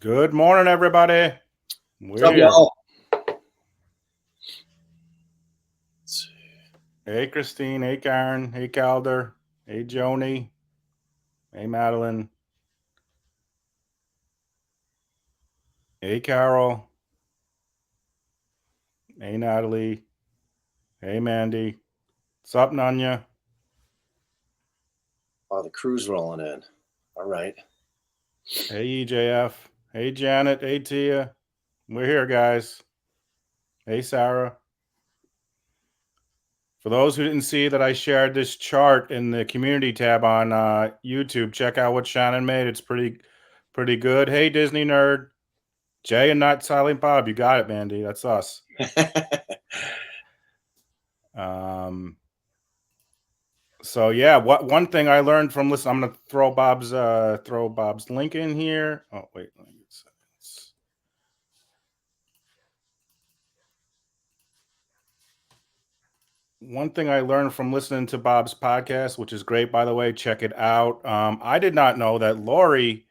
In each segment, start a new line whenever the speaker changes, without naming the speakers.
Good morning, everybody.
What's up, y'all?
Hey, Christine. Hey, Karen. Hey, Calder. Hey, Joni. Hey, Madeline. Hey, Carol. Hey, Natalie. Hey, Mandy. What's up, Nanya?
Oh, the crew's rolling in. All right.
Hey, EJF. Hey, Janet. Hey, Tia. We're here, guys. Hey, Sarah. For those who didn't see that, I shared this chart in the community tab on YouTube. Check out what Shannon made. It's pretty good. Hey, Disney nerd. Jay and Not Silent Bob. You got it, Mandy. That's us. So yeah, one thing I learned from listening, I'm gonna throw Bob's link in here. Oh wait, let me get seconds. One thing I learned from listening to Bob's podcast, which is great, by the way, check it out. I did not know that Lori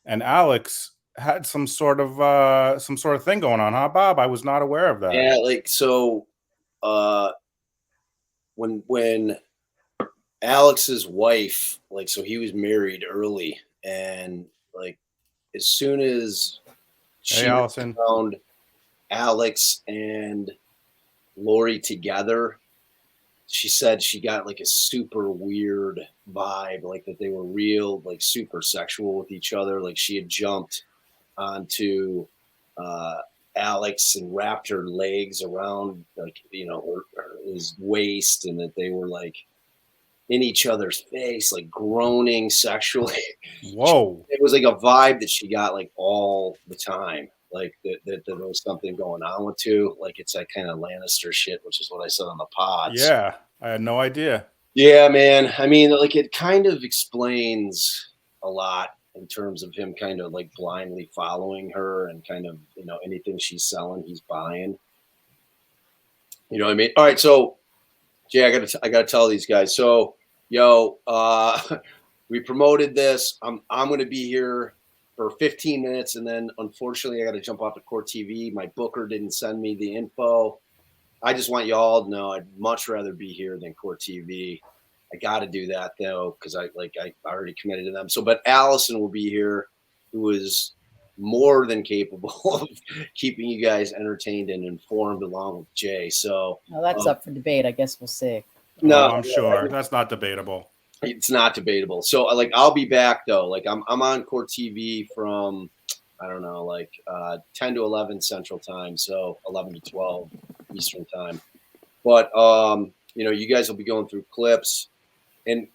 and Alex had some sort of thing going on, huh, Bob? I was not aware of that.
Yeah, like so when Alex's wife, like, so he was married early, and like as soon as she
Allison.
found Alex and Lori together, she said she got like a super weird vibe, like that they were real, like super sexual with each other. Like she had jumped onto Alex and wrapped her legs around, like, you know, his waist, and that they were like in each other's face, like groaning sexually.
Whoa.
It was like a vibe that she got like all the time. Like that there was something going on with two. Like it's that kind of Lannister shit, which is what I said on the pod.
Yeah, I had no idea.
Yeah, man. I mean, like it kind of explains a lot in terms of him kind of like blindly following her and kind of, you know, anything she's selling, he's buying. You know what I mean? All right, so Jay, I gotta tell these guys. So, yo, we promoted this. I'm gonna be here for 15 minutes, and then unfortunately I got to jump off to Court TV. My booker didn't send me the info. I just want y'all to know I'd much rather be here than Court TV. I got to do that though, because I already committed to them. So, but Allison will be here, who is more than capable of keeping you guys entertained and informed along with Jay. So
that's up for debate. I guess we'll see.
No, I'm sure that's not debatable.
It's not debatable. So like I'll be back though. Like I'm on Court TV from I don't know, like 10 to 11 Central Time, so 11 to 12 Eastern Time. But you know, you guys will be going through clips. And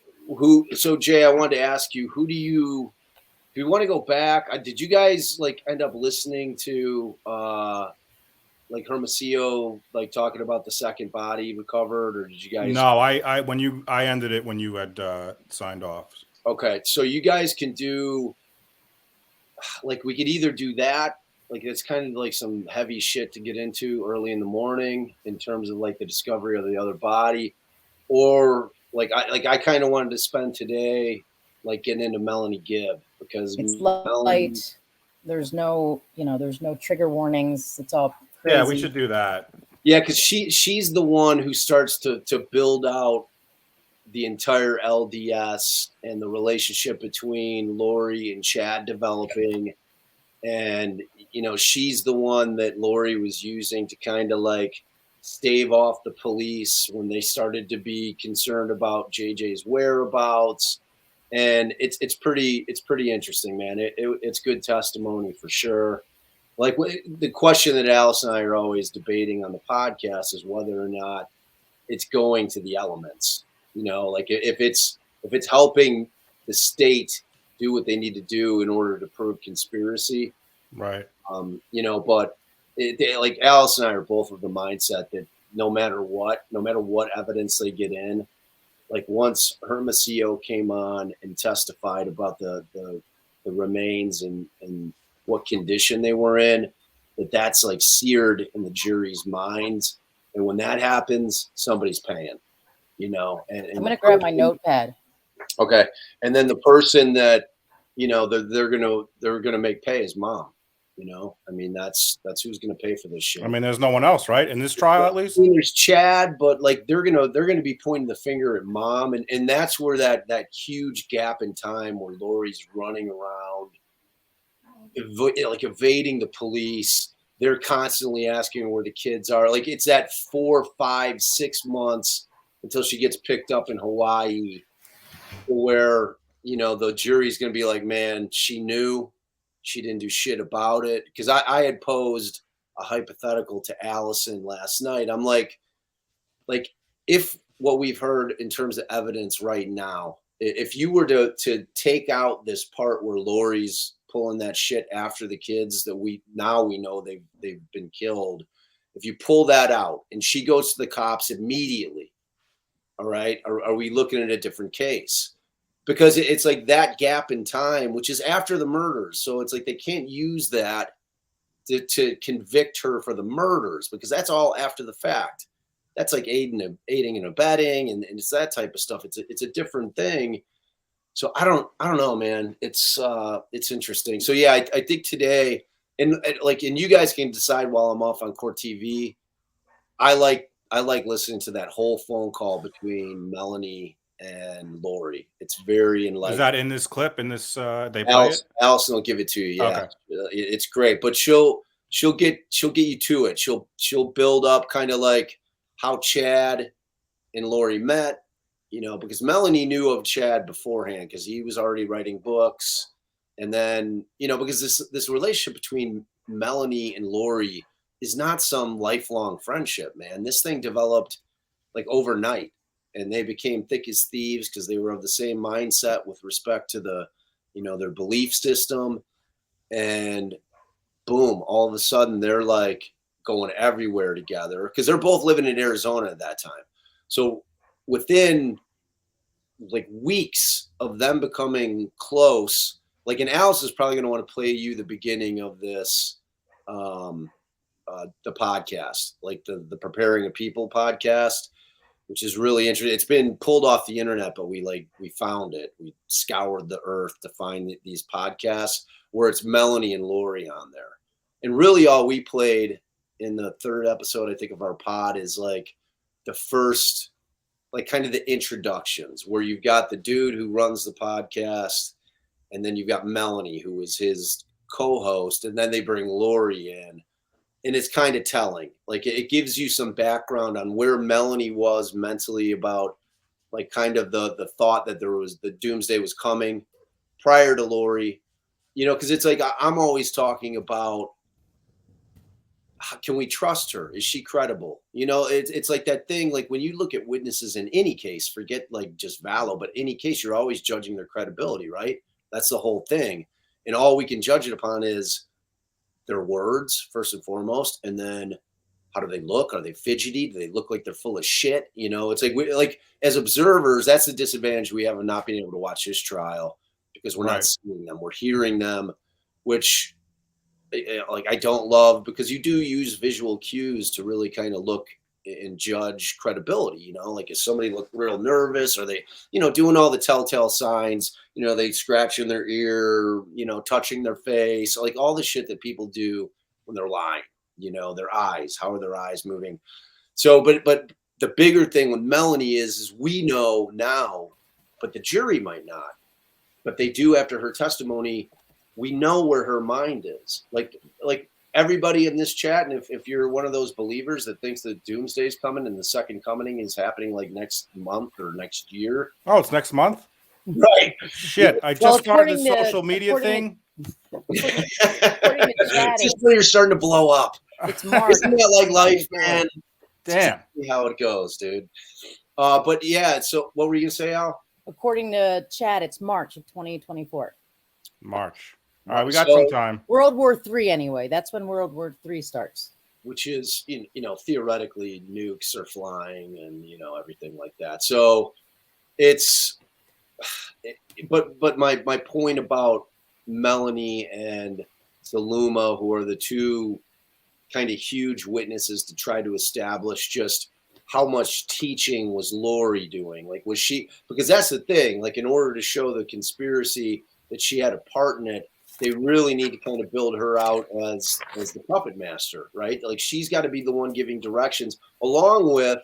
so Jay, I wanted to ask you, do you want to go back? Did you guys like end up listening to like Hermosillo like talking about the second body recovered, or did you guys?
No, I ended it when you had signed off.
Okay, so you guys can do like, we could either do that, like it's kind of like some heavy shit to get into early in the morning in terms of like the discovery of the other body, or like I kind of wanted to spend today like getting into Melanie Gibb, because
it's light. There's no trigger warnings. It's all crazy.
Yeah, we should do that.
Yeah, because she's the one who starts to build out the entire LDS and the relationship between Lori and Chad developing. And, you know, she's the one that Lori was using to kind of like stave off the police when they started to be concerned about JJ's whereabouts. And it's pretty interesting, man. It's good testimony for sure. Like the question that Allison and I are always debating on the podcast is whether or not it's going to the elements. You know, like if it's helping the state do what they need to do in order to prove conspiracy,
right?
You know, but like Alison and I are both of the mindset that no matter what evidence they get in, like once Hermosillo came on and testified about the remains and what condition they were in, that's like seared in the jury's minds, and when that happens, somebody's paying. You know, and
I'm gonna grab my notepad.
Okay, and then the person that, you know, they're gonna make pay is mom. I mean, that's who's going to pay for this shit.
I mean, there's no one else, right? In this trial, at least.
I mean, there's Chad, but like they're gonna be pointing the finger at mom, and that's where that huge gap in time where Lori's running around, like evading the police. They're constantly asking where the kids are. Like it's that 4, 5, 6 months until she gets picked up in Hawaii, where the jury's gonna be like, man, she knew, she didn't do shit about it. Because I had posed a hypothetical to Allison last night. I'm like if what we've heard in terms of evidence right now, if you were to take out this part where Lori's pulling that shit after the kids that we know they've been killed, if you pull that out and she goes to the cops immediately, all right, are we looking at a different case? Because it's like that gap in time, which is after the murders. So it's like they can't use that to convict her for the murders, because that's all after the fact. That's like aiding and abetting, and it's that type of stuff. It's a different thing. So I don't know, man. It's interesting. So yeah, I think today, and you guys can decide while I'm off on Court TV. I like listening to that whole phone call between Melanie and Lori. It's very enlightening.
Is that in this clip? In this, they play it?
Allison will give it to you. Yeah,
okay.
It's great. But she'll get you to it. She'll build up kind of like how Chad and Lori met, because Melanie knew of Chad beforehand because he was already writing books, and then because this relationship between Melanie and Lori is not some lifelong friendship, man. This thing developed like overnight. And they became thick as thieves because they were of the same mindset with respect to their belief system. And boom, all of a sudden they're like going everywhere together because they're both living in Arizona at that time. So within like weeks of them becoming close, like, and Alice is probably going to want to play you the beginning of this, the podcast, like the Preparing a People podcast, which is really interesting. It's been pulled off the internet, but we found it. We scoured the earth to find these podcasts where it's Melanie and Lori on there. And really all we played in the 3rd episode, I think, of our pod is like the first, like kind of the introductions where you've got the dude who runs the podcast, and then you've got Melanie, who is his co-host, and then they bring Lori in. And it's kind of telling. Like it gives you some background on where Melanie was mentally about like kind of the thought that the doomsday was coming prior to Lori, because it's like I'm always talking about, can we trust her? Is she credible? It's like that thing, like when you look at witnesses in any case, forget like just Vallow, but any case, you're always judging their credibility, right? That's the whole thing. And all we can judge it upon is their words first and foremost, and then how do they look? Are they fidgety? Do they look like they're full of shit? It's like as observers, that's the disadvantage we have of not being able to watch this trial, because we're not seeing them, we're hearing them, which like I don't love, because you do use visual cues to really kind of look and judge credibility. Like if somebody look real nervous, or they doing all the telltale signs, they scratching their ear, touching their face, like all the shit that people do when they're lying, their eyes, how are their eyes moving? So but the bigger thing with Melanie is we know now, but the jury might not, but they do after her testimony. We know where her mind is, like everybody in this chat. And if you're one of those believers that thinks that doomsday is coming and the second coming is happening like next month or next year.
Oh, it's next month?
Right.
Shit. I just started the social media thing.
It's just when you're starting to blow up.
It's March.
Isn't that like life, man?
Damn.
See how it goes, dude. But yeah, so what were you going to say, Al?
According to Chad, it's March of 2024.
March. All right, we got some time.
World War III, anyway. That's when World War III starts.
Which is, theoretically nukes are flying and, everything like that. So it's, but my point about Melanie and Saluma, who are the two kind of huge witnesses to try to establish just how much teaching was Lori doing? Like, was she, because that's the thing, like in order to show the conspiracy that she had a part in it, they really need to kind of build her out as the puppet master, right? Like she's got to be the one giving directions along with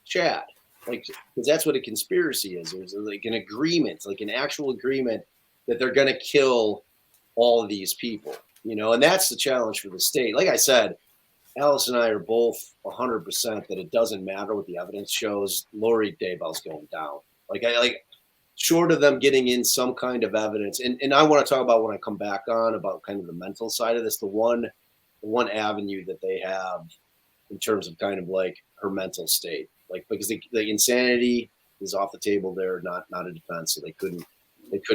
Chad, like because that's what a conspiracy is. There's like an agreement, like an actual agreement that they're going to kill all of these people, and that's the challenge for the state. Like I said, Alice and I are both 100% that it doesn't matter what the evidence shows. Lori Daybell's going down. Short of them getting in some kind of evidence, and I want to talk about when I come back on about kind of the mental side of this, the one avenue that they have in terms of kind of like her mental state, like because the insanity is off the table there, not a defense, so they couldn't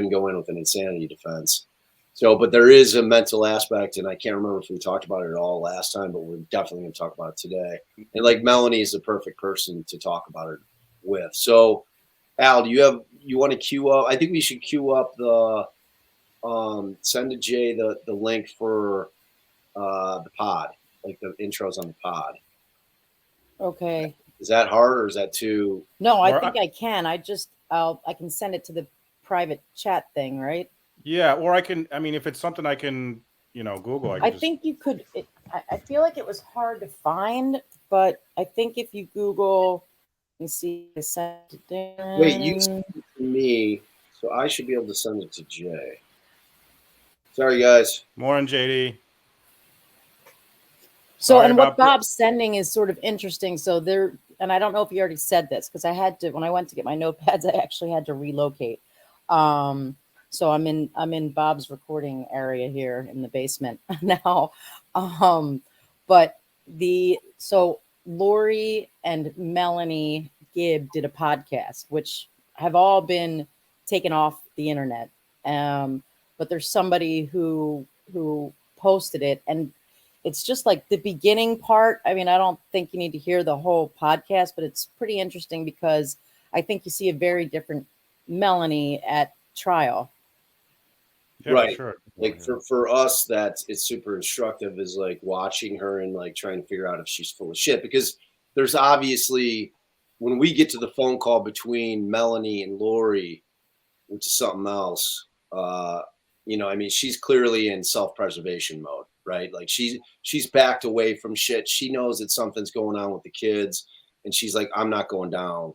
go in with an insanity defense. So, but there is a mental aspect, and I can't remember if we talked about it at all last time, but we're definitely going to talk about it today. And like Melanie is the perfect person to talk about it with. So, Al, do you want to queue up? I think we should queue up the send to Jay the link for the pod, like the intros on the pod.
Okay.
Is that hard or is that too?
No, I think I can. I can send it to the private chat thing, right?
Yeah, or I can. I mean, if it's something I can, Google.
I think you could. I feel like it was hard to find, but I think if you Google. You see, I sent it in.
Wait, you sent it to me, so I should be able to send it to Jay. Sorry, guys.
Morning, JD.
So, sorry, and what Bob's sending is sort of interesting. So there, and I don't know if you already said this because I had to when I went to get my notepads, I actually had to relocate. So I'm in Bob's recording area here in the basement now. But Lori and Melanie Gibb did a podcast, which have all been taken off the internet. But there's somebody who posted it, and it's just like the beginning part. I mean, I don't think you need to hear the whole podcast, but it's pretty interesting because I think you see a very different Melanie at trial.
Yeah, right. Sure. Like for us, it's super instructive is like watching her and like trying to figure out if she's full of shit, because there's obviously when we get to the phone call between Melanie and Lori, which is something else, I mean, she's clearly in self-preservation mode, right? Like she's backed away from shit. She knows that something's going on with the kids, and she's like, I'm not going down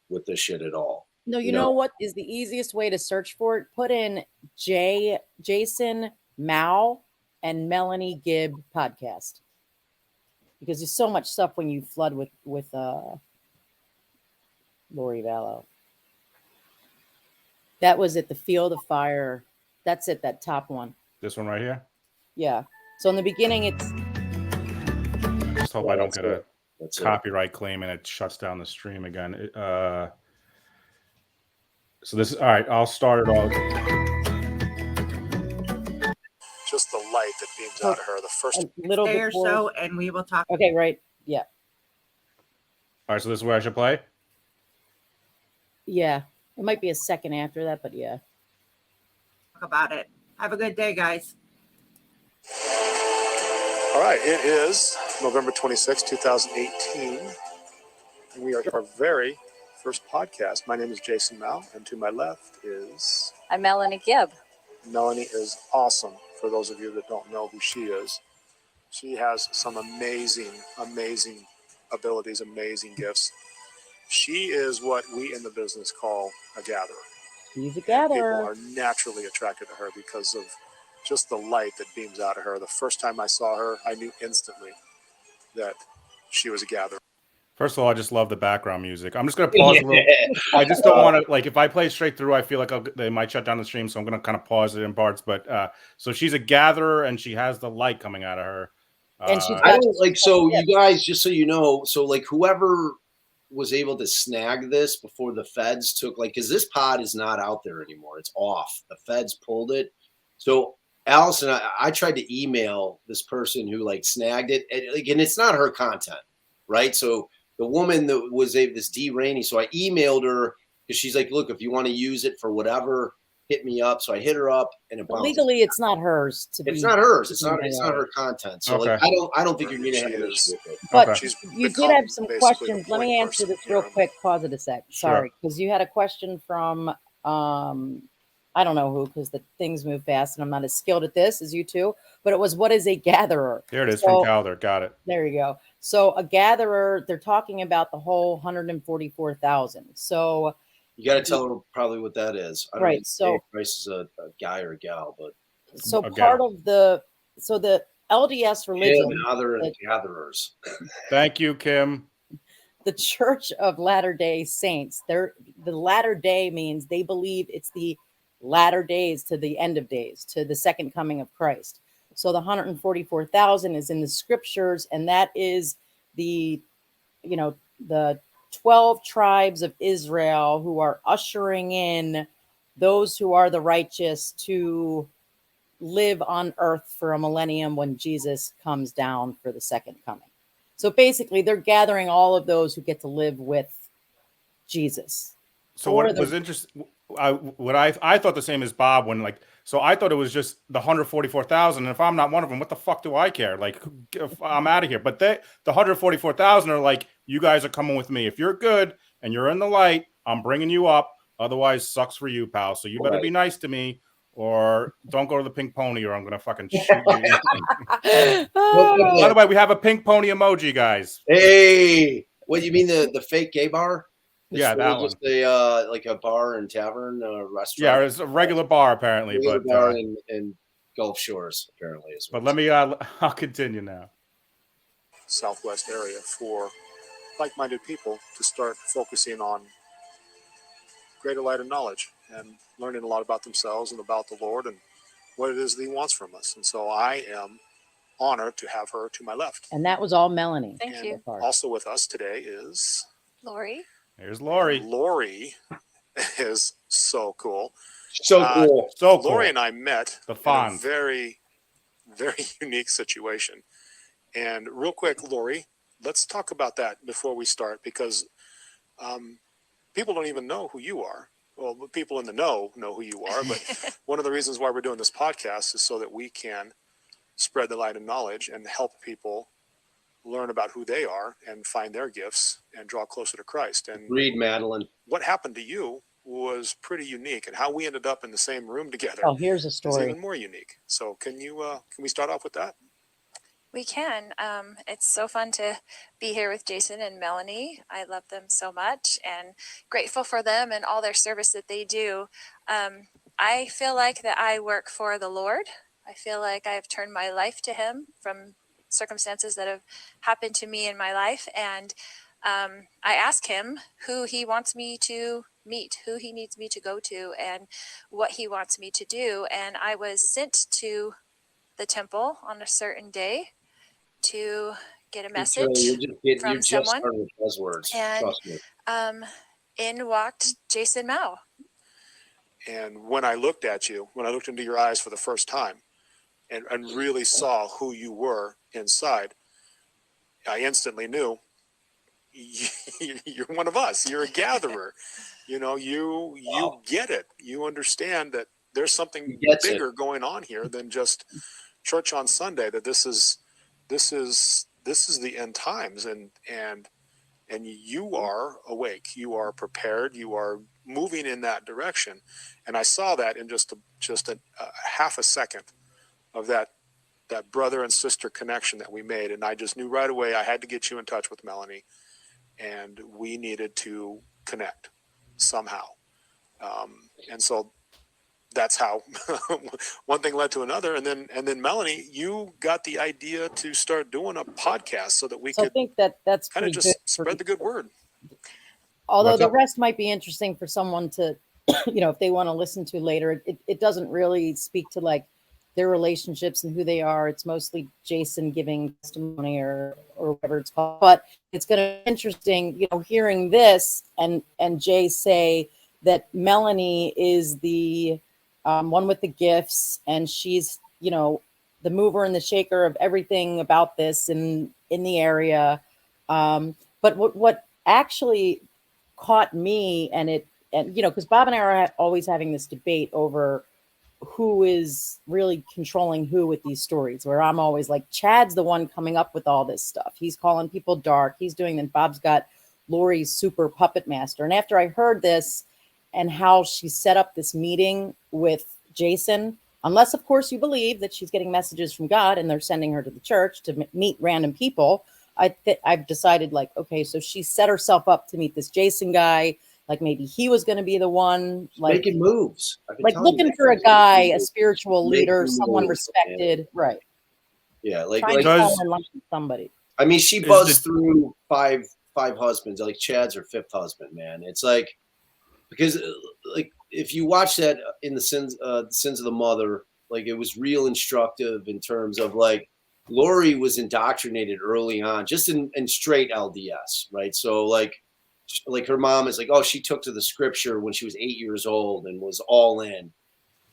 with this shit at all.
No, you know what is the easiest way to search for it? Put in Jason Mao and Melanie Gibb podcast, because there's so much stuff when you flood with Lori Vallow. That was at the Field of Fire. That's it. That top one.
This one right here.
Yeah. So in the beginning, it's.
Just hope I don't get a copyright claim and it shuts down the stream again. So this is all right. I'll start it all.
Just the light that beams out of her. The first
little
day
bit
or so, and we will talk.
Okay, right. Yeah.
All right. So this is where I should play.
Yeah, it might be a second after that, but yeah.
Talk about it. Have a good day, guys.
All right. It is November 26, 2018, and we are our very first podcast. My name is Jason Mao, and to my left is...
I'm Melanie Gibb.
Melanie is awesome. For those of you that don't know who she is, she has some amazing abilities, amazing gifts. She is what we in the business call a gatherer.
She's a gatherer.
People are naturally attracted to her because of just the light that beams out of her. The first time I saw her, I knew instantly that she was a gatherer.
First of all, I just love the background music. I'm just going to pause a little. I just don't want to, like, if I play straight through, I feel like they might shut down the stream. So I'm going to kind of pause it in parts. But so she's a gatherer and she has the light coming out of her.
And she's
I don't like, so you guys, just so you know, so like whoever was able to snag this before the feds took, like, because this pod is not out there anymore. It's off. The feds pulled it. So Allison, I tried to email this person who like snagged it, and it's not her content, right? So the woman that was this D. Rainey, so I emailed her because she's like, look, if you want to use it for whatever, hit me up. So I hit her up, and it
legally it's not hers.
It's not hers. It's not her content. So like, I don't think you're going to have an issue with it.
But you did have some questions. Let me answer this real quick. Pause it a sec. Sorry, because you had a question from I don't know who, because the things move fast and I'm not as skilled at this as you two, but it was, what is a gatherer?
There it is
So,
from Calder. Got it.
there you go. So a gatherer, they're talking about the whole 144,000. So
You got to tell her probably what that is. I don't
Right,
even
so-
say if Bryce is a guy or a gal, but
so
A
part
gal.
of the LDS religion,
Jim and other
the-
gatherers.
Thank you, Kim.
the Church of Latter-day Saints, the latter day means they believe it's the latter days to the end of days, to the second coming of Christ. So the 144,000 is in the scriptures, and that is the 12 tribes of Israel who are ushering in those who are the righteous to live on earth for a millennium when Jesus comes down for the second coming. So basically, they're gathering all of those who get to live with Jesus.
So
Or
what
the-
was interesting, I thought the same as Bob when so I thought it was just the 144,000. And if I'm not one of them, what the fuck do I care? Like, if I'm out of here. But the 144,000 are like, you guys are coming with me. If you're good and you're in the light, I'm bringing you up. Otherwise, sucks for you, pal. So you better be nice to me, or don't go to the pink pony, or I'm gonna fucking shoot you. By the way, we have a pink pony emoji, guys.
Hey, what you mean the fake gay bar? It's
Yeah, that
really just a like a bar and tavern restaurant.
Yeah, it's a regular bar apparently,
Regular
but
bar in Gulf Shores apparently as well.
but let me I'll continue now.
Southwest area for like-minded people to start focusing on greater light and knowledge and learning a lot about themselves and about the Lord and what it is that he wants from us. And so I am honored to have her to my left.
And that was all Melanie.
Thank
And
you.
also with us today is
Lori.
Here's Lori.
Lori is so cool.
So cool.
So cool.
Lori and I met
The
in a
font.
very, very unique situation. And real quick, Lori, let's talk about that before we start, because people don't even know who you are. Well, people in the know who you are, but one of the reasons why we're doing this podcast is so that we can spread the light of knowledge and help people learn about who they are and find their gifts and draw closer to Christ. And
Read, Madeline.
what happened to you was pretty unique, and how we ended up in the same room together
Oh, here's a
is
story.
even more unique. So can we start off with that?
We can. It's so fun to be here with Jason and Melanie. I love them so much and grateful for them and all their service that they do. I feel like that I work for the Lord. I feel like I've turned my life to him from circumstances that have happened to me in my life. And I ask him who he wants me to meet, who he needs me to go to, and what he wants me to do. And I was sent to the temple on a certain day to get a message from someone.
Starting with buzzwords.
And
Trust me.
in walked Jason Mao.
And when I looked at you, when I looked into your eyes for the first time and really saw who you were inside, I instantly knew you're one of us. You're a gatherer. You get it. You understand that there's something bigger going on here than just church on Sunday, that this is the end times, and you are awake, you are prepared, you are moving in that direction. And I saw that in just a half a second of that brother and sister connection that we made. And I just knew right away I had to get you in touch with Melanie, and we needed to connect somehow. And so that's how one thing led to another. And then Melanie, you got the idea to start doing a podcast so that we
So I
could
think that's
kind of
pretty
just
good
spread the good word.
Although
What's
the
up?
rest might be interesting for someone to, if they want to listen to later. It doesn't really speak to like their relationships and who they are. It's mostly Jason giving testimony or whatever it's called. But it's going to be interesting, hearing this and Jay say that Melanie is the one with the gifts, and she's, the mover and the shaker of everything about this in the area. But what actually caught me, and because Bob and I are always having this debate over who is really controlling who with these stories, where I'm always like, Chad's the one coming up with all this stuff. He's calling people dark. He's doing, and Bob's got Lori's super puppet master. And after I heard this, how she set up this meeting with Jason, unless of course you believe that she's getting messages from God and they're sending her to the church to meet random people. I've decided, like, okay, so she set herself up to meet this Jason guy. Like maybe he was going to be the one, like
making moves.
like looking for a guy, a spiritual leader, someone respected, right?
Yeah, like
Trying to fall in love with somebody.
I mean, she buzzed through five husbands. Like Chad's her fifth husband, man. It's like, because like if you watch that in the sins of the mother, like it was real instructive in terms of like Lori was indoctrinated early on, just in straight LDS, right? So like her mom is like, oh, she took to the scripture when she was 8 years old and was all in,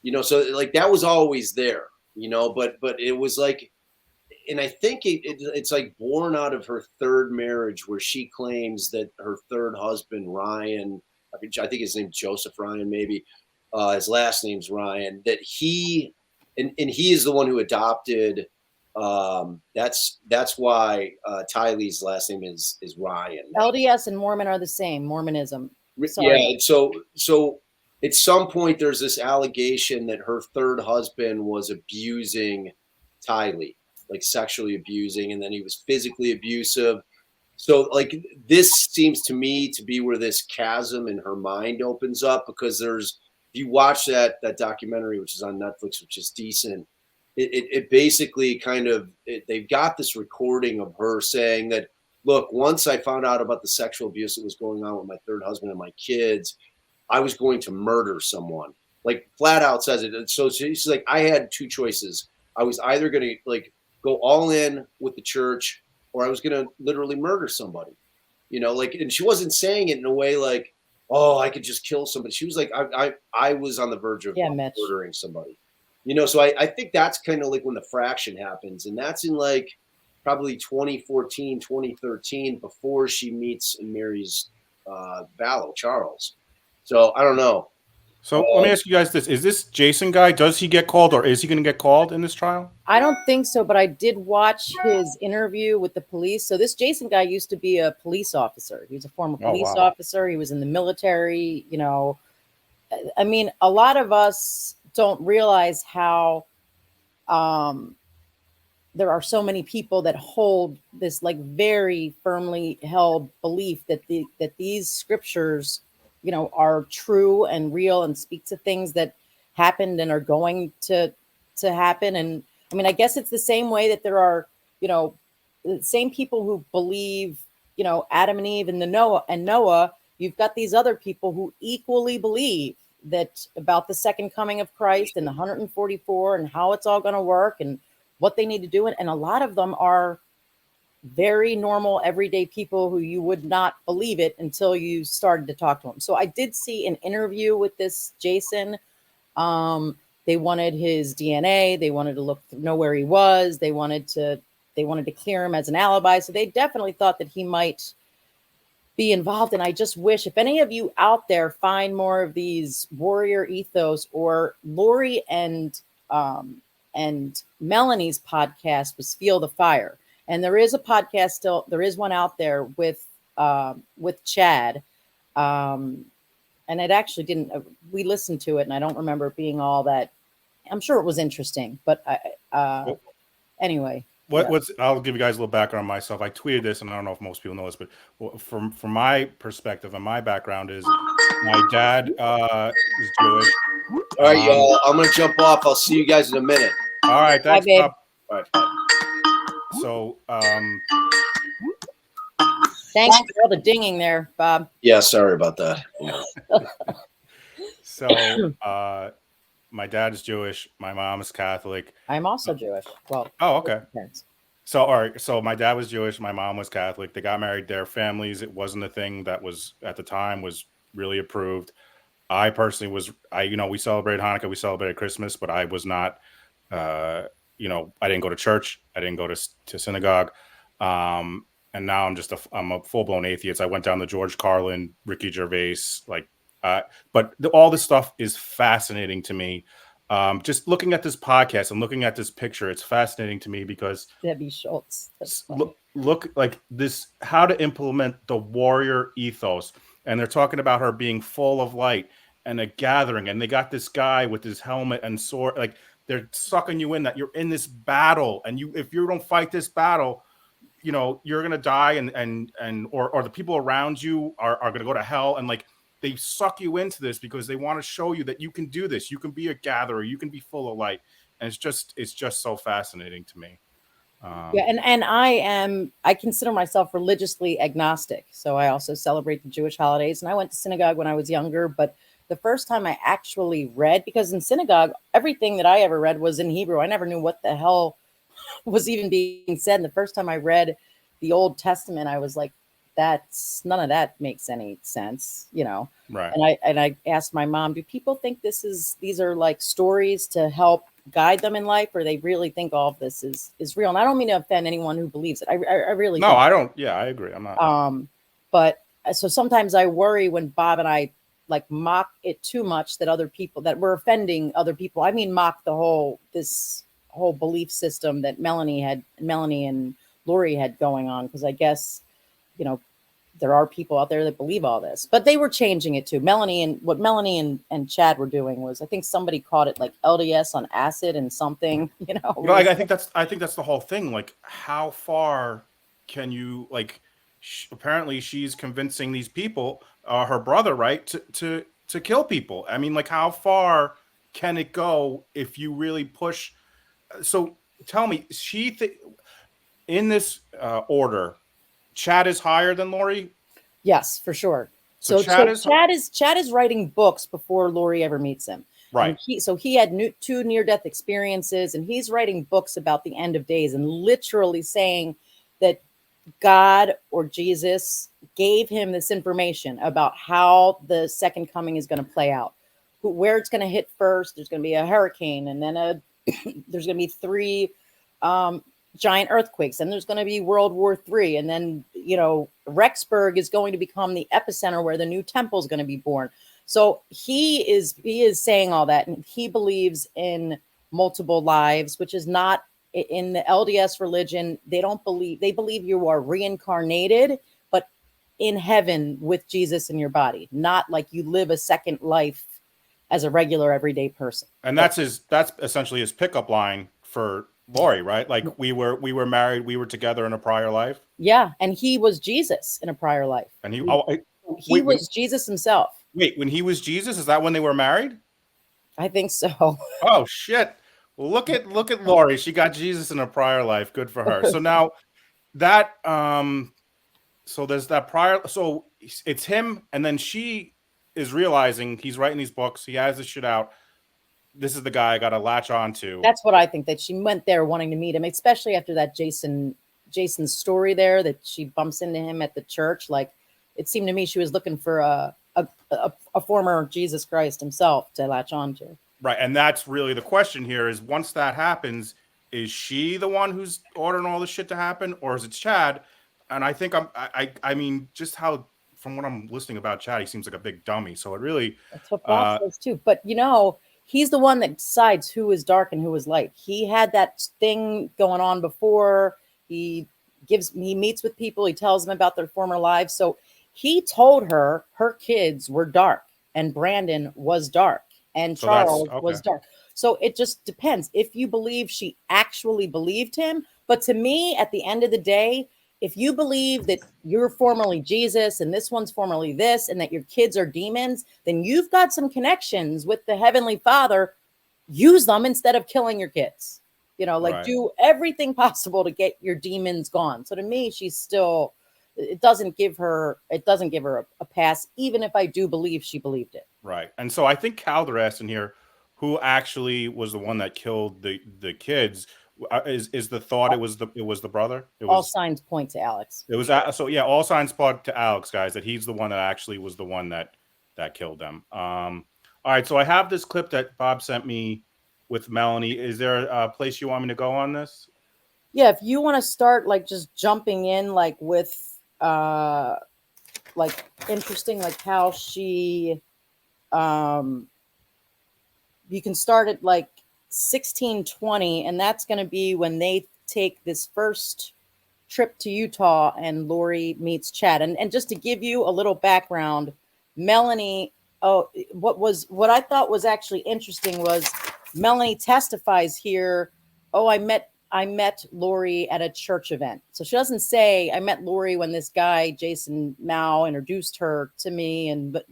you know. So like that was always there, you know. But it was like, and I think it's like born out of her third marriage, where she claims that her third husband Ryan, I think his name's Joseph Ryan, maybe his last name's Ryan, that he is the one who adopted. That's why Tylee's last name is Ryan.
LDS and Mormon are the same. Mormonism.
Sorry. Yeah. So at some point there's this allegation that her third husband was abusing Tylee, like sexually abusing, and then he was physically abusive. So like this seems to me to be where this chasm in her mind opens up, because if you watch that documentary, which is on Netflix, which is decent, it basically they've got this recording of her saying that, look, once I found out about the sexual abuse that was going on with my third husband and my kids, I was going to murder someone. Like flat out says it. And so she's like, I had two choices. I was either going to like go all in with the church, or I was going to literally murder somebody, you know, like, and she wasn't saying it in a way like, oh, I could just kill somebody. She was like, I was on the verge of murdering somebody, you know? So I think that's kind of like when the fraction happens, and that's in like probably 2014, 2013, before she meets and marries Vallow, Charles. So I don't know.
So let me ask you guys this. Is this Jason guy, does he get called, or is he going to get called in this trial?
I don't think so, but I did watch his interview with the police. So this Jason guy used to be a police officer. He was a former police officer. He was in the military, you know. I mean, a lot of us don't realize how there are so many people that hold this like very firmly held belief that these scriptures, you know, are true and real and speak to things that happened and are going to happen. And I mean, I guess it's the same way that there are, you know, the same people who believe, you know, Adam and Eve and Noah. You've got these other people who equally believe that about the second coming of Christ and the 144 and how it's all going to work and what they need to do. And a lot of them are very normal, everyday people who you would not believe it until you started to talk to them. So I did see an interview with this Jason. They wanted his DNA. They wanted to know where he was. They wanted to clear him as an alibi. So they definitely thought that he might be involved. And I just wish, if any of you out there find more of these warrior ethos, or Lori and Melanie's podcast was Feel the Fire. And there is a podcast still, there is one out there with Chad. And it actually didn't, we listened to it and I don't remember it being all that, I'm sure it was interesting, but anyway.
I'll give you guys a little background on myself. I tweeted this, and I don't know if most people know this, but from my perspective and my background is my dad is Jewish.
All right, y'all. I'm gonna jump off. I'll see you guys in a minute.
All right, thanks,
bye,
Bob.
All right. Bye.
So,
thanks for all the dinging there, Bob.
Yeah, sorry about that.
So, my dad is Jewish. My mom is Catholic.
I'm also Jewish. Well,
oh, okay. So, all right. So my dad was Jewish. My mom was Catholic. They got married. Their families, it wasn't a thing that was at the time was really approved. I personally was, we celebrated Hanukkah, we celebrated Christmas, but I was not, I didn't go to church. I didn't go to synagogue. And now I'm a full blown atheist. I went down the George Carlin, Ricky Gervais, but all this stuff is fascinating to me. Just looking at this podcast and looking at this picture, it's fascinating to me because
Debbie Schultz.
Look like this, how to implement the warrior ethos. And they're talking about her being full of light. and a gathering, and they got this guy with his helmet and sword, like they're sucking you in that you're in this battle, and if you don't fight this battle, you know, you're gonna die, or the people around you are gonna go to hell, and like they suck you into this because they want to show you that you can do this, you can be a gatherer, you can be full of light, and it's just so fascinating to me.
Yeah, and I consider myself religiously agnostic. So I also celebrate the Jewish holidays, and I went to synagogue when I was younger, but the first time I actually read, because in synagogue, everything that I ever read was in Hebrew. I never knew what the hell was even being said. And the first time I read the Old Testament, I was like, that's none of that makes any sense, you know?
Right.
And I asked my mom, do people think these are like stories to help guide them in life, or they really think all of this is real? And I don't mean to offend anyone who believes it. I really
no,
don't.
I don't. Yeah, I agree. I'm not.
But so sometimes I worry when Bob and I like mock it too much that other people, that we're offending other people. I mean, mock this whole belief system that Melanie and Lori had going on, because I guess, you know, there are people out there that believe all this, but they were changing it too. Melanie and Chad were doing was, I think somebody called it like LDS on acid and something, you know.
No, I think that's the whole thing. Like, how far can you, like, apparently she's convincing these people, her brother, right, to kill people. I mean, like, how far can it go if you really push? So tell me, in this order, Chad is higher than Lori?
Yes, for sure.
So
Chad is writing books before Lori ever meets him.
Right.
And he had two near-death experiences, and he's writing books about the end of days and literally saying that God or Jesus gave him this information about how the second coming is going to play out, where it's going to hit first. There's going to be a hurricane, and then there's going to be 3 giant earthquakes, and there's going to be World War III, and then, you know, Rexburg is going to become the epicenter where the new temple is going to be born. So he is saying all that, and he believes in multiple lives, which is not in the LDS religion. They believe you are reincarnated, but in heaven with Jesus in your body, not like you live a second life as a regular everyday person.
And that's essentially his pickup line for Lori, right? Like, we were married, we were together in a prior life.
Yeah, and he was Jesus in a prior life.
And he
was Jesus himself.
Wait, when he was Jesus, is that when they were married?
I think so.
Oh shit. Well, look at Lori. She got Jesus in a prior life. Good for her. So now that so there's that prior, so it's him, and then she is realizing he's writing these books, he has this shit out. This is the guy I got to latch on to.
That's what I think, that she went there wanting to meet him, especially after that Jason's story there, that she bumps into him at the church. Like, it seemed to me she was looking for a former Jesus Christ himself to latch on to.
Right. And that's really the question here, is once that happens, is she the one who's ordering all this shit to happen, or is it Chad? And I think I mean, just how, from what I'm listening about Chad, he seems like a big dummy. So it really,
that's what Bob says too. But you know, he's the one that decides who is dark and who is light. He had that thing going on before. He meets with people. He tells them about their former lives. So he told her kids were dark, and Brandon was dark, and Charles was dark. So it just depends if you believe she actually believed him. But to me, at the end of the day, if you believe that you're formerly Jesus and this one's formerly this, and that your kids are demons, then you've got some connections with the Heavenly Father. Use them instead of killing your kids. You know, like, do everything possible to get your demons gone. So to me, she's still, it doesn't give her a pass, even if I do believe she believed it.
Right. And so I think Calder asked in here, who actually was the one that killed the kids? Is the thought it was the brother?
All signs point to Alex.
It was so yeah. All signs point to Alex, guys. That he's the one that actually was the one that killed them. All right. So I have this clip that Bob sent me with Melanie. Is there a place you want me to go on this?
Yeah, if you want to start like just jumping in, like with like interesting, like how she you can start at like 1620, and that's going to be when they take this first trip to Utah and Lori meets Chad. And just to give you a little background, Melanie what I thought was actually interesting was Melanie testifies here. Oh, I met Lori at a church event. So she doesn't say I met Lori when this guy Jason Mao introduced her to me, but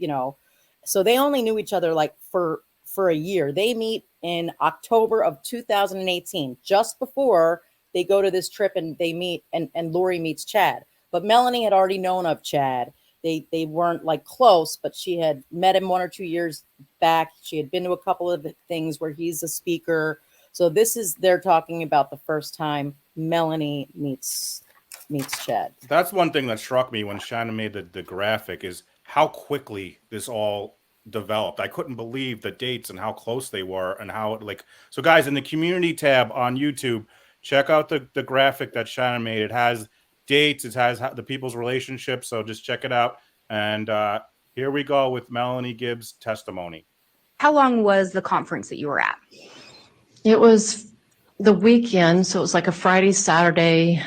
so they only knew each other like for a year. They meet in October of 2018, just before they go to this trip, and they meet, and Lori meets Chad. But Melanie had already known of Chad. They weren't like close, but she had met him 1 or 2 years back. She had been to a couple of things where he's a speaker. So they're talking about the first time Melanie meets Chad.
That's one thing that struck me when Shannon made the graphic, is how quickly this all developed. I couldn't believe the dates and how close they were, and how so guys, in the community tab on YouTube, check out the graphic that Shannon made. It has dates, it has the people's relationships, so just check it out. And here we go with Melanie Gibb's testimony.
How long was the conference that you were at?
It was the weekend, so it was like a Friday, Saturday,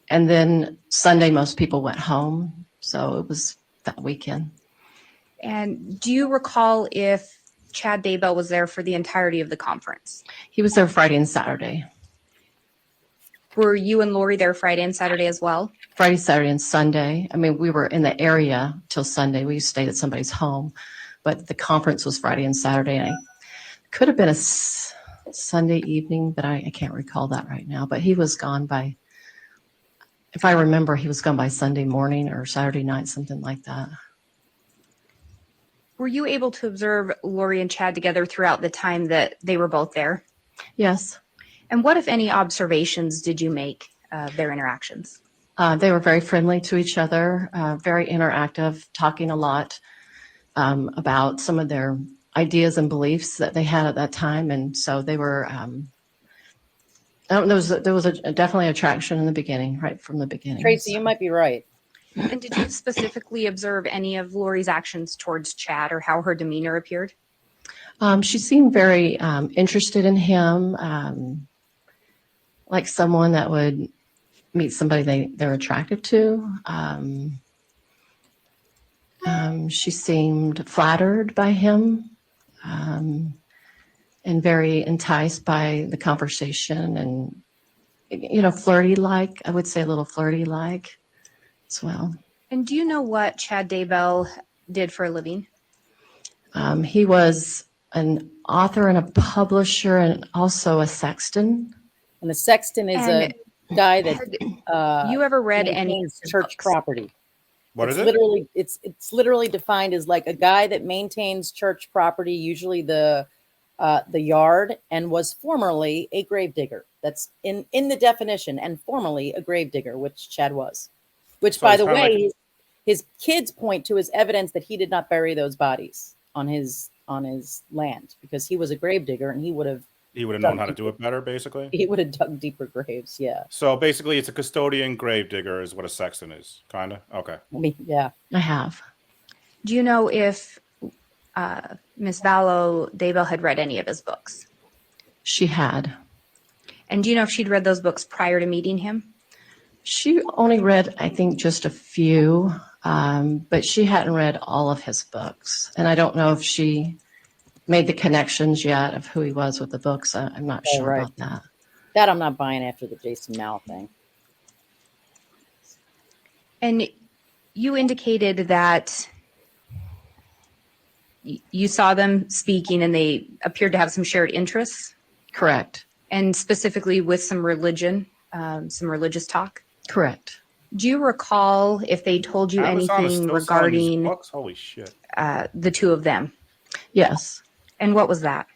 and then Sunday most people went home. So it was that weekend.
And do you recall if Chad Daybell was there for the entirety of the conference?
He was there Friday and Saturday.
Were you and Lori there Friday and Saturday as well?
Friday, Saturday, and Sunday. I mean, we were in the area till Sunday. We stayed at somebody's home, but the conference was Friday and Saturday. And it could have been a Sunday evening, but I can't recall that right now. But he was gone by, if I remember, he was gone by Sunday morning or Saturday night, something like that.
Were you able to observe Lori and Chad together throughout the time that they were both there?
Yes.
And what, if any, observations did you make of their interactions?
They were very friendly to each other, very interactive, talking a lot about some of their ideas and beliefs that they had at that time. And so they were, there was definitely attraction in the beginning, right from the beginning.
Tracy, you might be right.
And did you specifically observe any of Lori's actions towards Chad, or how her demeanor appeared?
She seemed very interested in him, like someone that would meet somebody they're attracted to. She seemed flattered by him, and very enticed by the conversation, and flirty-like. I would say a little flirty-like as well.
And do you know what Chad Daybell did for a living?
He was an author and a publisher, and also a sexton.
And the Sexton is a guy that
you ever read any
church property?
What is it?
Literally, it's literally defined as like a guy that maintains church property, usually the yard, and was formerly a gravedigger. That's in the definition, and formerly a gravedigger, which Chad was. Which, by the way, his kids point to as evidence that he did not bury those bodies on his land, because he was a gravedigger, and he would have
known how to do it better, basically.
He would have dug deeper graves, yeah.
So basically, it's a custodian gravedigger is what a sexton is, kind of? Okay.
Yeah.
I have.
Do you know if Miss Vallow Daybell had read any of his books?
She had.
And do you know if she'd read those books prior to meeting him?
She only read, I think, just a few, but she hadn't read all of his books. And I don't know if she made the connections yet of who he was with the books. I'm not sure about that.
That I'm not buying after the Jason Mao thing.
And you indicated that you saw them speaking and they appeared to have some shared interests.
Correct.
And specifically with some religion, some religious talk.
Correct.
Do you recall if they told you anything regarding
Holy shit.
The two of them?
Yes.
And what was that?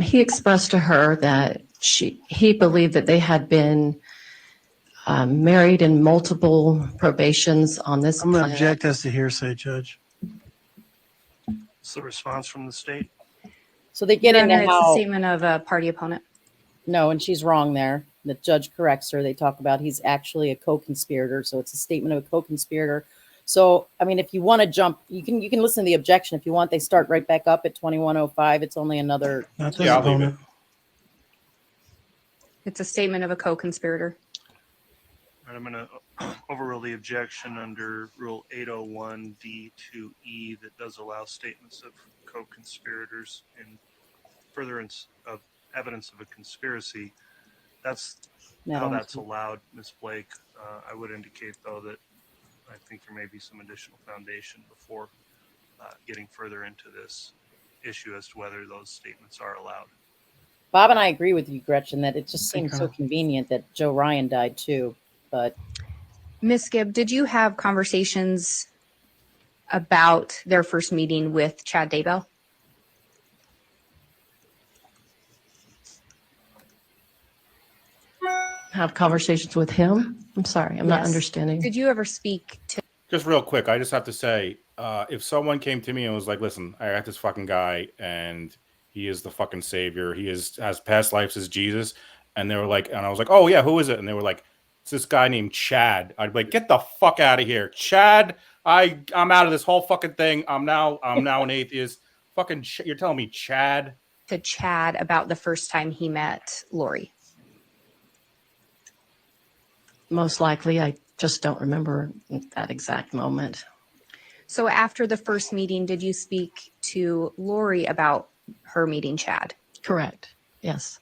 He expressed to her that he believed that they had been married in multiple probations on this
I'm going to
planet.
object as to hearsay, Judge. It's the response from the state.
So they get into
it's
how
a statement of a party opponent.
No, and she's wrong there. The judge corrects her. They talk about he's actually a co-conspirator, so it's a statement of a co-conspirator. So, I mean, if you want to jump, you can listen to the objection if you want. They start right back up at 2105. It's only another.
Not this opponent.
It's a statement of a co-conspirator.
All right, I'm going to overrule the objection under Rule 801 D2E that does allow statements of co-conspirators in furtherance of evidence of a conspiracy. That's how that's allowed, Ms. Blake. I would indicate, though, that I think there may be some additional foundation before getting further into this issue as to whether those statements are allowed.
Bob and I agree with you, Gretchen, that it just seems so convenient that Joe Ryan died too. But
Miss Gibb, did you have conversations about their first meeting with Chad Daybell?
Have conversations with him? I'm sorry, I'm not understanding.
Did you ever speak to?
Just real quick, I just have to say, if someone came to me and was like, listen, I got this fucking guy and he is the fucking savior. He has past lives as Jesus. And they were like, and I was like, oh yeah, who is it? And they were like, it's this guy named Chad. I'd be like, get the fuck out of here. Chad, I'm out of this whole fucking thing. I'm now an atheist. Fucking you're telling me Chad?
To Chad about the first time he met Lori?
Most likely, I just don't remember that exact moment.
So after the first meeting, did you speak to Lori about her meeting Chad?
Correct. Yes.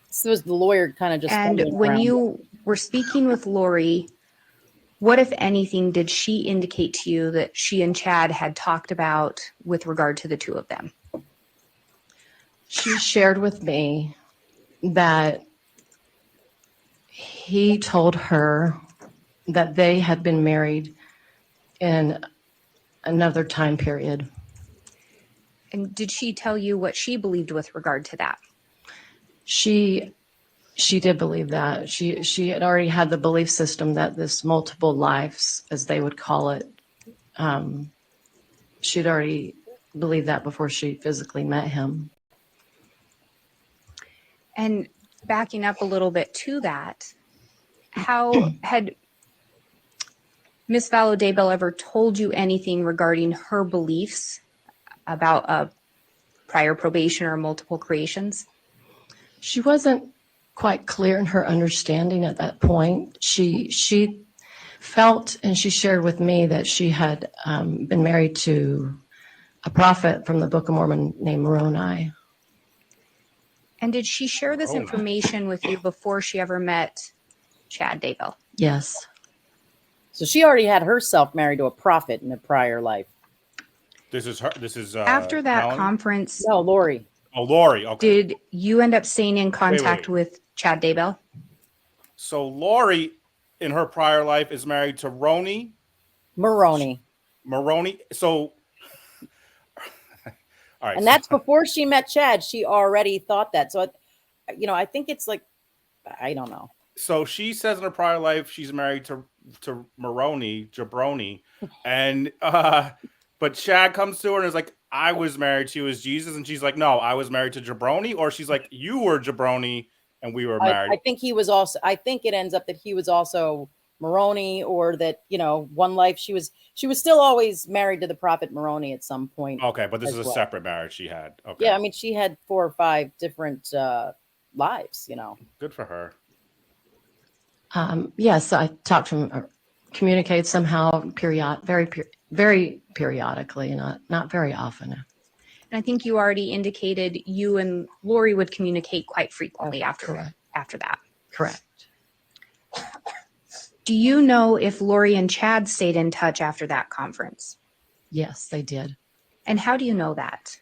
So was the lawyer kind of just.
And when you were speaking with Lori, what, if anything, did she indicate to you that she and Chad had talked about with regard to the two of them?
She shared with me that he told her that they had been married in another time period.
And did she tell you what she believed with regard to that?
She did believe that. She had already had the belief system that this multiple lives, as they would call it, she'd already believed that before she physically met him.
And backing up a little bit to that, how had Miss Vallow Daybell ever told you anything regarding her beliefs about a prior probation or multiple creations?
She wasn't quite clear in her understanding at that point. She felt, and she shared with me, that she had been married to a prophet from the Book of Mormon named Moroni.
And did she share this information with you before she ever met Chad Daybell?
Yes.
So she already had herself married to a prophet in a prior life.
This is her. This is
after that
Melanie?
Conference.
No, Lori.
Oh, Lori. Okay.
Did you end up staying in contact with Chad Daybell?
So Lori, in her prior life, is married to
Moroni.
So, all right.
And that's before she met Chad. She already thought that. So, I think it's like, I don't know.
So she says in her prior life she's married to Jabroni, and but Chad comes to her and is like, I was married to you as Jesus, and she's like, no, I was married to Jabroni, or she's like, you were Jabroni and we were married.
I think he was also. I think it ends up that he was also Moroni, or that one life she was still always married to the prophet Moroni at some point.
Okay, but this is a separate marriage she had. Okay.
Yeah, I mean she had 4 or 5 different lives.
Good for her.
Yes, I talked to him, communicate somehow, very periodically, not very often.
And I think you already indicated you and Lori would communicate quite frequently after that.
Correct.
Do you know if Lori and Chad stayed in touch after that conference?
Yes, they did.
And how do you know that?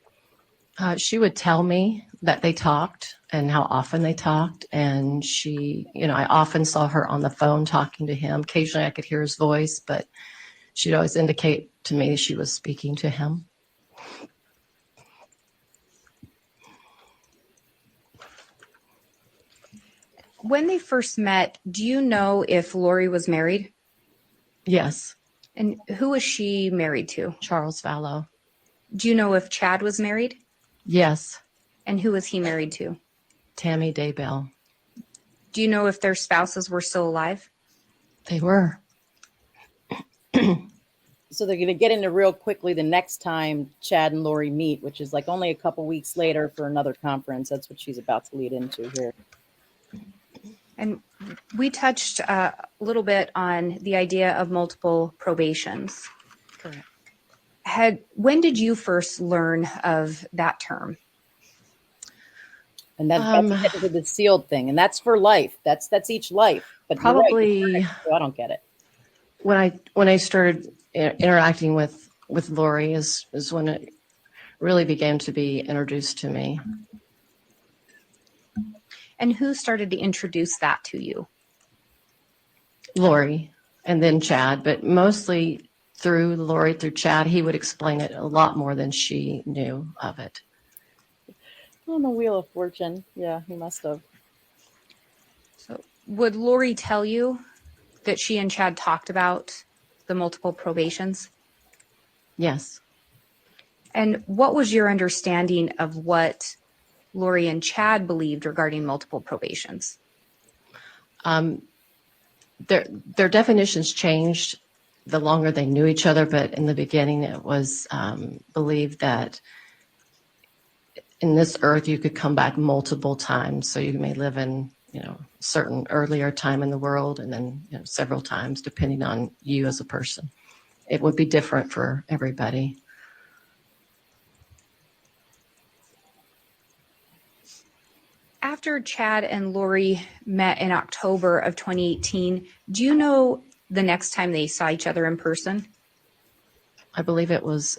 She would tell me that they talked and how often they talked. And I often saw her on the phone talking to him. Occasionally I could hear his voice, but she'd always indicate to me she was speaking to him.
When they first met, do you know if Lori was married?
Yes.
And who was she married to?
Charles Vallow.
Do you know if Chad was married?
Yes.
And who was he married to?
Tstmy Daybell.
Do you know if their spouses were still alive?
They were.
So they're going to get into real quickly the next time Chad and Lori meet, which is like only a couple weeks later for another conference. That's what she's about to lead into here.
And we touched a little bit on the idea of multiple probations.
Correct.
When did you first learn of that term?
And that's getting to the sealed thing, and that's for life. That's each life. But
Probably
you're right, so I don't get it.
when I started interacting with Lori is when it really began to be introduced to me.
And who started to introduce that to you?
Lori and then Chad, but mostly through Lori, through Chad. He would explain it a lot more than she knew of it.
On the Wheel of Fortune. Yeah, he must have.
So would Lori tell you that she and Chad talked about the multiple probations?
Yes.
And what was your understanding of what Lori and Chad believed regarding multiple probations?
Their definitions changed the longer they knew each other, but in the beginning it was believed that in this earth you could come back multiple times. So you may live in, a certain earlier time in the world and then several times depending on you as a person. It would be different for everybody.
After Chad and Lori met in October of 2018, do you know the next time they saw each other in person?
I believe it was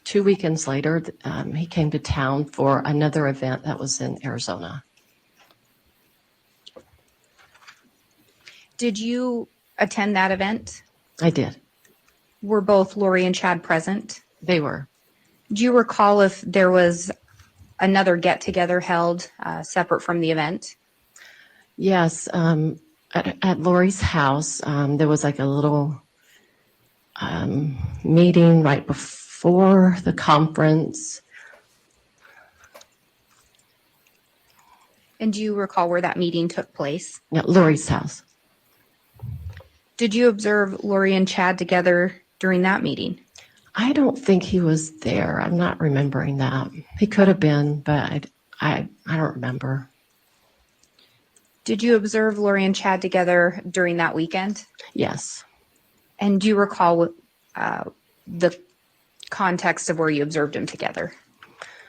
2 weekends later. He came to town for another event that was in Arizona.
Did you attend that event?
I did.
Were both Lori and Chad present?
They were.
Do you recall if there was another get-together held separate from the event?
Yes. At Lori's house, there was like a little meeting right before the conference.
And do you recall where that meeting took place?
At Lori's house.
Did you observe Lori and Chad together during that meeting?
I don't think he was there. I'm not remembering that. He could have been, but I don't remember.
Did you observe Lori and Chad together during that weekend?
Yes.
And do you recall the context of where you observed them together?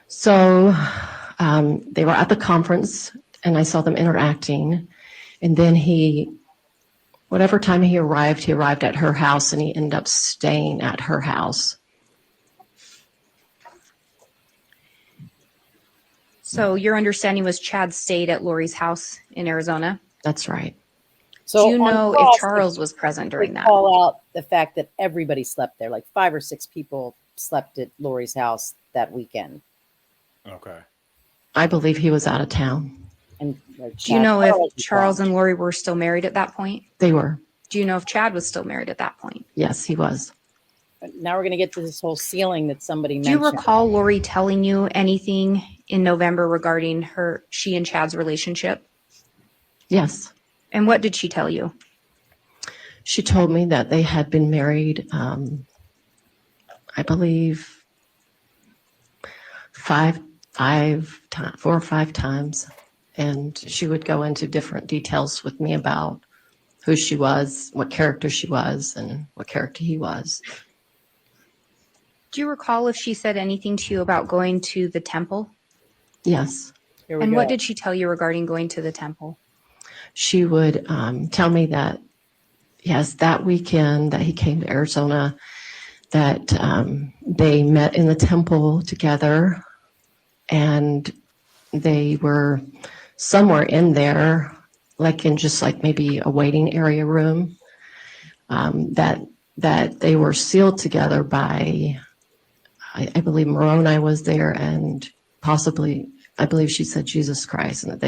So they were at the conference and I saw them interacting. And then whatever time he arrived at her house and he ended up staying at her house.
So your understanding was Chad stayed at Lori's house in Arizona?
That's right.
So
do you know
cross,
if Charles was present during that?
Call out the fact that everybody slept there, like 5 or 6 people slept at Lori's house that weekend.
Okay.
I believe he was out of town.
And
do you know if Charles and Lori were still married at that point?
They were.
Do you know if Chad was still married at that point?
Yes, he was.
Now we're going to get to this whole ceiling that somebody mentioned.
Do you recall Lori telling you anything in November regarding she and Chad's relationship?
Yes.
And what did she tell you?
She told me that they had been married, I believe, 4 or 5 times. And she would go into different details with me about who she was, what character she was, and what character he was.
Do you recall if she said anything to you about going to the temple?
Yes.
And what did she tell you regarding going to the temple?
She would tell me that, yes, that weekend that he came to Arizona, that they met in the temple together and they were somewhere in there, like in just like maybe a waiting area room, that they were sealed together by, I believe Moroni was there and possibly, I believe she said Jesus Christ, and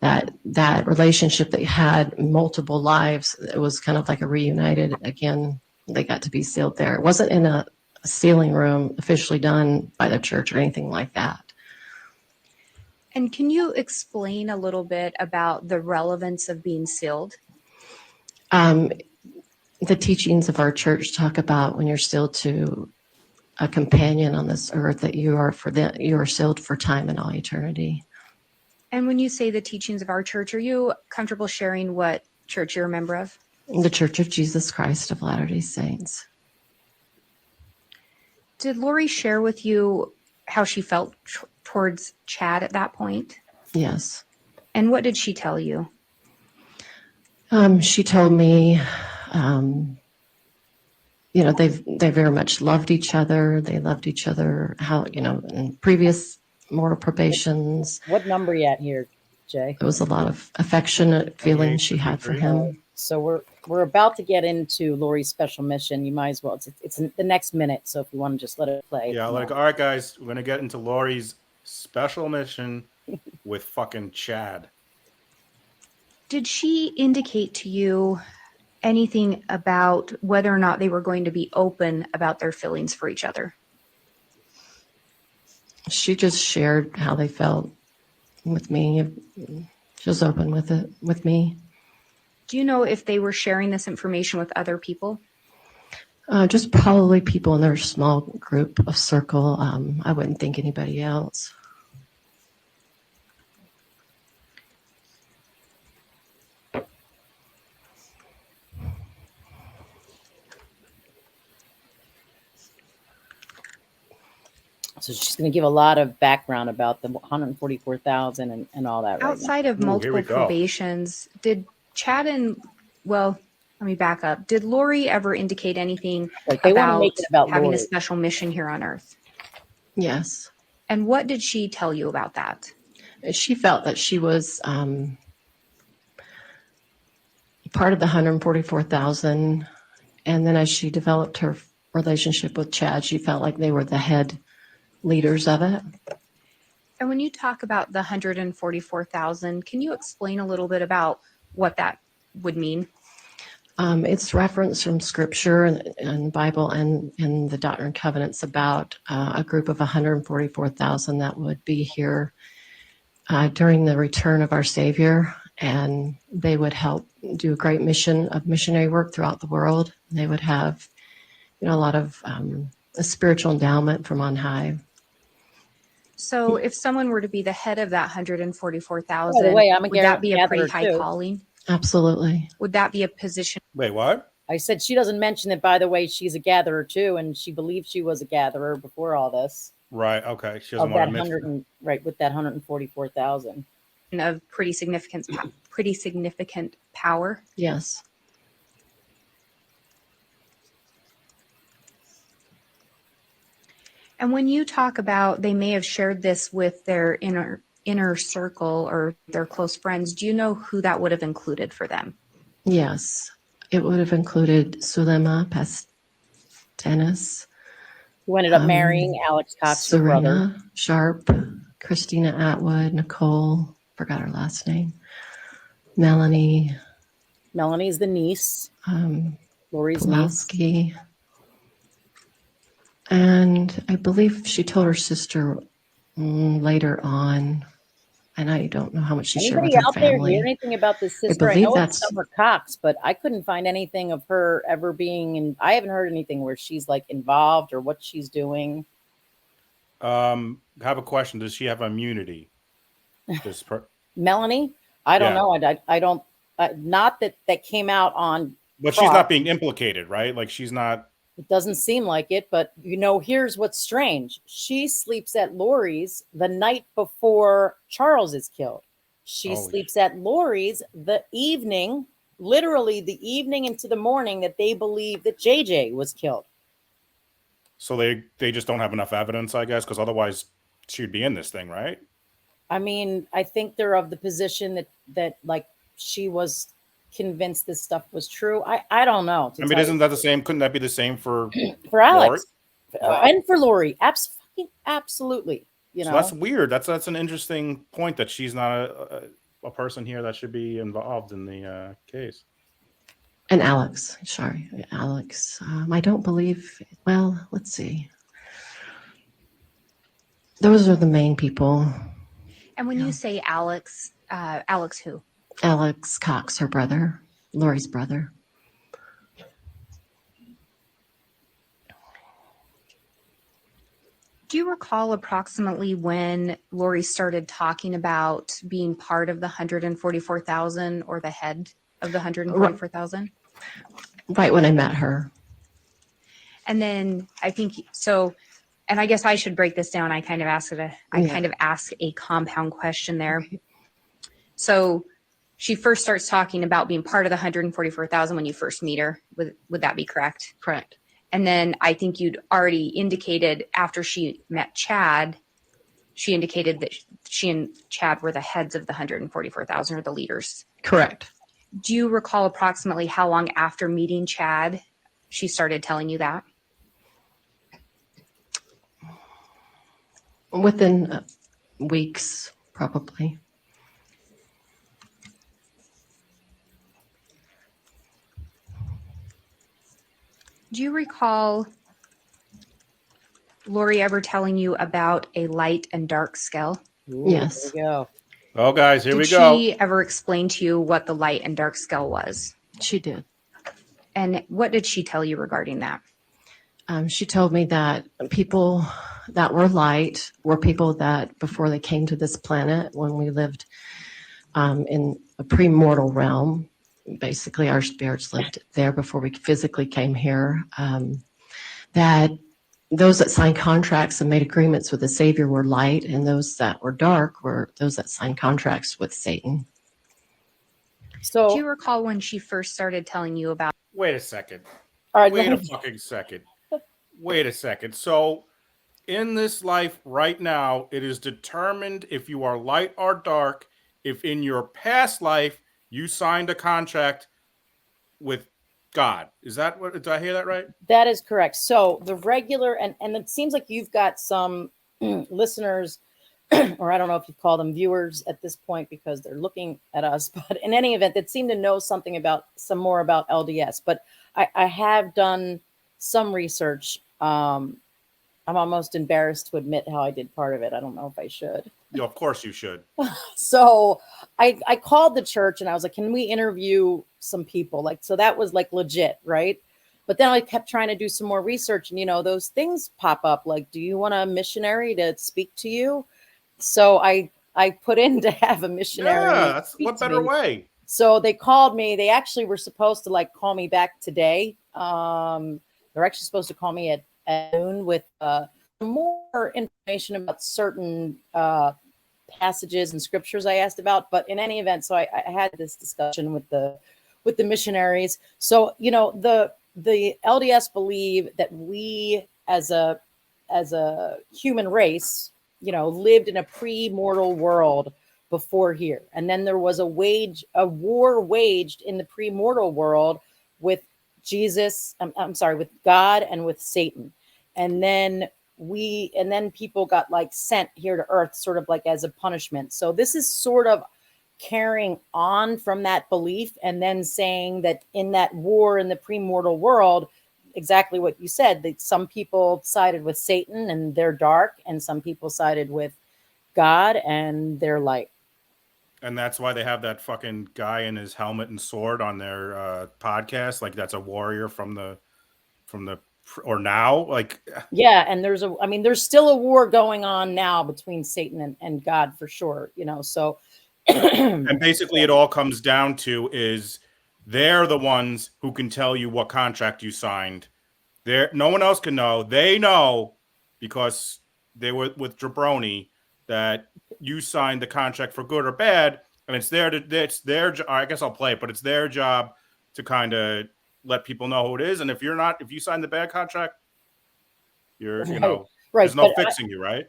that that relationship they had multiple lives, it was kind of like a reunited again. They got to be sealed there. It wasn't in a sealing room officially done by the church or anything like that.
And can you explain a little bit about the relevance of being sealed?
The teachings of our church talk about when you're sealed to a companion on this earth, that you are sealed for time and all eternity.
And when you say the teachings of our church, are you comfortable sharing what church you're a member of?
The Church of Jesus Christ of Latter-day Saints.
Did Lori share with you how she felt towards Chad at that point?
Yes.
And what did she tell you?
She told me, they very much loved each other. They loved each other, in previous mortal probations.
What number you at here, Jay?
There was a lot of affectionate feelings she had for him.
So we're about to get into Lori's special mission. You might as well. It's in the next minute. So if you want to just let it play.
Yeah, all right, guys, we're gonna get into Lori's special mission with fucking Chad.
Did she indicate to you anything about whether or not they were going to be open about their feelings for each other?
She just shared how they felt with me. She was open with it with me.
Do you know if they were sharing this information with other people?
Just probably people in their small group of circle. I wouldn't think anybody else.
So she's going to give a lot of background about the 144,000 and all that.
Outside of multiple probations, did Chad let me back up. Did Lori ever indicate anything about having
Lori.
A special mission here on Earth?
Yes.
And what did she tell you about that?
She felt that she was part of the 144,000. And then as she developed her relationship with Chad, she felt like they were the head leaders of it.
And when you talk about the 144,000, can you explain a little bit about what that would mean?
It's reference from Scripture and Bible and in the Doctrine and Covenants about a group of 144,000 that would be here during the return of our Savior, and they would help do a great mission of missionary work throughout the world. They would have, a lot of a spiritual endowment from on high.
So if someone were to be the head of that 144,000, would that be a pretty high calling?
Absolutely.
Would that be a position?
Wait, what?
I said she doesn't mention that, by the way, she's a gatherer too, and she believes she was a gatherer before all this.
Right. Okay. She doesn't want
to with that 144,000
of pretty significant power.
Yes.
And when you talk about they may have shared this with their inner circle or their close friends, do you know who that would have included for them?
Yes. It would have included Sulema Pastenis,
who ended up marrying Alex Cox's brother.
Sharp, Christina Atwood, Nicole, forgot her last name, Melanie.
Melanie's the niece. Lori's niece.
And I believe she told her sister later on, and I don't know how much she shared with her family.
Anybody out there hear anything about this sister? I know it's Summer Cox, but I couldn't find anything of her ever being in. I haven't heard anything where she's like involved or what she's doing.
I have a question. Does she have immunity?
Melanie? I don't know. I don't. Not that came out on.
But she's not being implicated, right? Like she's not.
It doesn't seem like it, but here's what's strange. She sleeps at Lori's the night before Charles is killed. She sleeps at Lori's the evening, literally the evening into the morning that they believe that JJ was killed.
So they just don't have enough evidence, I guess, because otherwise she'd be in this thing, right?
I mean, I think they're of the position that like she was convinced this stuff was true. I don't know.
I mean, isn't that the same? Couldn't that be the same for
Alex and for Lori? Absolutely.
So that's weird. That's an interesting point that she's not a person here that should be involved in the case.
And Alex, I don't believe. Well, let's see. Those are the main people.
And when you say Alex, Alex who?
Alex Cox, her brother, Lori's brother.
Do you recall approximately when Lori started talking about being part of the 144,000 or the head of the 144,000?
Right when I met her.
And then I think so, and I guess I should break this down. I kind of ask a compound question there. So she first starts talking about being part of the 144,000 when you first meet her. Would that be correct?
Correct.
And then I think you'd already indicated after she met Chad, she indicated that she and Chad were the heads of the 144,000 or the leaders.
Correct.
Do you recall approximately how long after meeting Chad she started telling you that?
Within weeks, probably.
Do you recall Lori ever telling you about a light and dark scale?
Ooh,
Yes.
There we go.
Oh, guys, here we
Did
go.
she ever explain to you what the light and dark scale was?
She did.
And what did she tell you regarding that?
She told me that people that were light were people that before they came to this planet, when we lived in a premortal realm, basically our spirits lived there before we physically came here, that those that signed contracts and made agreements with the Savior were light, and those that were dark were those that signed contracts with Satan.
So,
Do you recall when she first started telling you about?
Wait a second.
all right,
Wait a
let me-
fucking second. Wait a second. So, in this life right now, it is determined if you are light or dark. If in your past life you signed a contract with God, is that what? Did I hear that right?
That is correct. So the regular, and it seems like you've got some listeners, or I don't know if you call them viewers at this point because they're looking at us, but in any event, that seem to know something about some more about LDS. But I have done some research. I'm almost embarrassed to admit how I did part of it. I don't know if I should.
Yeah, of course you should.
So I called the church and I was like, can we interview some people? Like, so that was like legit, right? But then I kept trying to do some more research and, you know, those things pop up. Like, do you want a missionary to speak to you? So I put in to have a missionary.
Yeah, that's
speak
what
to
better
me.
way.
So they called me. They actually were supposed to like call me back today. They're actually supposed to call me at noon with more information about certain passages and scriptures I asked about. But in any event, so I had this discussion with the missionaries. So, you know, the LDS believe that we as a human race, you know, lived in a pre-mortal world before here. And then there was a war waged in the pre-mortal world with Jesus, I'm sorry, with God and with Satan. And then people got like sent here to earth sort of like as a punishment. So this is sort of carrying on from that belief and then saying that in that war in the premortal world, exactly what you said, that some people sided with Satan and they're dark, and some people sided with God and they're light.
And that's why they have that fucking guy in his helmet and sword on their podcast. Like that's a warrior from the or now. Like,
yeah, and there's still a war going on now between Satan and God for sure. You know, so
and basically it all comes down to is they're the ones who can tell you what contract you signed. No one else can know. They know because they were with Jabroni that you signed the contract for good or bad, and it's their I guess I'll play it, but it's their job to kind of let people know who it is. And if you sign the bad contract, you're
right,
you know
right.
there's no fixing you, right?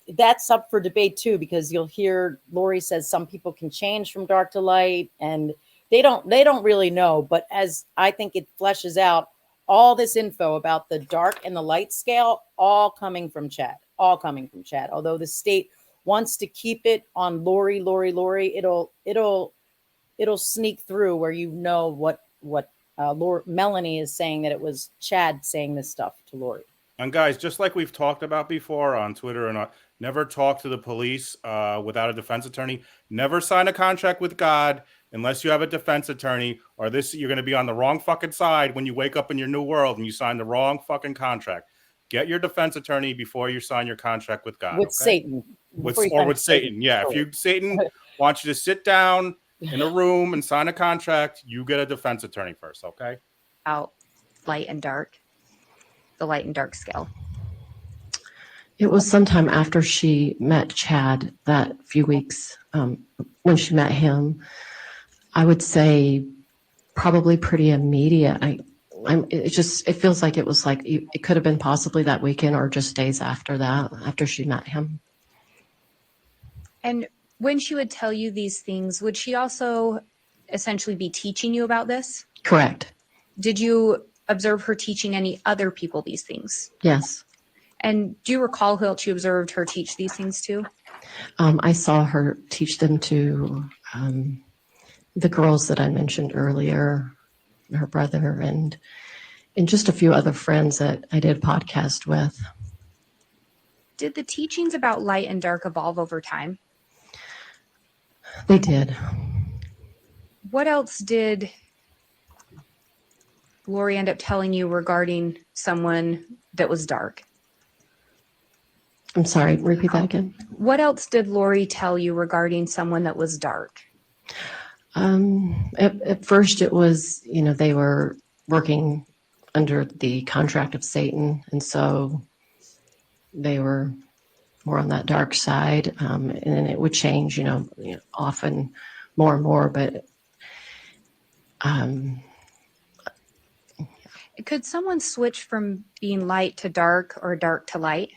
That's up for debate too, because you'll hear Lori says some people can change from dark to light, and they don't really know. But as I think it fleshes out all this info about the dark and the light scale, all coming from Chad. Although the state wants to keep it on Lori, it'll sneak through where you know what Melanie is saying, that it was Chad saying this stuff to Lori.
And guys, just like we've talked about before on Twitter, and never talk to the police without a defense attorney. Never sign a contract with God unless you have a defense attorney, or you're going to be on the wrong fucking side when you wake up in your new world and you sign the wrong fucking contract. get your defense attorney before you sign your contract with God.
With
okay?
Satan.
With
Before you
or
sign
with Satan. Yeah, if Satan wants you to sit down in a room and sign a contract, you get a defense attorney first, okay?
Out light and dark, the light and dark scale.
It was sometime after she met Chad, that few weeks when she met him. I would say probably pretty immediate. It feels like it was like it could have been possibly that weekend or just days after that, after she met him.
And when she would tell you these things, would she also essentially be teaching you about this?
Correct.
Did you observe her teaching any other people these things?
Yes.
And do you recall who else you observed her teach these things to?
I saw her teach them to the girls that I mentioned earlier, her brother, and just a few other friends that I did podcast with.
Did the teachings about light and dark evolve over time?
They did.
What else did Lori end up telling you regarding someone that was dark?
I'm sorry, repeat that again.
What else did Lori tell you regarding someone that was dark?
At first it was, they were working under the contract of Satan, and so they were more on that dark side, and then it would change, often more and more, but
could someone switch from being light to dark or dark to light?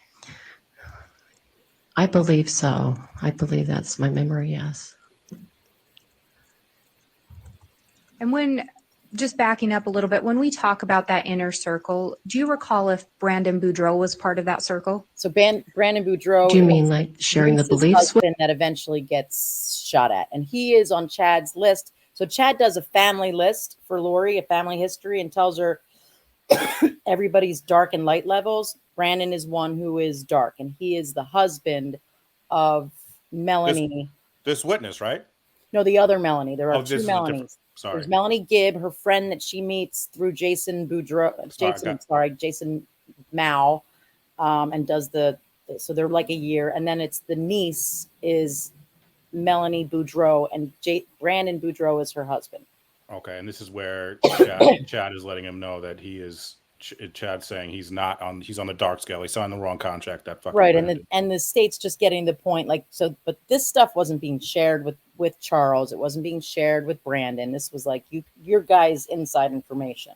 I believe so. I believe that's my memory, yes.
And when, just backing up a little bit, when we talk about that inner circle, do you recall if Brandon Boudreaux was part of that circle?
So Brandon Boudreaux.
Do you mean like sharing the beliefs with?
That eventually gets shot at, and he is on Chad's list. So Chad does a family list for Lori, a family history, and tells her everybody's dark and light levels. Brandon is one who is dark, and he is the husband of Melanie.
This witness, right?
No, the other Melanie. There are two Melanies.
Sorry.
There's Melanie Gibb, her friend that she meets through Jason Boudreaux. Jason Mao, and does so they're like a year, and then it's the niece is Melanie Boudreaux, and Brandon Boudreaux is her husband.
Okay, and this is where Chad is letting him know that he is. Chad's saying he's on the dark scale. He signed the wrong contract. That fucking
right,
Brandon.
and the state's just getting the point. Like so, but this stuff wasn't being shared with Charles. It wasn't being shared with Brandon. This was like your guys' inside information.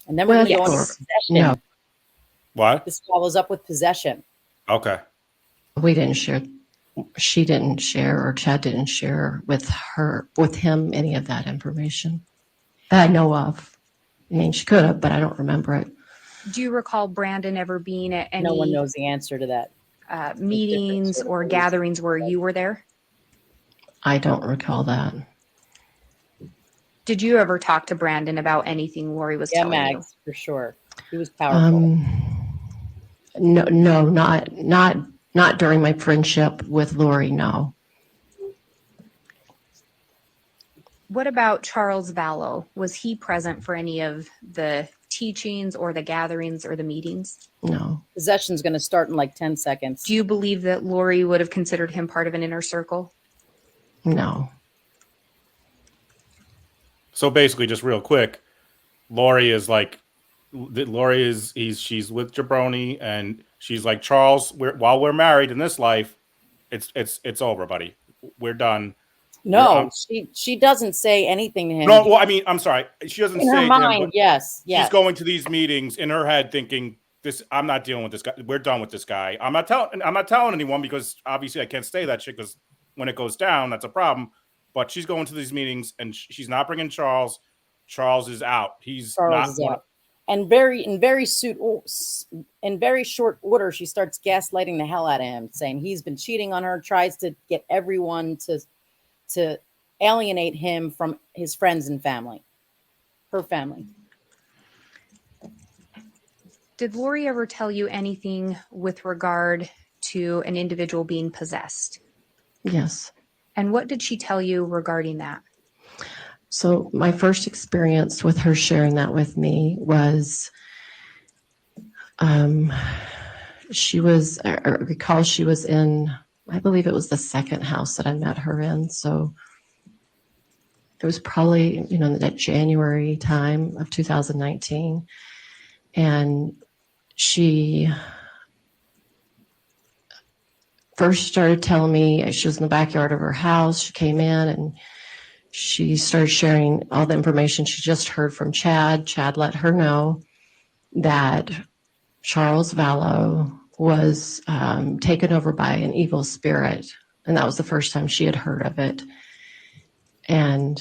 And then we're going to go into possession.
No.
What?
This follows up with possession.
Okay.
We didn't share. She didn't share, or Chad didn't share with him, any of that information that I know of. I mean, she could have, but I don't remember it.
Do you recall Brandon ever being at any?
No one knows the answer to that.
Meetings or gatherings where you were there?
I don't recall that.
Did you ever talk to Brandon about anything Lori was telling
Mags,
you?
For sure. He was powerful.
No, not during my friendship with Lori, no.
What about Charles Vallow? Was he present for any of the teachings or the gatherings or the meetings?
No.
Possession's going to start in like 10 seconds.
Do you believe that Lori would have considered him part of an inner circle?
No.
So basically, just real quick, Lori is with Jabroni, and she's like, Charles, while we're married in this life, it's over, buddy. We're done.
No, she doesn't say anything to him.
No, well, I mean, I'm sorry. She doesn't say
in her mind,
to him,
yes.
She's going to these meetings in her head thinking, I'm not dealing with this guy. We're done with this guy. I'm not telling anyone, because obviously I can't say that shit, because when it goes down, that's a problem. But she's going to these meetings, and she's not bringing Charles. Charles is out. Charles is out.
And in very short order, she starts gaslighting the hell out of him, saying he's been cheating on her, tries to get everyone to alienate him from his friends and family, her family.
Did Lori ever tell you anything with regard to an individual being possessed?
Yes.
And what did she tell you regarding that?
So my first experience with her sharing that with me was She was, I recall she was in, I believe it was the second house that I met her in. So it was probably, that January time of 2019. And she first started telling me she was in the backyard of her house. She came in and she started sharing all the information she just heard from Chad. Chad let her know that Charles Vallow was taken over by an evil spirit. And that was the first time she had heard of it. And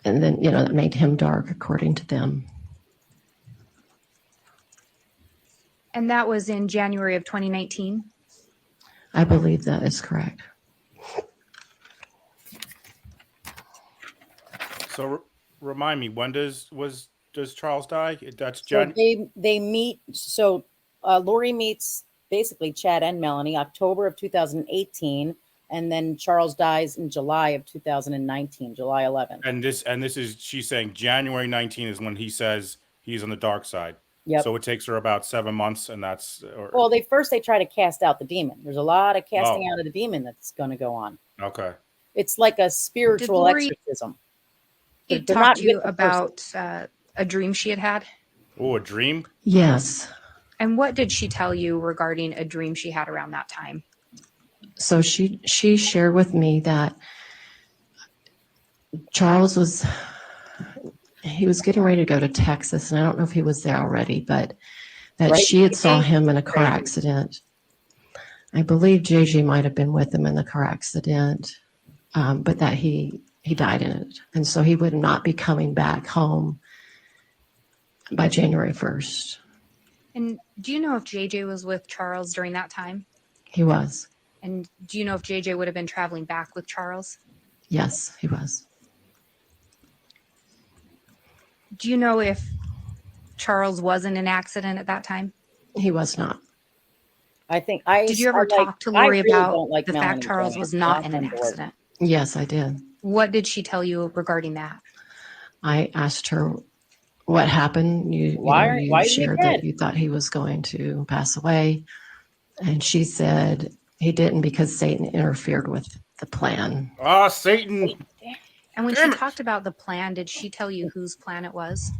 then, that made him dark, according to them.
And that was in January of 2019?
I believe that is correct.
So remind me, when does Charles die? That's
So
Jan.
they meet. So Lori meets basically Chad and Melanie October of 2018, and then Charles dies in July of 2019, July 11th.
And this is, she's saying January 19 is when he says he's on the dark side.
Yep.
So it takes her about 7 months, and that's.
Well, they try to cast out the demon. There's a lot of casting out of the demon that's going to go on.
Okay.
It's like a spiritual
Lori
exorcism.
talk to you about a dream she had?
Oh, a dream?
Yes.
And what did she tell you regarding a dream she had around that time?
So she shared with me that Charles was getting ready to go to Texas, and I don't know if he was there already, but that she had saw him in a car accident. I believe JJ might have been with him in the car accident, but that he died in it. And so he would not be coming back home by January 1st.
And do you know if JJ was with Charles during that time?
He was.
And do you know if JJ would have been traveling back with Charles?
Yes, he was.
Do you know if Charles was in an accident at that time?
He was not.
I think
Did you ever talk to Lori about the fact Charles was not in an accident?
Yes, I did.
What did she tell you regarding that?
I asked her what happened. You shared that you thought he was going to pass away. And she said he didn't because Satan interfered with the plan.
Ah, Satan.
And when she talked about the plan, did she tell you whose plan it was?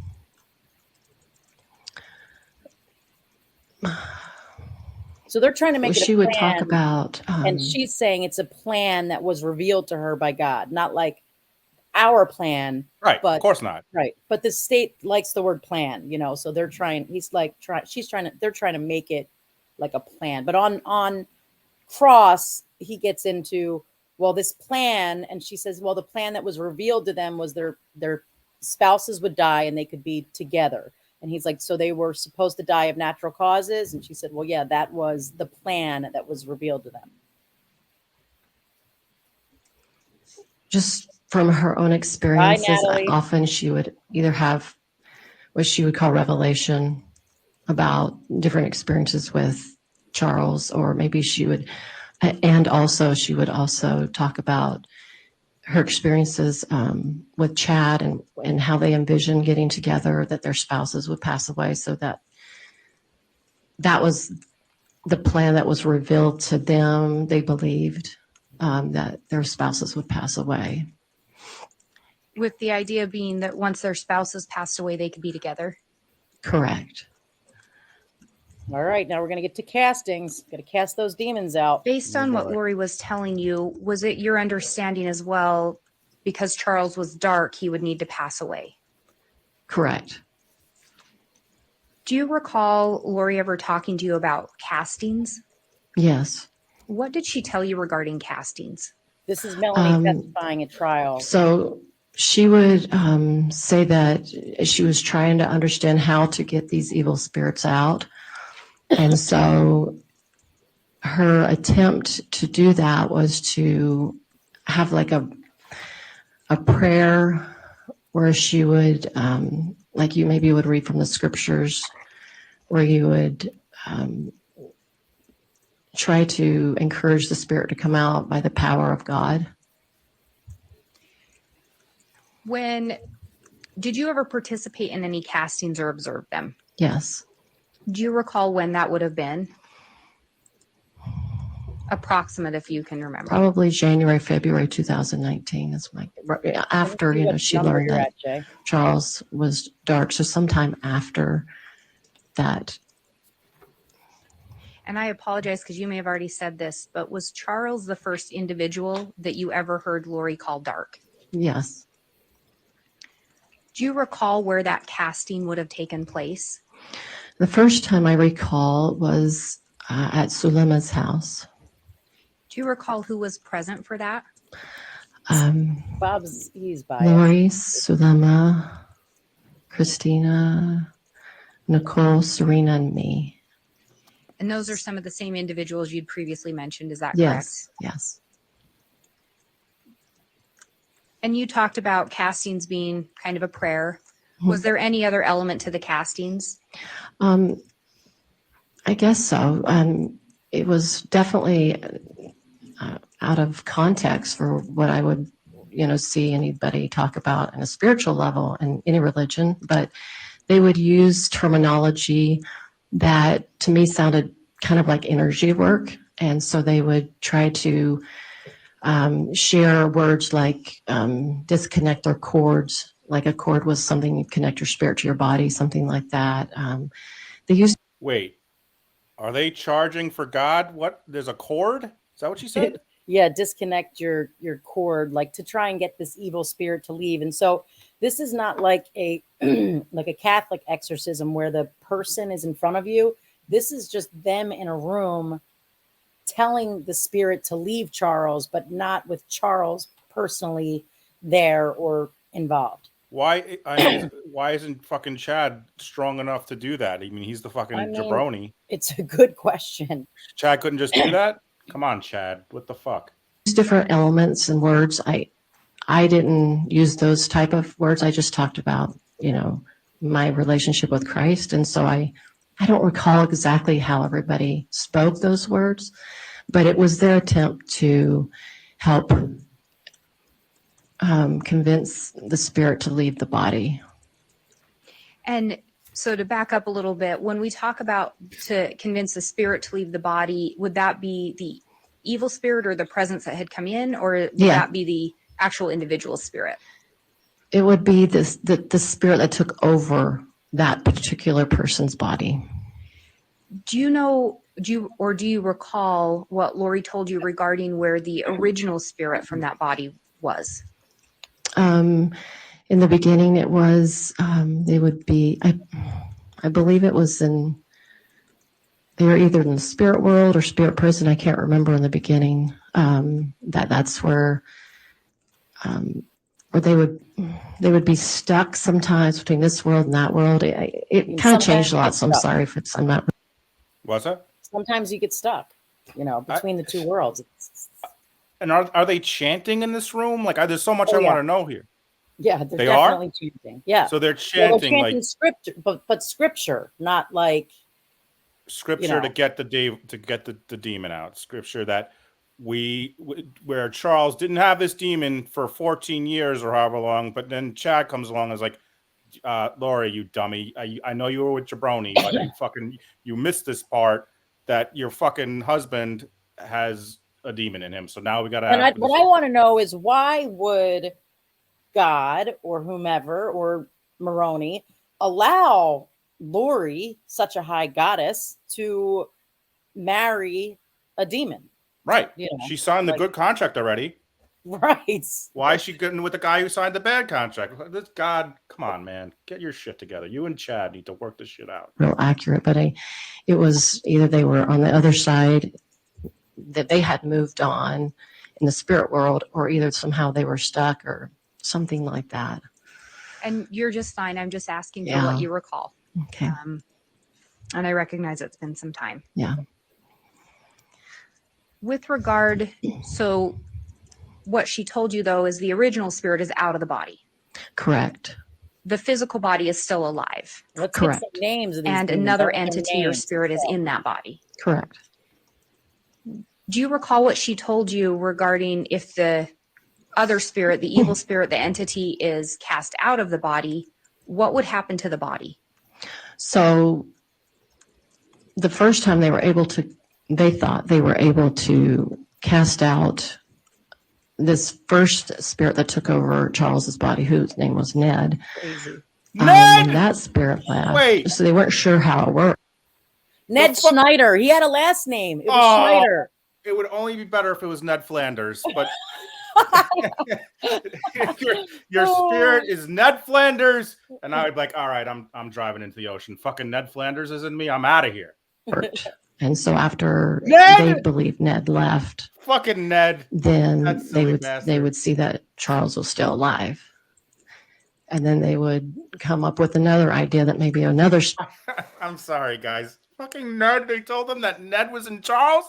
So they're trying to make it a plan.
She would talk about...
and she's saying it's a plan that was revealed to her by God, not like our plan.
Right,
but,
of course not.
Right. But the state likes the word plan, so they're trying, they're trying to make it like a plan. But on Cross, he gets into, well, this plan, and she says, well, the plan that was revealed to them was their spouses would die and they could be together. And he's like, so they were supposed to die of natural causes? And she said, well, yeah, that was the plan that was revealed to them.
Just from her own experiences, often she would either have what she would call revelation about different experiences with Charles, or maybe she would also talk about her experiences with Chad and how they envisioned getting together, that their spouses would pass away. So that was the plan that was revealed to them. They believed that their spouses would pass away.
With the idea being that once their spouses passed away, they could be together?
Correct.
All right, now we're going to get to castings. Got to cast those demons out.
Based on what Lori was telling you, was it your understanding as well, because Charles was dark, he would need to pass away?
Correct.
Do you recall Lori ever talking to you about castings?
Yes.
What did she tell you regarding castings?
This is Melanie testifying at trial.
So she would say that she was trying to understand how to get these evil spirits out. And so her attempt to do that was to have like a prayer where she would, like you maybe would read from the scriptures, where you would try to encourage the spirit to come out by the power of God.
Did you ever participate in any castings or observe them?
Yes.
Do you recall when that would have been? Approximate, if you can remember.
Probably January, February 2019 is after,
Let me see what
she
number
learned
you're
that
at, Jay.
Charles was dark. So sometime after that.
And I apologize because you may have already said this, but was Charles the first individual that you ever heard Lori call dark?
Yes.
Do you recall where that casting would have taken place?
The first time I recall was at Sulema's house.
Do you recall who was present for that?
He's biased.
Lori, Sulema, Christina, Nicole, Serena, and me.
And those are some of the same individuals you'd previously mentioned. Is that correct?
Yes, yes.
And you talked about castings being kind of a prayer. Was there any other element to the castings?
I guess so. It was definitely out of context for what I would, see anybody talk about in a spiritual level in any religion, but they would use terminology that to me sounded kind of like energy work. And so they would try to share words like disconnect their cords, like a cord was something you connect your spirit to your body, something like that. They used.
Wait, are they charging for God? What? There's a cord? Is that what you said?
Yeah, disconnect your cord, like to try and get this evil spirit to leave. And so this is not like a like a Catholic exorcism where the person is in front of you. This is just them in a room telling the spirit to leave Charles, but not with Charles personally there or involved.
Why? Why isn't fucking Chad strong enough to do that? I mean, he's the fucking jabroni.
It's a good question.
Chad couldn't just do that? Come on, Chad. What the fuck?
Different elements and words. I didn't use those type of words. I just talked about, my relationship with Christ. And so I don't recall exactly how everybody spoke those words, but it was their attempt to help convince the spirit to leave the body.
And so to back up a little bit, when we talk about to convince the spirit to leave the body, would that be the evil spirit or the presence that had come in, or would that be the actual individual spirit?
It would be the spirit that took over that particular person's body.
Do you recall what Lori told you regarding where the original spirit from that body was?
In the beginning, it was, they would be, I believe it was they were either in the spirit world or spirit prison. I can't remember in the beginning. That's where they would be stuck sometimes between this world and that world. It kind of changed a lot, so I'm sorry if I'm not.
What's that?
Sometimes you get stuck, between the two worlds.
And are they chanting in this room? Like, there's so much I want to know here.
Yeah, they're definitely chanting. Yeah.
So they're chanting,
like scripture, but scripture, not like
scripture to get the demon out. Scripture that where Charles didn't have this demon for 14 years or however long, but then Chad comes along and is like, Lori, you dummy. I know you were with Jabroni, but you missed this part that your fucking husband has a demon in him. So now we got to.
What I want to know is why would God or whomever or Maroney allow Lori, such a high goddess, to marry a demon?
Right. She signed the good contract already.
Right.
Why is she getting with the guy who signed the bad contract? This God, come on, man. Get your shit together. You and Chad need to work this shit out.
Real accurate, but it was either they were on the other side, that they had moved on in the spirit world, or either somehow they were stuck or something like that.
And you're just fine. I'm just asking for what you recall.
Okay.
And I recognize it's been some time.
Yeah.
With regard, so what she told you, though, is the original spirit is out of the body.
Correct.
The physical body is still alive.
Let's
correct.
Get some names of these
and
demons.
another entity or spirit is in that body.
Correct.
Do you recall what she told you regarding if the other spirit, the evil spirit, the entity is cast out of the body, what would happen to the body?
So the first time they thought they were able to cast out this first spirit that took over Charles's body, whose name was Ned.
Crazy.
Ned!
When that spirit left,
Wait.
so they weren't sure how it worked.
Ned Schneider. He had a last name. It was
Oh.
Schneider.
It would only be better if it was Ned Flanders, but your spirit is Ned Flanders, and I would be like, all right, I'm driving into the ocean. Fucking Ned Flanders is in me. I'm out of here.
And so after
Ned!
they believed Ned left,
Fucking Ned.
then
That
they
silly
would
bastard.
see that Charles was still alive. And then they would come up with another idea that maybe another
I'm sorry, guys. Fucking Ned. They told them that Ned was in Charles.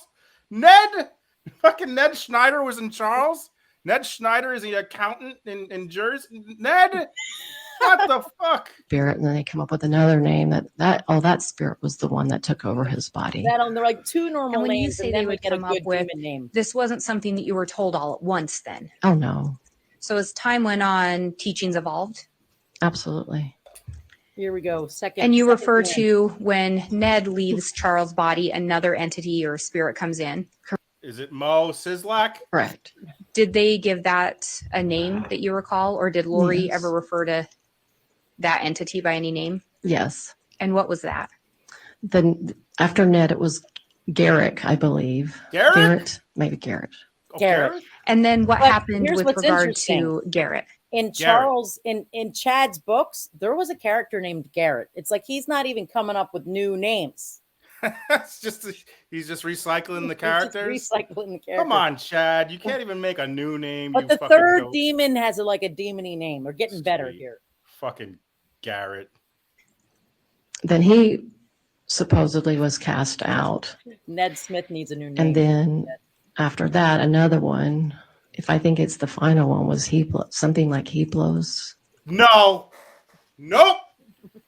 Ned. Fucking Ned Schneider was in Charles. Ned Schneider is the accountant in Jersey. Ned. What the fuck?
spirit, and then they come up with another name that spirit was the one that took over his body.
They're like two normal
And when you
names,
say
and
they
then we
would
get a
come up
good
with
demon name.
this wasn't something that you were told all at once then.
Oh no,
So as time went on, teachings evolved.
absolutely.
Here we go. Second.
And you
second
refer
name.
to when Ned leaves Charles' body, another entity or spirit comes in.
Is it Mo Sislak?
Correct.
Did they give that a name that you recall, or did Lori
Yes.
ever refer to that entity by any name?
Yes.
And what was that?
Then after Ned, it was Garrick, I believe.
Garrett?
Maybe Garrett.
Oh,
Garrett.
And then what
But
happened
here's
with
what's
regard
interesting.
to Garrett?
In
Garrett.
Charles, in Chad's books, there was a character named Garrett. It's like he's not even coming up with new names.
It's just he's just recycling the characters.
He's just recycling the characters.
Come on, Chad. You can't even make a new name.
But
you
the
fucking
third
goat.
demon has a demony name. They're getting better
Sweet.
here.
Fucking Garrett.
Then he supposedly was cast out.
Ned Smith needs a new name.
And then after that, another one, if I think it's the final one, was something like he blows.
No. Nope.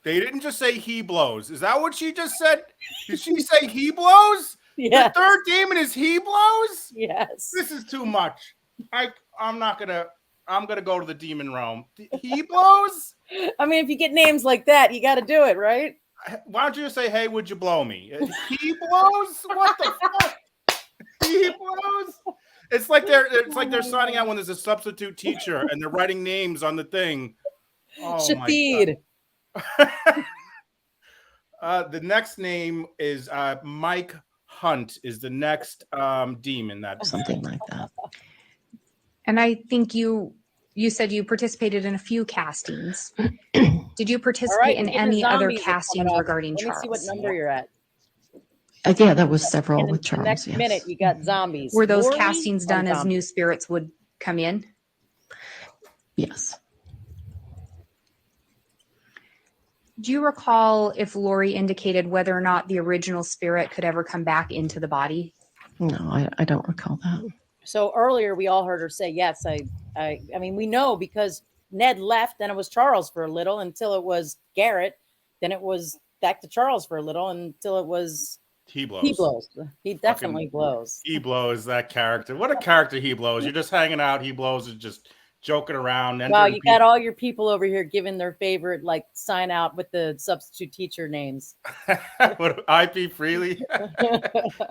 They didn't just say he blows. Is that what she just said? Did she say he blows?
Yes.
The third demon is he blows?
Yes.
This is too much. I'm gonna go to the demon realm. He blows?
I mean, if you get names like that, you got to do it, right?
Why don't you just say, hey, would you blow me? He blows? What the fuck? He blows? It's like they're signing out when there's a substitute teacher and they're writing names on the thing. Oh
Shafid.
The next name is Mike Hunt is the next demon. That's
Something like that.
And I think you said you participated in a few castings. Did you participate in
we're getting
any other
zombies that are
castings
coming up.
regarding
Let me
Charles?
see what number you're at.
Yeah, that was several
And in
with
the
Charles.
next
Yes.
minute, you got zombies.
Were those
Lori
castings
on
done as
zombies.
new spirits would come in?
Yes.
Do you recall if Lori indicated whether or not the original spirit could ever come back into the body?
No, I don't recall that.
So earlier, we all heard her say yes. I mean, we know because Ned left, then it was Charles for a little until it was Garrett, then it was back to Charles for a little until it was
he blows.
he blows. He definitely blows.
He blows, that character. What a character he blows. You're just hanging out. He blows is just joking around.
Wow, you got all your people over here giving their favorite sign out with the substitute teacher names.
What, IP Freely?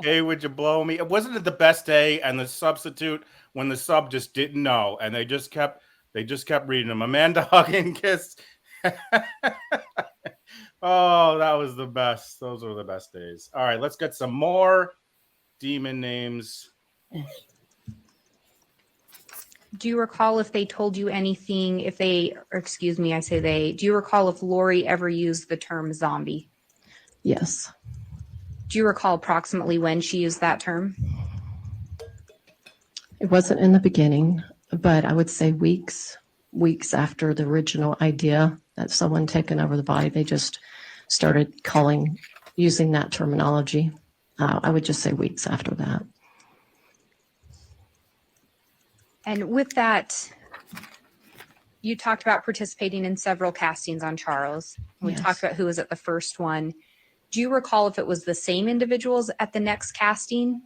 Hey, would you blow me? Wasn't it the best day? And the substitute, when the sub just didn't know, and they just kept reading them. Amanda Huggin kiss. Oh, that was the best. Those were the best days. All right, let's get some more demon names.
Do you recall if they told you anything, do you recall if Lori ever used the term zombie?
Yes.
Do you recall approximately when she used that term?
It wasn't in the beginning, but I would say weeks after the original idea that someone taken over the body, they just started using that terminology. I would just say weeks after that.
And with that, you talked about participating in several castings on Charles. We
Yes.
talked about who was at the first one. Do you recall if it was the same individuals at the next casting?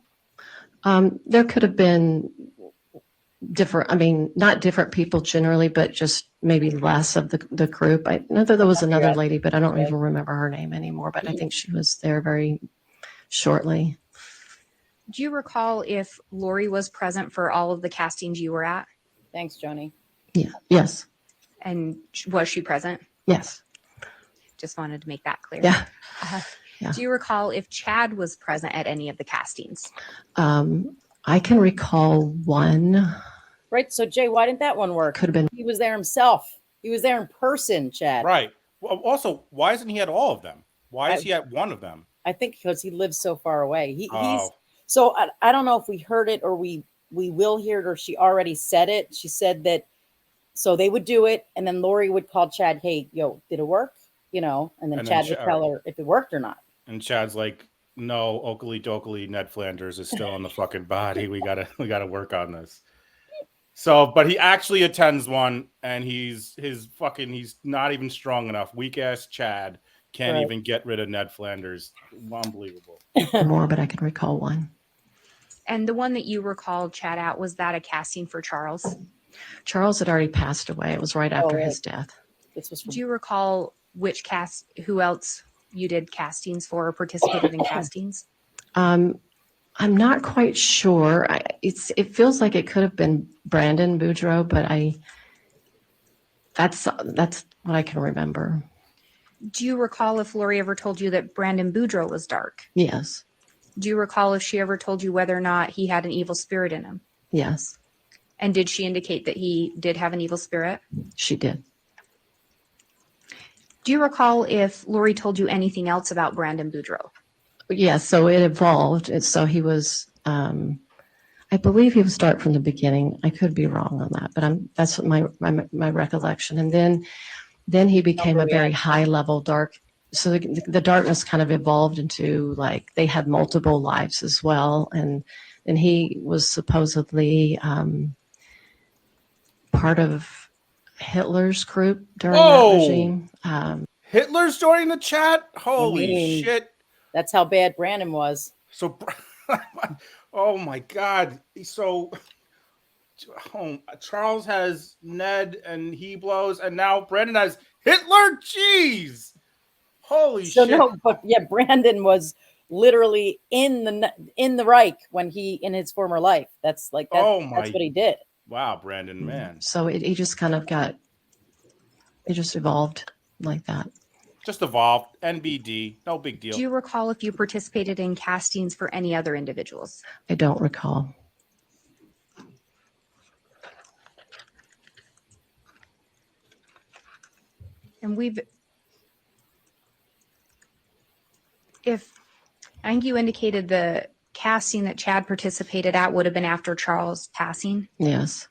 There could have been different, not different people generally, but just maybe less of the group. I know that there was another lady, but I don't even remember her name anymore, but I think she was there very shortly.
Do you recall if Lori was present for all of the castings you were at?
Thanks, Joni.
Yeah. Yes.
And was she present?
Yes.
Just wanted to make that clear.
Yeah.
Uh,
Yeah.
Do you recall if Chad was present at any of the castings?
I can recall one.
Right. So, Jay, why didn't that one work?
Could have been.
He was there himself. He was there in person, Chad.
Right. Well, also, why isn't he at all of them? Why is he at one of them?
I think because he lives so far away. He's
Oh.
so I don't know if we heard it or we will hear it or she already said it. She said that so they would do it and then Lori would call Chad, hey, yo, did it work? You know, and then Chad would tell her if it worked or not.
And Chad's like, no, Oakley Dokley Ned Flanders is still in the fucking body. We gotta work on this. So, but he actually attends one and he's not even strong enough. Weak ass Chad can't even get rid of Ned Flanders. Unbelievable.
More, but I can recall one.
And the one that you recalled Chad at, was that a casting for Charles?
Charles had already passed away. It was right after his death.
This was
Do you recall who else you did castings for or participated in castings?
I'm not quite sure. It feels like it could have been Brandon Boudreaux, but that's what I can remember.
Do you recall if Lori ever told you that Brandon Boudreaux was dark?
Yes.
Do you recall if she ever told you whether or not he had an evil spirit in him?
Yes.
And did she indicate that he did have an evil spirit?
She did.
Do you recall if Lori told you anything else about Brandon Boudreaux?
Yes. So it evolved. And so he was, I believe he was dark from the beginning. I could be wrong on that, but that's what my recollection. And then he became a very high level dark. So the darkness kind of evolved into like they had multiple lives as well. And he was supposedly part of Hitler's group during that regime.
Hitler's joining the chat? Holy shit.
That's how bad Brandon was.
So, oh my God. So, Charles has Ned and he blows, and now Brandon has Hitler? Jeez. Holy shit.
No, but yeah, Brandon was literally in the Reich when in his former life. That's like that's what he did.
Wow, Brandon, man.
So he just kind of it just evolved like that.
Just evolved. NBD, no big deal.
Do you recall if you participated in castings for any other individuals?
I don't recall.
And I think you indicated the casting that Chad participated at would have been after Charles' passing.
Yes.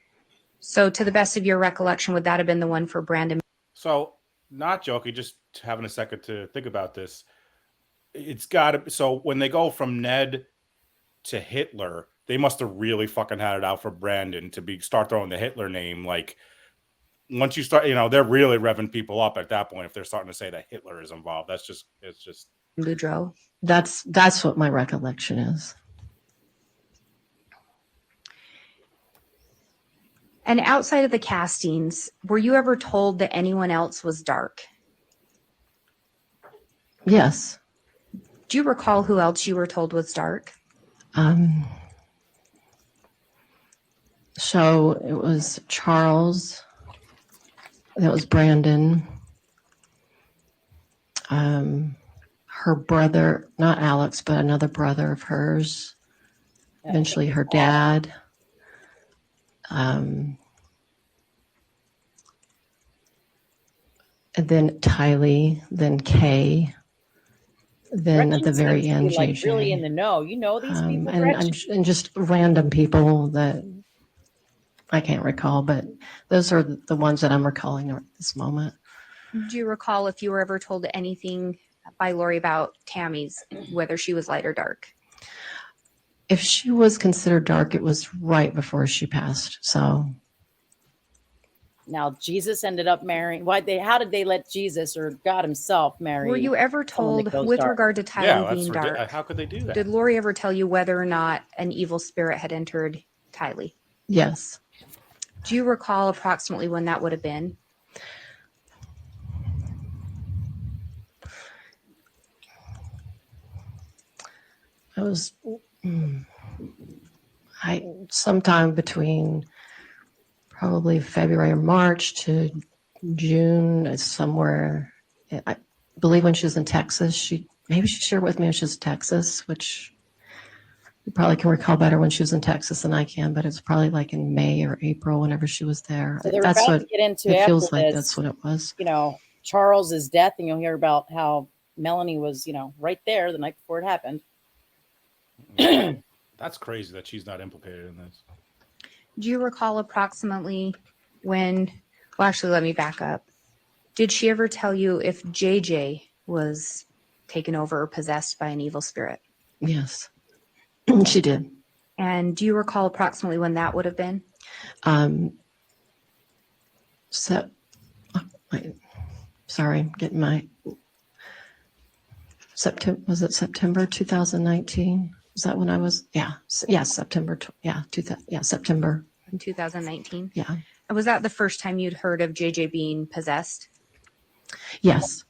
So to the best of your recollection, would that have been the one for Brandon?
So not joking, just having a second to think about this. It's got to. So when they go from Ned to Hitler, they must have really fucking had it out for Brandon to start throwing the Hitler name. Like once you start, they're really revving people up at that point if they're starting to say that Hitler is involved. It's just
Boudreaux.
That's what my recollection is.
And outside of the castings, were you ever told that anyone else was dark?
Yes.
Do you recall who else you were told was dark?
So it was Charles. It was Brandon. Her brother, not Alex, but another brother of hers. Eventually her dad. And then Tylee, then Kay, then at the very end,
like
JJ.
really in the know. You know these people,
and just random people that I can't recall, but those are the ones that I'm recalling at this moment.
Do you recall if you were ever told anything by Lori about Tammy's, whether she was light or dark?
If she was considered dark, it was right before she passed. So
now Jesus ended up marrying. How did they let Jesus or God himself marry?
Were you ever told with regard to Tylee being dark?
How could they do that?
Did Lori ever tell you whether or not an evil spirit had entered Tylee?
Yes.
Do you recall approximately when that would have been?
It was sometime between probably February or March to June, somewhere. I believe when she was in Texas, maybe she shared with me when she was in Texas, which you probably can recall better when she was in Texas than I can, but it's probably like in May or April whenever she was there.
So they're
That's
about
what
to get into
it
after
feels like.
this,
That's what it was.
you know, Charles's death, and you'll hear about how Melanie was, you know, right there the night before it happened.
That's crazy that she's not implicated in this.
Do you recall approximately when, well, actually, let me back up. Did she ever tell you if JJ was taken over or possessed by an evil spirit?
Yes, she did.
And do you recall approximately when that would have been?
Sorry, I'm getting my September. Was it September 2019? Is that when I was? Yeah, September. September
In 2019?
Yeah.
And was that the first time you'd heard of JJ being possessed?
Yes.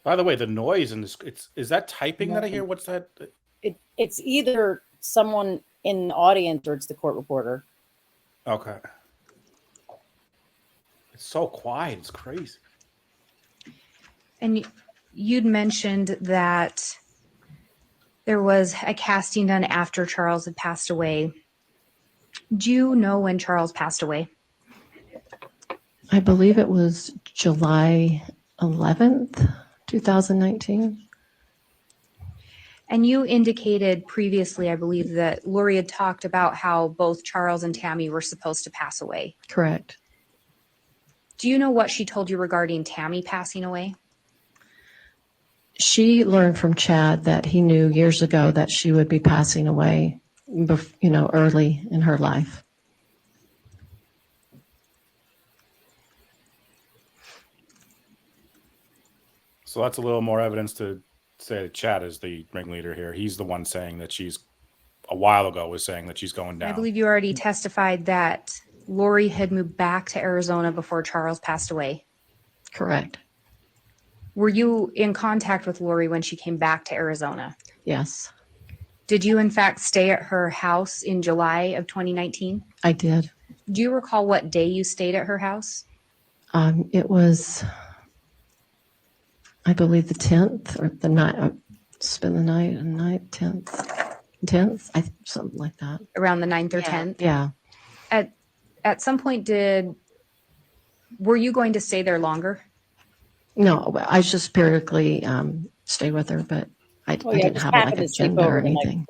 By the way, the noise in this, is that typing that I hear? What's that?
It's either someone in the audience or it's the court reporter.
Okay. It's so quiet. It's crazy.
And you'd mentioned that there was a casting done after Charles had passed away. Do you know when Charles passed away?
I believe it was July 11th, 2019.
And you indicated previously, I believe, that Lori had talked about how both Charles and Tstmy were supposed to pass away.
Correct.
Do you know what she told you regarding Tstmy passing away?
She learned from Chad that he knew years ago that she would be passing away, early in her life.
So that's a little more evidence to say that Chad is the ringleader here. He's the one saying that a while ago was saying that she's going down.
I believe you already testified that Lori had moved back to Arizona before Charles passed away.
Correct.
Were you in contact with Lori when she came back to Arizona?
Yes.
Did you, in fact, stay at her house in July of 2019?
I did.
Do you recall what day you stayed at her house?
It was, I believe, the 10th or the night. Spend the night and night 10th, something like that.
Around the 9th or 10th?
Yeah.
At some point, were you going to stay there longer?
No, I just periodically stay with her, but I didn't have like an agenda or anything.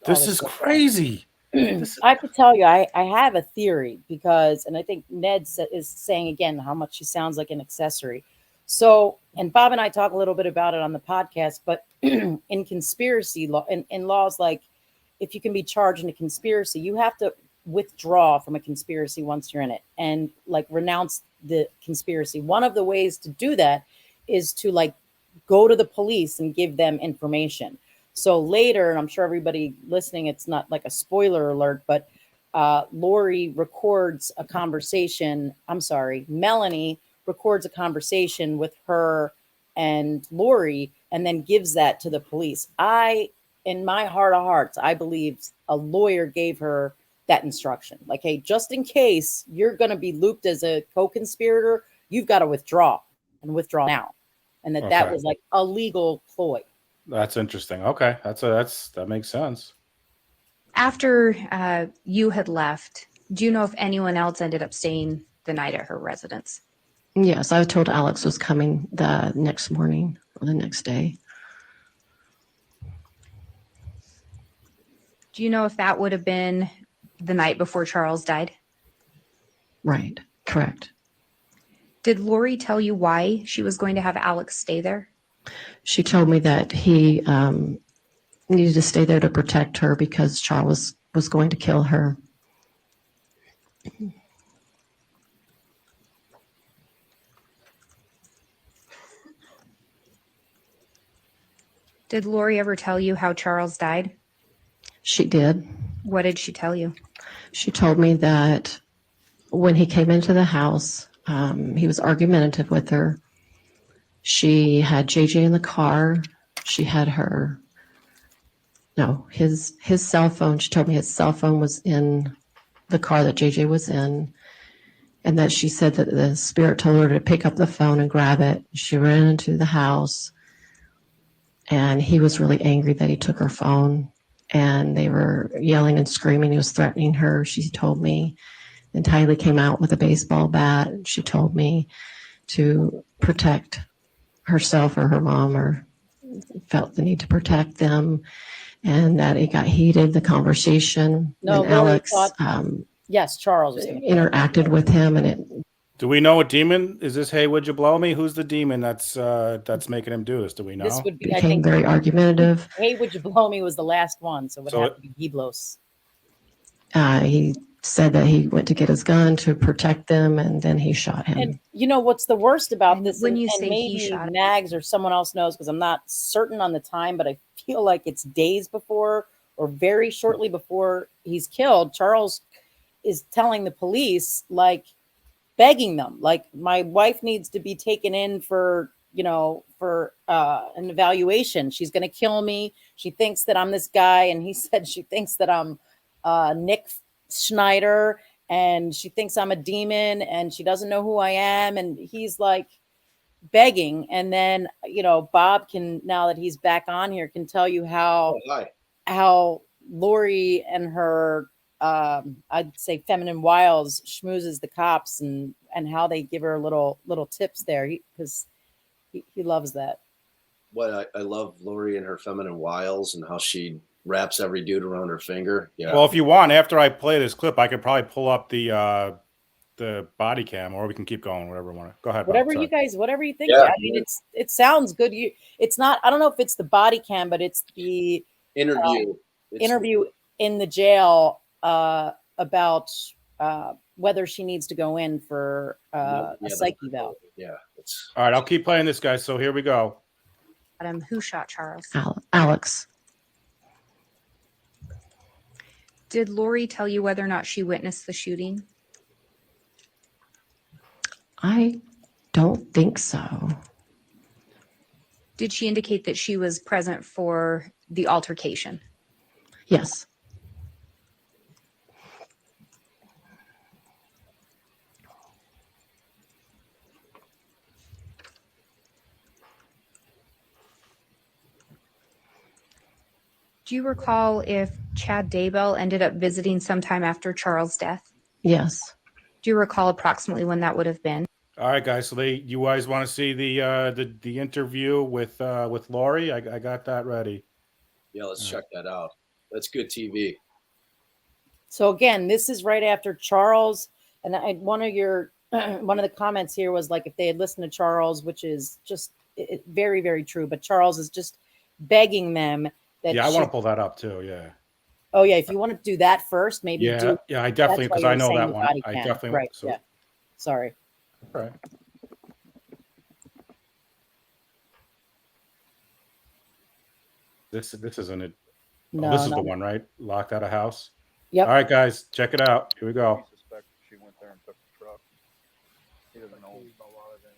This is crazy.
I have to tell you, I have a theory because, and I think Ned is saying again how much she sounds like an accessory. So, and Bob and I talk a little bit about it on the podcast, but in conspiracy law, in laws, like if you can be charged in a conspiracy, you have to withdraw from a conspiracy once you're in it and like renounce the conspiracy. One of the ways to do that is to like go to the police and give them information. So later, and I'm sure everybody listening, it's not like a spoiler alert, but Lori records a conversation. I'm sorry, Melanie records a conversation with her and Lori and then gives that to the police. In my heart of hearts, I believe a lawyer gave her that instruction. Like, hey, just in case you're going to be looped as a co-conspirator, you've got to withdraw and withdraw now. And that was like a legal ploy.
That's interesting. Okay. That makes sense.
After you had left, do you know if anyone else ended up staying the night at her residence?
Yes, I was told Alex was coming the next morning or the next day.
Do you know if that would have been the night before Charles died?
Right. Correct.
Did Lori tell you why she was going to have Alex stay there?
She told me that he needed to stay there to protect her because Charles was going to kill her.
Did Lori ever tell you how Charles died?
She did.
What did she tell you?
She told me that when he came into the house, he was argumentative with her. She had JJ in the car. She had his cell phone. She told me his cell phone was in the car that JJ was in, and that she said that the spirit told her to pick up the phone and grab it. She ran into the house, and he was really angry that he took her phone, and they were yelling and screaming. He was threatening her, she told me. And Tylee came out with a baseball bat. She told me to protect herself or her mom, or felt the need to protect them, and that it got heated, the conversation.
No,
and
Lori
Alex
thought- Yes, Charles was gonna
interacted with him, and it.
Do we know what demon is this? Hey, would you blow me? Who's the demon that's making him do this? Do we know?
This would be, I
became
think,
very argumentative.
Hey, would you blow me was the last one, so it would
So
have to be Giblos.
He said that he went to get his gun to protect them, and then he shot him.
And you know what's the worst about
And
this?
when you
and
say he
maybe
shot him-
Nags or someone else knows, because I'm not certain on the time, but I feel like it's days before or very shortly before he's killed. Charles is telling the police, like, begging them, like, my wife needs to be taken in for an evaluation. She's going to kill me. She thinks that I'm this guy, and he said she thinks that I'm Nick Schneider, and she thinks I'm a demon, and she doesn't know who I am. And he's like begging. And then Bob can, now that he's back on here, can tell you how Lori and her I'd say feminine wiles schmoozes the cops, and how they give her little tips there, because he loves that.
What I love Lori and her feminine wiles, and how she wraps every dude around her finger. Yeah.
Well, if you want, after I play this clip, I could probably pull up the body cam, or we can keep going, whatever we want to. Go ahead.
Whatever
Bob,
you guys, whatever you think.
Yeah,
I mean, it sounds good. It's not. I don't know if it's the body cam, but it's the
interview.
interview in the jail about whether she needs to go in for a psych eval.
Yeah.
All right, I'll keep playing this, guys. So here we go.
Who shot Charles?
Alex.
Did Lori tell you whether or not she witnessed the shooting?
I don't think so.
Did she indicate that she was present for the altercation?
Yes.
Do you recall if Chad Daybell ended up visiting sometime after Charles' death?
Yes.
Do you recall approximately when that would have been?
All right, guys. So you guys want to see the interview with Lori? I got that ready.
Yeah, let's check that out. That's good TV.
So again, this is right after Charles, and one of the comments here was like, if they had listened to Charles, which is just very, very true, but Charles is just begging them that.
Yeah, I want to pull that up too. Yeah.
Oh yeah, if you want to do that first, maybe.
Yeah, I definitely, because I know that one. I
Cam.
definitely.
Right. So, yeah. Sorry.
All right. This isn't it.
No,
this is the one, right? Locked out of house.
Yep.
All right, guys, check it out. Here we go.
She went there and took the truck. He doesn't know a lot of it.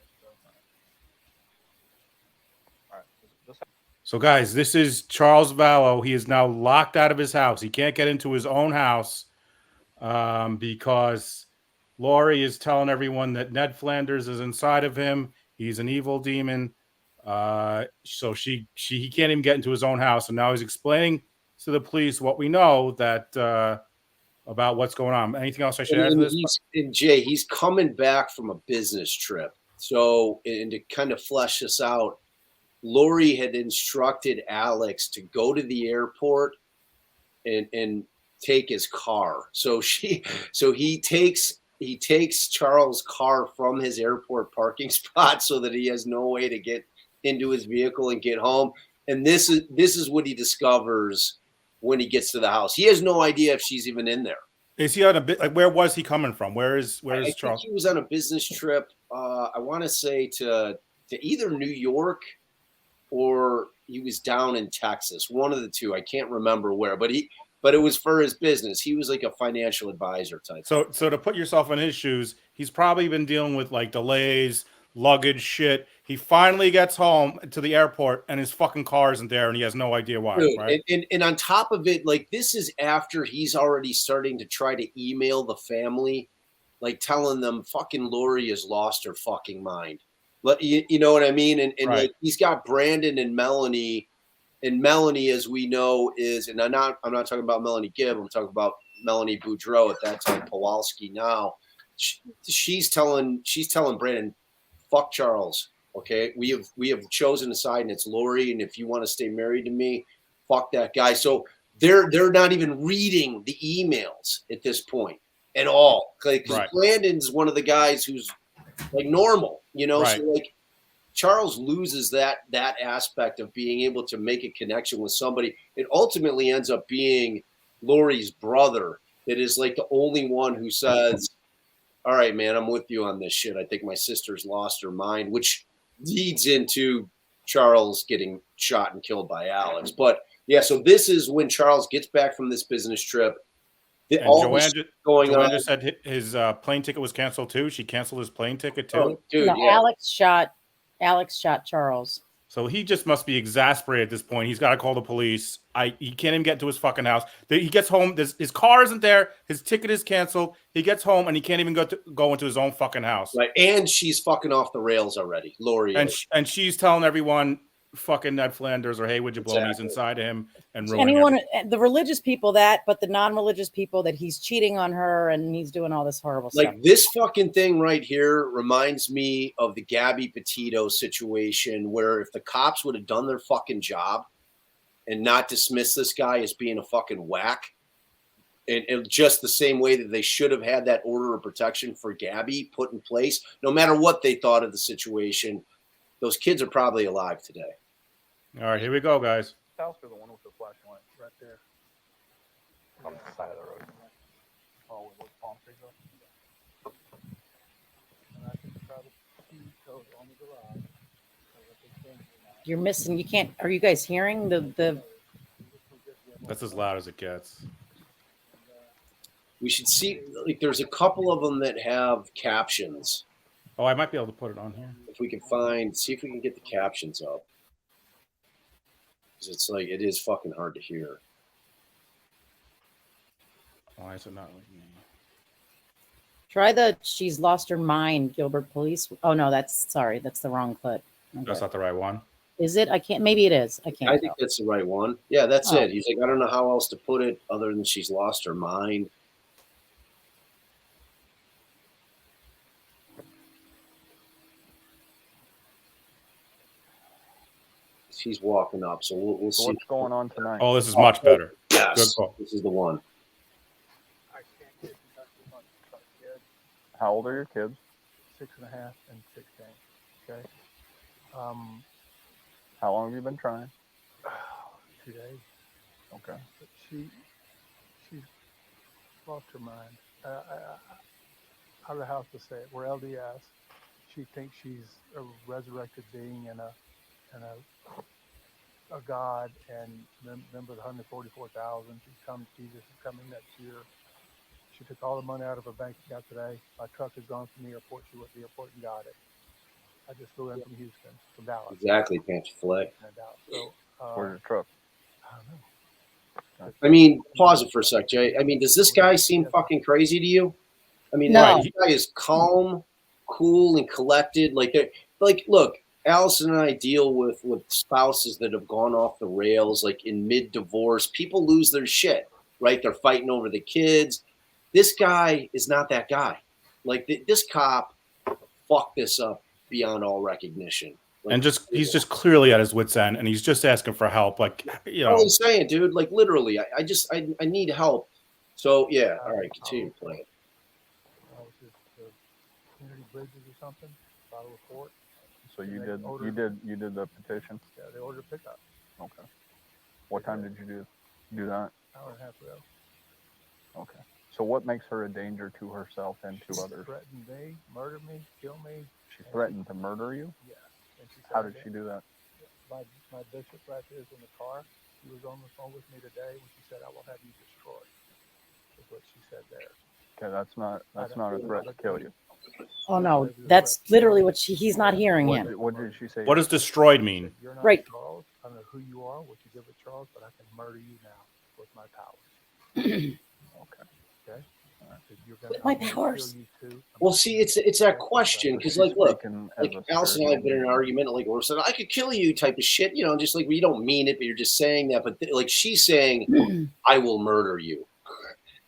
All right.
So, guys, this is Charles Vallow. He is now locked out of his house. He can't get into his own house because Lori is telling everyone that Ned Flanders is inside of him. He's an evil demon. So he can't even get into his own house. And now he's explaining to the police what we know that about what's going on. Anything else I should add to this?
Jay, he's coming back from a business trip. So, and to kind of flesh this out, Lori had instructed Alex to go to the airport and take his car. So he takes Charles' car from his airport parking spot so that he has no way to get into his vehicle and get home. And this is what he discovers when he gets to the house. He has no idea if she's even in there.
Is he on a bit? Like, where was he coming from? Where is
I
Charles?
think he was on a business trip. I want to say to either New York, or he was down in Texas. One of the two. I can't remember where, but but it was for his business. He was like a financial advisor type.
So to put yourself in his shoes, he's probably been dealing with like delays, luggage shit. He finally gets home to the airport and his fucking car isn't there and he has no idea why,
Dude,
right?
and on top of it, like this is after he's already starting to try to email the family, like telling them fucking Lori has lost her fucking mind. You know what I mean? And
Right.
like he's got Brandon and Melanie. And Melanie, as we know, is, and I'm not talking about Melanie Gibb. I'm talking about Melanie Boudreau at that time, Kowalski. Now, she's telling Brandon, "Fuck Charles." Okay, we have chosen a side, and it's Lori. And if you want to stay married to me, fuck that guy. So they're not even reading the emails at this point at all. Because
Right.
Brandon's one of the guys who's like normal, you know.
Right.
So like. Charles loses that aspect of being able to make a connection with somebody. It ultimately ends up being Lori's brother that is like the only one who says, all right, man, I'm with you on this shit. I think my sister's lost her mind, which leads into Charles getting shot and killed by Alex. But yeah, so this is when Charles gets back from this business trip.
And Joanne just said his plane ticket was canceled too. She canceled his plane ticket too.
Oh, dude,
No,
yeah.
Alex shot Charles.
So he just must be exasperated at this point. He's got to call the police. He can't even get to his fucking house. He gets home. His car isn't there. His ticket is canceled. He gets home and he can't even go into his own fucking house.
Right, and she's fucking off the rails already, Lori.
And she's telling everyone, fucking Ned Flanders or hey, would you blow me? He's inside of him and ruining
anyone,
everything.
the religious people but the non-religious people that he's cheating on her and he's doing all this horrible stuff.
Like this fucking thing right here reminds me of the Gabby Petito situation where if the cops would have done their fucking job and not dismiss this guy as being a fucking whack, and just the same way that they should have had that order of protection for Gabby put in place, no matter what they thought of the situation, those kids are probably alive today.
All right, here we go, guys.
House or the one with the flashing light right there on the side of the road. Oh, where those palm trees are. And I can try to see code on the garage.
You're missing. You can't. Are you guys hearing the?
That's as loud as it gets.
We should see. Like, there's a couple of them that have captions.
Oh, I might be able to put it on here.
If we can see if we can get the captions up. It's like it is fucking hard to hear.
Why is it not letting me?
Try the "She's Lost Her Mind" Gilbert Police. Oh no, that's the wrong clip. Okay.
That's not the right one.
Is it? I can't. Maybe it is. I can't.
I think that's the right one. Yeah, that's
Oh.
it. He's like, I don't know how else to put it other than she's lost her mind. He's walking up, so we'll
So
see.
what's going on tonight?
Oh, this is much better.
Yes,
Good call.
this is the one.
I can't get in touch with my kid. How old are your kids? 6.5 and 16. Okay. How long have you been trying? 2 days. Okay. But she's lost her mind. I don't know how to say it. We're LDS. She thinks she's a resurrected being and a God, and remember the 144,000. Jesus is coming next year. She took all the money out of her bank account today. My truck has gone from the airport. She went to the airport and got it. I just flew in from Houston, from Dallas.
Exactly, Panther-Filet.
So, where's your truck? I don't know.
I mean, pause it for a sec, Jay. I mean, does this guy seem fucking crazy to you? I mean,
No.
this guy is calm, cool, and collected. Like, look, Allison and I deal with spouses that have gone off the rails, like in mid-divorce. People lose their shit, right? They're fighting over the kids. This guy is not that guy. Like, this cop fucked this up beyond all recognition. Like,
And he's just clearly at his wit's end, and he's just asking for help. Like, you know,
all I'm saying, dude, like literally, I need help. So yeah, all right, continue playing.
Community bridges or something. File a report. So you did the petition? Yeah, they ordered pickup. Okay. What time did you do that? Hour and a half ago. Okay. So what makes her a danger to herself and to others? Threatened me, murder me, kill me. She threatened to murder you? Yeah. And she How did she do that? My bishop right there is in the car.
She was on the phone with me today when she said, "I will have you destroyed." Is what she said there.
Okay, that's not a threat to kill you.
Oh no, that's literally what he's not hearing him.
What did she say?
What does destroyed mean?
You're not
Right.
Charles. I don't know who you are, what you did with Charles, but I can murder you now with my powers.
Okay.
Okay.
With my powers.
Well, see, it's that question because, like, look, like Allison and I have been in an argument, like, we're saying, I could kill you type of shit, you know, just like, you don't mean it, but you're just saying that. But like, she's saying, I will murder you.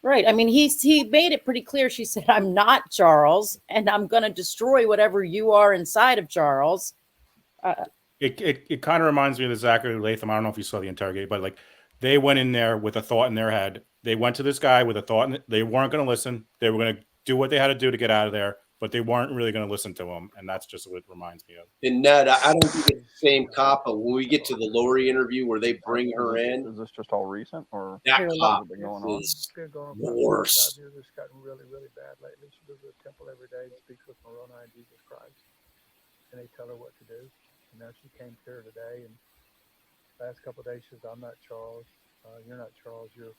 Right. I mean, he made it pretty clear. She said, "I'm not Charles, and I'm going to destroy whatever you are inside of Charles."
It kind of reminds me of the Zachary Latham. I don't know if you saw the interrogate, but like they went in there with a thought in their head. They went to this guy with a thought, and they weren't going to listen. They were going to do what they had to do to get out of there, but they weren't really going to listen to him. And that's just what it reminds me of.
And Ned, I don't think it's the same cop, but when we get to the Lori interview where they bring her in,
is this just all recent or
that cop
been going on?
is
the
worst.
It's gotten really, really bad lately. She goes to the temple every day and speaks with Moroni and Jesus Christ, and they tell her what to do. And now she came here today, and last couple of days she says, "I'm not Charles. You're not Charles. You're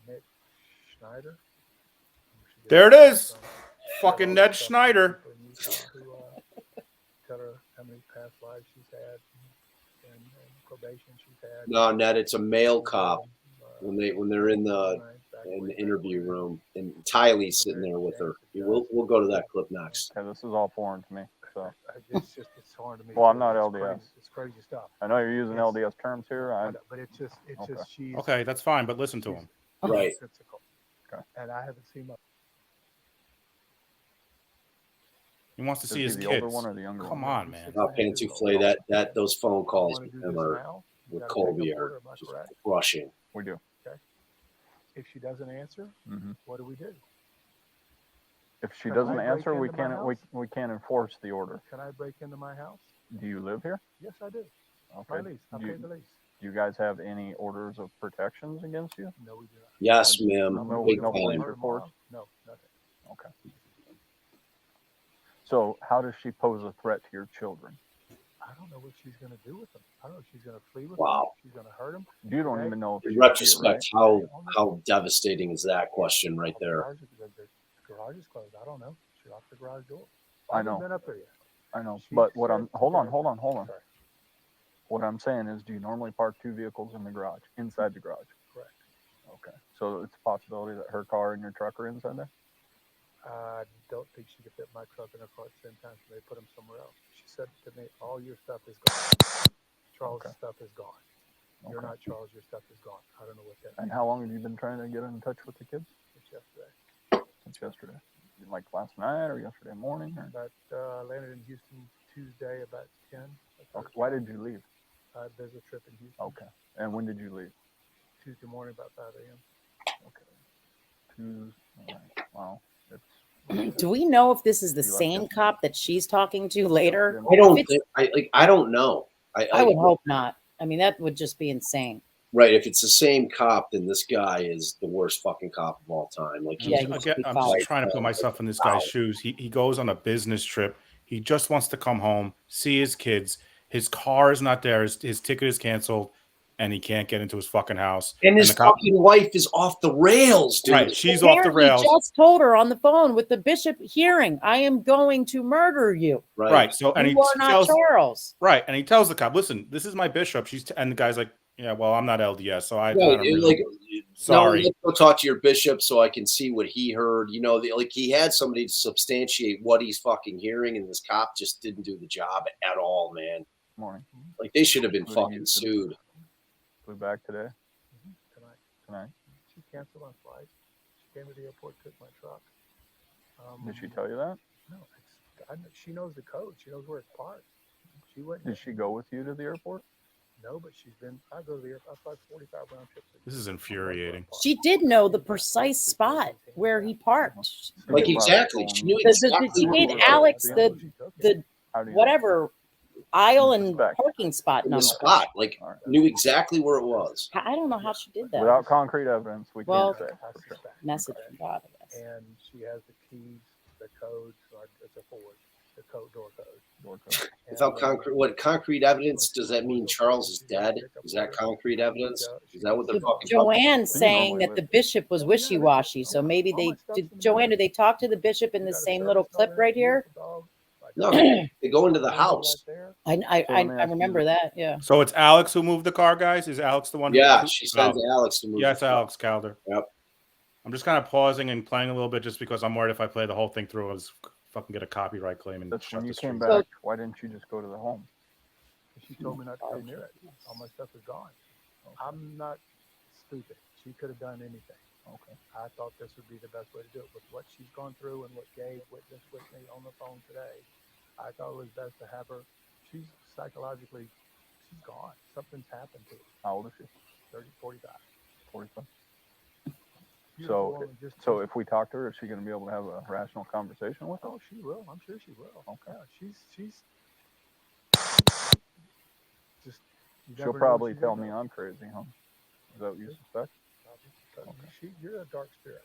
Nick Schneider."
There it is. Fucking Ned Schneider.
Tell her how many past lives she's had and probation she's had.
No, Ned, it's a male cop when they're in the interview room, and Tylee's sitting there with her. We'll go to that clip next.
Okay, this is all foreign to me. So
it's foreign to me.
Well, I'm not LDS.
It's crazy stuff.
I know you're using LDS terms here.
But it's just she's
okay. That's fine, but listen to him.
Right.
Okay. And I haven't seen my.
He wants to see his
the
kids.
older one or the younger
Come
one?
on, man.
Pantuflay, that those phone calls with him with Colby are just crushing.
We do.
Okay. If she doesn't answer, what do we do?
If she doesn't answer, we can't enforce the order.
Can I break into my house?
Do you live here?
Yes, I do.
Okay.
My lease. I paid the lease.
Do you guys have any orders of protections against you?
No, we do not.
Yes, ma'am. Big
no police
time.
reports?
No, nothing.
Okay. So how does she pose a threat to your children?
I don't know what she's going to do with them. I don't know if she's going to flee with
Wow.
them. She's going to hurt them.
You don't even know if
In retrospect, how devastating is that question right there?
The garage is closed. I don't know. She locked the garage door.
I know.
Been up there yet.
I know. But what I'm hold on. Sorry. What I'm saying is, do you normally park two vehicles in the garage, inside the garage?
Correct.
Okay. So it's a possibility that her car and your truck are inside there?
I don't think she could fit my truck in her car at the same time, so they put them somewhere else. She said to me, "All your stuff is gone. Charles' stuff is gone. You're not Charles. Your stuff is gone." I don't know what that means.
And how long have you been trying to get in touch with the kids?
Since yesterday.
Since yesterday. Like last night or yesterday morning? Or?
I landed in Houston Tuesday about 10.
Okay. Why did you leave?
I had a business trip in Houston.
Okay. And when did you leave?
Tuesday morning about 5 a.m.
Okay. Tuesday. All right. Wow.
Do we know if this is the same cop that she's talking to later?
I don't think. I don't know.
I would hope not. I mean, that would just be insane.
Right. If it's the same cop, then this guy is the worst fucking cop of all time. Like,
I'm just trying to put myself in this guy's shoes. He goes on a business trip. He just wants to come home, see his kids. His car is not there. His ticket is canceled, and he can't get into his fucking house.
And his fucking wife is off the rails, dude.
Right, she's off the rails.
He just told her on the phone with the bishop hearing, "I am going to murder you."
Right. So, and
you are not Charles.
Right, and he tells the cop, "Listen, this is my bishop." And the guy's like, "Yeah, well, I'm not LDS, so I
right.
don't really,
like,
sorry."
No, let's go talk to your bishop so I can see what he heard. You know, like he had somebody to substantiate what he's fucking hearing, and this cop just didn't do the job at all, man.
Morning.
Like they should have been fucking sued.
Flew back today?
Tonight. She canceled my flight. She came to the airport, took my truck.
Did she tell you that?
No. She knows the code. She knows where it's parked. She went.
Did she go with you to the airport?
No, but she's been. I go to the airport. I fly 45 round trips.
This is infuriating.
She did know the precise spot where he parked.
Like exactly. She knew exactly.
She gave Alex the whatever aisle and parking spot number.
The spot, like knew exactly where it was.
I don't know how she did that.
Without concrete evidence, we can't say.
Message from God, I guess.
And she has the keys, the code. So it's a Ford, the code door code.
Without concrete evidence, does that mean Charles is dead? Is that concrete evidence? Is that what they're talking about?
Joanne's saying that the bishop was wishy-washy, so maybe Joanne, did they talk to the bishop in the same little clip right here?
No, they go into the house.
I remember that, yeah.
So it's Alex who moved the car, guys? Is Alex the one who
She sends Alex to move
Yes,
the car.
Alex Calder.
Yep.
I'm just kind of pausing and playing a little bit just because I'm worried if I play the whole thing through, I'll just fucking get a copyright claim. And
That's when you came
stream.
back. Why didn't you just go to the home?
She told me not to go near it. All my stuff is gone. I'm not stupid. She could have done anything.
Okay.
I thought this would be the best way to do it. With what she's gone through and what Gabe witnessed with me on the phone today, I thought it was best to have her. She's psychologically, she's gone. Something's happened to her.
How old is she?
30, 45.
45. So if we talk to her, is she going to be able to have a rational conversation with her?
Oh, she will. I'm sure she will.
Okay.
Yeah, she's just.
She'll probably tell me I'm crazy, huh? Is that what you suspect?
Okay. You're a dark spirit.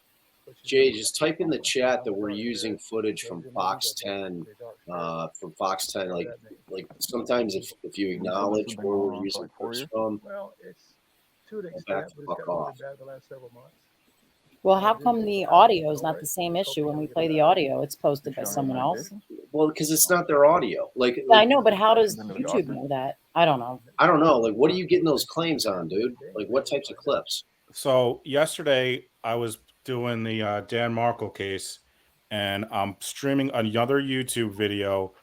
Jay, just type in the chat that we're using footage from Fox 10. From Fox 10, like sometimes if you acknowledge where we're using footage from,
well, it's to an
back
extent,
the
but it's
fuck
gotten
off.
bad the last several months.
Well, how come the audio is not the same issue when we play the audio? It's posted by someone else.
Well, because it's not their audio.
I know, but how does YouTube know that? I don't know.
I don't know. Like, what are you getting those claims on, dude? Like, what types of clips?
So yesterday I was doing the Dan Markle case, and I'm streaming another YouTube video,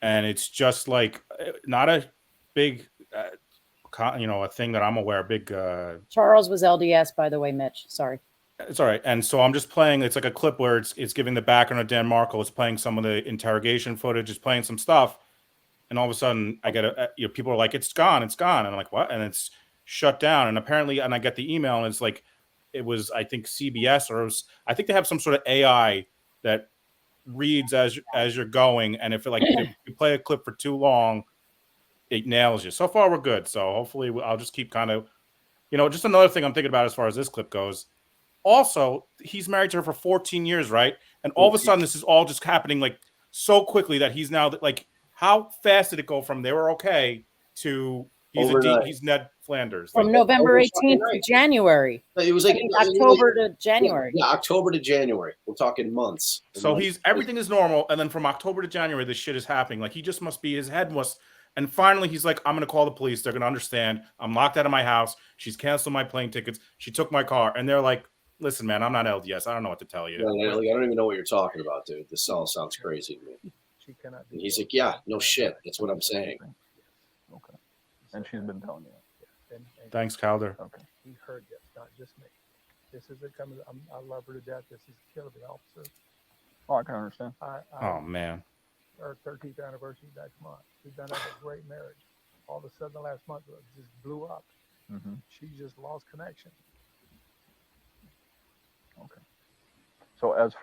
and it's just like not a big, a thing that I'm aware. Big.
Charles was LDS, by the way, Mitch. Sorry.
It's all right. And so I'm just playing. It's like a clip where it's giving the background of Dan Markle. It's playing some of the interrogation footage. It's playing some stuff, and all of a sudden I get people are like, "It's gone, it's gone," and I'm like, "What?" And it's shut down. And apparently, and I get the email, and it's like, it was, I think, CBS, or I think they have some sort of AI that reads as you're going, and if you play a clip for too long, it nails you. So far, we're good. So hopefully, I'll just keep kind of, just another thing I'm thinking about as far as this clip goes. Also, he's married to her for 14 years, right? And all of a sudden, this is all just happening like so quickly that he's now like, how fast did it go from they were okay to he's Ned Flanders?
From November 18th to January.
It was like
October to January.
Yeah, October to January. We're talking months.
So everything is normal, and then from October to January, this shit is happening. Like, he just must be, his head must. And finally, he's like, I'm going to call the police. They're going to understand. I'm locked out of my house. She's canceled my plane tickets. She took my car. And they're like, listen, man, I'm not LDS. I don't know what to tell you.
I don't even know what you're talking about, dude. This all sounds crazy to me. And he's like, yeah, no shit. That's what I'm saying.
Okay. And she's been telling you.
Thanks, Calder.
Okay.
He heard this, not just me. This isn't coming. I love her to death. This is killing the officer.
Oh, I can understand.
Oh, man.
Our 13th anniversary next month. We've been having a great marriage. All of a sudden, the last month it just blew up.
Mm-hmm.
She just lost connection.
Okay. So has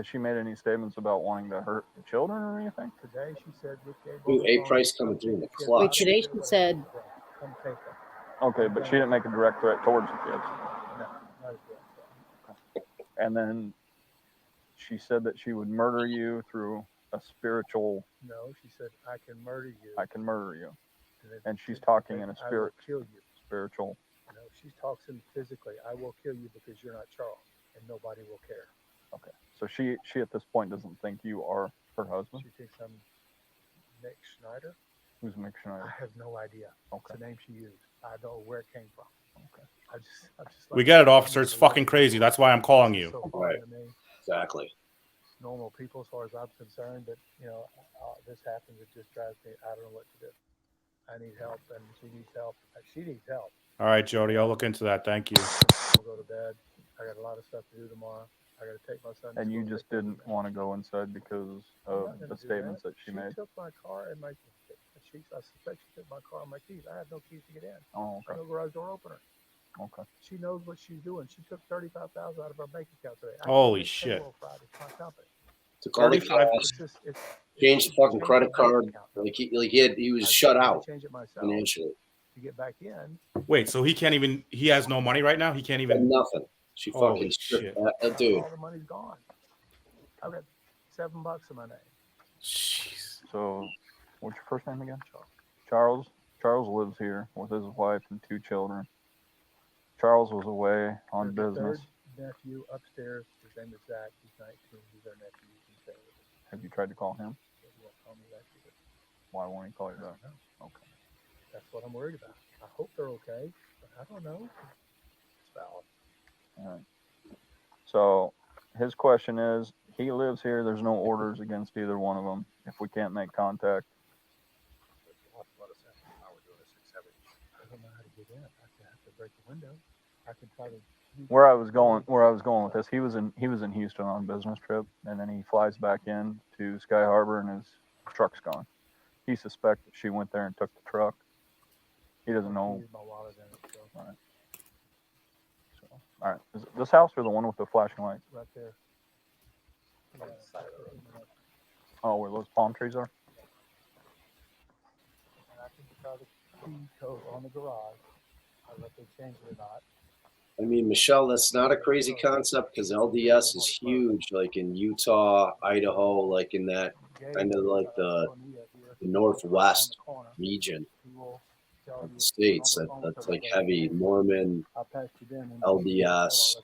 she made any statements about wanting to hurt the children or anything?
Today she said,
"Ooh, A Price coming through in the clutch."
Wait, today she said,
"Come take them."
Okay, but she didn't make a direct threat towards the kids.
No, not a direct.
And then she said that she would murder you through a spiritual.
No, she said, "I can murder you."
I can murder you. And she's talking in a spirit.
I will kill you.
Spiritual.
No, she's talking physically. I will kill you because you're not Charles, and nobody will care.
Okay. So she at this point doesn't think you are her husband?
She thinks I'm Nick Schneider.
Who's Nick Schneider?
I have no idea.
Okay.
It's the name she used. I don't know where it came from.
Okay.
I just
We get it, officer. It's fucking crazy. That's why I'm calling you.
So
Right.
to me,
Exactly.
normal people, as far as I'm concerned, but this happens. It just drives me. I don't know what to do. I need help, and she needs help. She needs help.
All right, Jody, I'll look into that. Thank you.
I'll go to bed. I got a lot of stuff to do tomorrow. I got to take my son.
And you just didn't want to go inside because of the statements that she made?
She took my car and I suspect she took my car and my keys. I had no keys to get in.
Oh, okay.
No garage door opener.
Okay.
She knows what she's doing. She took $35,000 out of our bank account today.
Holy shit.
Friday. It's my company.
Took all the
35.
cash, changed the fucking credit card. He was shut out
Change it myself
financially.
to get back in.
Wait, so he has no money right now? He can't even.
Nothing. She
Holy
fucking stripped
shit.
that dude.
All the money's gone. I've got $7 in my name.
Jeez.
So, what's your first name again? Charles. Charles lives here with his wife and 2 children. Charles was away on
There's a
business.
third nephew upstairs. His name is Zach. He's 19. He's our nephew. You can stay with us.
Have you tried to call him?
He won't call me back either.
Why won't he call you back? Okay.
That's what I'm worried about. I hope they're okay, but I don't know. It's valid.
All right. So his question is, he lives here. There's no orders against either one of them. If we can't make contact,
I don't know how to get in. I have to break the window. I can try to.
where I was going with this, he was in Houston on a business trip, and then he flies back in to Sky Harbor, and his truck's gone. He suspects that she went there and took the truck. He doesn't know.
My wallet in it, so.
All right. So, all right. Is it this house or the one with the flashing lights?
Right there. Yeah.
Oh, where those palm trees are?
And I can try the key code on the garage. I don't know if they changed it or not.
I mean, Michelle, that's not a crazy concept because LDS is huge, like in Utah, Idaho, like in that kind of like the northwest region of the states. That's like heavy Mormon, LDS.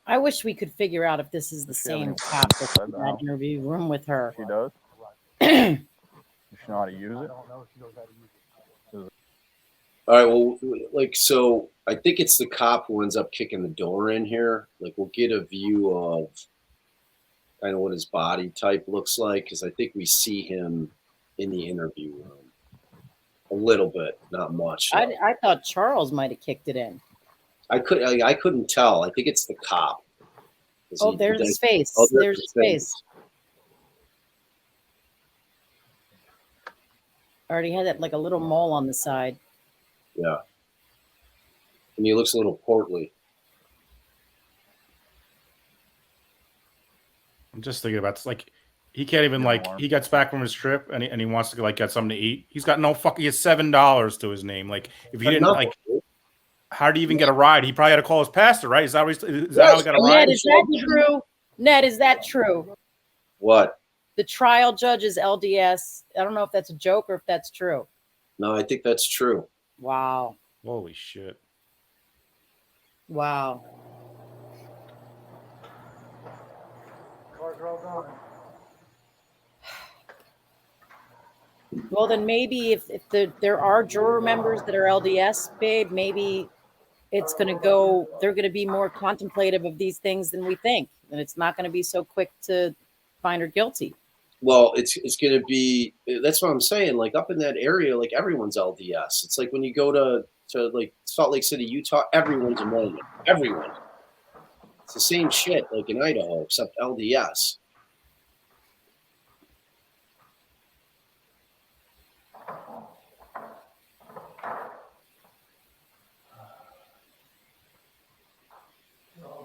I wish we could figure out if this is the same cop that had an interview room with her.
She does. Does she know how to use it?
I don't know if she knows how to use it.
All right, well, like, so I think it's the cop who ends up kicking the door in here. Like, we'll get a view of kind of what his body type looks like because I think we see him in the interview room a little bit, not much.
I thought Charles might have kicked it in.
I couldn't tell. I think it's the cop.
Oh, there's his face.
Oh,
there's his face. Already had that like a little mole on the side.
Yeah. And he looks a little portly.
I'm just thinking about this. Like, he can't even he gets back from his trip and he wants to like get something to eat. He's got no fucking. He has $7 to his name. Like, if he didn't like, how did he even get a ride? He probably had to call his pastor, right? Is that how he got a ride?
Ned, is that true? Ned, is that true?
What?
The trial judge is LDS. I don't know if that's a joke or if that's true.
No, I think that's true.
Wow.
Holy shit.
Wow.
Cars are all gone.
Well, then maybe if there are juror members that are LDS, babe, maybe it's going to go, they're going to be more contemplative of these things than we think. And it's not going to be so quick to find her guilty.
Well, it's going to be, that's what I'm saying. Like up in that area, like everyone's LDS. It's like when you go to like Salt Lake City, Utah, everyone's a Mormon. Everyone. It's the same shit like in Idaho, except LDS.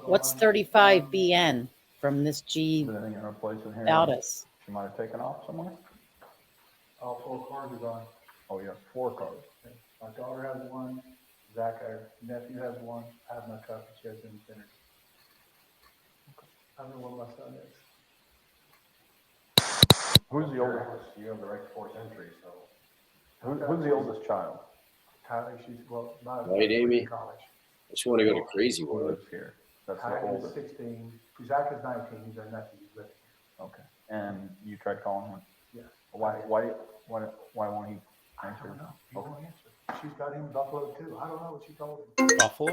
What's 35 BN from this G about us?
She might have taken off somewhere.
All 4 cars are gone.
Oh, yeah, 4 cars.
Okay. My daughter has one. Zach, our nephew, has one. I have my cousin. She has infinity. I don't know what my son is.
Who's the oldest?
You have the right to force entry, so.
Who's the oldest child?
Tylee, she's, well, not
Right, Amy?
in college.
I just want to go to Crazy
Who
World.
lives here? That's the
Tylee is
oldest.
16. Zach is 19. He's our nephew. He's living here.
Okay. And you tried calling him?
Yeah.
Why won't he
I
answer?
don't know. He won't answer. She's got him buffaloed too. I don't know what she told him.
Buffalo?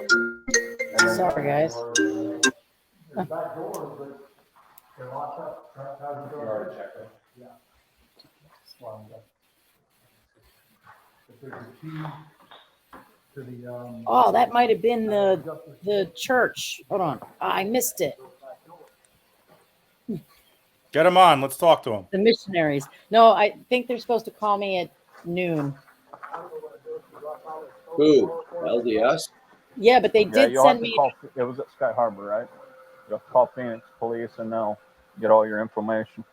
Sorry, guys.
There's back doors, but they're locked up. How's the
You
door?
already checked it.
Yeah. Well, I'm done. If there's a key to the,
Oh, that might have been the church. Hold on. I missed it.
Get him on. Let's talk to him.
The missionaries. No, I think they're supposed to call me at noon.
Who? LDS?
Yeah, but they did
you'll have
send
to
me.
call, it was at Sky Harbor, right? You'll have to call Phoenix Police and they'll get all your information.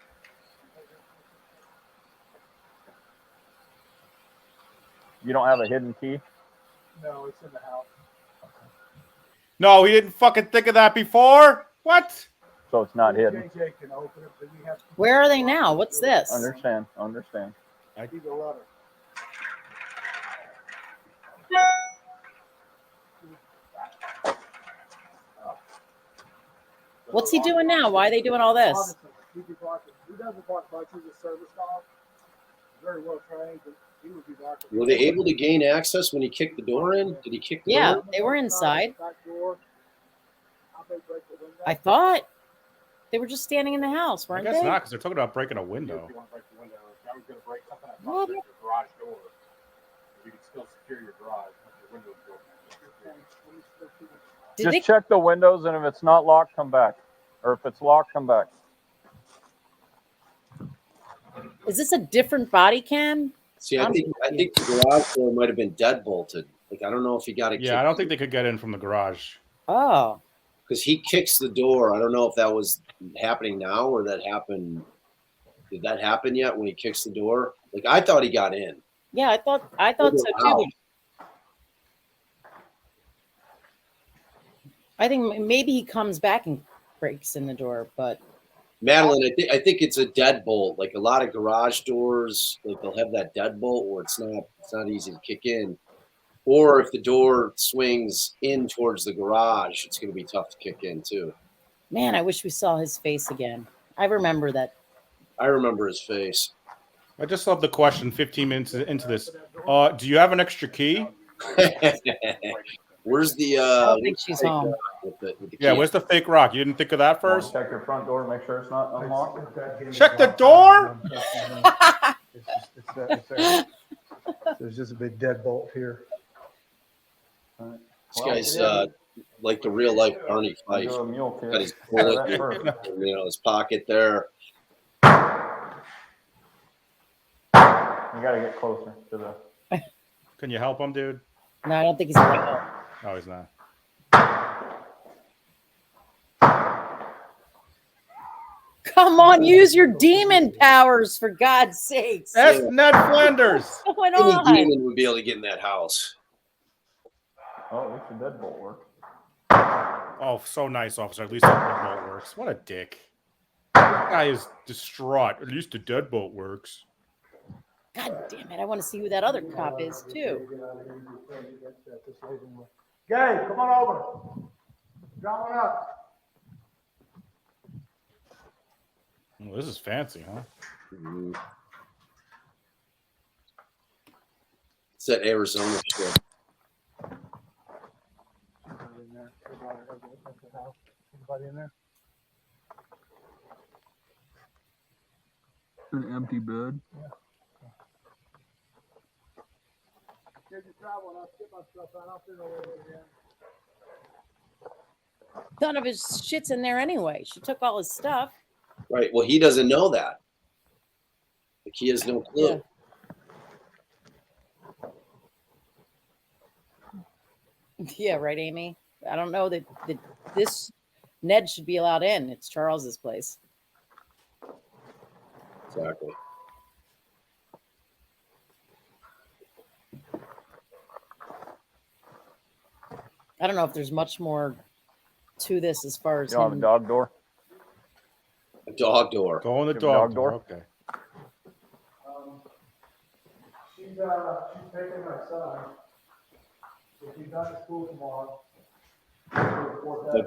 You don't have a hidden key?
no, it's in the house.
No, he didn't fucking think of that before. What?
so it's not hidden.
JJ can open it, but we have to
Where are they now? What's this?
Understand.
keep the letter.
What's he doing now? Why are they doing all this?
Honestly, he doesn't bark much. He's a service dog. Very well trained, but he would be barking.
Were they able to gain access when he kicked the door in? Did he kick the
Yeah,
door?
they were inside.
Back door. How they break the window?
I thought they were just standing in the house,
I
weren't
guess
they?
not, because they're talking about breaking a window.
If you want to break the window, if I was going to break something, I'd
What?
break your garage door. You can still secure your garage if your window's broken.
Did
Just
they?
check the windows, and if it's not locked, come back. Or if it's locked, come back.
Is this a different body cam?
See, I think the garage door might have been deadbolted. Like I don't know if he got it.
Yeah, I don't think they could get in from the garage.
Oh,
because he kicks the door. I don't know if that was happening now or that happened. Did that happen yet when he kicks the door? Like I thought he got in.
yeah. I thought so
Wow.
too. I think maybe he comes back and breaks in the door, but
Madeline, I think it's a deadbolt. Like a lot of garage doors, like they'll have that deadbolt where it's not easy to kick in. Or if the door swings in towards the garage, it's going to be tough to kick in too.
man, I wish we saw his face again. I remember that.
I remember his face.
I just love the question 15 minutes into this. Do you have an extra key?
Where's the?
I don't think she's home.
With the
Yeah,
key?
where's the fake rock? You didn't think of that first?
Check your front door, make sure it's not unlocked.
Check the door.
There's just a big deadbolt here.
This guy's like the real life Barney Fife.
Do a mule
Got
kick.
his bullet,
That first.
his pocket there.
You gotta get closer to the.
Can you help him, dude?
No, I don't think he's gonna go.
No, he's not.
Come on, use your demon powers for God's sakes.
That's Ned Flanders.
What's going
Any
on?
demon would be able to get in that house.
Oh, at least the deadbolt worked.
Oh, so nice, officer. At least the deadbolt works. What a dick. This guy is distraught. At least the deadbolt works.
God damn it! I want to see who that other cop is too.
Gay, come on over. Drawing up.
Well, this is fancy, huh?
Mhm. It's that Arizona shit.
Anybody in there?
An empty bed.
Here's your travel, and I'll skip my stuff out. I'll fit it over again.
None of his shit's in there anyway. She took all his stuff.
Right. Well, he doesn't know that. Like he has no clue.
Yeah, right, Amy. I don't know that this Ned should be allowed in. It's Charles's place.
Exactly.
I don't know if there's much more to this as far as
You have a
him.
dog door?
A dog door.
Go in the
You have a
dog
dog
door.
door?
Okay.
She's taking my son. If he's not at school tomorrow.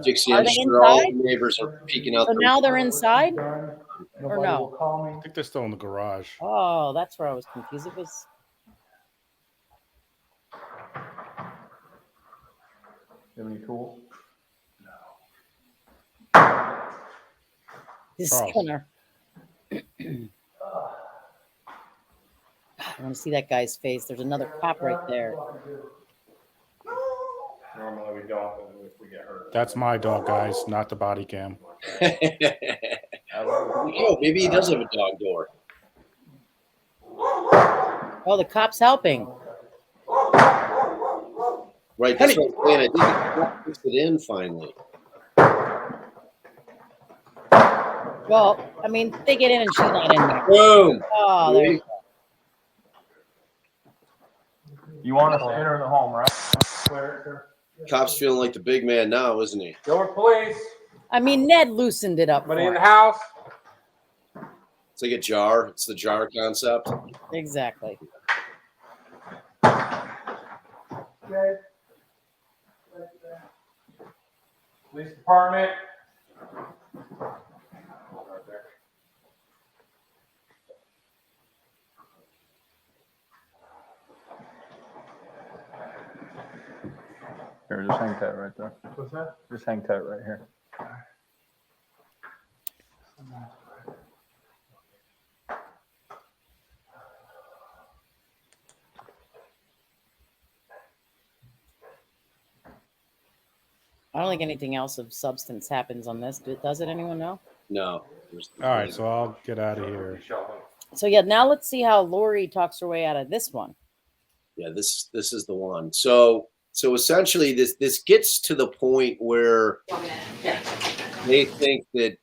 Dixie,
Are
I'm
they
sure all
inside?
the neighbors are peeking out.
So now they're inside?
Or
no?
Will call me.
I think they're still in the garage.
Oh, that's where I was confused. It was
You have any tools?
this
Charles.
corner. I want to see that guy's face. There's another cop right there.
Normally we don't, but if we get hurt.
That's my dog, guys, not the body cam.
Oh, maybe he does have a dog door.
Oh, the cop's helping.
Right. That's what I'm saying. I think the cop puts it in finally.
Well, I mean, they get in and she's not in there.
Boom.
Oh, there you go.
You want us to enter the home, right?
Cop's feeling like the big man now, isn't he?
Door, police.
I mean, Ned loosened it up.
Somebody
for
in the
us.
house?
It's like a jar. It's the jar concept.
Exactly.
Police department?
Here, just hang tight right there.
What's that?
Just hang tight right here.
I don't think anything else of substance happens on this. Does it? Anyone know?
No.
All right, so I'll get out of here.
So yeah, now let's see how Lori talks her way out of this one.
Yeah, this is the one. So essentially this gets to the point where they think that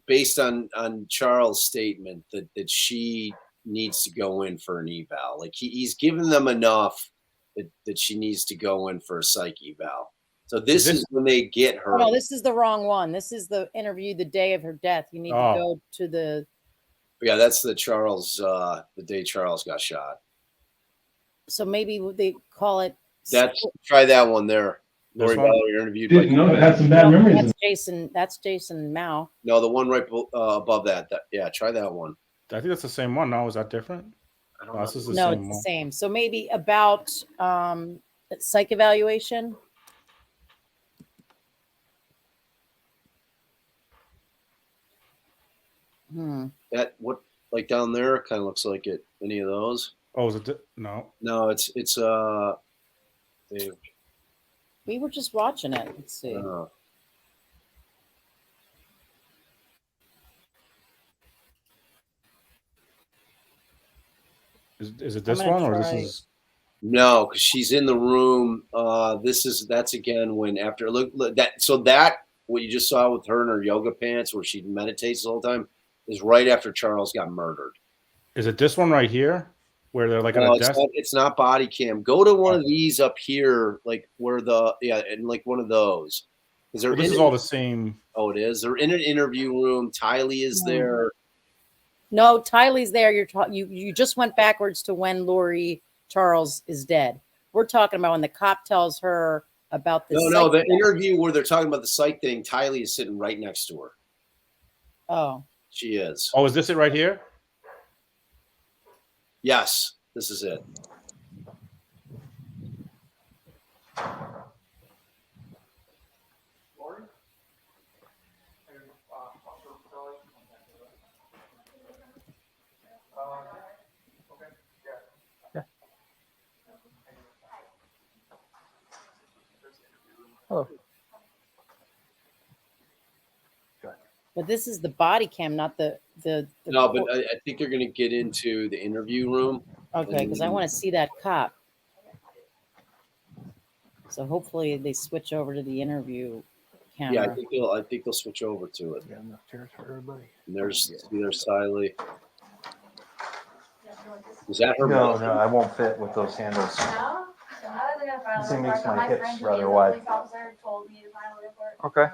based on Charles' statement that she needs to go in for an eval. Like he's given them enough that she needs to go in for a psych eval. So this is when they get her.
Oh, no, this is the wrong one. This is the interview the day of her death. You need to go to the.
Yeah, that's the Charles, the day Charles got shot.
So maybe they call it.
Try that one there. Lori Vallow, you're interviewed.
Didn't know it had some bad memories.
That's Jason. That's Jason Mao.
No, the one right above that. Yeah, try that one.
I think that's the same one. No, is that different?
I don't know.
This is the
No,
same
it's
one.
the same. So maybe about psych evaluation.
That what like down there kind of looks like it. Any of those?
Oh, is it? No.
No, it's Dave.
We were just watching it. Let's see.
Is it this one or this is?
No, because she's in the room. That's again when after look that. So that what you just saw with her in her yoga pants, where she meditates the whole time, is right after Charles got murdered.
Is it this one right here, where they're like
No,
at a desk?
it's not body cam. Go to one of these up here, like where and like one of those. Because
This is all the same.
Oh, it is. They're in an interview room. Tylee is there.
No, Tylee's there. You just went backwards to when Lori Charles is dead. We're talking about when the cop tells her about this.
No, the interview where they're talking about the psych thing. Tylee is sitting right next to her.
Oh,
she is.
Oh, is this it right here?
Yes, this is it.
Oh.
but this is the body cam, not the.
No, but I think they're going to get into the interview room.
Okay, because I want to see that cop. So hopefully they switch over to the interview camera.
Yeah, I think they'll switch over to it.
Yeah, enough chairs for everybody.
And there's Tylee. Is that her?
No, I won't fit with those handles.
No?
This thing makes my hips rather wide. Okay.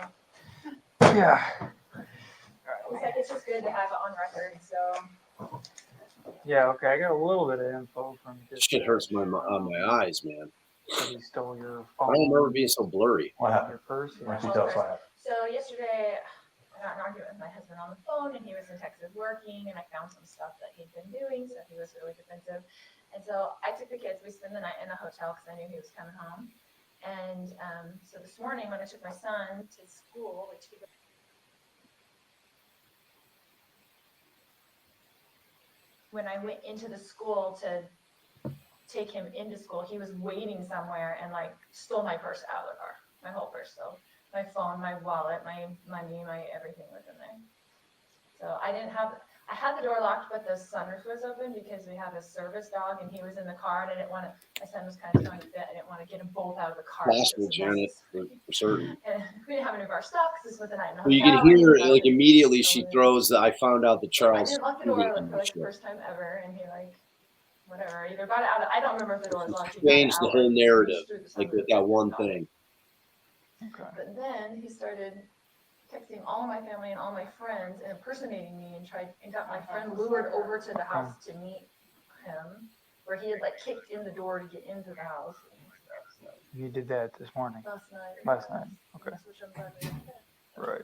Yeah.
He's like, it's just good to have it on record, so.
Yeah, okay. I got a little bit of info from just.
Shit hurts my eyes, man.
He stole your
I
phone.
don't remember being so blurry.
What happened? Your purse?
Why don't you tell us what happened?
So yesterday, I got in an argument with my husband on the phone, and he was in Texas working, and I found some stuff that he'd been doing, so he was really defensive. And so I took the kids. We spent the night in a hotel because I knew he was coming home. And so this morning, when I took my son to school, which he when I went into the school to take him into school, he was waiting somewhere and like stole my purse out of the car, my whole purse. So my phone, my wallet, my money, my everything was in there. So I had the door locked, but the sunroof was open because we have a service dog and he was in the car and I didn't want to, my son was kind of throwing a fit. I didn't want to get them both out of the car.
Possible, Janet, for certain.
And we didn't have any of our stuff because this was the night in the
Well, you
hotel.
can hear like immediately she throws I found out that
I
Charles.
didn't lock the door for like the first time ever, and he like, whatever, either got it out. I don't remember if the door was locked.
Changed the whole narrative, like with that one thing.
But then he started texting all of my family and all my friends and impersonating me and got my friend lured over to the house to meet him, where he had like kicked in the door to get into the house and stuff. So
You did that this morning.
last night.
Last night. Okay.
Which I'm glad we did.
Right.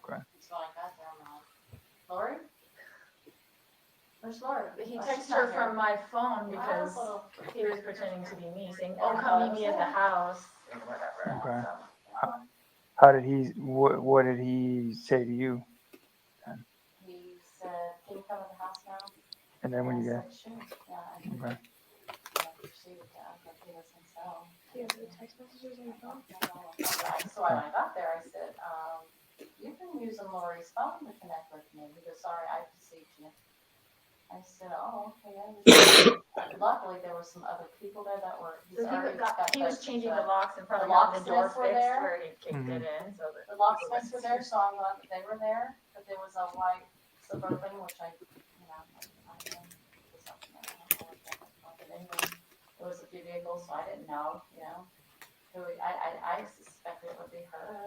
Okay.
So I got there, I'm like, Lori? Where's Lori?
But he
Oh,
texted
she's
her
not
from
here.
my phone because he was pretending to be me, saying, "Oh, come meet me at the house," and whatever.
Okay.
So,
How did he? What did he say to you?
He said, can you come to the house now?
And then when you
I
get.
said, sure. Yeah, I did.
Okay.
I proceeded to unlock his himself.
he has the text messages on your phone.
So when I got there, I said, you've been using Lori's phone to connect with me. He goes, sorry, I deceived you. I said, oh, okay. Luckily, there were some other people there that were.
So he was changing the locks and probably
the
got the door
locksmiths were
fixed
there.
where he kicked it in. So that
The locksmiths were there, so I'm glad that they were there. But there was a white Suburban, which I, it was a few vehicles, so I didn't know, I suspected it would be her.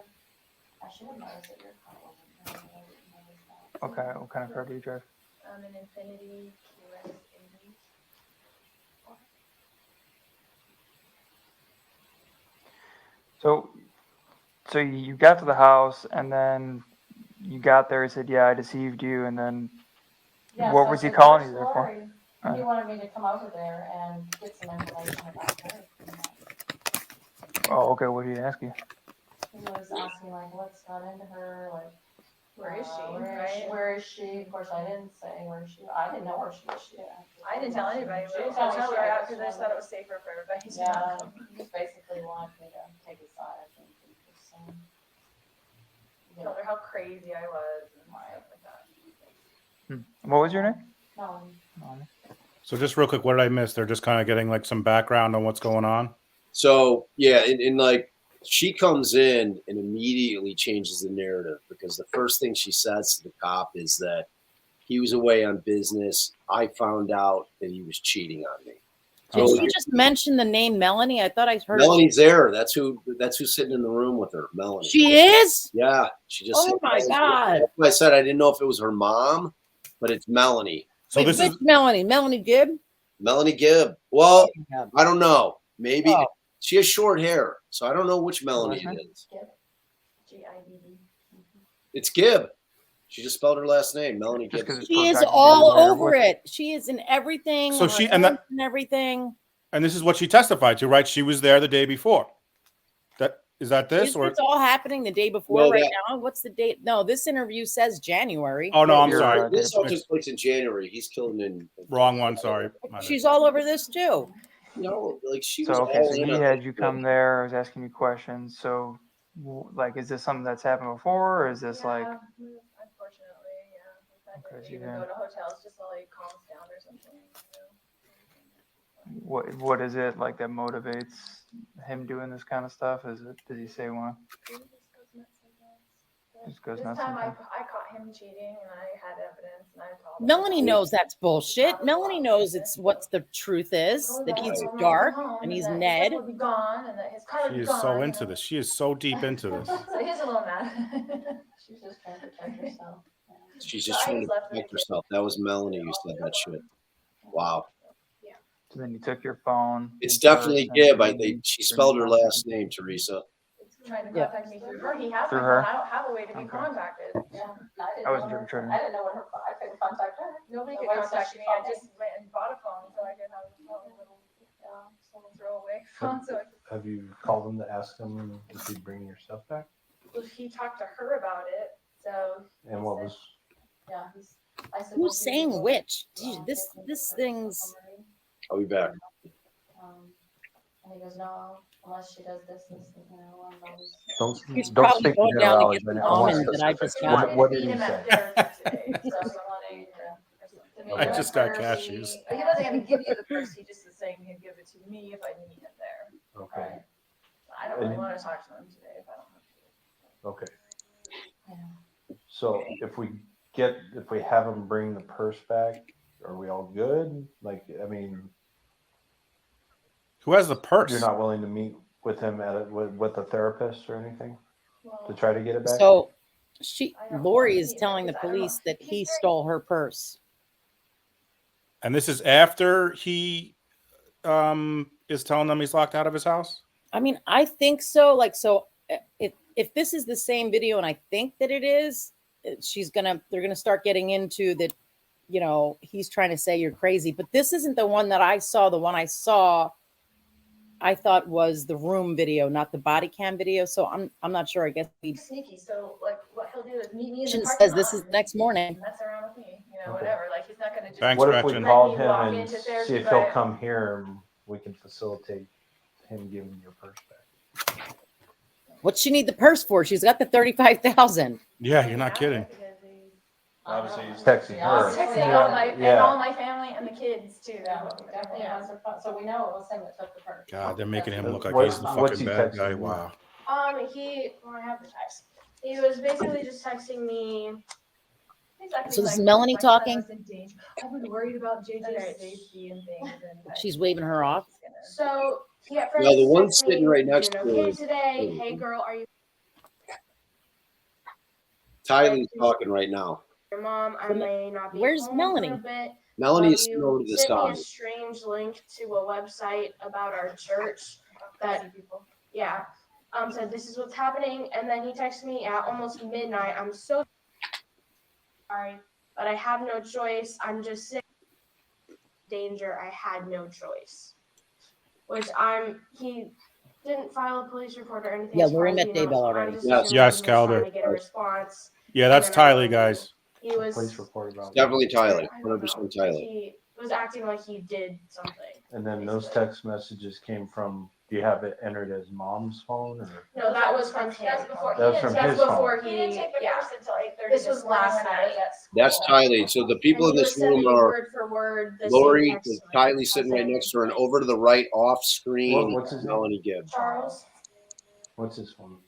I should have noticed that your car wasn't there. I didn't notice that.
Okay. What kind of car do you drive?
An Infinity QS80.
So you got to the house, and then you got there. He said, "Yeah, I deceived you," and then what
so
was
I
he
said,
calling
"Where's
you there for?
Lori?" He wanted me to come over there and get some information about her.
Oh, okay. What did he ask you?
He was asking like what's got into her, like
Where is she?
Where is she? Of course, I didn't say where she. I didn't know where she was.
I didn't tell anybody.
She
But
didn't tell me
tell
she
her
was-
because I just thought it was safer for everybody. To
Yeah,
know.
he just basically wanted me to take his side. I think he was saying.
Told her how crazy I was and stuff like that.
What was your name?
No.
So just real quick, what did I miss? They're just kind of getting like some background on what's going on.
So yeah, and like she comes in and immediately changes the narrative because the first thing she says to the cop is that he was away on business. I found out that he was cheating on me.
Did
So
she just mention the name Melanie? I thought I heard.
Melanie's there. That's who's sitting in the room with her. Melanie.
She is?
Yeah, she just.
Oh my God!
That's why I said I didn't know if it was her mom, but it's Melanie.
So this is
Melanie Gibb.
Melanie Gibb. Well, I don't know. Maybe she has short hair, so I don't know which Melanie it is.
Gibb.
It's Gibb. She just spelled her last name, Melanie Gibb.
She is all over it. She is in everything.
So she and
everything.
And this is what she testified to, right? She was there the day before. Is that this or
it's all happening the day before now? What's the date? No, this interview says January.
Oh no, I'm sorry.
This all took place in January. He's killed in
wrong one. Sorry.
She's all over this too.
No, like she
So
was.
okay, so he had you come there. I was asking you questions. So, like, is this something that's happened before, or is this like?
Unfortunately, yeah. We've had
Okay,
to even go to hotels just while he calms down or something.
What is it like that motivates him doing this kind of stuff? Is it? Does he say one? Just goes nuts.
This time I caught him cheating and I had evidence and I told him.
Melanie knows that's bullshit. Melanie knows it's what the truth is, that he's dark and he's Ned.
Would be gone and that his car would
She
be
is
gone,
so into this. She is so deep into this.
So he's a little mad.
She's just trying to protect herself.
She's just trying to protect herself. That was Melanie who said that shit. Wow.
So then you took your phone.
It's definitely Gibb. She spelled her last name, Teresa.
Trying to contact me through her. He has
Through
my
her?
phone. I don't have a way to be contacted.
Yeah,
I wasn't trying to.
I didn't know what I couldn't contact her.
Nobody could contact me. I just went and bought a phone so I could have a little throwaway phone. So
Have you called him to ask him if he'd bring your stuff back?
he talked to her about it. So.
And what was?
Yeah, I said, who's saying which? Gee, this thing's.
I'll be back.
And he goes, no, unless she does this, one of those.
Don't
probably
speak
going down to
generalities.
get the
I want
almond that I just
specifics.
got.
What did he say?
I just got cashews.
He doesn't even give you the purse. He just is saying he'll give it to me if I need it there.
Okay.
I don't really want to talk to him today if I don't have to.
Okay. So if we have him bring the purse back, are we all good? Like, I mean,
who has the purse?
You're not willing to meet with him with a therapist or anything to try to get it back?
Lori is telling the police that he stole her purse.
And this is after he is telling them he's locked out of his house?
I mean, I think so. Like, so if this is the same video, and I think that it is, they're gonna start getting into that, you know, he's trying to say you're crazy. But this isn't the one that I saw. The one I saw, I thought was the room video, not the body cam video. So I'm not sure. I guess
He's sneaky. So like what he'll do is meet me in the
he
parking
says
lot.
this is next morning.
Mess around with me, you know, whatever. Like he's not gonna just.
Thanks,
What if we
Gretchen.
called him
walk
and
into therapy,
see if he'll
but-
come here and we can facilitate him giving your purse back?
What's she need the purse for? She's got the 35,000.
Yeah, you're not kidding.
Obviously, he's texting her.
Texting all my and all my family and the kids too. Yeah.
So we know it was him that took the purse.
God, they're making him look like
What-
he's the
what's
fucking
he
bad
texting
guy.
you?
Wow.
I have the text. He was basically just texting me.
So this is Melanie talking?
I've been worried about JJ's safety and things. And
She's waving her off.
so he at first
No, the one
texted me,
sitting right next
"Doing
to her
okay
is-
today. Hey girl, are you
Tylee's talking right now.
your mom? I may not be
Where's
home
Melanie?
for a bit.
Melanie's
You
over to the
sent me
side.
a strange link to a website about our church that yeah said this is what's happening, and then he texted me at almost midnight. I'm so sorry, but I have no choice. I'm just sick. Danger. I had no choice. Which he didn't file a police report or anything.
Yeah,
as far
Lori
as
met
we
Daybell
know, so I'm
already.
just
Yes.
assuming
Yes,
he was trying
Calder.
to get a response.
Yeah, that's
And then
Tylee, guys.
He was
Police report about it.
Definitely Tylee.
I don't know.
100% Tylee.
He was acting like he did something.
And then those text messages came from, do you have it entered as mom's phone or?
No, that was from him. That's before
That was from his phone.
he didn't take the purse until 8:30. This was last night.
That's Tylee. So the people in this room are
word for word. the
Lori,
same text
with
to me.
Tylee sitting right next to her, and over to the right off screen,
What's his name?
Melanie Gibb.
Charles.
What's his phone?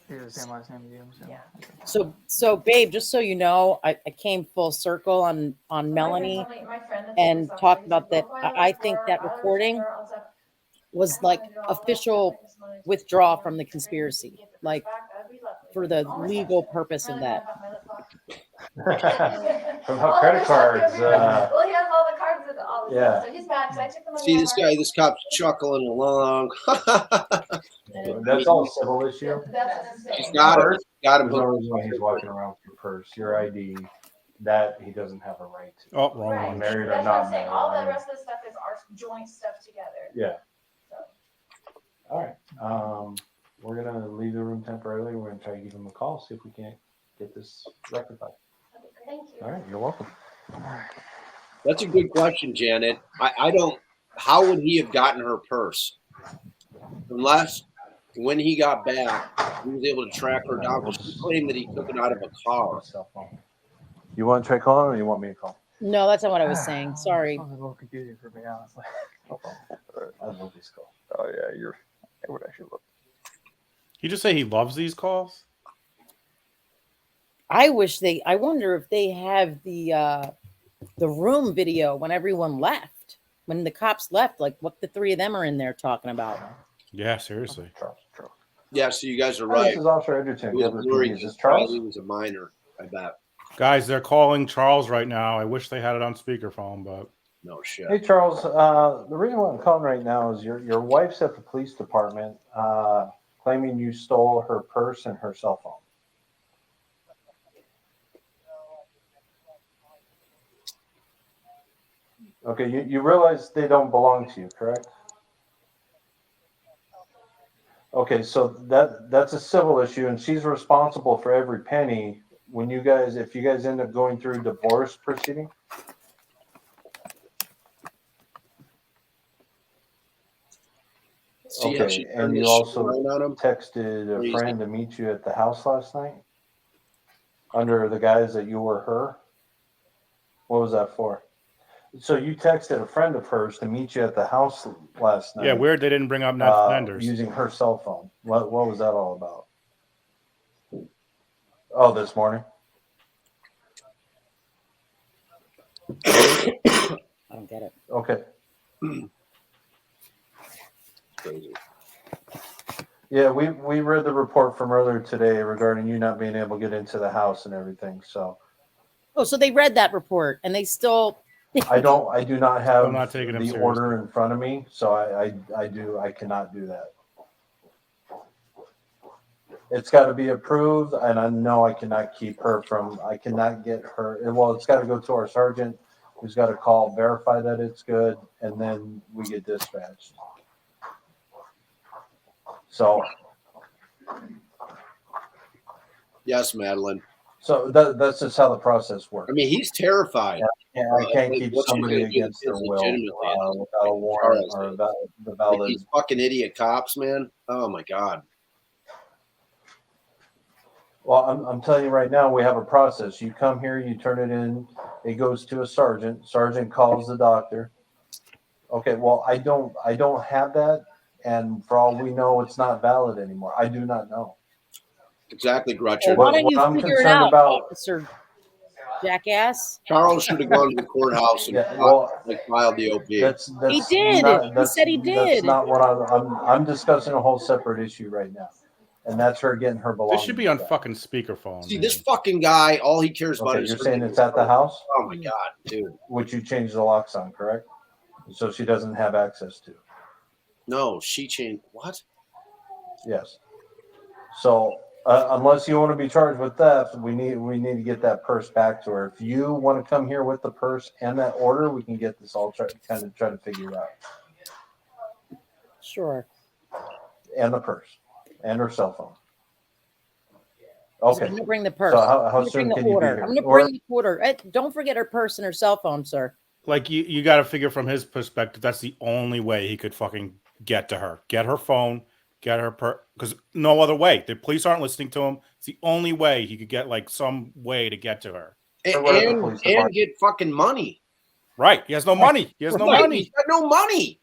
He's the same last name as you. So.
Yeah.
So babe, just so you know, I came full circle on Melanie and talked about that. I think that recording was like official withdrawal from the conspiracy, like for the legal purpose of that.
From how credit cards.
Well, he has all the cards with all the
Yeah.
stuff. So he's mad because I took the money.
See
out
this
of our-
guy, this cop's chuckling along.
That's all civil issue.
That's an
She's
insane.
got him. Got him.
There's no reason why he's walking around with your purse, your ID, that he doesn't have a right to.
Oh, wrong
Right.
one.
Married or
That's what
not
I'm saying.
married.
All the rest of the stuff is our joint stuff together.
Yeah.
So.
All right. We're gonna leave the room temporarily. We're gonna try to give him a call, see if we can't get this rectified.
Thank you.
All right, you're welcome.
That's a good question, Janet. I don't. How would he have gotten her purse? Unless when he got back, he was able to track her down. Because she claimed that he took it out of a car.
You want to try calling, or you want me to call?
No, that's not what I was saying. Sorry.
Sounds a little confusing for me, honestly.
I love this call.
Oh yeah, I would actually look.
You just say he loves these calls?
I wonder if they have the room video when everyone left, when the cops left, like what the three of them are in there talking about.
Yeah, seriously.
Yeah, so you guys are
Oh,
right.
this is Officer Edgerton.
It was
Gilbert
Lori,
PD. Is this
Charles
Charles?
was a minor, I bet.
Guys, they're calling Charles right now. I wish they had it on speakerphone, but
No shit.
Hey Charles, the reason why I'm calling right now is your wife's at the police department claiming you stole her purse and her cell phone. Okay, you realize they don't belong to you, correct? Okay, so that's a civil issue, and she's responsible for every penny. When if you guys end up going through divorce proceeding.
See how she
Okay,
turned
and you
this
also
shit around on him?
texted a
Crazy.
friend to meet you at the house last night under the guise that you were her. What was that for? So you texted a friend of hers to meet you at the house last night.
yeah, weird they didn't bring up Ned Flanders.
Using her cell phone. What was that all about? Oh, this morning.
I don't get it.
Okay.
Crazy.
Yeah, we read the report from earlier today regarding you not being able to get into the house and everything. So
Oh, so they read that report and they still.
I do not have
I'm not taking him
the
seriously.
order in front of me, so I cannot do that. It's got to be approved, and I know I cannot I cannot get her. Well, it's got to go to our sergeant, who's got to call, verify that it's good, and then we get dispatched. So.
Yes, Madeline.
So that's just how the process works.
I mean, he's terrified.
Yeah, I can't keep
what she's
somebody
gonna do
against their
is
will
legitimately,
without a warrant
Charles
or
did.
the valid.
Like these fucking idiot cops, man. Oh my god.
Well, I'm telling you right now, we have a process. You come here, you turn it in, it goes to a sergeant. Sergeant calls the doctor. Okay, well, I don't have that, and for all we know, it's not valid anymore. I do not know.
Exactly, Gretchen.
Well, why don't you
I'm
figure it
concerned
out,
about,
Officer Jackass?
Charles should have gone to the courthouse and filed the OP.
That's
He did. He said he did.
That's not what I'm discussing a whole separate issue right now, and that's her getting her belongings.
This should be on
back.
fucking speakerphone.
See, this fucking guy, all he cares about
Okay,
is
you're
her
saying
getting
it's at the house?
Oh my god, dude.
Which you changed the locks on, correct? So she doesn't have access to.
No, she changed what?
Yes. So unless you want to be charged with theft, we need to get that purse back to her. If you want to come here with the purse and that order, we can get this all try to figure out.
Sure.
And the purse and her cell phone. Okay.
I'm gonna bring the purse.
So how
I'm gonna
soon
bring the
can you be
order.
here?
I'm gonna bring the order. Don't forget her purse and her cell phone, sir.
Like you got to figure from his perspective, that's the only way he could fucking get to her, get her phone, get her because no other way. The police aren't listening to him. It's the only way he could get like some way to get to her.
And get fucking money.
Right. He has no money. He has no money.
He's got no money.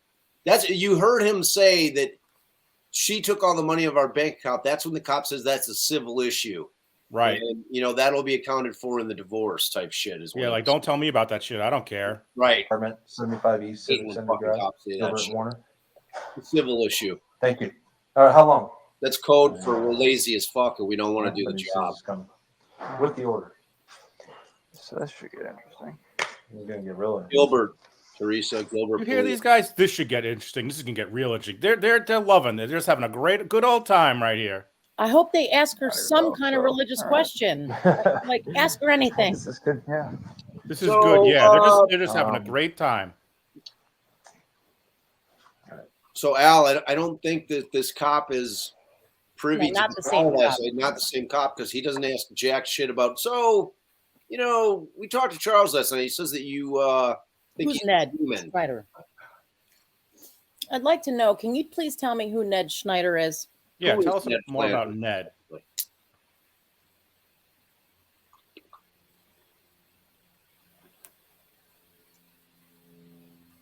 You heard him say that she took all the money of our bank account. That's when the cop says that's a civil issue.
Right.
And, that'll be accounted for in the divorce type shit.
Like, don't tell me about that shit. I don't care.
Right.
Apartment 75 East Civic Center Drive, Gilbert Warner.
Civil issue.
Thank you. All right, how long?
That's code for we're lazy as fuck and we don't want to do the job.
With the order.
So that should get interesting.
We're gonna get real interesting.
Gilbert, Teresa, Gilbert.
You hear these guys? This should get interesting. This is gonna get real interesting. They're loving it. They're just having a good old time right here.
I hope they ask her some kind of religious question. Like, ask her anything.
This is good. Yeah.
This is good. Yeah, they're just having a great time.
So, Al, I don't think that this cop is privy to
the same cop.
Not the same cop, because he doesn't ask jack shit about. So, we talked to Charles last night. He says that you think
Who's
he's
Ned
human.
Schneider? I'd like to know. Can you please tell me who Ned Schneider is?
Yeah,
Who
tell
is
us
Ned
more about
Flanders?
Ned.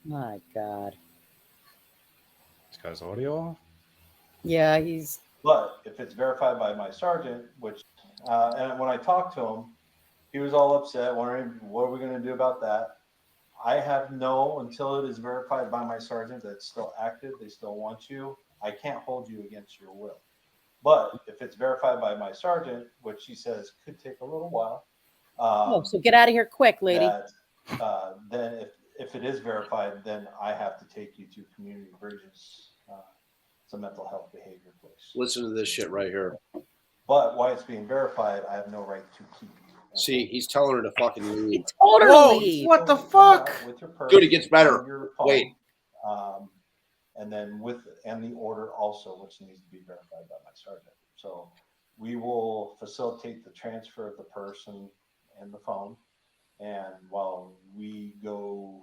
My God.
This guy's audio off?
Yeah, he's.
But if it's verified by my sergeant, which, and when I talked to him, he was all upset, wondering what are we going to do about that. I have no, until it is verified by my sergeant that's still active, they still want you. I can't hold you against your will. But if it's verified by my sergeant, which he says could take a little while.
So get out of here quick, lady.
Then if it is verified, then I have to take you to Community Bridges. It's a mental health behavior place.
Listen to this shit right here.
But while it's being verified, I have no right to keep you.
See, he's telling her to fucking leave.
Totally.
Whoa, what the fuck?
With your purse,
Good, it gets better.
your phone,
Wait.
And then and the order also, which needs to be verified by my sergeant. So we will facilitate the transfer of the person and the phone. And while we go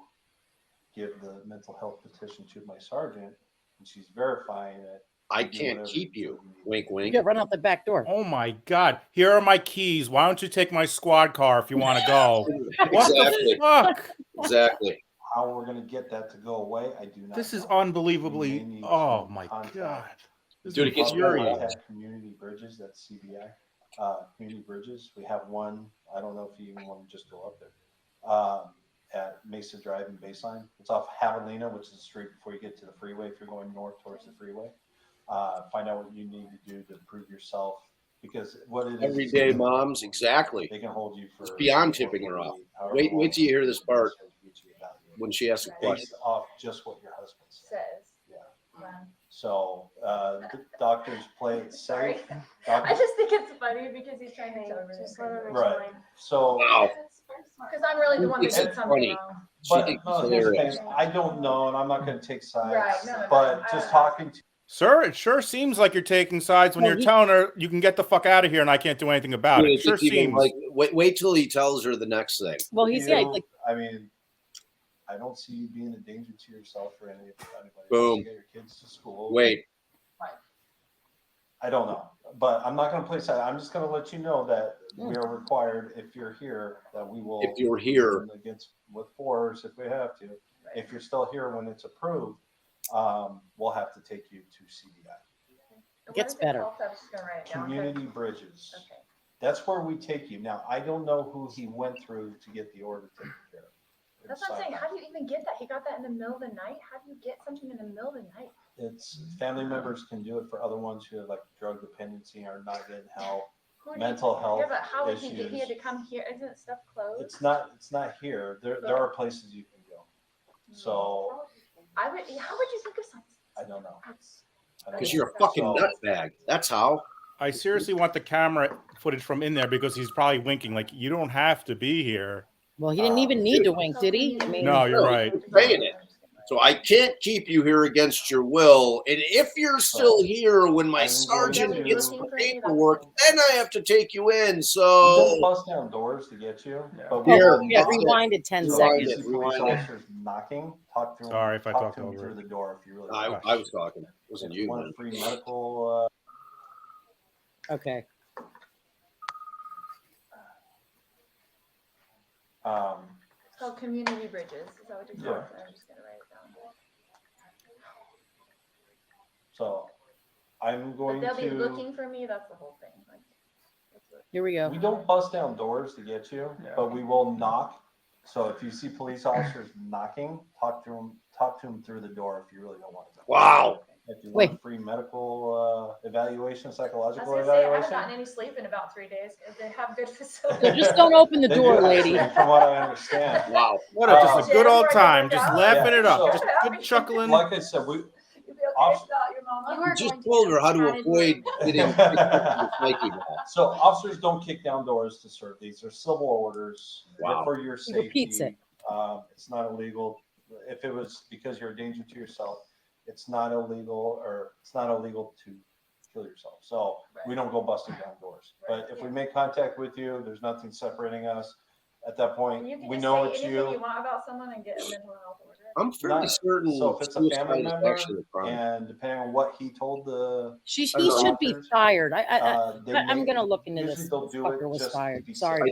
give the mental health petition to my sergeant, and she's verifying it,
I can't keep you. Wink, wink.
Yeah, run out the back door.
Oh my God! Here are my keys. Why don't you take my squad car if you want to go? What
Exactly.
the fuck?
Exactly.
how we're going to get that to go away, I do not.
This is
know.
unbelievably.
We may need
Oh
to
my
contact-
God! This
Dude,
is
it gets
infuriating.
We have Community Bridges, that's CBI. Community Bridges, we have one. I don't know if you even want to just go up there. at Mesa Drive and Baseline. It's off Javelina, which is the street before you get to the freeway if you're going north towards the freeway. Find out what you need to do to prove yourself, because what it is,
Everyday moms, exactly.
they can hold you for,
it's beyond tipping her off. Wait till you hear this part when she asks a question.
Based off just what your husband says. Yeah.
Wow.
So the doctors play it
Sorry.
safe.
I just think it's funny because he's trying to tell everyone.
Right. So
Because I'm really the one that did something wrong.
But no, here's the thing. I don't know, and I'm not going to take sides.
Right. No,
but just talking to
Sir, it sure seems like you're taking sides when you're telling her you can get the fuck out of here and I can't do anything about it. It sure seems
like wait till he tells her the next thing.
Well, he's like,
I mean, I don't see you being a danger to yourself or anybody.
Boom.
You get your kids to school.
Wait.
I don't know, but I'm not going to play side. I'm just going to let you know that we are required, if you're here, that we will.
If you're here,
against with fours, if we have to. If you're still here when it's approved, we'll have to take you to CBI.
It gets better.
Community bridges. Okay. That's where we take you. Now, I don't know who he went through to get the order taken care of.
That's what I'm saying. How do you even get that? He got that in the middle of the night. How do you get something in the middle of the night?
It's family members can do it for other ones who have like drug dependency or not getting help, mental health.
Yeah, but how would
issues.
he had to come here? Isn't stuff closed?
It's not here. There are places you can go. So
how would you think of something?
I don't know.
Because you're a fucking nutbag. That's how.
I seriously want the camera footage from in there because he's probably winking like you don't have to be here.
Well, he didn't even need to wink, did he? I mean,
no, you're right.
Saying it. So I can't keep you here against your will. And if you're still here when my sergeant gets the paperwork, then I have to take you in. So
don't bust down doors to get you. But
rewind it 10 seconds.
Police officers knocking. Talk through.
Sorry if I talked
to him
over
through the door if you really.
I was talking. It wasn't you.
Want free medical.
Okay.
It's called community bridges. Is that what you're calling it? I'm just gonna write it down.
So, I'm going
but they'll
to.
be looking for me. That's the whole thing. Like,
here we go.
We don't bust down doors to get you, but we will knock. So if you see police officers knocking, talk to them through the door if you really don't want to.
Wow.
If you want free medical evaluation, psychological evaluation.
I haven't gotten any sleep in about 3 days. They have good facilities.
So just don't open the door, lady.
From what I understand.
Wow.
What just a good old time. Just laughing it up. Just good chuckling.
Like I said, we.
You just told her how to avoid getting
So officers don't kick down doors to serve these. They're civil orders.
Wow.
For your safety.
Repeats it.
It's not illegal. If it was because you're a danger to yourself, it's not illegal to kill yourself. So we don't go busting down doors. But if we make contact with you, there's nothing separating us. At that point, we know it's you.
You want about someone and get a mental health order.
I'm fairly certain.
So if it's a family member, and depending on what he told
he should be fired. I'm gonna look into this.
They'll do it
was
just
fired.
to be
Sorry.
I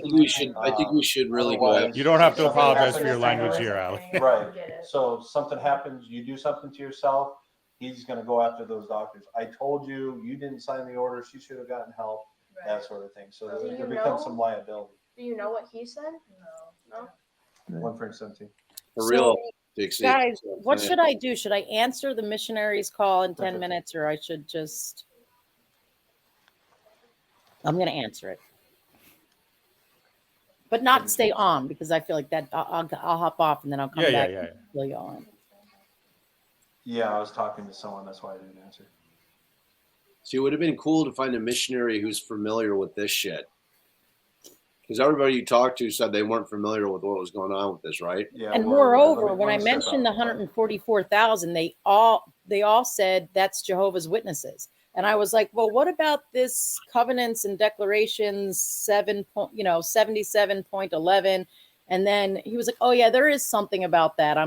think we should really go after.
You don't have to apologize for your language here, Ali.
Right. So something happens, you do something to yourself, he's gonna go after those doctors. I told you, you didn't sign the order, she should have gotten help, that sort of thing. So there becomes some liability.
Do you know what he said? No.
1 for 17.
For real.
Guys, what should I do? Should I answer the missionary's call in 10 minutes or I should just... I'm going to answer it. But not stay on because I feel like that I'll hop off and then I'll come back and fill you on.
Yeah, I was talking to someone. That's why I didn't answer.
See, it would have been cool to find a missionary who's familiar with this shit. Because everybody you talked to said they weren't familiar with what was going on with this, right?
Yeah.
And moreover, when I mentioned the 144,000, they all said that's Jehovah's Witnesses. And I was like, well, what about this covenants and declarations 77.11? And then he was like, oh yeah, there is something about that. I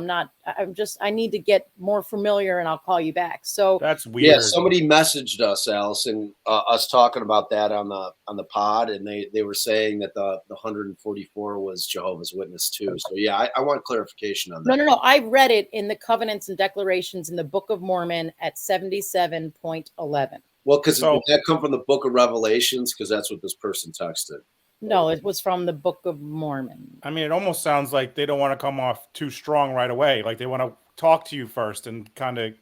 need to get more familiar and I'll call you back. So
that's weird.
Yeah, somebody messaged us, Allison, us talking about that on the pod, and they were saying that the 144 was Jehovah's Witness too. So yeah, I want clarification on that.
No. I read it in the covenants and declarations in the Book of Mormon at 77.11.
Well, because did that come from the Book of Revelations? Because that's what this person texted.
No, it was from the Book of Mormon.
I mean, it almost sounds like they don't want to come off too strong right away. Like they want to talk to you first and kind of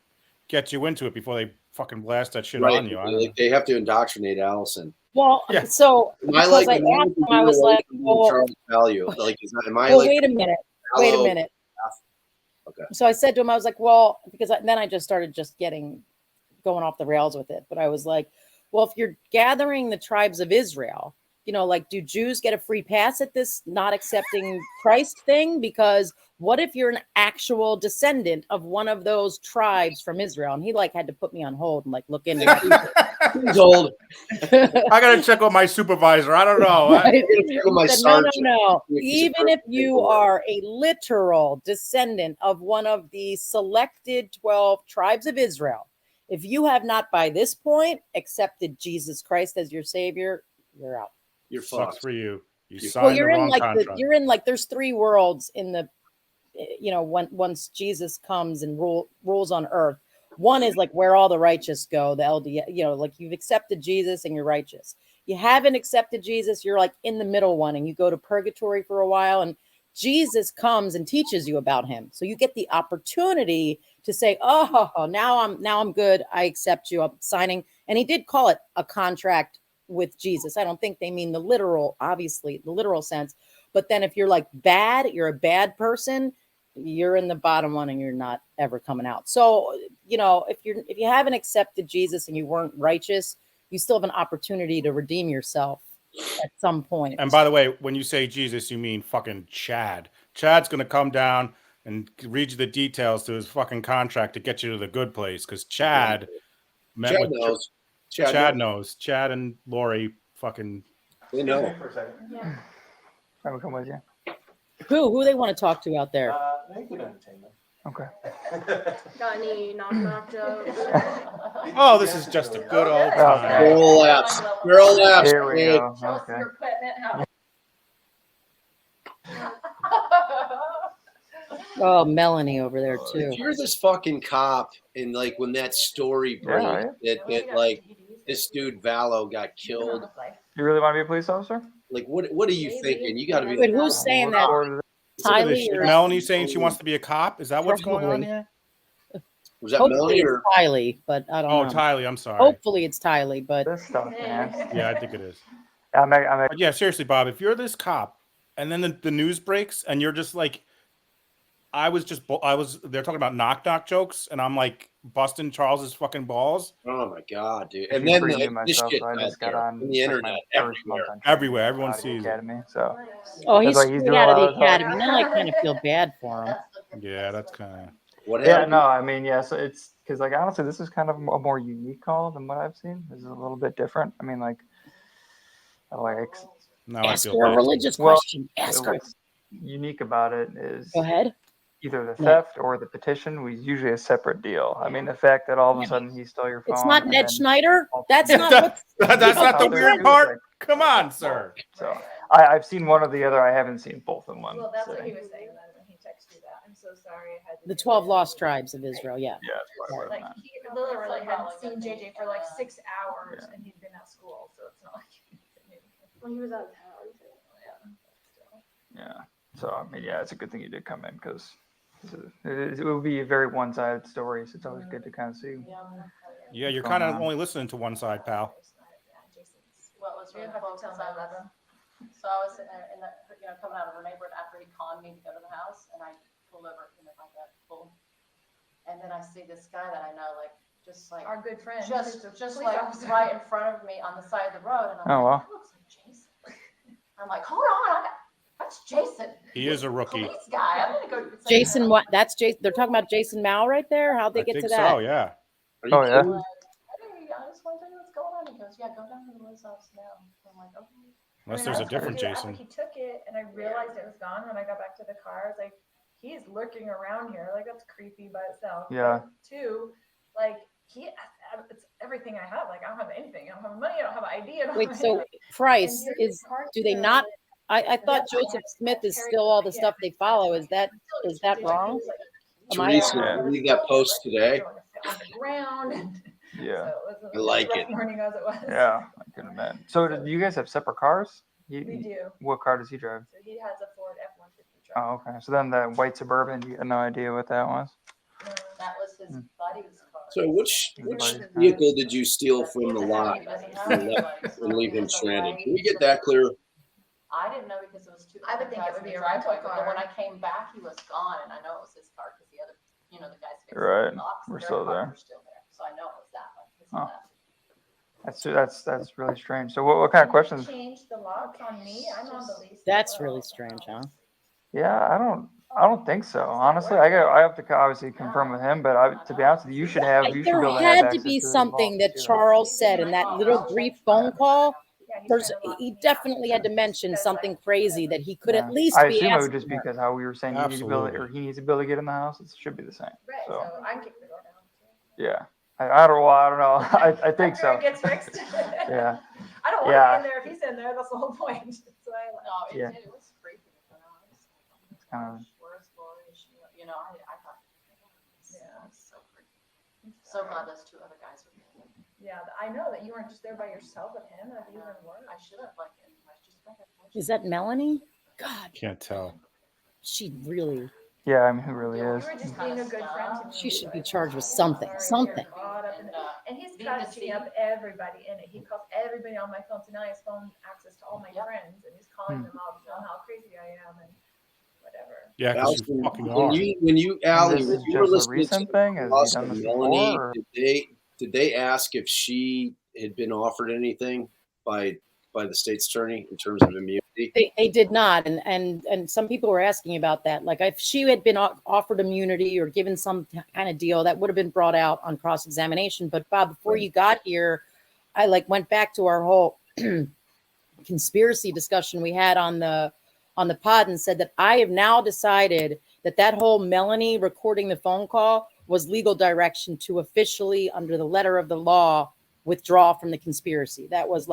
get you into it before they fucking blast that shit on you. I don't know.
They have to indoctrinate Allison.
Well,
Yeah.
so
Am I
because
like,
I asked him, I was like, well,
Charles Value? Like, am I
well,
like?
wait a minute. Wait a
Vallow?
minute.
Okay.
So I said to him, I was like, well, because then I just started going off the rails with it. But I was like, well, if you're gathering the tribes of Israel, you know, like, do Jews get a free pass at this not accepting Christ thing? Because what if you're an actual descendant of one of those tribes from Israel? And he like had to put me on hold and like look into that.
He's old.
I gotta check with my supervisor. I don't know.
Right?
My
He said, no,
sergeant.
no.
He's a
Even if
perfect
you
paperwork.
are a literal descendant of one of the selected 12 tribes of Israel, if you have not by this point accepted Jesus Christ as your savior, you're out.
You're
Sucks
fucked.
for you. You
Well,
signed the
you're in
wrong
like
contract.
you're in like there's three worlds in the, you know, once Jesus comes and rules on earth. One is like where all the righteous go, the LDS, you know, like you've accepted Jesus and you're righteous. You haven't accepted Jesus, you're like in the middle one and you go to purgatory for a while and Jesus comes and teaches you about him. So you get the opportunity to say, oh, now I'm good. I accept you. I'm signing. And he did call it a contract with Jesus. I don't think they mean the literal, obviously, the literal sense. But then if you're like bad, you're a bad person, you're in the bottom one and you're not ever coming out. So, you know, if you haven't accepted Jesus and you weren't righteous, you still have an opportunity to redeem yourself at some point.
And by the way, when you say Jesus, you mean fucking Chad. Chad's gonna come down and read you the details to his fucking contract to get you to the good place. Because Chad met
Chad
with
knows.
Chad knows. Chad and Lori fucking.
They know.
Yeah. I will come with you.
Who they want to talk to out there?
Okay.
Got any knock jokes?
Oh, this is just a good old time.
Girl laughs. Girl laughs.
Here we
Hey.
go. Okay.
Oh, Melanie over there too.
If you're this fucking cop, and like when that story breaks, that like this dude Vallow got killed,
You really want to be a police officer?
like what are you thinking? You got to be.
Wait, who's saying that? Tylee or
Melanie saying she wants to be a cop? Is that what's going on
Probably.
here?
Was that
Hopefully
Melanie
it's
or?
Tylee, but I don't
Oh,
know.
Tylee, I'm sorry.
Hopefully it's Tylee, but
This stuff, man.
Yeah, I think it is.
I'm
But yeah, seriously, Bob, if you're this cop and then the news breaks and you're just like, they're talking about knock jokes and I'm like busting Charles's fucking balls.
Oh my god, dude!
I
And
should
then
renew
this
myself,
shit
so I
out
just got
there
on
on the
like, my
internet
first month
everywhere.
on
Everywhere, everyone
Saudi
sees it.
Academy, so
he's
that's why he's
straight
doing
out
a
of
lot
the
of talking.
academy. Now I kind of feel bad for him.
Yeah, that's kind of.
What
Yeah,
happened?
no, I mean, yeah, so it's because, like, honestly, this is kind of a more unique call than what I've seen. This is a little bit different. I mean, like,
Now I
Ask
feel
her a
bad.
religious
well,
question. Ask her.
what's unique about it is
Go ahead.
either the
No.
theft or the petition was usually a separate deal. I mean, the fact that all of a sudden he stole your phone.
It's not
and
Ned
then
Schneider.
all-
That's
Yeah,
not what's
That's not the
out there
weird
too,
part.
like-
Come on, sir.
So I've seen one or the other. I haven't seen both in one.
Well, that's what
sitting.
he was saying then when he texted you that. I'm so sorry I had to
the
do
12
that.
lost tribes of Israel. Yeah.
Yeah, that's why
Like he literally hadn't seen JJ for like 6 hours and he'd been at school, so it's not like he knew.
Well, he was out of town too.
Yeah. So I mean, yeah, it's a good thing you did come in because it will be a very one-sided story. So it's always good to kind of see.
Yeah, you're
what's
kind
going
of
on.
only listening to one side, pal.
What was really
You have
cool
to tell
because
me
I
about
live, so I was sitting there in the, coming out of her neighborhood after he conned me to go to the house, and I pulled over, like that, boom. And then I see this guy that I know, like, just like.
Our good friend.
Just
who's a police
like
officer.
right in front of me on the side of the road, and I'm
Oh,
like,
wow.
that looks like Jason. I'm like, hold on, that's Jason.
He is a rookie.
Police guy, I'm gonna go.
Jason, what? That's Jason. They're talking about Jason Mao right there. How'd they
I
get
think
to that?
so. Yeah.
Oh yeah.
Hey, I just want to tell you what's going on. He goes, yeah, go down to the Liz house now. I'm like, okay.
Unless
And
there's a
I was
different
confused.
Jason.
After he took it and I realized it was gone when I got back to the car, I was like, he's lurking around here. Like, that's creepy by itself.
Yeah.
But two, like, it's everything I have. Like, I don't have anything. I don't have money. I don't have an ID. I don't
Wait,
have
so
anything.
Price
And
is?
car
Do they
too,
not?
like,
I thought Joseph Smith is still all the stuff they follow. Is that wrong? Am I
Teresa,
wrong?
read that post today.
on the ground. And
Yeah.
so it was
I like
rough
it.
morning as it was.
Yeah, I can imagine. So do you guys have separate cars? We
do.
What car does he drive?
So he has a Ford F-150 truck.
Oh, okay. So then the white Suburban, you had no idea what that was?
That was his buddy's car.
So which vehicle did you steal from the lot and leave him stranded? Can we get that clear?
I didn't know because it was two.
I would think it would be a
rental
rental
car.
car.
When I came back, he was gone, and I know it was his car because the other, the guys fixing
Right.
the locks.
We're
their
still
cars
there.
were still there, so I know it was that one. His
Oh.
left.
That's really strange. So what kind of questions?
Changed the locks on me. I'm on the lease.
That's really strange, huh?
Yeah, I don't think so. Honestly, I have to obviously confirm with him, but to be honest with you, you should be able to
There
have
had to
access
be
to his
something that Charles said in that little brief phone call. He definitely had to mention something crazy that he could at least
I
be
assume it would
asking
just be
her.
because how we were saying you need to build it, or he needs to build to get in the house. It should be the same.
Right.
So
So I can kick the door down.
yeah, I don't know. I think so.
It gets fixed.
Yeah.
I don't want to be in there if he's in there. That's the whole point. So I,
Yeah.
It was creepy.
It's kind of.
Where's Lori? Is she? I thought.
Yeah.
So creepy. So glad those two other guys were there.
Yeah, I know that you weren't just there by yourself with him. That'd be even worse.
I should have
Is that Melanie? God,
Can't tell.
she really.
Yeah, I mean, who really is?
You were just being a good friend to me.
She should be charged with something. Something.
Caught up in it. And he's catching up everybody in it. He calls everybody on my phone. So now he has phone access to all my friends, and he's calling them all to tell them how crazy I am and whatever.
Yeah, because
Allison,
you're fucking
when
hard.
Allie,
This
when
is
you were
just a
listening
recent
to
thing? Has he
us
done
and
this
Melanie,
before, or-
did they ask if she had been offered anything by the state's attorney in terms of immunity?
They did not, and some people were asking about that. Like if she had been offered immunity or given some kind of deal, that would have been brought out on cross-examination. But Bob, before you got here, I went back to our whole conspiracy discussion we had on the pod and said that I have now decided that whole Melanie recording the phone call was legal direction to officially, under the letter of the law, withdraw from the conspiracy. That was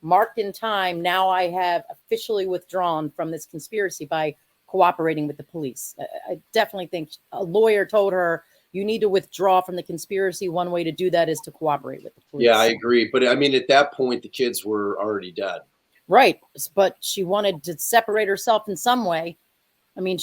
marked in time. Now I have officially withdrawn from this conspiracy by cooperating with the police. I definitely think a lawyer told her, you need to withdraw from the conspiracy. One way to do that is to cooperate with the police.
Yeah, I agree. But I mean, at that point, the kids were already dead.
Right. But she wanted to separate herself in some way. I mean,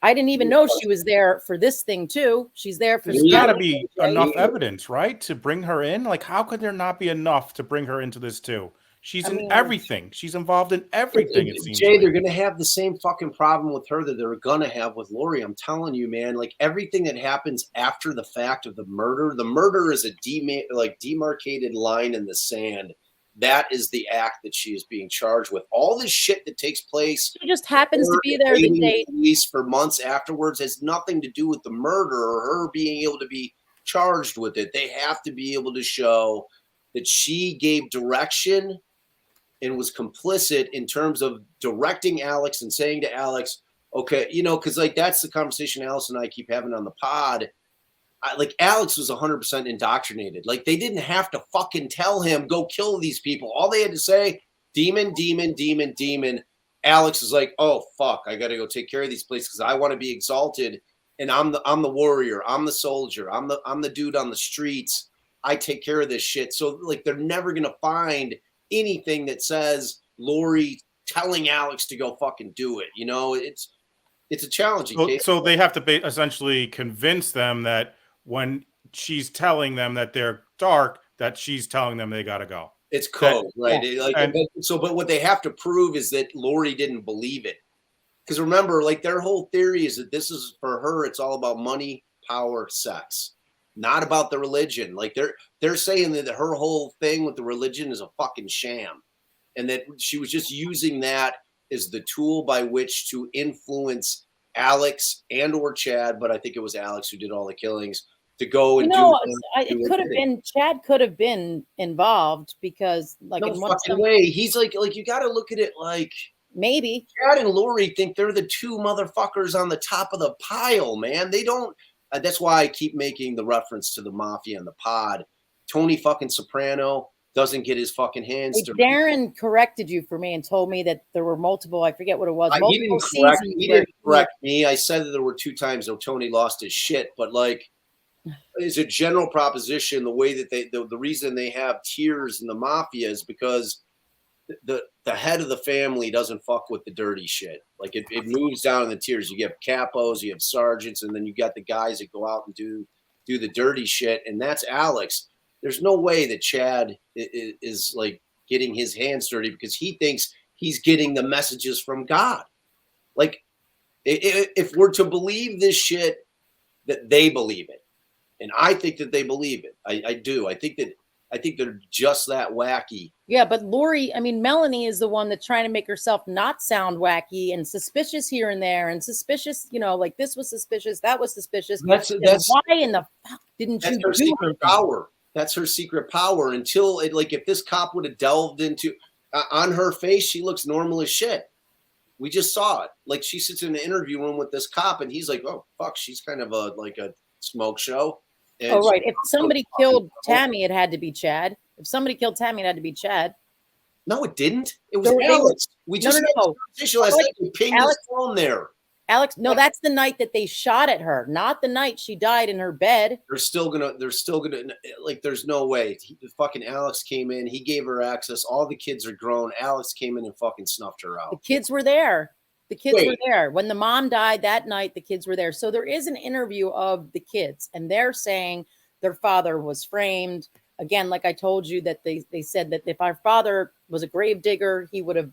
I didn't even know she was there for this thing too. She's there for.
There's got to be enough evidence, right, to bring her in. How could there not be enough to bring her into this too? She's in everything. She's involved in everything. It seems.
Jay, they're gonna have the same fucking problem with her that they're gonna have with Lori. I'm telling you, man. Everything that happens after the fact of the murder is a demarcated line in the sand. That is the act that she is being charged with. All this shit that takes place.
She just happens to be there the day.
Police for months afterwards has nothing to do with the murder or her being able to be charged with it. They have to be able to show that she gave direction and was complicit in terms of directing Alex and saying to Alex, okay, because that's the conversation Allison and I keep having on the pod. Alex was 100% indoctrinated. They didn't have to fucking tell him, go kill these people. All they had to say, demon, demon, demon, demon. Alex is like, oh, fuck, I got to go take care of these places because I want to be exalted. And I'm the warrior. I'm the soldier. I'm the dude on the streets. I take care of this shit. So they're never going to find anything that says Lori telling Alex to go fucking do it. It's a challenging case.
So they have to essentially convince them that when she's telling them that they're dark, that she's telling them they got to go.
It's code, right? But what they have to prove is that Lori didn't believe it. Because remember, their whole theory is that this is, for her, it's all about money, power, sex. Not about the religion. They're saying that her whole thing with the religion is a fucking sham. And that she was just using that as the tool by which to influence Alex and or Chad, but I think it was Alex who did all the killings, to go and
it could have been Chad could have been involved because
no fucking way. He's you got to look at it
maybe
Chad and Lori think they're the two motherfuckers on the top of the pile, man. They don't. That's why I keep making the reference to the mafia and the pod. Tony fucking Soprano doesn't get his fucking hands dirty.
Darren corrected you for me and told me that there were multiple. I forget what it was.
He didn't correct me. I said that there were 2 times that Tony lost his shit, but as a general proposition, the way that the reason they have tiers in the mafia is because the head of the family doesn't fuck with the dirty shit. Like it moves down in the tiers. You have capos, you have sergeants, and then you got the guys that go out and do the dirty shit, and that's Alex. There's no way that Chad is like getting his hands dirty because he thinks he's getting the messages from God. Like if we're to believe this shit, that they believe it, and I think that they believe it. I do. I think they're just that wacky.
Yeah, but Lori, I mean, Melanie is the one that's trying to make herself not sound wacky and suspicious here and there, and suspicious, like this was suspicious, that was suspicious.
That's
why in the fuck didn't you
her
do
secret
anything?
power. That's her secret power. Until if this cop would have delved into on her face, she looks normal as shit. We just saw it. Like she sits in the interview room with this cop, and he's like, "Oh fuck, she's kind of a smoke show." And
Oh right, if somebody killed Tstmy, it had to be Chad. If somebody killed Tstmy, it had to be Chad.
No, it didn't. It was Alex. We just
no.
pinged his phone there.
Alex, no, that's the night that they shot at her, not the night she died in her bed.
They're still gonna like. There's no way. Fucking Alex came in. He gave her access. All the kids are grown. Alex came in and fucking snuffed her out.
The kids were there. The kids were there when the mom died that night. The kids were there. So there is an interview of the kids, and they're saying their father was framed. Again, like I told you, that they said that if our father was a grave digger, he would have.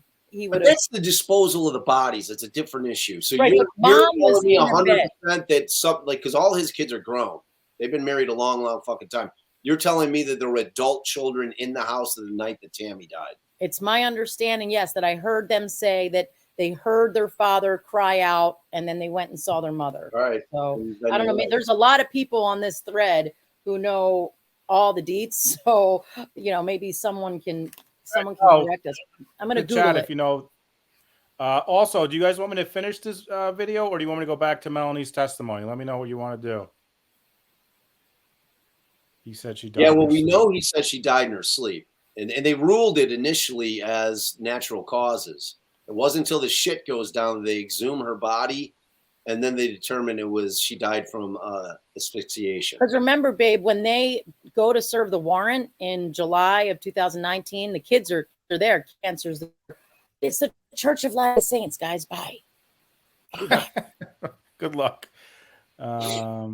But that's the disposal of the bodies. It's a different issue. So
right,
you're
was
telling me 100% that because all his kids are grown. They've been married a long, long fucking time. You're telling me that there were adult children in the house the night that Tstmy died.
It's my understanding, yes, that I heard them say that they heard their father cry out, and then they went and saw their mother.
All right.
So I don't know. There's a lot of people on this thread who know all the deets. So maybe someone can correct us. I'm going to Google
chat
it.
if you know. Also, do you guys want me to finish this video, or do you want me to go back to Melanie's testimony? Let me know what you want to do. He said she died.
Yeah, well, we know he said she died in her sleep, and they ruled it initially as natural causes. It wasn't until the shit goes down they exhume her body, and then they determine she died from asphyxiation.
Because remember, babe, when they go to serve the warrant in July of 2019, the kids are there. Cancer's there. It's the Church of Latter Saints, guys. Bye.
Good luck. By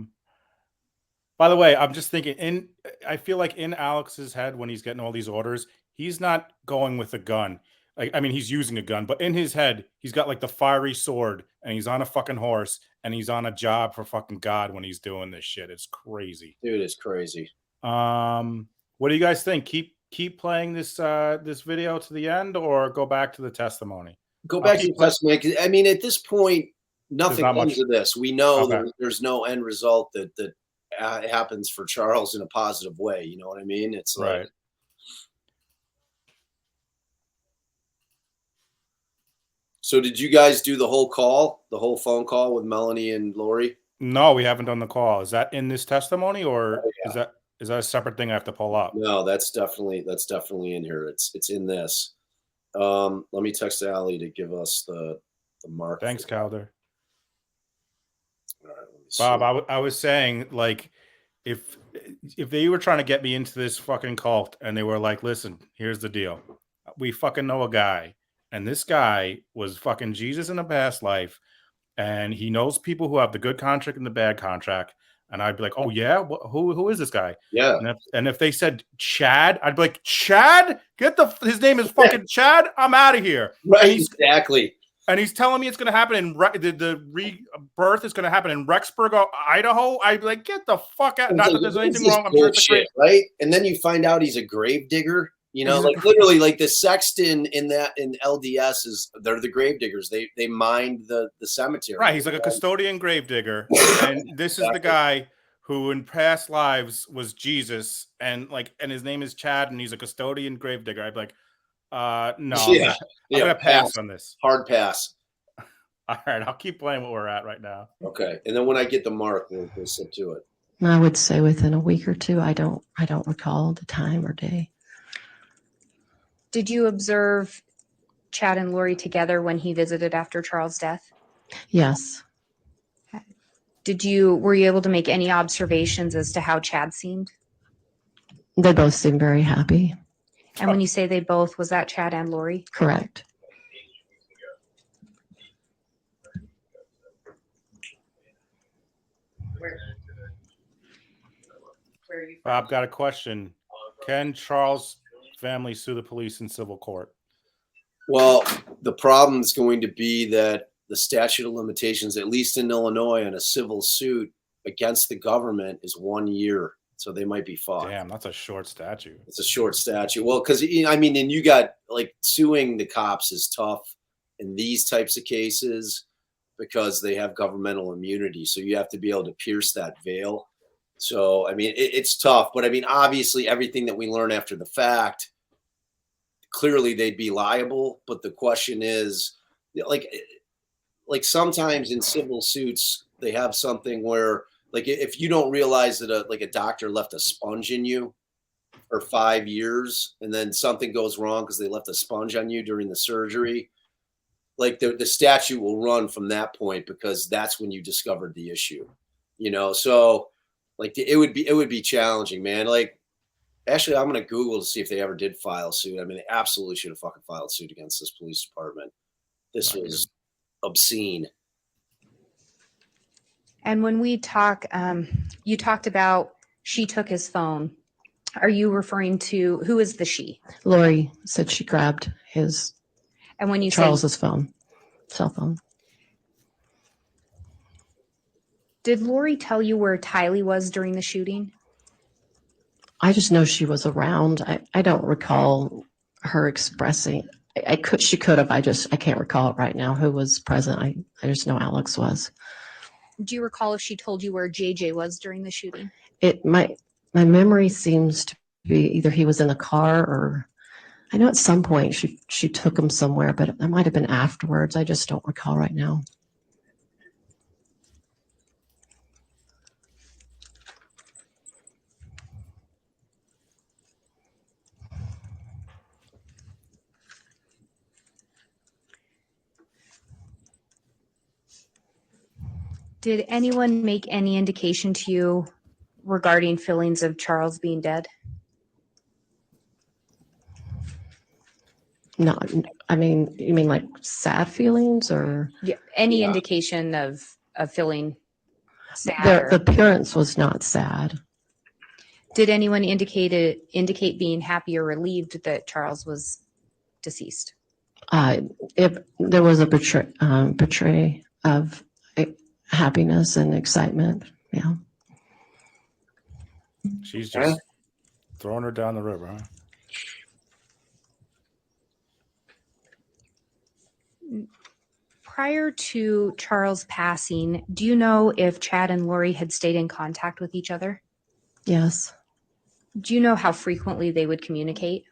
the way, I'm just thinking, I feel like in Alex's head when he's getting all these orders, he's not going with a gun. I mean, he's using a gun, but in his head, he's got like the fiery sword, and he's on a fucking horse, and he's on a job for fucking God when he's doing this shit. It's crazy.
Dude, it's crazy.
What do you guys think? Keep playing this video to the end, or go back to the testimony?
Go back to the testimony. I mean, at this point, nothing comes of this. We know that there's no end result that happens for Charles in a positive way. You know what I mean? It's
right.
Like, so did you guys do the whole phone call with Melanie and Lori?
No, we haven't done the call. Is that in this testimony, or is that a separate thing I have to pull up?
No, that's definitely in here. It's in this. Let me text Allie to give us the mark.
Thanks, Calder.
All right,
Bob, I was saying, like, if they were trying to get me into this fucking cult, and they were like, listen, here's the deal. We fucking know a guy, and this guy was fucking Jesus in a past life, and he knows people who have the good contract and the bad contract. And I'd be like, oh yeah, who is this guy?
Yeah.
And if they said Chad, I'd be like, Chad, his name is fucking Chad. I'm out of here.
Right, exactly.
And he's telling me it's going to happen in the rebirth is going to happen in Rexburg, Idaho. I'd be like, get the fuck out. Not that there's anything wrong. I'm sure it's
shit, right? And then you find out he's a grave digger. You know, like literally, like the Sexton in LDS they're the grave diggers. They mined the cemetery.
Right. He's like a custodian grave digger. And this is the guy who in past lives was Jesus, and his name is Chad, and he's a custodian grave digger. I'd be like, no, I'm gonna pass on this.
Hard pass.
All right, I'll keep playing where we're at right now.
Okay, and then when I get the mark, we'll sit to it.
I would say within a week or two. I don't recall the time or day.
Did you observe Chad and Lori together when he visited after Charles' death?
Yes.
Were you able to make any observations as to how Chad seemed?
They both seemed very happy.
And when you say they both, was that Chad and Lori?
Correct.
Bob, got a question. Can Charles' family sue the police in civil court?
Well, the problem is going to be that the statute of limitations, at least in Illinois, on a civil suit against the government is 1 year. So they might be fucked.
Damn, that's a short statute.
It's a short statute. Well, because, I mean, and you got, like, suing the cops is tough in these types of cases because they have governmental immunity. So you have to be able to pierce that veil. So, I mean, it's tough. But, I mean, obviously, everything that we learn after the fact, clearly they'd be liable. But the question is, like sometimes in civil suits, they have something where, like, if you don't realize that a doctor left a sponge in you for 5 years and then something goes wrong because they left a sponge on you during the surgery, like the statute will run from that point because that's when you discovered the issue, you know? So like it would be challenging, man. Like, actually, I'm going to Google to see if they ever did file a suit. I mean, they absolutely should have fucking filed suit against this police department. This was obscene.
And when we talk, you talked about she took his phone. Are you referring to, who is the she?
Lori said she grabbed his,
and when you
Charles's
say,
phone, cell phone.
Did Lori tell you where Tylee was during the shooting?
I just know she was around. I don't recall her expressing. She could have. I can't recall it right now. Who was present? I just know Alex was.
Do you recall if she told you where JJ was during the shooting?
My memory seems to be either he was in the car or I know at some point she took him somewhere, but it might have been afterwards. I just don't recall right now.
Did anyone make any indication to you regarding feelings of Charles being dead?
No, I mean, you mean like sad feelings or?
Yeah, any indication of feeling sad?
The appearance was not sad.
Did anyone indicate being happy or relieved that Charles was deceased?
If there was a portray of happiness and excitement, yeah.
She's just throwing her down the river, huh?
Prior to Charles passing, do you know if Chad and Lori had stayed in contact with each other?
Yes.
Do you know how frequently they would communicate?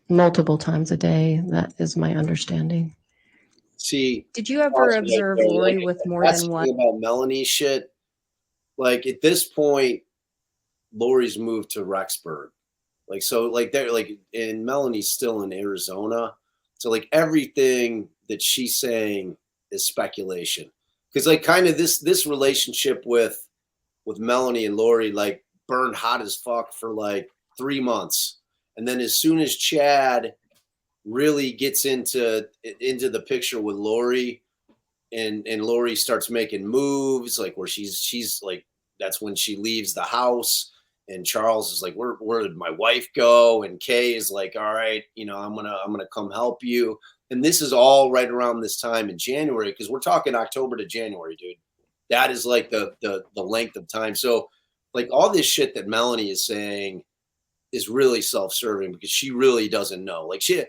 Multiple times a day. That is my understanding.
See,
did you ever observe Lori with more than one?
That's the thing about Melanie shit. Like at this point, Lori's moved to Rexburg. Like, so like they're like, and Melanie's still in Arizona. So like everything that she's saying is speculation. Cause like kind of this relationship with Melanie and Lori, like burned hot as fuck for like 3 months. And then as soon as Chad really gets into the picture with Lori and Lori starts making moves, like where she's like, that's when she leaves the house. And Charles is like, where did my wife go? And Kay is like, all right, you know, I'm gonna come help you. And this is all right around this time in January, because we're talking October to January, dude. That is like the length of time. So like all this shit that Melanie is saying is really self-serving because she really doesn't know. Like she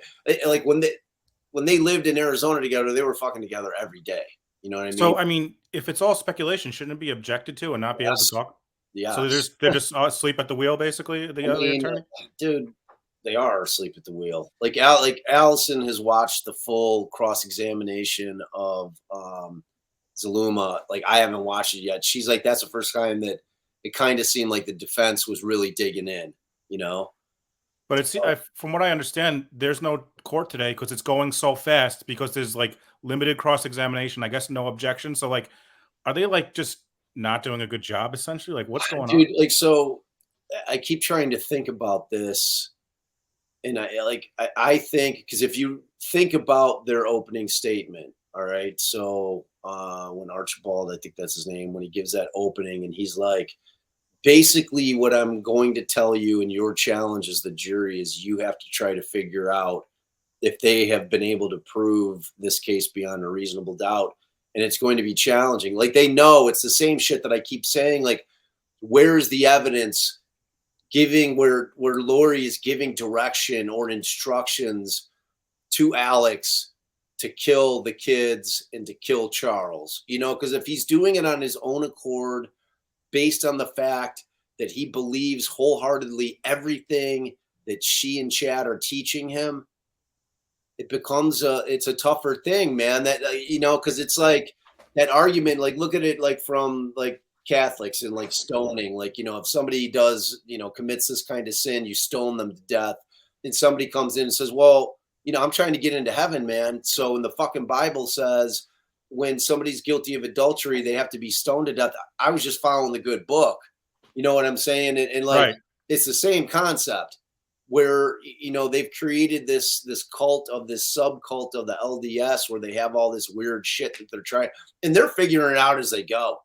like when they lived in Arizona together, they were fucking together every day. You know what I mean?
So I mean, if it's all speculation, shouldn't it be objected to and not be able to talk?
Yeah.
So they're just asleep at the wheel, basically. The attorney,
dude, they are asleep at the wheel. Like Allison has watched the full cross-examination of Zaluma. Like I haven't watched it yet. She's like, that's the first time that it kind of seemed like the defense was really digging in, you know.
But it's from what I understand, there's no court today because it's going so fast because there's like limited cross-examination. I guess no objection. So like, are they like just not doing a good job essentially? Like what's going on?
Like, so I keep trying to think about this And I think, because if you think about their opening statement, all right, so when Archibald, I think that's his name, when he gives that opening and he's like, basically what I'm going to tell you and your challenge as the jury is you have to try to figure out if they have been able to prove this case beyond a reasonable doubt. And it's going to be challenging. Like, they know it's the same shit that I keep saying. Like, where's the evidence giving where Lori is giving direction or instructions to Alex to kill the kids and to kill Charles? You know, because if he's doing it on his own accord, based on the fact that he believes wholeheartedly everything that she and Chad are teaching him, it becomes it's a tougher thing, man. That, you know, because it's like that argument, like, look at it like from like Catholics and like stoning, like, you know, if somebody does, you know, commits this kind of sin, you stone them to death. And somebody comes in and says, well, you know, I'm trying to get into heaven, man. So when the fucking Bible says when somebody's guilty of adultery, they have to be stoned to death. I was just following the good book. You know what I'm saying? And like,
Right.
It's the same concept where, you know, they've created this cult of this subcult of the LDS where they have all this weird shit that they're trying, and they're figuring it out as they go.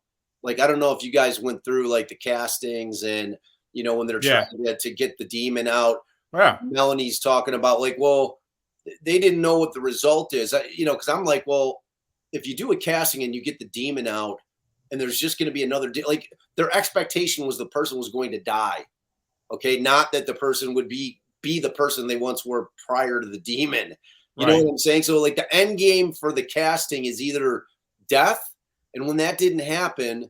Like, I don't know if you guys went through like the castings and, you know, when they're trying to get the demon out.
Yeah.
Melanie's talking about like, well, they didn't know what the result is. You know, because I'm like, well, if you do a casting and you get the demon out and there's just going to be another, like, their expectation was the person was going to die. Okay. Not that the person would be the person they once were prior to the demon. You know what I'm saying? So like the end game for the casting is either death. And when that didn't happen,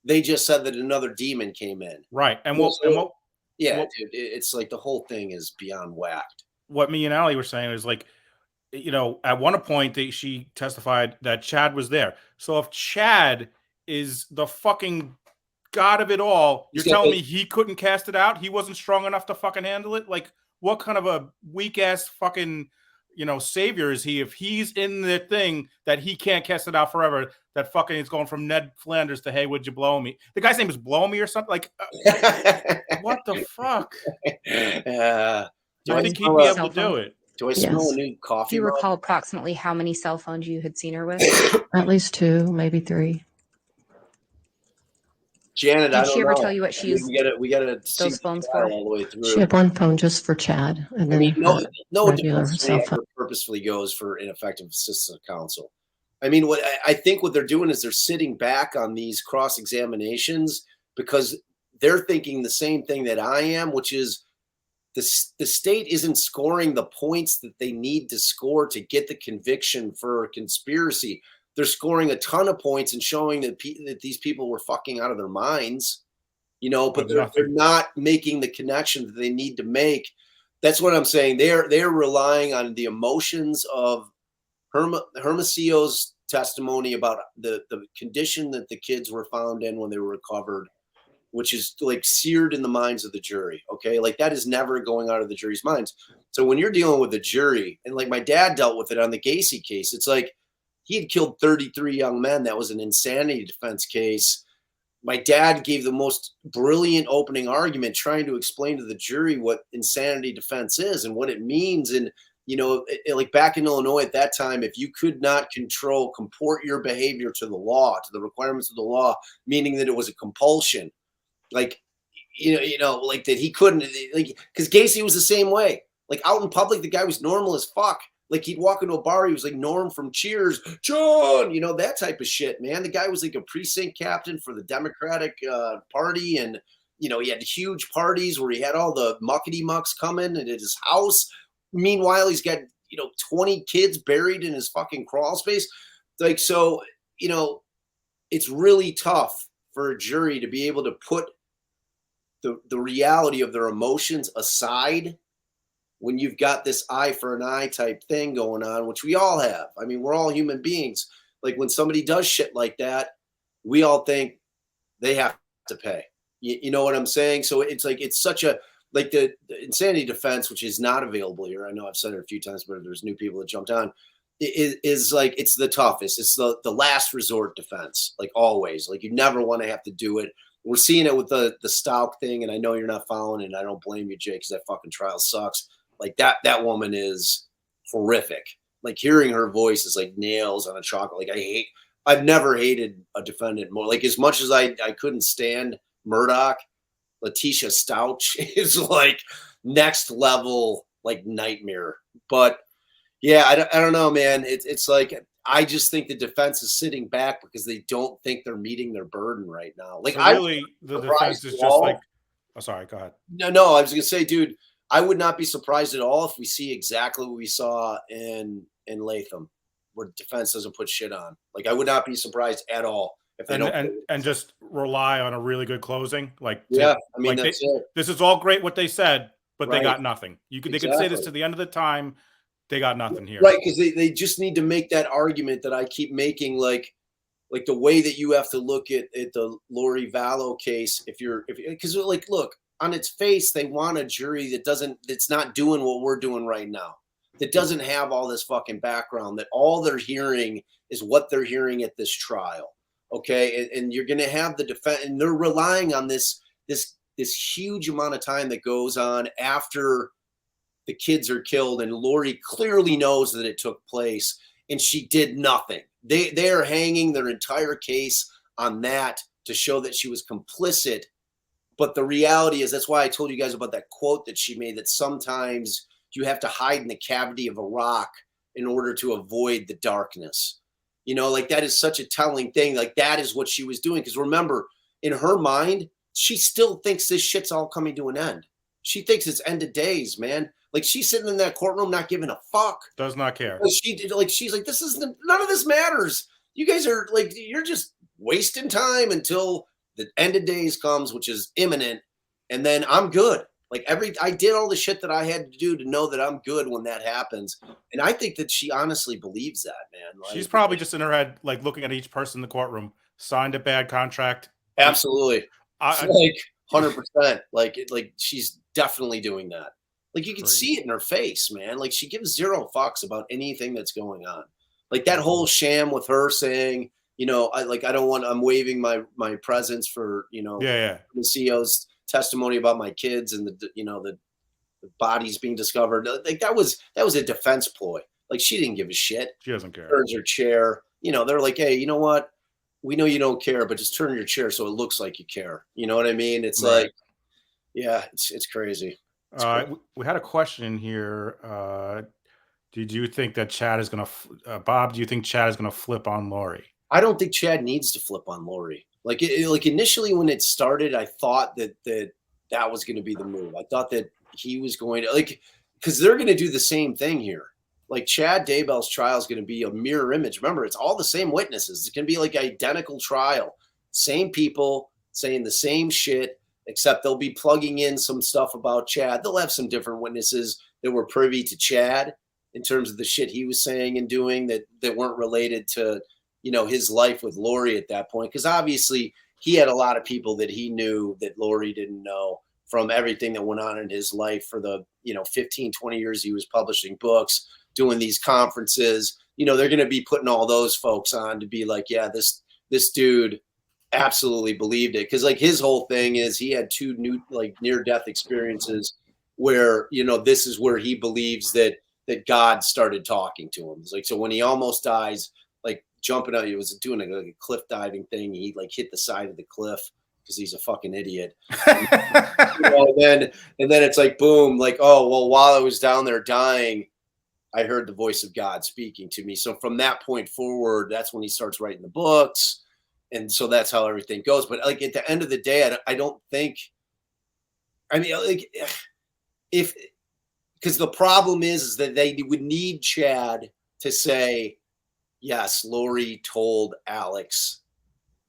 they just said that another demon came in.
Right. And
dude, it's like the whole thing is beyond whacked.
What me and Allie were saying is like, you know, at one point she testified that Chad was there. So if Chad is the fucking god of it all, you're telling me he couldn't cast it out? He wasn't strong enough to fucking handle it? Like, what kind of a weak ass fucking, you know, savior is he if he's in the thing that he can't cast it out forever? That fucking is going from Ned Flanders to hey, would you blow me? The guy's name is Blow Me or something. Like, what the fuck?
Do
I think he'd be able to do it.
Do I smell a new coffee?
Do you recall approximately how many cell phones you had seen her with?
At least 2, maybe 3.
Janet,
Did
I don't
she ever
know.
tell you what she used
We gotta see
those phones for?
all the way through.
She had one phone just for Chad, and then
no
regular
defense
cell
attorney
phone.
ever purposefully goes for ineffective assistance of counsel. I mean, what I think what they're doing is they're sitting back on these cross examinations because they're thinking the same thing that I am, which is the state isn't scoring the points that they need to score to get the conviction for conspiracy. They're scoring a ton of points and showing that these people were fucking out of their minds, you know, but they're not making the connection that they need to make. That's what I'm saying. They're relying on the emotions of Hermosillo's testimony about the condition that the kids were found in when they were recovered, which is like seared in the minds of the jury. Okay. Like that is never going out of the jury's minds. So when you're dealing with the jury, and like my dad dealt with it on the Gacy case, it's like he had killed 33 young men. That was an insanity defense case. My dad gave the most brilliant opening argument trying to explain to the jury what insanity defense is and what it means. And, you know, like back in Illinois at that time, if you could not comport your behavior to the law, to the requirements of the law, meaning that it was a compulsion, like, you know, like that he couldn't, like, because Gacy was the same way. Like out in public, the guy was normal as fuck. Like he'd walk into a bar, he was like Norm from Cheers, John, you know, that type of shit, man. The guy was like a precinct captain for the Democratic Party. And, you know, he had huge parties where he had all the muckety mucks coming at his house. Meanwhile, he's got, you know, 20 kids buried in his fucking crawl space. Like, so, you know, it's really tough for a jury to be able to put the reality of their emotions aside when you've got this eye for an eye type thing going on, which we all have. I mean, we're all human beings. Like when somebody does shit like that, we all think they have to pay. You know what I'm saying? So it's like, it's such a, like the insanity defense, which is not available here. I know I've said it a few times, but there's new people that jumped on. Is like, it's the toughest. It's the last resort defense, like always. Like you never want to have to do it. We're seeing it with the Stout thing, and I know you're not following it, and I don't blame you, Jay, because that fucking trial sucks. Like that woman is horrific. Like hearing her voice is like nails on a chalkboard. Like I've never hated a defendant more. Like as much as I couldn't stand Murdoch, Letitia Stouch is like next level, like nightmare. But yeah, I don't know, man. It's like I just think the defense is sitting back because they don't think they're meeting their burden right now. Like
So really, the defense is just like, oh, sorry, go ahead.
No, I was gonna say, dude, I would not be surprised at all if we see exactly what we saw in Latham, where defense doesn't put shit on. Like I would not be surprised at all if they
and just rely on a really good closing. Like
I mean
like
that's it.
This is all great what they said, but they
Right.
got nothing. They could say this to the end of the time. They got nothing here.
Right, because they just need to make that argument that I keep making, like the way that you have to look at the Lori Vallow case. Because like, look, on its face, they want a jury that's not doing what we're doing right now. That doesn't have all this fucking background, that all they're hearing is what they're hearing at this trial. Okay. And you're going to have the defense, and they're relying on this huge amount of time that goes on after the kids are killed. And Lori clearly knows that it took place and she did nothing. They are hanging their entire case on that to show that she was complicit. But the reality is, that's why I told you guys about that quote that she made, that sometimes you have to hide in the cavity of a rock in order to avoid the darkness. You know, like that is such a telling thing. Like that is what she was doing. Because remember, in her mind, she still thinks this shit's all coming to an end. She thinks it's end of days, man. Like she's sitting in that courtroom not giving a fuck.
Does not care.
She's like, this is none of this matters. You guys are like, you're just wasting time until the end of days comes, which is imminent. And then I'm good. Like I did all the shit that I had to do to know that I'm good when that happens. And I think that she honestly believes that, man. Like,
she's probably just in her head, like looking at each person in the courtroom, signed a bad contract.
Absolutely. Like 100%. Like she's definitely doing that. Like you can see it in her face, man. Like she gives zero fucks about anything that's going on. Like that whole sham with her saying, you know, I'm waiving my presence for, you know, the CEO's testimony about my kids and the bodies being discovered. Like that was a defense ploy. Like she didn't give a shit.
She doesn't care.
Turns her chair. You know, they're like, hey, you know what? We know you don't care, but just turn your chair so it looks like you care. You know what I mean? It's like, yeah, it's crazy.
We had a question here. Did you think that Chad is going to, Bob, do you think Chad is going to flip on Lori?
I don't think Chad needs to flip on Lori. Like initially when it started, I thought that was going to be the move. I thought that he was going to, because they're going to do the same thing here. Like Chad Daybell's trial is going to be a mirror image. Remember, it's all the same witnesses. It's going to be like identical trial. Same people saying the same shit, except they'll be plugging in some stuff about Chad. They'll have some different witnesses that were privy to Chad in terms of the shit he was saying and doing that weren't related to, you know, his life with Lori at that point. Because obviously he had a lot of people that he knew that Lori didn't know from everything that went on in his life for the, 15, 20 years he was publishing books, doing these conferences. You know, they're going to be putting all those folks on to be like, yeah, this dude absolutely believed it. Because his whole thing is he had two near-death experiences where, this is where he believes that God started talking to him. It's like, so when he almost dies, jumping out, he was doing a cliff diving thing. He hit the side of the cliff because he's a fucking idiot. And then it's like, boom, oh, well, while I was down there dying, I heard the voice of God speaking to me. So from that point forward, that's when he starts writing the books. And so that's how everything goes. But at the end of the day, I don't think, because the problem is that they would need Chad to say, yes, Lori told Alex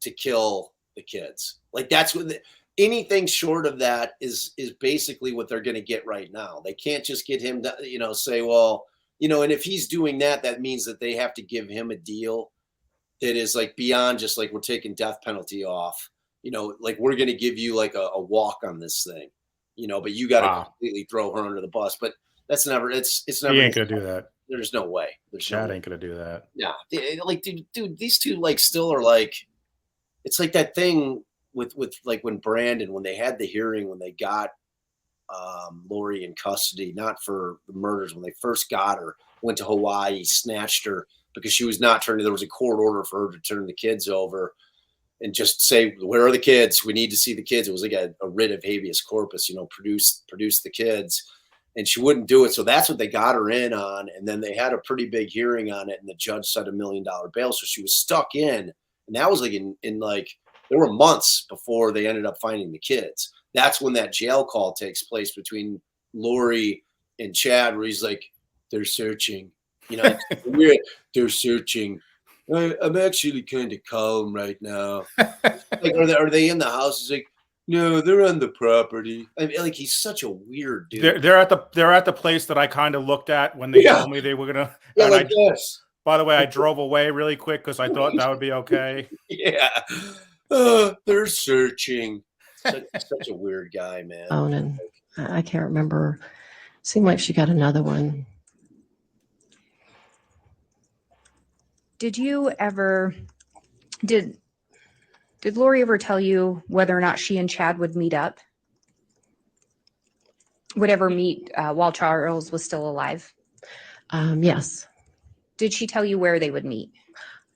to kill the kids. That's what anything short of that is basically what they're going to get right now. They can't just get him to, say, well, and if he's doing that, that means that they have to give him a deal that is beyond just we're taking death penalty off, we're going to give you a walk on this thing, but you got to completely throw her under the bus. But that's never, it's never.
He ain't going to do that.
There's no way.
Chad ain't going to do that.
Yeah. Dude, these two still are it's like that thing with when Brandon, when they had the hearing, when they got Lori in custody, not for the murders. When they first got her, went to Hawaii, snatched her because she was not turning. There was a court order for her to turn the kids over and just say, where are the kids? We need to see the kids. It was like a writ of habeas corpus, produce the kids. And she wouldn't do it. So that's what they got her in on. And then they had a pretty big hearing on it. And the judge set $1 million bail. So she was stuck in. And that was like in like, there were months before they ended up finding the kids. That's when that jail call takes place between Lori and Chad, where he's like, they're searching, they're searching. I'm actually kind of calm right now. Like, are they in the house? He's like, no, they're on the property. I mean, like, he's such a weird dude.
They're at the place that I kind of looked at when they told me they were gonna.
Yeah, like this.
By the way, I drove away really quick because I thought that would be okay.
Yeah, they're searching. Such a weird guy, man.
And I can't remember. Seemed like she got another one.
Did you ever? Did Lori ever tell you whether or not she and Chad would meet up? Would ever meet while Charles was still alive?
Yes.
Did she tell you where they would meet?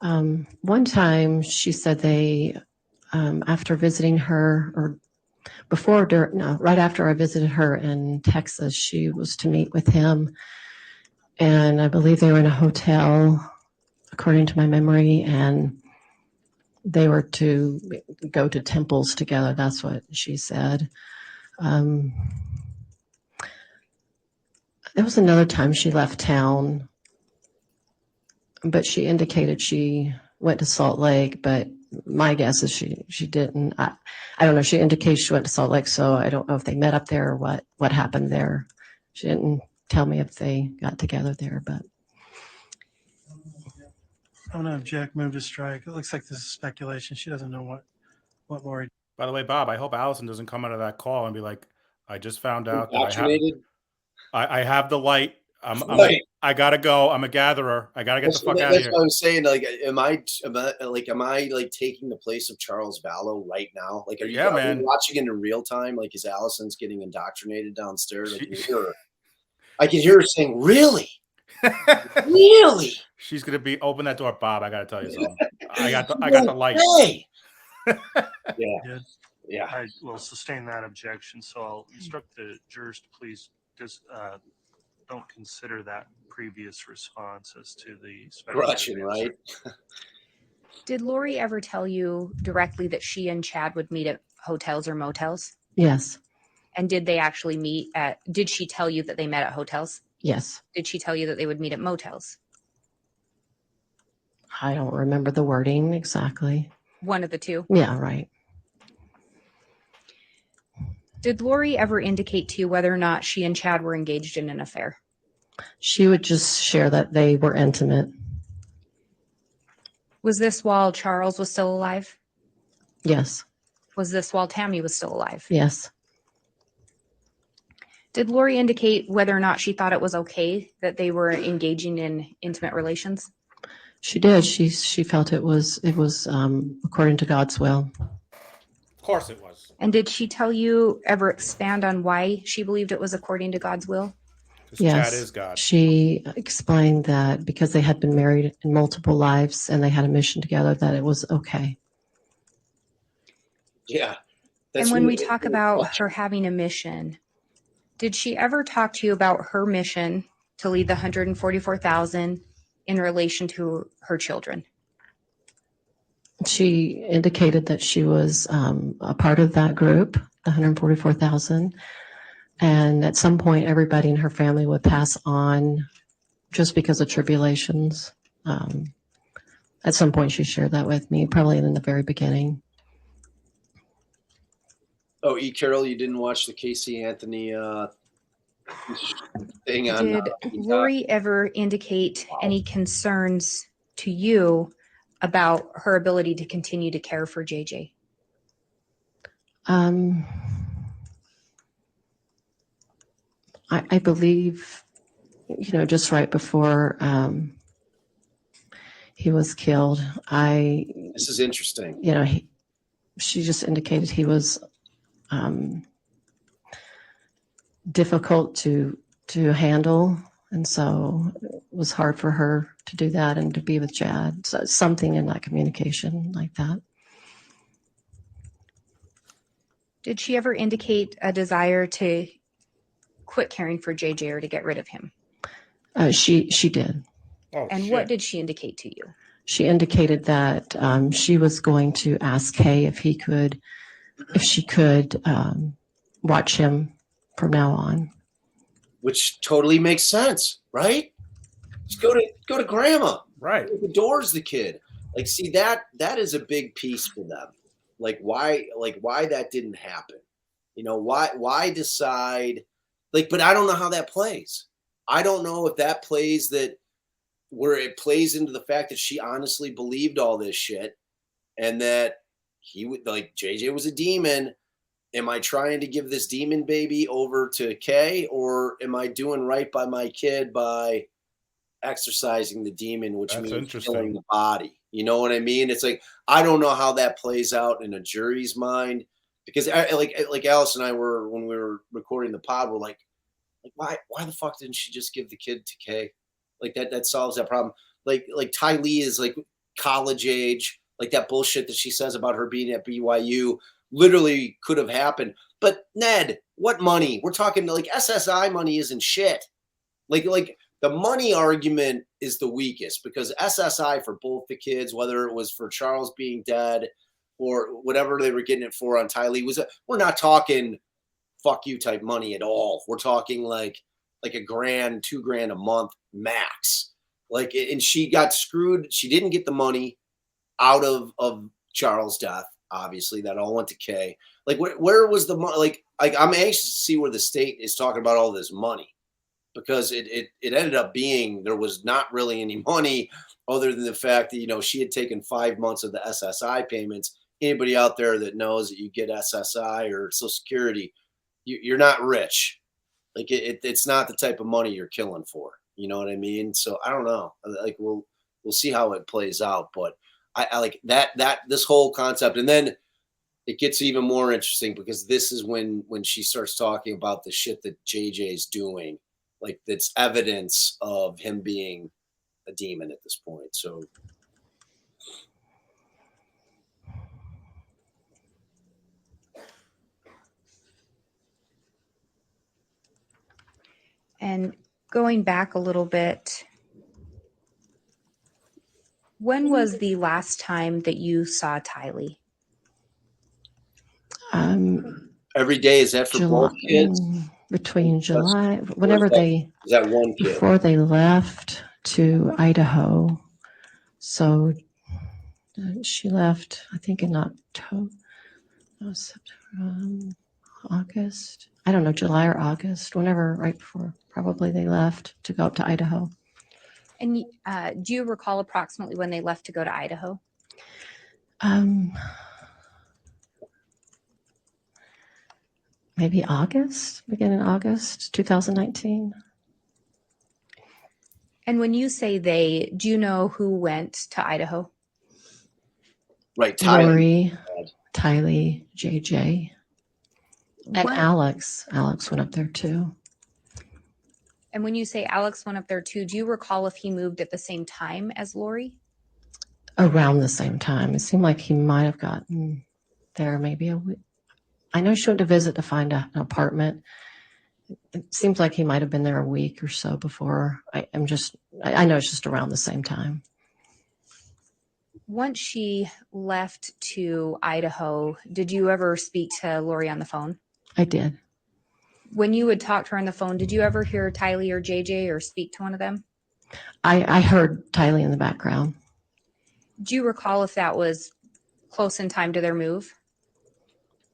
One time she said they, after visiting her, or right after I visited her in Texas, she was to meet with him. And I believe they were in a hotel, according to my memory, and they were to go to temples together. That's what she said. There was another time she left town, but she indicated she went to Salt Lake, but my guess is she didn't. I don't know. She indicated she went to Salt Lake, so I don't know if they met up there or what happened there. She didn't tell me if they got together there, but.
I'm going to object, move to strike. It looks like this is speculation. She doesn't know what Lori.
By the way, Bob, I hope Allison doesn't come out of that call and be like, I just found out that I have the light. I gotta go. I'm a gatherer. I gotta get the fuck out of here.
That's what I'm saying. Like, am I taking the place of Charles Vallow right now? Like, are you watching it in real time? Like, is Allison's getting indoctrinated downstairs? I can hear her saying, "Really, really."
She's gonna open that door, Bob. I gotta tell you something. I got the light.
Hey.
Yeah. I will sustain that objection. So I'll instruct the jurors to please just don't consider that previous response as to the
Russian, right?
Did Lori ever tell you directly that she and Chad would meet at hotels or motels?
Yes.
And did they actually meet did she tell you that they met at hotels?
Yes.
Did she tell you that they would meet at motels?
I don't remember the wording exactly.
One of the two?
Yeah, right.
Did Lori ever indicate to you whether or not she and Chad were engaged in an affair?
She would just share that they were intimate.
Was this while Charles was still alive?
Yes.
Was this while Tstmy was still alive?
Yes.
Did Lori indicate whether or not she thought it was okay that they were engaging in intimate relations?
She did. She felt it was according to God's will.
Of course it was.
And did she tell you ever expand on why she believed it was according to God's will?
Yes.
Chad is God.
She explained that because they had been married in multiple lives and they had a mission together, that it was okay.
Yeah.
And when we talk about her having a mission, did she ever talk to you about her mission to lead the 144,000 in relation to her children?
She indicated that she was a part of that group, the 144,000. And at some point, everybody in her family would pass on just because of tribulations. At some point, she shared that with me, probably in the very beginning.
Oh, Carol, you didn't watch the Casey Anthony thing on?
Did Lori ever indicate any concerns to you about her ability to continue to care for JJ?
I believe, just right before he was killed,
This is interesting.
She just indicated he was difficult to handle. And so it was hard for her to do that and to be with Chad. So something in that communication like that.
Did she ever indicate a desire to quit caring for JJ or to get rid of him?
She did.
Oh,
And
shit.
what did she indicate to you?
She indicated that she was going to ask Kay if she could watch him from now on.
Which totally makes sense, right? Just go to grandma.
Right.
Who adores the kid. Like, see, that is a big piece for them. Why that didn't happen. You know, why decide, but I don't know how that plays. I don't know if that plays that where it plays into the fact that she honestly believed all this shit and that he would, JJ was a demon. Am I trying to give this demon baby over to Kay, or am I doing right by my kid by exercising the demon, which means killing the body? You know what I mean? It's I don't know how that plays out in a jury's mind, because like Allison and I were, when we were recording the pod, we're like why the fuck didn't she just give the kid to Kay? That solves that problem. Tylee is college age, that bullshit that she says about her being at BYU literally could have happened. But Ned, what money? We're talking SSI money isn't shit. The money argument is the weakest, because SSI for both the kids, whether it was for Charles being dead or whatever they were getting it for on Tylee, we're not talking fuck you type money at all. We're talking like $1,000, $2,000 a month max. And she got screwed. She didn't get the money out of Charles' death. Obviously, that all went to Kay. Where was the money? I'm anxious to see where the state is talking about all this money, because it ended up being there was not really any money other than the fact that, she had taken 5 months of the SSI payments. Anybody out there that knows that you get SSI or Social Security, you're not rich. It's not the type of money you're killing for. You know what I mean? So I don't know. We'll see how it plays out, but I like that this whole concept. And then it gets even more interesting, because this is when she starts talking about the shit that JJ's doing, that's evidence of him being a demon at this point. So
And going back a little bit, when was the last time that you saw Tylee?
every day. Is that for both kids?
Between July, whenever
is that one kid?
Before they left to Idaho. So she left, I think, in October, September, August. I don't know, July or August, whenever, right before probably they left to go up to Idaho.
And do you recall approximately when they left to go to Idaho?
Maybe August, beginning August 2019.
And when you say they, do you know who went to Idaho?
Right,
Lori, Tylee, JJ, and
What?
Alex. Alex went up there too.
And when you say Alex went up there too, do you recall if he moved at the same time as Lori?
Around the same time. It seemed like he might have gotten there maybe a week. I know she went to visit to find an apartment. It seems like he might have been there a week or so before. I know it's just around the same time.
Once she left to Idaho, did you ever speak to Lori on the phone?
I did.
When you would talk to her on the phone, did you ever hear Tylee or JJ or speak to one of them?
I heard Tylee in the background.
Do you recall if that was close in time to their move?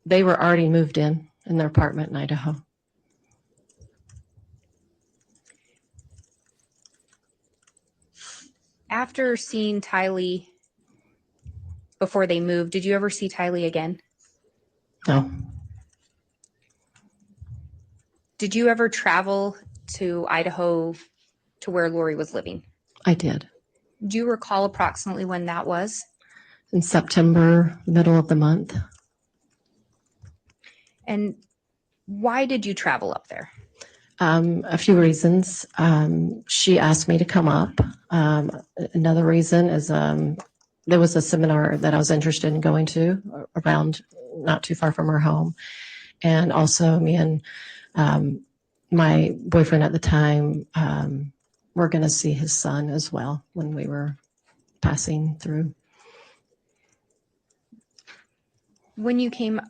They were already moved in their apartment in Idaho.
After seeing Tylee before they moved, did you ever see Tylee again?
No.
Did you ever travel to Idaho to where Lori was living?
I did.
Do you recall approximately when that was?
In September, middle of the month.
And why did you travel up there?
A few reasons. She asked me to come up. Another reason is there was a seminar that I was interested in going to around not too far from her home. And also me and my boyfriend at the time were going to see his son as well when we were passing through.
When you came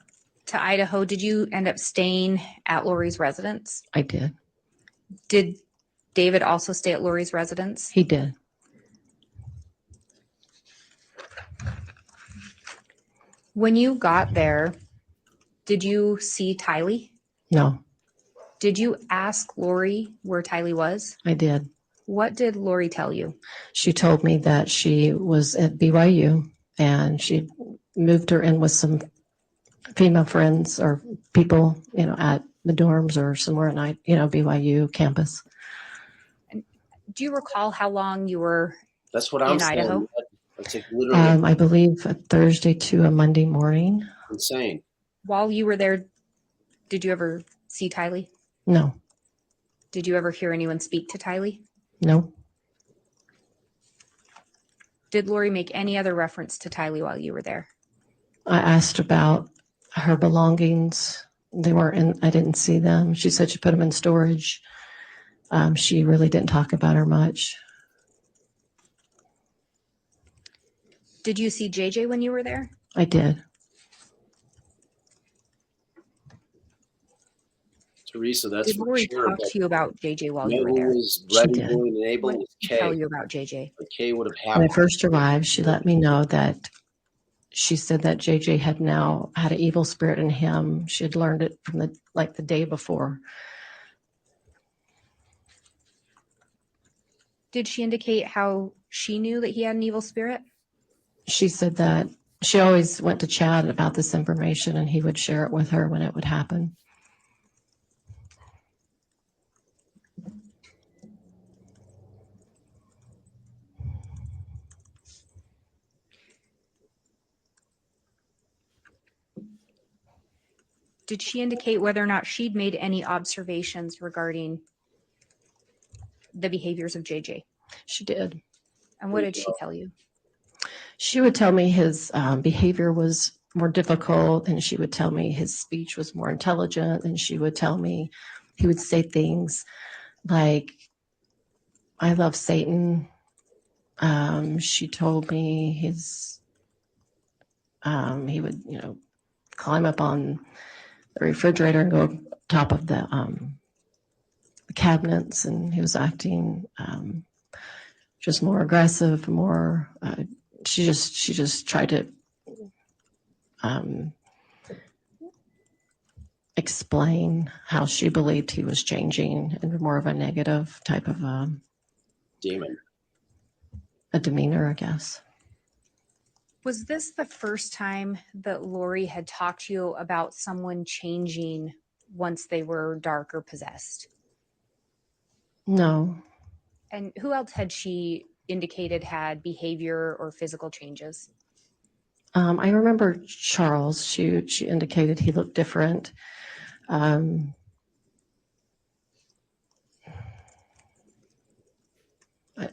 to Idaho, did you end up staying at Lori's residence?
I did.
Did David also stay at Lori's residence?
He did.
When you got there, did you see Tylee?
No,
Did you ask Lori where Tylee was?
I did.
What did Lori tell you?
She told me that she was at BYU and she moved her in with some female friends or people, at the dorms or somewhere at night, BYU campus.
Do you recall how long you were
That's what I'm
in
saying.
Idaho?
That's like literally
I believe a Thursday to a Monday morning.
insane.
While you were there, did you ever see Tylee?
No,
Did you ever hear anyone speak to Tylee?
no,
Did Lori make any other reference to Tylee while you were there?
I asked about her belongings. They weren't in, I didn't see them. She said she put them in storage. She really didn't talk about her much.
Did you see JJ when you were there?
I did.
Teresa, that's
Did
for
Lori
sure.
talk to you about JJ while
You
you
know
were
who
there?
was
She
ready,
did.
willing, and able
What
was
did she
Kay.
tell you about JJ?
But Kay would have
When I
had
first arrived, she let me know that she said that JJ had now had an evil spirit in him. She had learned it from the day before.
Did she indicate how she knew that he had an evil spirit?
She said that she always went to Chad about this information and he would share it with her when it would happen.
Did she indicate whether or not she'd made any observations regarding the behaviors of JJ?
She did.
And what did she tell you?
She would tell me his behavior was more difficult, and she would tell me his speech was more intelligent, and she would tell me he would say things like, I love Satan. She told me he would, climb up on the refrigerator and go top of the cabinets, and he was acting just more aggressive, more. She just tried to explain how she believed he was changing and more of a negative type of
demon.
A demeanor, I guess.
Was this the first time that Lori had talked to you about someone changing once they were dark or possessed?
No.
And who else had she indicated had behavior or physical changes?
I remember Charles. She indicated he looked different. I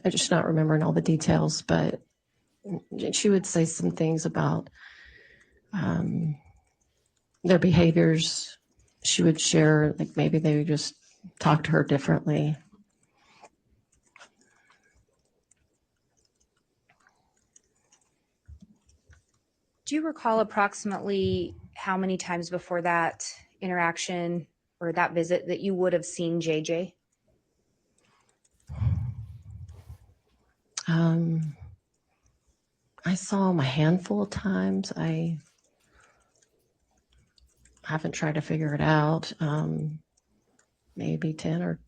just not remembering all the details, but she would say some things about their behaviors. She would share, like maybe they would just talk to her differently.
Do you recall approximately how many times before that interaction or that visit that you would have seen JJ?
I saw him a handful of times. I haven't tried to figure it out. Maybe 10 or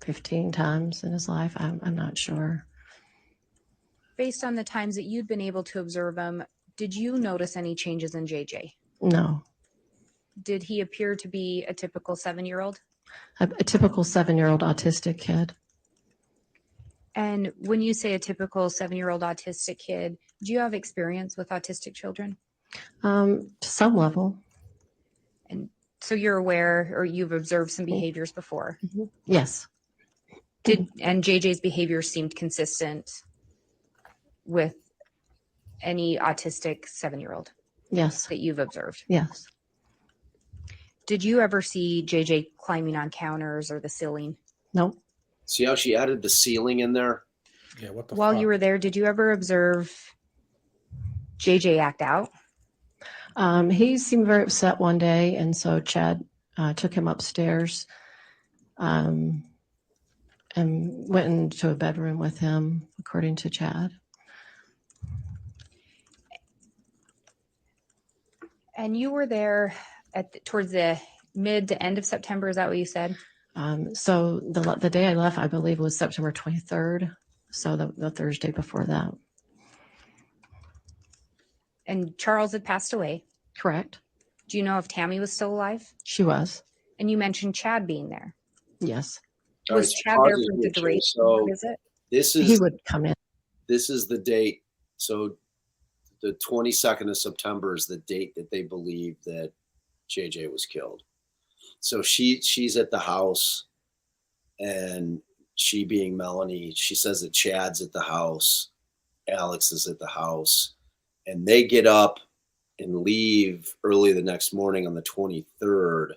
15 times in his life. I'm not sure.
Based on the times that you'd been able to observe him, did you notice any changes in JJ?
No.
Did he appear to be a typical 7-year-old?
A typical 7-year-old autistic kid.
And when you say a typical 7-year-old autistic kid, do you have experience with autistic children?
To some level.
And So you're aware, or you've observed some behaviors before.
Yes.
And JJ's behavior seemed consistent with any autistic 7-year-old
Yes.
that you've observed?
Yes.
Did you ever see JJ climbing on counters or the ceiling?
Nope.
See how she added the ceiling in there?
Yeah, what the
While
fuck?
you were there, did you ever observe JJ act out?
He seemed very upset one day, and so Chad took him upstairs and went into a bedroom with him, according to Chad.
And you were there towards the mid to end of September. Is that what you said?
So the day I left, I believe, was September 23rd. So the Thursday before that.
And Charles had passed away.
Correct.
Do you know if Tstmy was still alive?
She was.
And you mentioned Chad being there.
Yes.
Was Chad there for the duration of the visit?
He would come in.
This is the date. So the 22nd of September is the date that they believe that JJ was killed. So she's at the house, and she, being Melanie, she says that Chad's at the house, Alex is at the house, and they get up and leave early the next morning on the 23rd.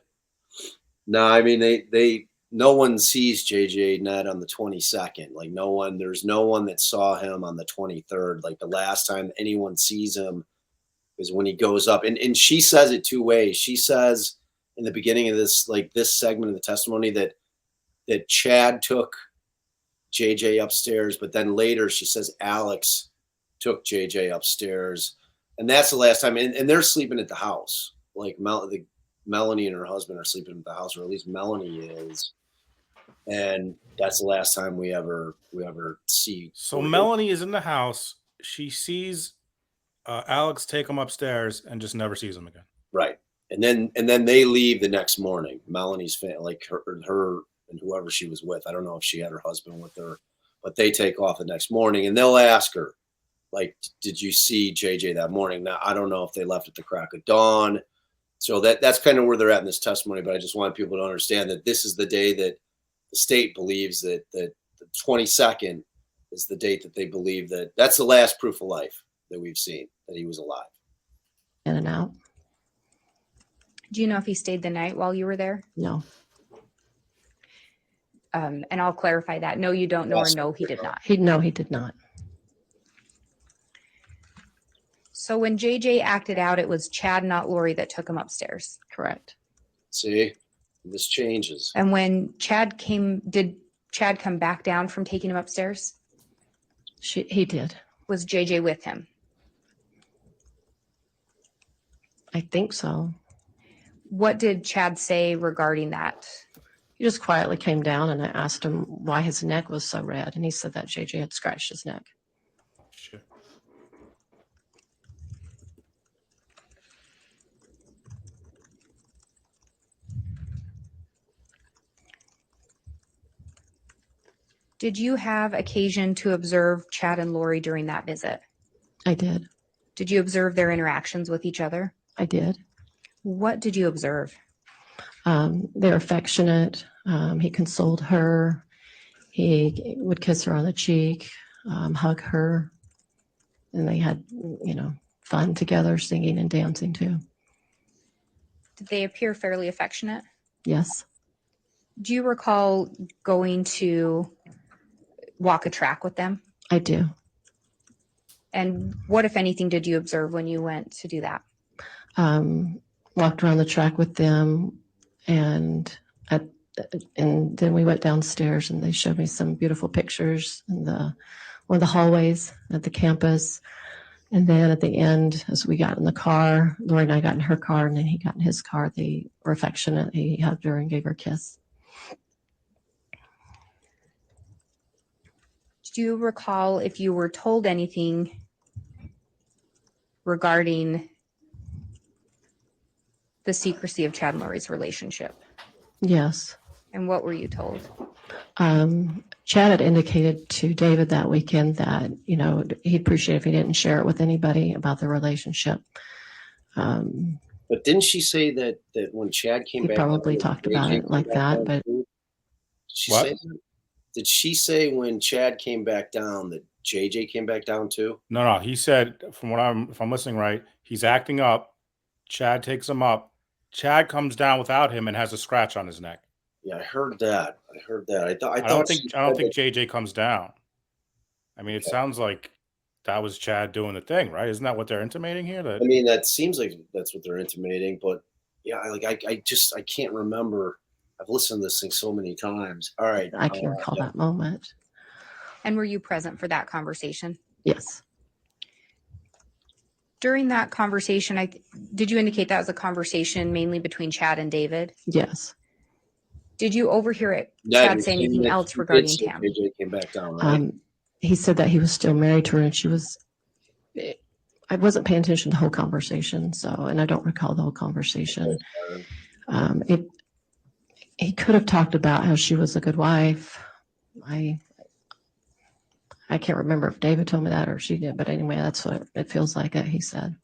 Now, I mean, they no one sees JJ Ned on the 22nd. Like there's no one that saw him on the 23rd. Like the last time anyone sees him is when he goes up. And she says it two ways. She says in the beginning of this segment of the testimony that Chad took JJ upstairs, but then later she says Alex took JJ upstairs. And that's the last time. And they're sleeping at the house. Like Melanie and her husband are sleeping at the house, or at least Melanie is. And that's the last time we ever see.
So Melanie is in the house. She sees Alex take him upstairs and just never sees him again.
Right. And then they leave the next morning. Melanie's like her and whoever she was with. I don't know if she had her husband with her, but they take off the next morning, and they'll ask her, like, did you see JJ that morning? Now, I don't know if they left at the crack of dawn. So that's kind of where they're at in this testimony. But I just want people to understand that this is the day that the state believes that the 22nd is the date that they believe that's the last proof of life that we've seen, that he was alive.
In and out.
Do you know if he stayed the night while you were there?
No.
And I'll clarify that. No, you don't know, or no, he did not.
He did not.
So when JJ acted out, it was Chad, not Lori, that took him upstairs.
Correct.
See, this changes.
And when Chad came, did Chad come back down from taking him upstairs?
He did.
Was JJ with him?
I think so.
What did Chad say regarding that?
He just quietly came down, and I asked him why his neck was so red, and he said that JJ had scratched his neck.
Shit.
Did you have occasion to observe Chad and Lori during that visit?
I did.
Did you observe their interactions with each other?
I did.
What did you observe?
They're affectionate. He consoled her. He would kiss her on the cheek, hug her. And they had, fun together, singing and dancing too.
Did they appear fairly affectionate?
Yes.
Do you recall going to walk a track with them?
I do.
And what, if anything, did you observe when you went to do that?
Walked around the track with them, and then we went downstairs, and they showed me some beautiful pictures in one of the hallways at the campus. And then at the end, as we got in the car, Lori and I got in her car, and then he got in his car. They were affectionate. He hugged her and gave her a kiss.
Do you recall if you were told anything regarding the secrecy of Chad and Lori's relationship?
Yes.
And what were you told?
Chad had indicated to David that weekend that, he'd appreciate if he didn't share it with anybody about the relationship.
But But didn't she say that when Chad came
He
back,
probably talked about it like that, but
did she
What?
say that? Did she say when Chad came back down that JJ came back down too?
No. He said, if I'm listening right, he's acting up. Chad takes him up. Chad comes down without him and has a scratch on his neck.
Yeah, I heard that. I thought
I don't think JJ comes down. I mean, it sounds like that was Chad doing the thing, right? Isn't that what they're intimating here? That
I mean, that seems like that's what they're intimating, but yeah, I can't remember. I've listened to this thing so many times. All right.
I can recall that moment.
And were you present for that conversation?
Yes.
During that conversation, did you indicate that was a conversation mainly between Chad and David?
Yes.
Did you overhear it?
Yeah,
Chad say anything else regarding Tammy?
JJ came back down, right?
He said that he was still married to her, and I wasn't paying attention to the whole conversation, and I don't recall the whole conversation. He could have talked about how she was a good wife. I can't remember if David told me that or she did, but anyway, that's what it feels like. He said.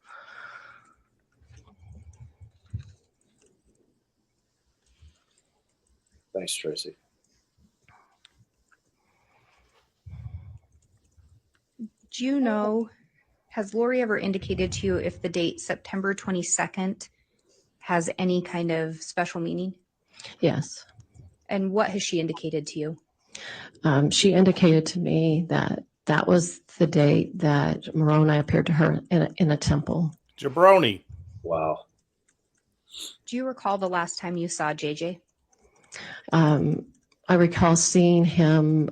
Thanks, Tracy.
Do you know, has Lori ever indicated to you if the date September 22nd has any kind of special meaning?
Yes.
And what has she indicated to you?
She indicated to me that that was the date that Moroni appeared to her in a temple.
Jabroni.
Wow.
Do you recall the last time you saw JJ?
I recall seeing him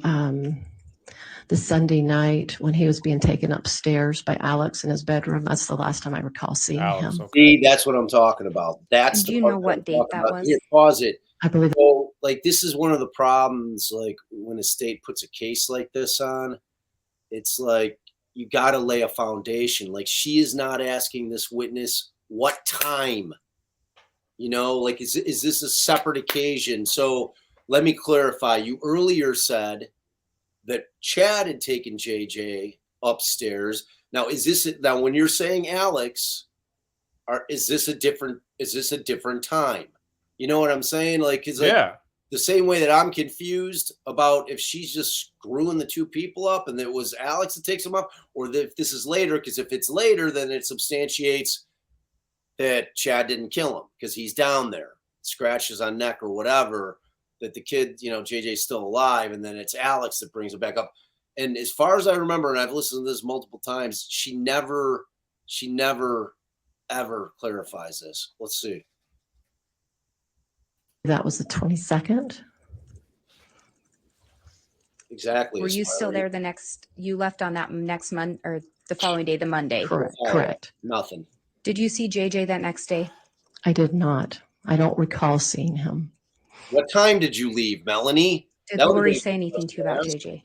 the Sunday night when he was being taken upstairs by Alex in his bedroom. That's the last time I recall seeing him.
Okay. See, that's what I'm talking about. That's
do you know what date that was?
Here, pause it.
I believe.
So, like, this is one of the problems. Like, when a state puts a case like this on, it's like you got to lay a foundation. Like, she is not asking this witness what time. You know, like, is this a separate occasion? So let me clarify. You earlier said that Chad had taken JJ upstairs. Now, now when you're saying Alex, is this a different time? You know what I'm saying? Like, is
yeah.
The same way that I'm confused about if she's just screwing the two people up and it was Alex that takes them up, or if this is later, because if it's later, then it substantiates that Chad didn't kill him because he's down there, scratches on neck or whatever, that the kid, JJ's still alive, and then it's Alex that brings him back up. And as far as I remember, and I've listened to this multiple times, she never ever clarifies this. Let's see.
That was the 22nd.
Exactly.
Were you still there you left on that next month or the following day, the Monday?
Correct.
Nothing.
Did you see JJ that next day?
I did not. I don't recall seeing him.
What time did you leave, Melanie?
Did Lori say anything to you about JJ?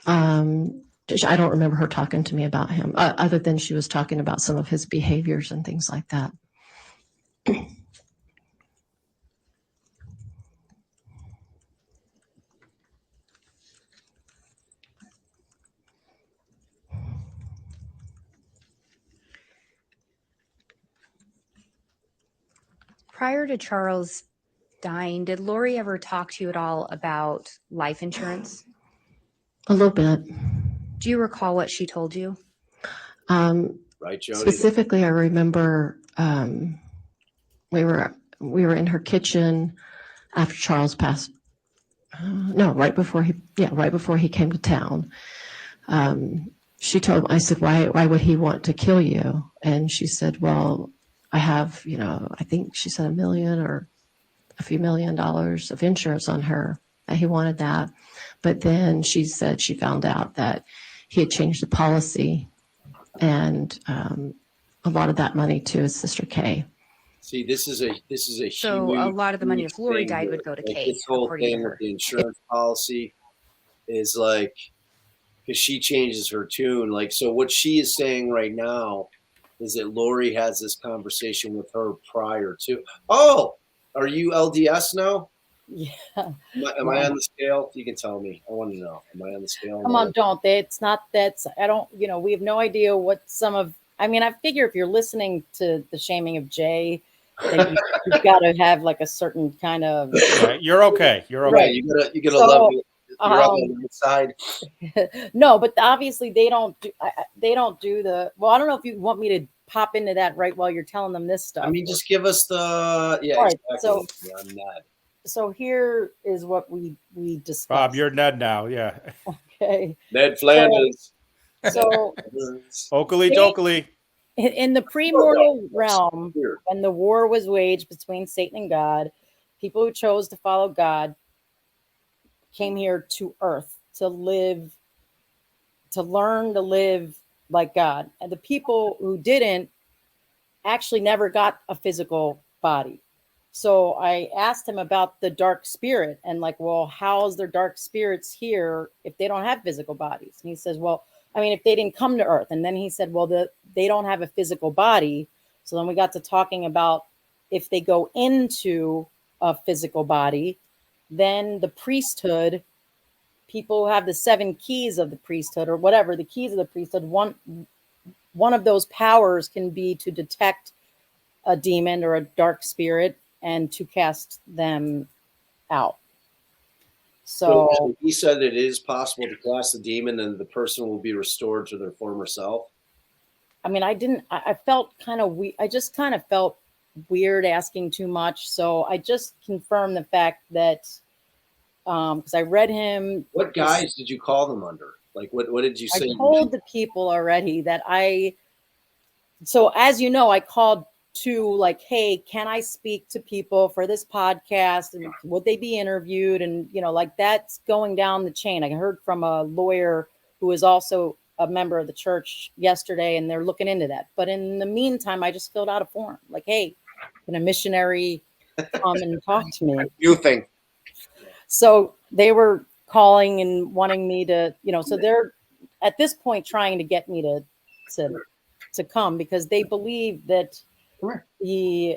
I don't remember her talking to me about him, other than she was talking about some of his behaviors and things like that.
Prior to Charles dying, did Lori ever talk to you at all about life insurance?
A little bit.
Do you recall what she told you?
Right, Jody?
Specifically, I remember we were in her kitchen after Charles passed. No, right before he came to town. She told me, I said, why would he want to kill you? And she said, well, I have, I think she said $1 million or a few $1 million of insurance on her. He wanted that. But then she said she found out that he had changed the policy and a lot of that money to his sister Kay.
See, this is a
so
huge,
a lot of the money if Lori died would go to Kay.
This whole thing with the insurance policy is like, because she changes her tune. Like, so what she is saying right now is that Lori has this conversation with her prior to. Oh, are you LDS now?
Yeah.
Am I on the scale? You can tell me. I want to know. Am I on the scale?
Come on, don't. It's not that. I don't. We have no idea what some of I mean, I figure if you're listening to the shaming of Jay, that you've got to have like a certain kind of.
Yeah, you're okay. You're okay.
Right.
You gotta
So,
love it. You're up on the side.
No, but obviously they don't do. They don't do the. Well, I don't know if you want me to pop into that right while you're telling them this stuff.
I mean, just give us the
All right,
exactly. Yeah, I'm mad.
So here is what we discussed.
Bob, you're Ned now. Yeah.
Okay.
Ned Flanders.
So
Oakley dokely.
in the premortal realm, when the war was waged between Satan and God, people who chose to follow God came here to earth to live, to learn to live like God. And the people who didn't actually never got a physical body. So I asked him about the dark spirit and like, well, how's there dark spirits here if they don't have physical bodies? And he says, well, I mean, if they didn't come to earth. And then he said, well, they don't have a physical body. So then we got to talking about if they go into a physical body, then the priesthood, people who have the 7 keys of the priesthood or whatever, the keys of the priesthood, one of those powers can be to detect a demon or a dark spirit and to cast them out. So
he said it is possible to cast the demon and the person will be restored to their former self.
I mean, I felt kind of I just kind of felt weird asking too much. So I just confirmed the fact that because I read him.
What guise did you call them under? Like, what did you say?
I told the people already that so as you know, I called to like, hey, can I speak to people for this podcast and would they be interviewed? And, you know, like that's going down the chain. I heard from a lawyer who is also a member of the church yesterday and they're looking into that. But in the meantime, I just filled out a form like, hey, can a missionary come and talk to me?
You think?
So they were calling and wanting me to, you know, so they're at this point trying to get me to come because they believe that the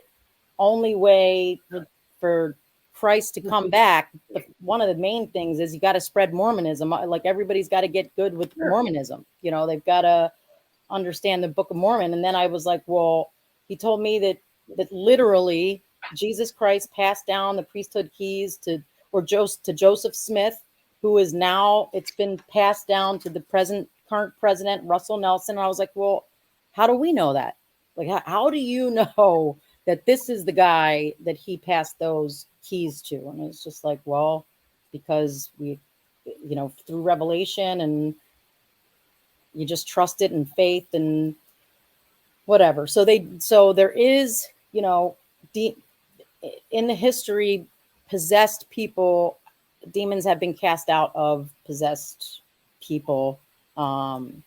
only way for Christ to come back, one of the main things is you got to spread Mormonism. Like everybody's got to get good with Mormonism. You know, they've got to understand the Book of Mormon. And then I was like, well, he told me that literally Jesus Christ passed down the priesthood keys to Joseph Smith, who is now, it's been passed down to the current president, Russell Nelson. And I was like, well, how do we know that? Like, how do you know that this is the guy that he passed those keys to? And it's just like, well, because we, you know, through revelation and you just trust it and faith and whatever. So there is, you know, in the history, possessed people, demons have been cast out of possessed people. And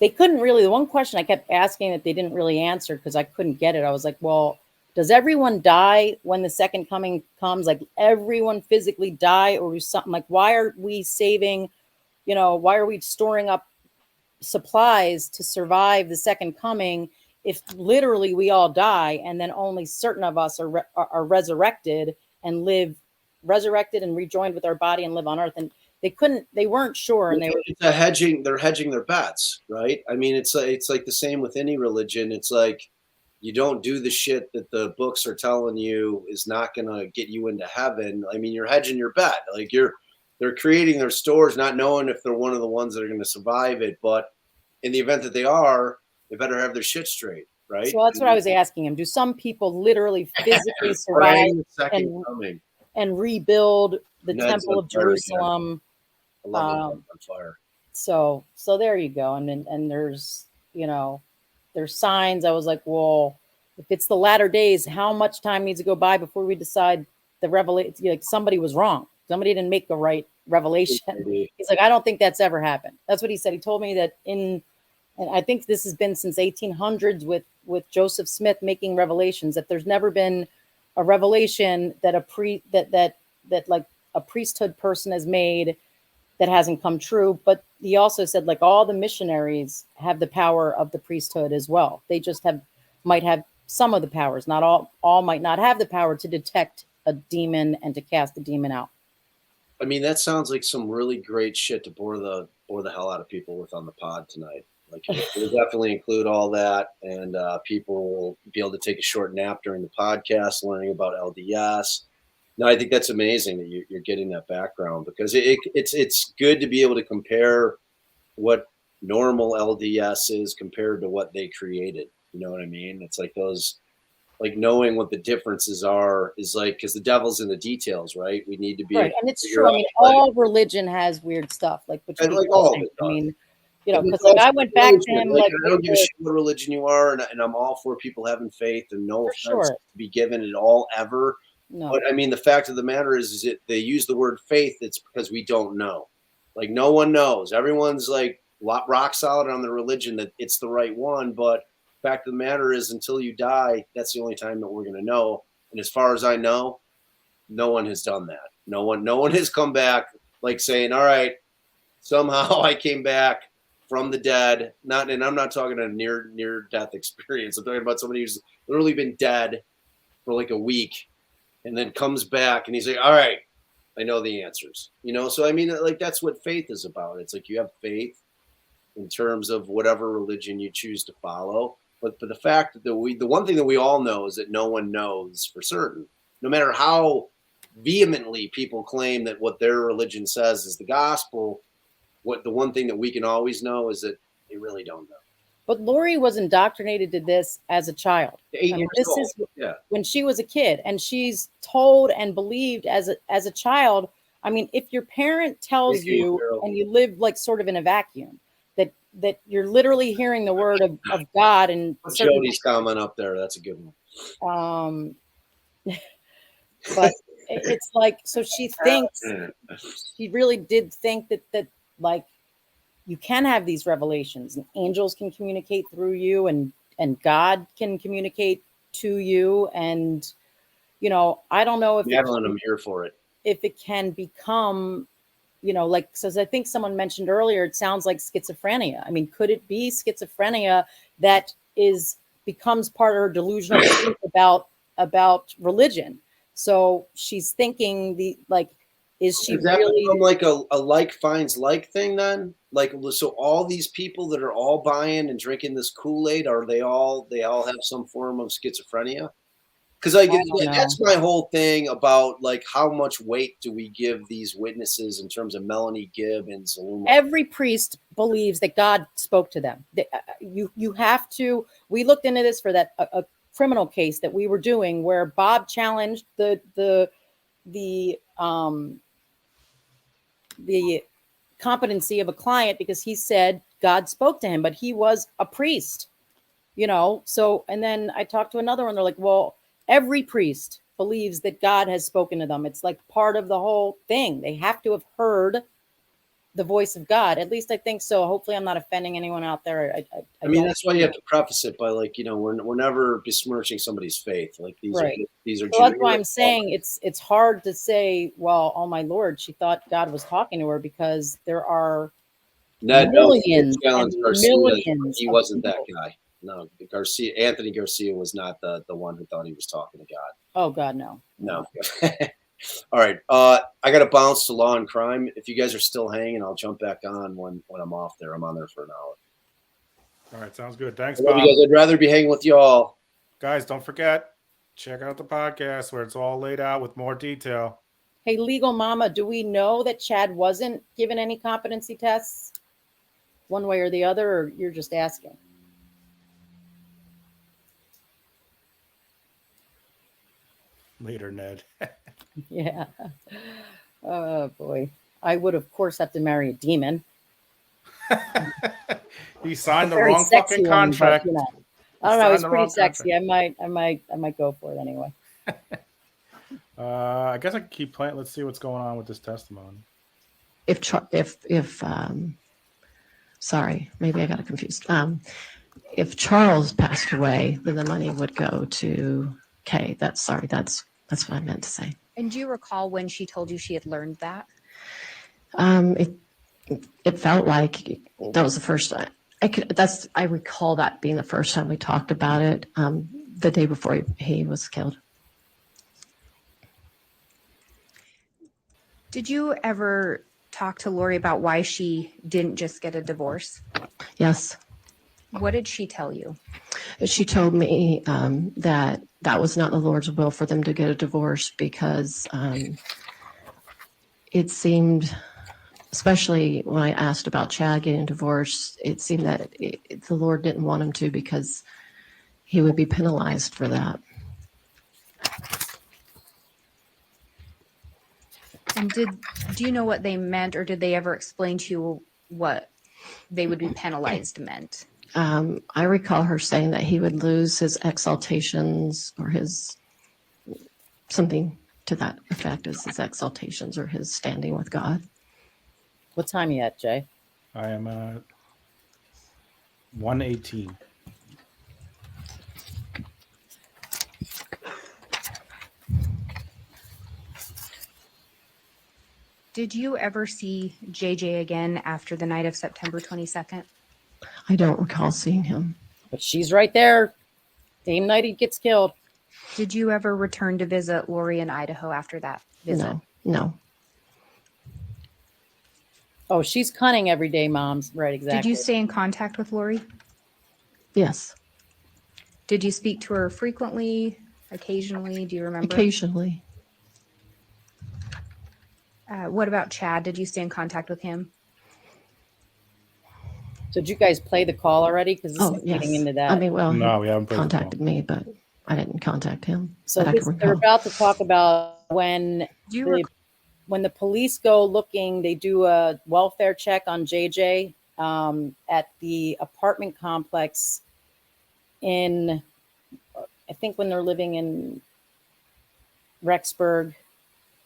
they couldn't really, the one question I kept asking that they didn't really answer because I couldn't get it. I was like, well, does everyone die when the second coming comes? Like everyone physically die or something? Like, why are we saving, you know, why are we storing up supplies to survive the second coming if literally we all die and then only certain of us are resurrected and resurrected and rejoined with our body and live on earth? And they weren't sure. And
they're hedging their bets, right? I mean, it's like the same with any religion. It's like, you don't do the shit that the books are telling you is not going to get you into heaven. I mean, you're hedging your bet. Like they're creating their stores, not knowing if they're one of the ones that are going to survive it. But in the event that they are, they better have their shit straight, right?
So that's what I was asking him. Do some people literally physically survive and rebuild the Temple of Jerusalem?
I love it on fire.
So there you go. And there's, you know, there's signs. I was like, well, if it's the latter days, how much time needs to go by before we decide the revelation? Like somebody was wrong. Somebody didn't make the right revelation. He's like, I don't think that's ever happened. That's what he said. He told me that and I think this has been since 1800s with Joseph Smith making revelations, that there's never been a revelation that that like a priesthood person has made that hasn't come true. But he also said, like, all the missionaries have the power of the priesthood as well. They just might have some of the powers. Not all might not have the power to detect a demon and to cast the demon out.
I mean, that sounds like some really great shit to bore the bore the hell out of people with on the pod tonight. Like, we'll definitely include all that, and people will be able to take a short nap during the podcast, learning about LDS. No, I think that's amazing that you're getting that background, because it's good to be able to compare what normal LDS is compared to what they created. You know what I mean? It's like those, like knowing what the differences are is like, because the devil's in the details, right? We need to be
Right, and it's true. I mean, all religion has weird stuff, like what you
and like
were
all of
saying.
it
I
does.
mean, you know,
And
because
it's
like I
also
went back to
religion.
him
Like,
like
I don't give a shit what religion you are, and I'm all for people having faith, and no offense
sure.
to be given at all ever.
No.
But I mean, the fact of the matter is that they use the word faith. It's because we don't know. Like, no one knows. Everyone's like rock solid on the religion that it's the right one. But the fact of the matter is, until you die, that's the only time that we're going to know. And as far as I know, no one has done that. No one has come back like saying, all right, somehow I came back from the dead. And I'm not talking a near death experience. I'm talking about somebody who's literally been dead for like a week and then comes back and he's like, all right, I know the answers. You know, so I mean, like, that's what faith is about. It's like you have faith in terms of whatever religion you choose to follow. But the fact that the one thing that we all know is that no one knows for certain, no matter how vehemently people claim that what their religion says is the gospel. What the one thing that we can always know is that they really don't know.
But Lori was indoctrinated to this as a child.
8
I mean,
years
this
old.
is
Yeah.
when she was a kid, and she's told and believed as a child. I mean, if your parent tells
Thank you,
you
Carol.
and you live like sort of in a vacuum, that you're literally hearing the word of God and
Put
certain
Jody's comment up there. That's a good one.
But it's like, so she thinks, she really did think that like you can have these revelations and angels can communicate through you and God can communicate to you. And, you know, I don't know if
Madeline, I'm here for it.
if it can become, you know, like, so as I think someone mentioned earlier, it sounds like schizophrenia. I mean, could it be schizophrenia that becomes part of her delusional belief about religion? So she's thinking is she
Does that
really
become like a like finds like thing then? Like, so all these people that are all buying and drinking this Kool-Aid, they all have some form of schizophrenia? Because that's my whole thing about, like, how much weight do we give these witnesses in terms of Melanie Gibb and Zaluma?
every priest believes that God spoke to them. You have to. We looked into this for that a criminal case that we were doing where Bob challenged the competency of a client because he said God spoke to him, but he was a priest, you know. So, and then I talked to another one. They're like, well, every priest believes that God has spoken to them. It's like part of the whole thing. They have to have heard the voice of God. At least I think so. Hopefully I'm not offending anyone out there.
I mean, that's why you have to preface it by, like, you know, we're never besmirching somebody's faith. Like, these
right.
are
So that's why I'm saying it's hard to say, well, oh my Lord, she thought God was talking to her, because there are millions and millions.
He wasn't that guy. No, Anthony Garcia was not the one who thought he was talking to God.
Oh God, no.
No. All right. I got to bounce to Law and Crime. If you guys are still hanging, I'll jump back on when I'm off there. I'm on there for an hour.
All right, sounds good. Thanks,
I love
Bob.
you guys. I'd rather be hanging with y'all.
Guys, don't forget, check out the podcast where it's all laid out with more detail.
Hey, Legal Mama, do we know that Chad wasn't given any competency tests one way or the other, or you're just asking?
Later, Ned.
Yeah. Oh boy. I would of course have to marry a demon.
He signed the
Very
wrong
sexy
fucking
one, but,
contract.
you know, I don't know.
Signed
It's
the
pretty
wrong
sexy. I might go for it anyway.
I guess I can keep playing. Let's see what's going on with this testimony.
Sorry, maybe I got it confused. If Charles passed away, then the money would go to Kay. That's what I meant to say.
And do you recall when she told you she had learned that?
It felt like that was the first time. I recall that being the first time we talked about it, the day before he was killed.
Did you ever talk to Lori about why she didn't just get a divorce?
Yes.
What did she tell you?
She told me that that was not the Lord's will for them to get a divorce because it seemed, especially when I asked about Chad getting divorced, it seemed that the Lord didn't want him to because he would be penalized for that.
And do you know what they meant, or did they ever explain to you what they would be penalized meant?
I recall her saying that he would lose his exaltations or his something to that effect as his exaltations or his standing with God.
What time you at, Jay?
I am at 1:18.
Did you ever see JJ again after the night of September 22nd?
I don't recall seeing him.
But she's right there. Same night he gets killed.
Did you ever return to visit Lori in Idaho after that visit?
No.
Oh, she's cunning every day, Moms. Right, exactly.
Did you stay in contact with Lori?
Yes.
Did you speak to her frequently, occasionally? Do you remember?
Occasionally.
What about Chad? Did you stay in contact with him?
So did you guys play the call already? Because this is getting into that.
I mean, well,
No,
he
we haven't played the
contacted me, but I didn't contact him.
So
that I
this,
can
they're
recall.
about to talk about when when the police go looking, they do a welfare check on JJ at the apartment complex in, I think when they're living in Rexburg,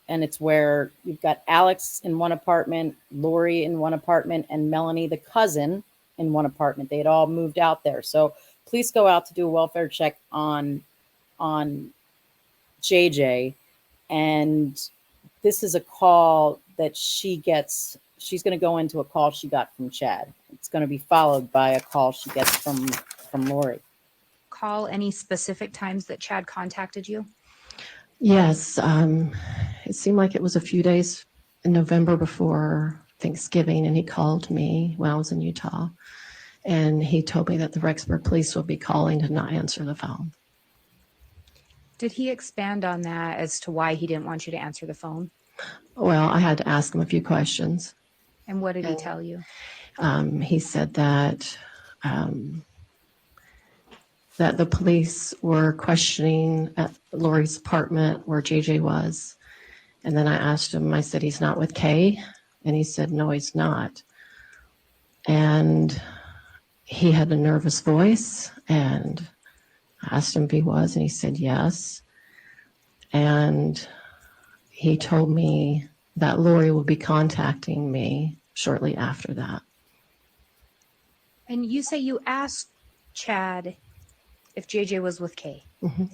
and it's where you've got Alex in one apartment, Lori in one apartment, and Melanie, the cousin, in one apartment. They had all moved out there. So police go out to do a welfare check on JJ, and this is a call that she gets. She's going to go into a call she got from Chad. It's going to be followed by a call she gets from Lori.
Call any specific times that Chad contacted you?
Yes. It seemed like it was a few days in November before Thanksgiving, and he called me when I was in Utah, and he told me that the Rexburg police would be calling to not answer the phone.
Did he expand on that as to why he didn't want you to answer the phone?
Well, I had to ask him a few questions.
And what did he tell you?
He said that that the police were questioning at Lori's apartment where JJ was. And then I asked him, I said, he's not with Kay? And he said, no, he's not. And he had a nervous voice, and I asked him if he was, and he said yes. And he told me that Lori will be contacting me shortly after that.
And you say you asked Chad if JJ was with Kay.
Mm-hmm.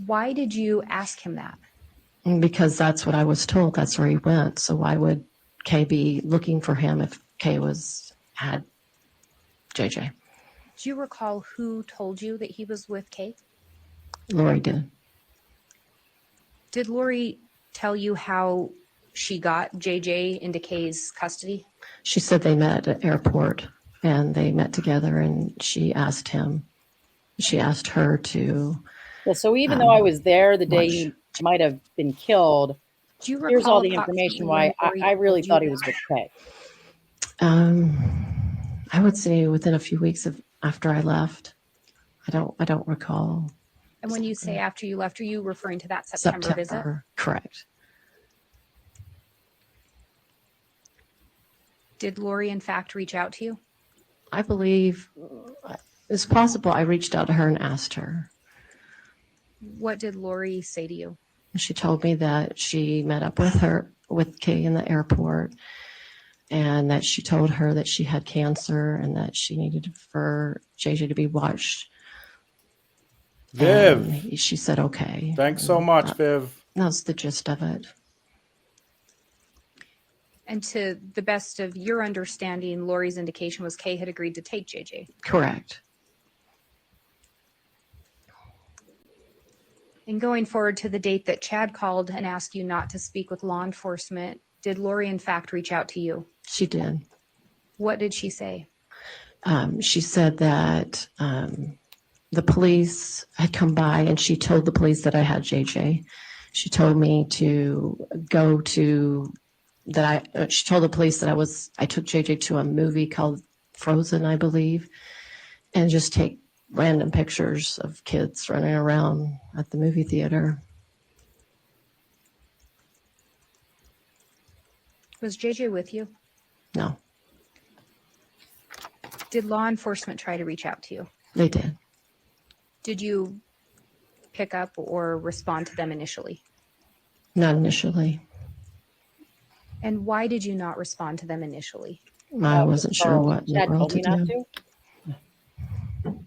Why did you ask him that?
Because that's what I was told. That's where he went. So why would Kay be looking for him if Kay had JJ?
Do you recall who told you that he was with Kay?
Lori did.
Did Lori tell you how she got JJ into Kay's custody?
She said they met at the airport, and they met together, and she asked her to.
Yeah, so even though I was there the day he might have been killed,
do you
here's all the
recall
information
approximately
why
when
I really
Lori
thought he
told
was
you
with Kay.
I would say within a few weeks after I left. I don't recall.
And when you say after you left, are you referring to that September visit?
Correct.
Did Lori, in fact, reach out to you?
I believe it's possible I reached out to her and asked her.
What did Lori say to you?
She told me that she met up with Kay in the airport, and that she told her that she had cancer and that she needed for JJ to be watched.
Viv.
And she said, okay.
Thanks so much, Viv.
That's the gist of it.
And to the best of your understanding, Lori's indication was Kay had agreed to take JJ.
Correct.
And going forward to the date that Chad called and asked you not to speak with law enforcement, Did Lori, in fact, reach out to you?
She did.
What did she say?
She said that the police had come by and she told the police that I had JJ. She told me to go to she told the police that I took JJ to a movie called Frozen, I believe, and just take random pictures of kids running around at the movie theater.
Was JJ with you?
No,
Did law enforcement try to reach out to you?
they did.
Did you pick up or respond to them initially?
Not initially.
And why did you not respond to them initially?
I wasn't sure what in the
Chad
world
told me
to
not
do.
to.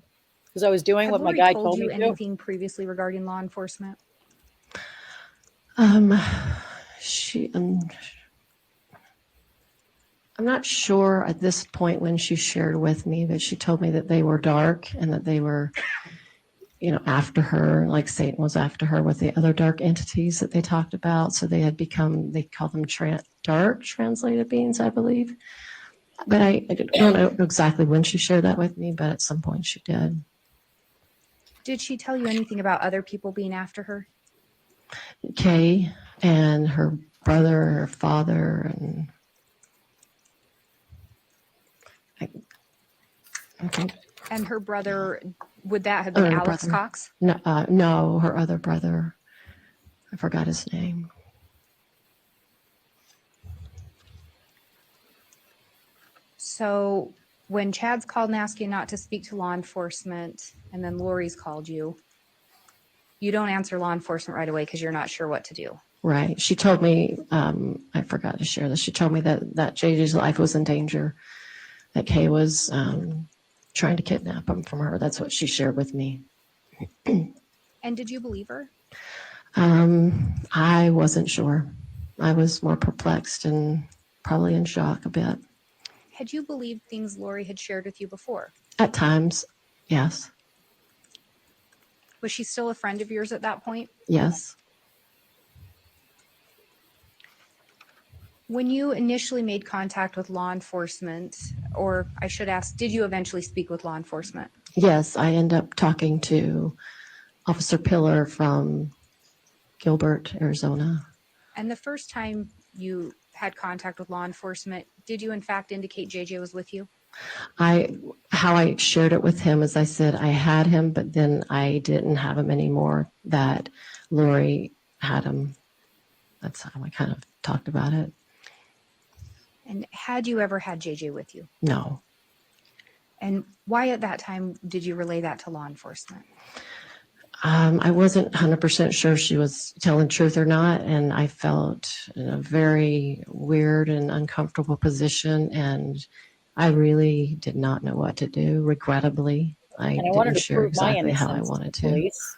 Because I was doing
Have
what my
Lori
guy
told
told
you
me to.
anything previously regarding law enforcement?
She, I'm not sure at this point when she shared with me, but she told me that they were dark and that they were, after her, like Satan was after her with the other dark entities that they talked about. So they had become, they call them dark translated beings, I believe. But I don't know exactly when she shared that with me, but at some point she did.
Did she tell you anything about other people being after her?
Kay and her brother, her father, and okay.
And her brother, would that have been
Her
Alex
brother.
Cox?
No, her other brother. I forgot his name.
So when Chad's called and asked you not to speak to law enforcement, and then Lori's called you, you don't answer law enforcement right away because you're not sure what to do.
Right. She told me, I forgot to share this. She told me that JJ's life was in danger, that Kay was trying to kidnap him from her. That's what she shared with me.
And did you believe her?
I wasn't sure. I was more perplexed and probably in shock a bit.
Had you believed things Lori had shared with you before?
At times, yes.
Was she still a friend of yours at that point?
Yes.
When you initially made contact with law enforcement, or I should ask, did you eventually speak with law enforcement?
Yes, I end up talking to Officer Pillar from Gilbert, Arizona.
And the first time you had contact with law enforcement, did you in fact indicate JJ was with you?
How I shared it with him is I said I had him, but then I didn't have him anymore, that Lori had him. That's how I kind of talked about it.
And had you ever had JJ with you?
No.
And why at that time did you relay that to law enforcement?
I wasn't 100% sure she was telling truth or not, and I felt in a very weird and uncomfortable position, and I really did not know what to do. Regrettably, I
And I wanted
didn't
to
share
prove my
exactly how I
innocence
wanted
to
to.
police.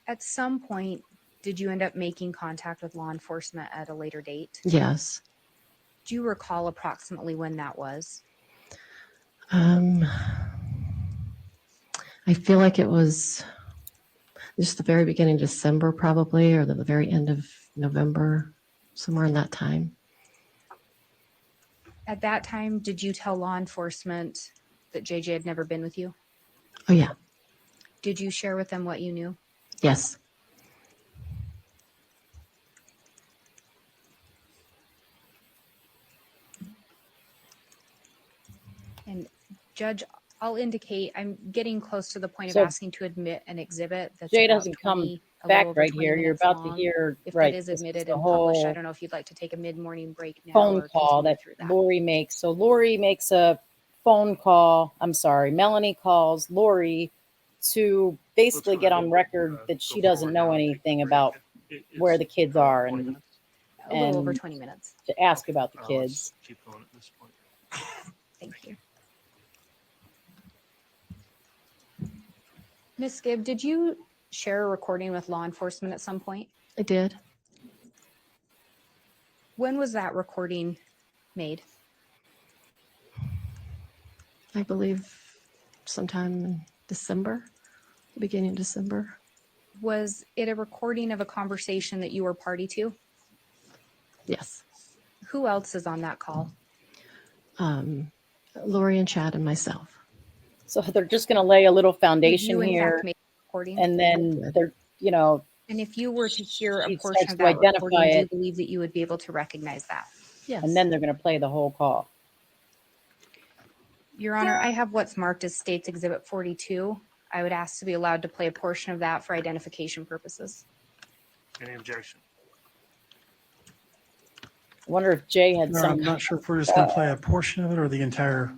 At some point, did you end up making contact with law enforcement at a later date?
Yes.
Do you recall approximately when that was?
I feel like it was just the very beginning of December, probably, or the very end of November, somewhere in that time.
At that time, did you tell law enforcement that JJ had never been with you?
Oh, yeah.
Did you share with them what you knew?
Yes.
And Judge, I'll indicate I'm getting close to the point of
So
asking to admit an exhibit that's
Jay
about
doesn't come
20, a
back
little over
right
20
here. You're
minutes
about to
long.
hear,
If
right,
that is
this is
admitted
the
and published, I
whole
don't know if you'd like to take a mid-morning break now
phone
or
call
continue
that
through that.
Lori makes. So Lori makes a phone call. I'm sorry, Melanie calls Lori to basically get on record that she doesn't know anything about where the kids are and
A little over 20 minutes.
to ask about the kids.
Keep going at this point.
Thank you. Ms. Gibb, did you share a recording with law enforcement at some point?
I did.
When was that recording made?
I believe sometime in December, beginning of December.
Was it a recording of a conversation that you were party to?
Yes.
Who else is on that call?
Lori and Chad and myself.
So they're just going to lay a little
Did
foundation
you in
here,
fact make a recording?
and then they're, you know,
And if you were to hear a
she
portion
starts
of
to
that
identify
recording, do you
it,
believe that you would be able to recognize that?
Yes.
and then they're going to play the whole call.
Your Honor, I have what's marked as State's Exhibit 42. I would ask to be allowed to play a portion of that for identification purposes.
Any objection?
I wonder if Jay had
No,
some.
I'm not sure if we're just going to play a portion of it or the entire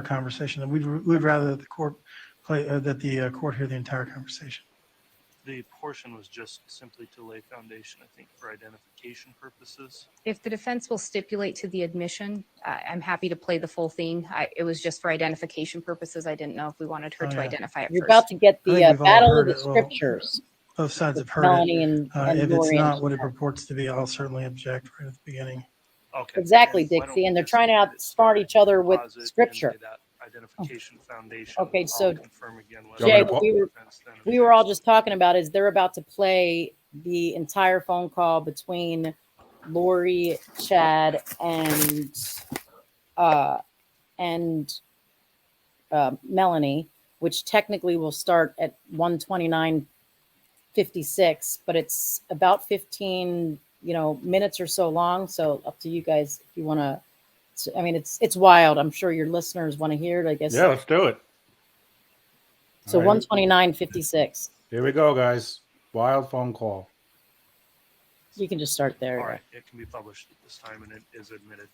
conversation. We'd rather that the court play that the court hear the entire conversation.
The portion was just simply to lay foundation, I think, for identification purposes.
If the defense will stipulate to the admission, I'm happy to play the full thing. It was just for identification purposes. I didn't know if we wanted her to identify it
You're
first.
about to get
I think
the
we've all
battle of
heard
the
it. Well,
scriptures.
both sides have heard
Melanie
it.
and
If it's
Lori
not
and
what it
Chad.
purports to be, I'll certainly object right at the beginning.
Okay.
Exactly,
And why don't
Dixie, and
we
they're
just
trying to
get it
outsmart each other with
pause it and
scripture.
lay that identification foundation.
Okay,
I'll
so
confirm again whether
Jay,
the
what
defense then
we were all just talking about is they're about to play the entire phone call between Lori, Chad, and Melanie, which technically will start at 1:29:56, but it's about 15 minutes or so long. So up to you guys if you want to. I mean, it's wild. I'm sure your listeners want to hear it. I guess.
Yeah, let's do it.
So
All right.
1:29:56.
Here we go, guys. Wild phone call.
You can just start there.
All right, it can be published at this time, and it is admitted.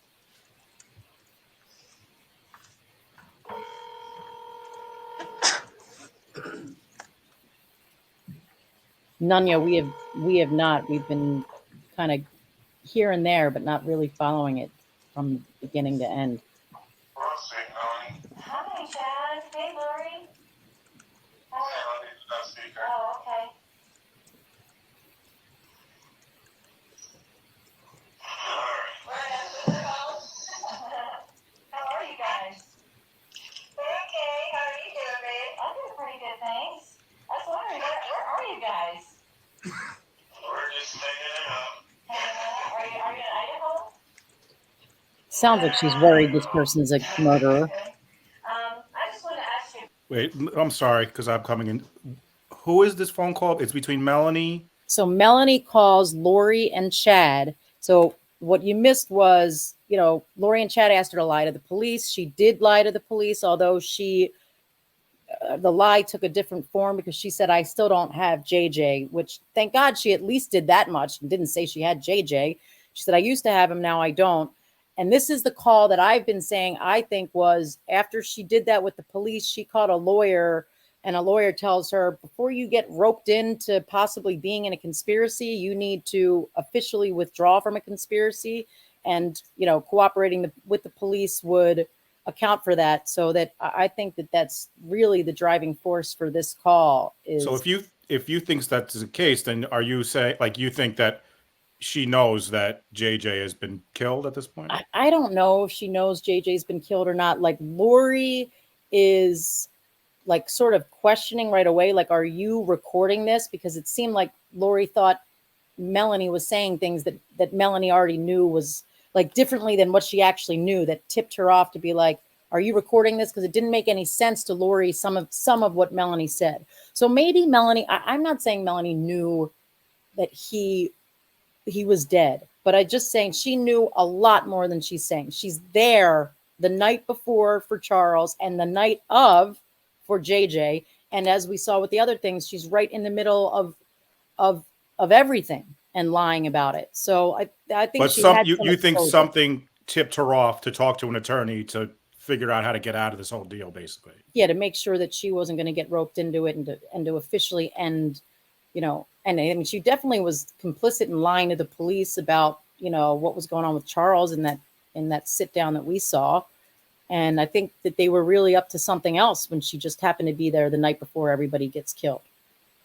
Nunya, we have not. We've been kind of here and there, but not really following it from beginning to end.
Hi, Chad. Hey, Lori. Oh, okay. How are you guys? Okay. How are you doing, babe? I'm doing pretty good, thanks. I was wondering, where are you guys? We're just hanging out. Are you in Idaho?
Sounds like she's worried this person's a murderer.
I just want to ask you.
Wait, I'm sorry because I'm coming in. Who is this phone call? It's between Melanie.
So Melanie calls Lori and Chad. So what you missed was, Lori and Chad asked her to lie to the police. She did lie to the police, although the lie took a different form because she said, I still don't have JJ, which thank God she at least did that much and didn't say she had JJ. She said, I used to have him, now I don't. And this is the call that I've been saying, I think was after she did that with the police, she called a lawyer, and a lawyer tells her, before you get roped into possibly being in a conspiracy, you need to officially withdraw from a conspiracy. And, cooperating with the police would account for that. So that I think that that's really the driving force for this call.
So if you think that's the case, then are you saying you think that she knows that JJ has been killed at this point?
I don't know if she knows JJ's been killed or not. Lori is sort of questioning right away. Are you recording this? Because it seemed like Lori thought Melanie was saying things that Melanie already knew was differently than what she actually knew, that tipped her off to be like, are you recording this? Because it didn't make any sense to Lori, some of what Melanie said. So maybe Melanie, I'm not saying Melanie knew that he was dead, but I'm just saying she knew a lot more than she's saying. She's there the night before for Charles and the night of for JJ. And as we saw with the other things, she's right in the middle of everything and lying about it. So I think
you think something tipped her off to talk to an attorney to figure out how to get out of this whole deal, basically.
Yeah, to make sure that she wasn't going to get roped into it and to officially end, and I mean, she definitely was complicit in lying to the police about, what was going on with Charles in that sit down that we saw. And I think that they were really up to something else when she just happened to be there the night before everybody gets killed.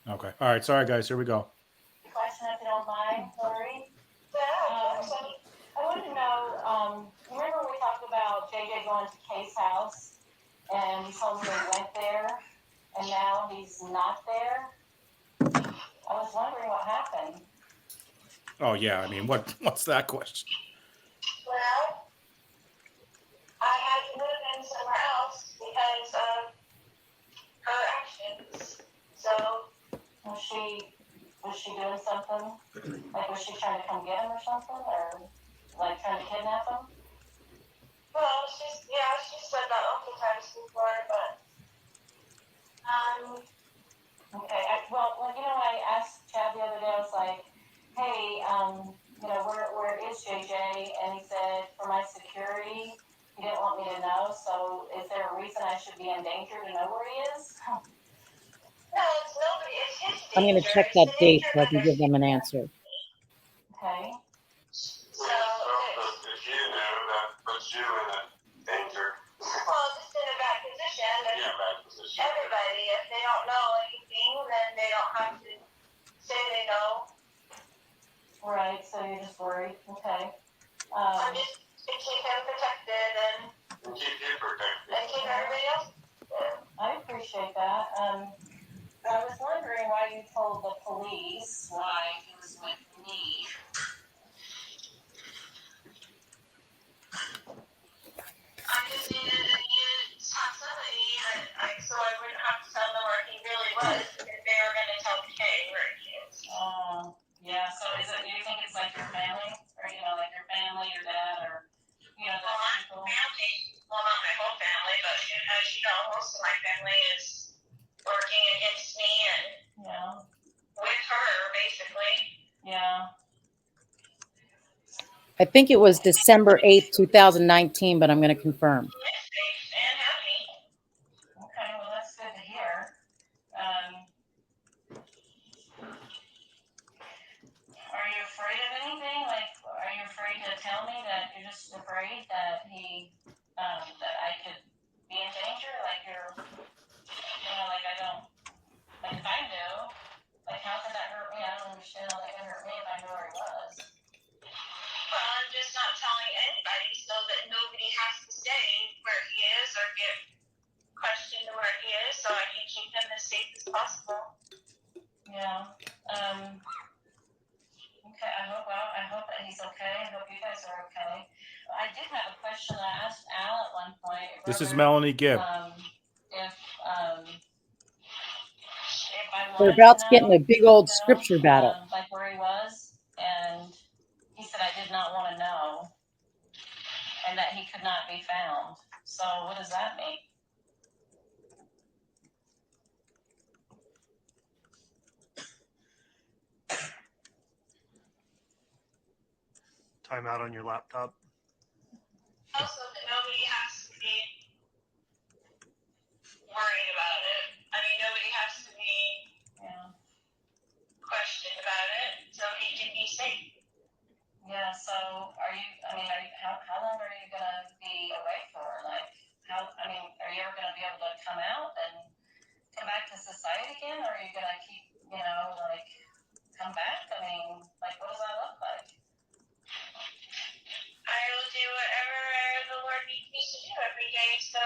Okay. All right. Sorry, guys. Here we go.
Question, if you don't mind, Lori. I wanted to know, remember we talked about JJ going to Kay's house and he told me he went there and now he's not there? I was wondering what happened.
Oh yeah, I mean, what's that question?
Well, I had to move in somewhere else because of her actions. So
Was she doing something? Like, was she trying to come get him or something, or like trying to kidnap him?
well, she said that a few times before, but
Okay. Well, you know, I asked Chad the other day. I was like, "Hey, you know, where is JJ?" And he said, "For my security, he didn't want me to know. So, is there a reason I should be in danger to know where he is?"
no, it's nobody. It's his
I'm going to
danger.
check
It's
that
the
date
danger
so I
that
can
they're
give them an
seeing.
answer.
Okay.
So if you knew, that puts you in a danger. Well, just in a bad position. Yeah, bad position. Everybody, if they don't know anything, then they don't have to say they know.
Right. So you're just worried. Okay.
I'm just to keep him protected and keep you protected. And keep everybody else. Yeah.
I appreciate that. I was wondering why you told the police why he was with me.
I just needed to have somebody that so I wouldn't have to tell them where he really was if they were going to tell Kay where he is.
Yeah. So do you think it's like your family, or you know, like your family, your dad, or you know,
Well, my family, well, not my whole family, but as you know, most of my family is working against me and with her, basically.
Yeah.
I think it was December 8th, 2019, but I'm going to confirm.
Yes, safe and happy.
Okay, well, that's good to hear. Are you afraid of anything? Like, are you afraid to tell me that you're just afraid that that I could be in danger? Like like I don't, like if I knew, like how could that hurt me? I don't understand how that could hurt me if I knew where he was.
Well, I'm just not telling anybody so that nobody has to say where he is or get questioned where he is, so I can keep him as safe as possible.
Yeah. Okay, I hope that he's okay. I hope you guys are okay. I did have a question I asked Al at one point.
This is Melanie Gibb.
If I
They're
wanted to
about to get in
know,
a big old scripture battle.
like where he was, and he said I did not want to know, and that he could not be found. So what does that mean?
Time out on your laptop.
Also, that nobody has to be worried about it. I mean, nobody has to be questioned about it, so he can be safe.
Yeah. So how long are you gonna be away for? Like, are you ever gonna be able to come out and come back to society again, or are you gonna keep, come back? I mean, like, what does that look like?
I will do whatever the Lord needs me to do every day, so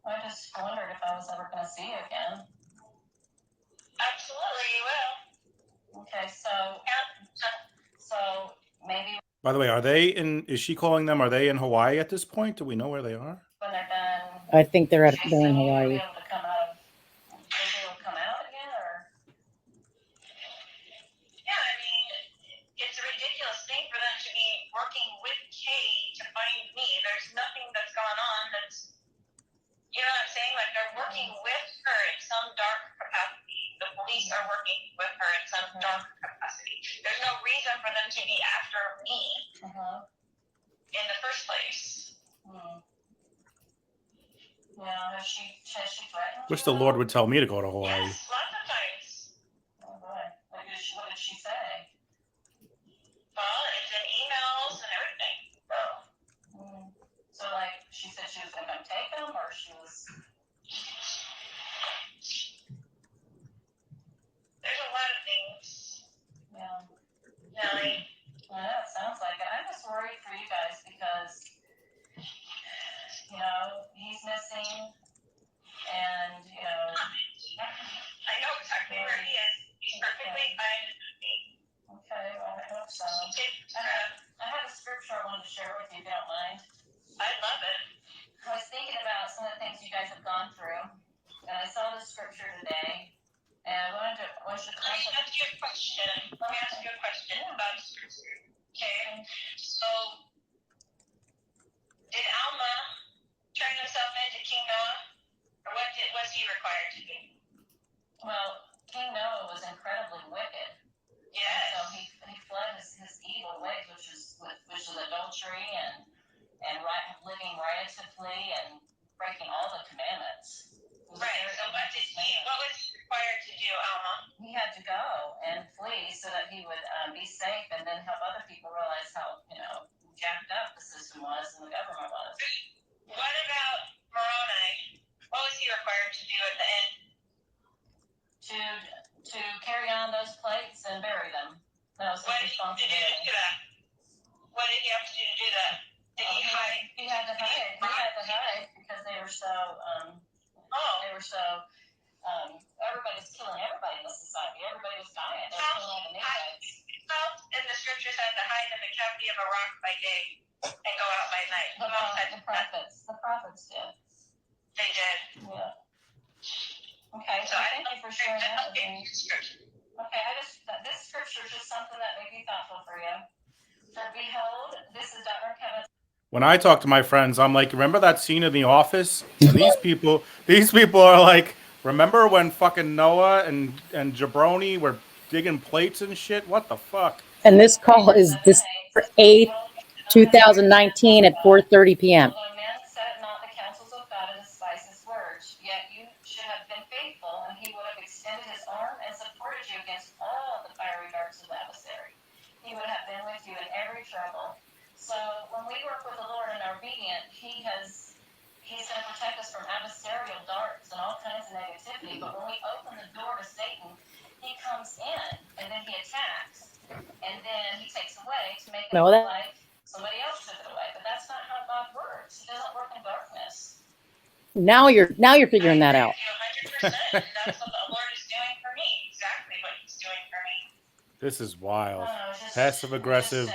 I just wondered if I was ever going to see you again.
Absolutely, you will.
Okay, so maybe
By the way, is she calling them? Are they in Hawaii at this point? Do we know where they are?
when they're done,
I think they're in
you'll
Hawaii.
be able to come out again, or?
Yeah, I mean, it's a ridiculous thing for them to be working with Kay to find me. There's nothing that's gone on that's, you know what I'm saying? Like, they're working with her in some dark capacity. The police are working with her in some dark capacity. There's no reason for them to be after me in the first place.
Yeah, has she threatened
Wish
you?
the Lord would tell me to go to Hawaii.
Yes, lots of times.
Oh boy. What did she say?
Well, it's in emails and everything.
So like, she said she was going to come take them, or she was?
There's a lot of things.
Yeah.
Nelly.
I know, it sounds like it. I'm just worried for you guys because, he's missing, and,
I know exactly where he is. He's perfectly fine with me.
Okay, well, to flee and breaking all the commandments.
Right. So what was he required to do, Alma?
He had to go and flee so that he would be safe and then help other people realize how, jacked up the system was and the government was.
What about Moroni? What was he required to do at the end?
To carry on those plates and bury them. That was his responsibility.
What did he have to do to do that? Did he hide?
He had to hide. He had to hide because they were so. Everybody's killing everybody in the society. Everybody was dying. They were killing all the Ninevites.
In the scriptures said to hide in the cavity of a rock by day and go out by night.
The prophets did.
They did.
Yeah. Okay. So thank you for sharing that with me. Okay, this scripture is just something that may be thoughtful for you. For behold, this is Dr. Kevin.
When I talk to my friends, I'm like, remember that scene in The Office? And these people are like, remember when fucking Noah and Jabroni were digging plates and shit? What the fuck?
And this call is December 8th, 2019 at 4:30 p.m.
Although man set not the counsels of God and despise his words, yet you should have been faithful, and he would have extended his arm and supported you against all the fiery darts of the adversary. He would have been with you in every trouble. So when we work with the Lord and are obedient, He's going to protect us from adversarial darts and all kinds of negativity. But when we open the door to Satan, he comes in and then he attacks, and then he takes away to make it look like somebody else took it away. But that's not how God works. He doesn't work in darkness.
Now you're figuring that out.
100%. That's what the Lord is doing for me. Exactly what He's doing for me.
This is wild. Passive aggressive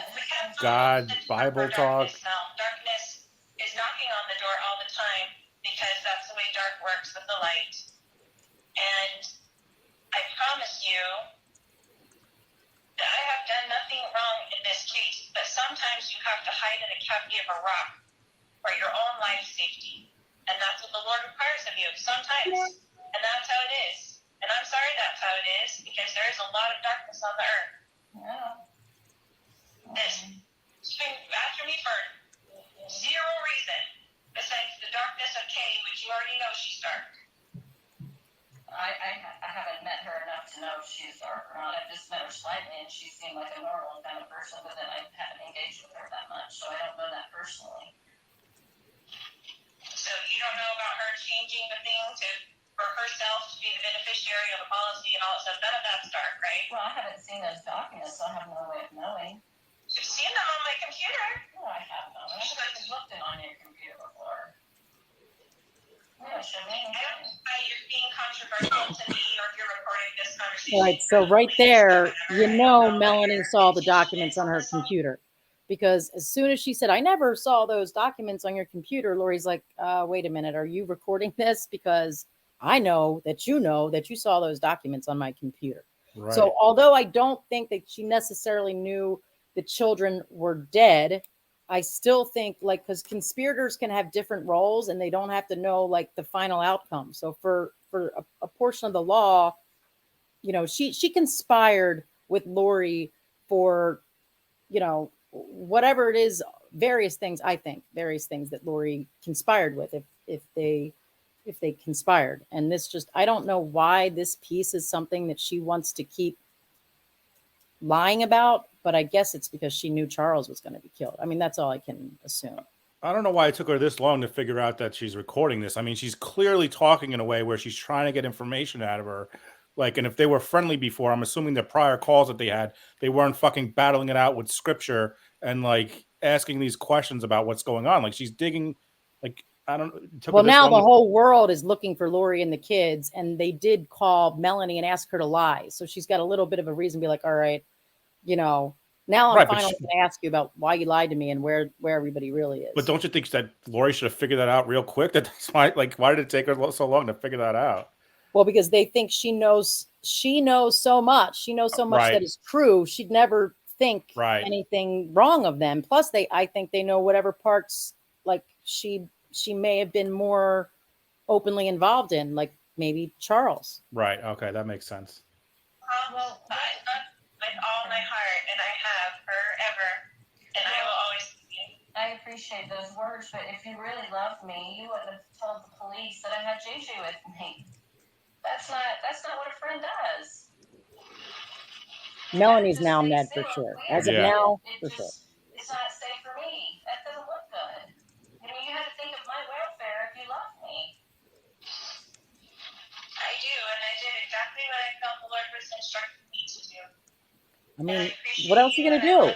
God Bible talk.
Darkness is knocking on the door all the time because that's the way dark works with the light. And I promise you that I have done nothing wrong in this case, but sometimes you have to hide in a cavity of a rock for your own life safety. And that's what the Lord requires of you sometimes. And that's how it is. And I'm sorry that's how it is, because there is a lot of darkness on the earth.
Yeah.
It's been after me for zero reason, besides the darkness of Kay, which you already know she's dark.
I haven't met her enough to know if she's dark or not. I've just met her slightly, and she seemed like a normal kind of person, but then I haven't engaged with her that much, so I don't know that personally.
So you don't know about her changing the thing for herself to be the beneficiary of the policy and all that stuff. None of that's dark, right?
Well, I haven't seen those documents, so I have no way of knowing.
You've seen them on my computer.
No, I have not. I haven't looked in on your computer before. Yeah, show me.
You're being controversial to me, or if you're recording this conversation.
All right, so right there, Melanie saw the documents on her computer. Because as soon as she said, I never saw those documents on your computer, Lori's like, wait a minute, are you recording this? Because I know that you saw those documents on my computer. Right. So although I don't think that she necessarily knew the children were dead, I still think, like, because conspirators can have different roles and they don't have to know, like, the final outcome. So for a portion of the law, she conspired with Lori for, whatever it is, various things that Lori conspired with if they conspired. And this I don't know why this piece is something that she wants to keep lying about, but I guess it's because she knew Charles was going to be killed. I mean, that's all I can assume.
I don't know why it took her this long to figure out that she's recording this. I mean, she's clearly talking in a way where she's trying to get information out of her. Like, and if they were friendly before, I'm assuming the prior calls that they had, they weren't fucking battling it out with scripture and like asking these questions about what's going on. Like, she's digging, like, I don't know.
Well, now the whole world is looking for Lori and the kids, and they did call Melanie and ask her to lie. So she's got a little bit of a reason to be like, all right, now I'm finally going to ask you about why you lied to me and where everybody really is.
But don't you think that Lori should have figured that out real quick? That's why, like, why did it take her so long to figure that out?
Well, because they think she knows so much. She knows so much that is true. She'd never think anything wrong of them. Plus, I think they know whatever parts, like, she may have been more openly involved in, like maybe Charles.
Right. Okay, that makes sense.
Well, I love with all my heart, and I have forever, and I will always.
I appreciate those words, but if you really loved me, you wouldn't have told the police that I had Juju with me. That's not what a friend does.
Melanie's now Ned for sure. As of
Yeah.
now, for sure.
It's not safe for me. That doesn't look good. You know, you had to think of my welfare if you love me.
I do, and I did exactly what I felt the Lord was instructing me to do.
I mean, what else are you gonna do?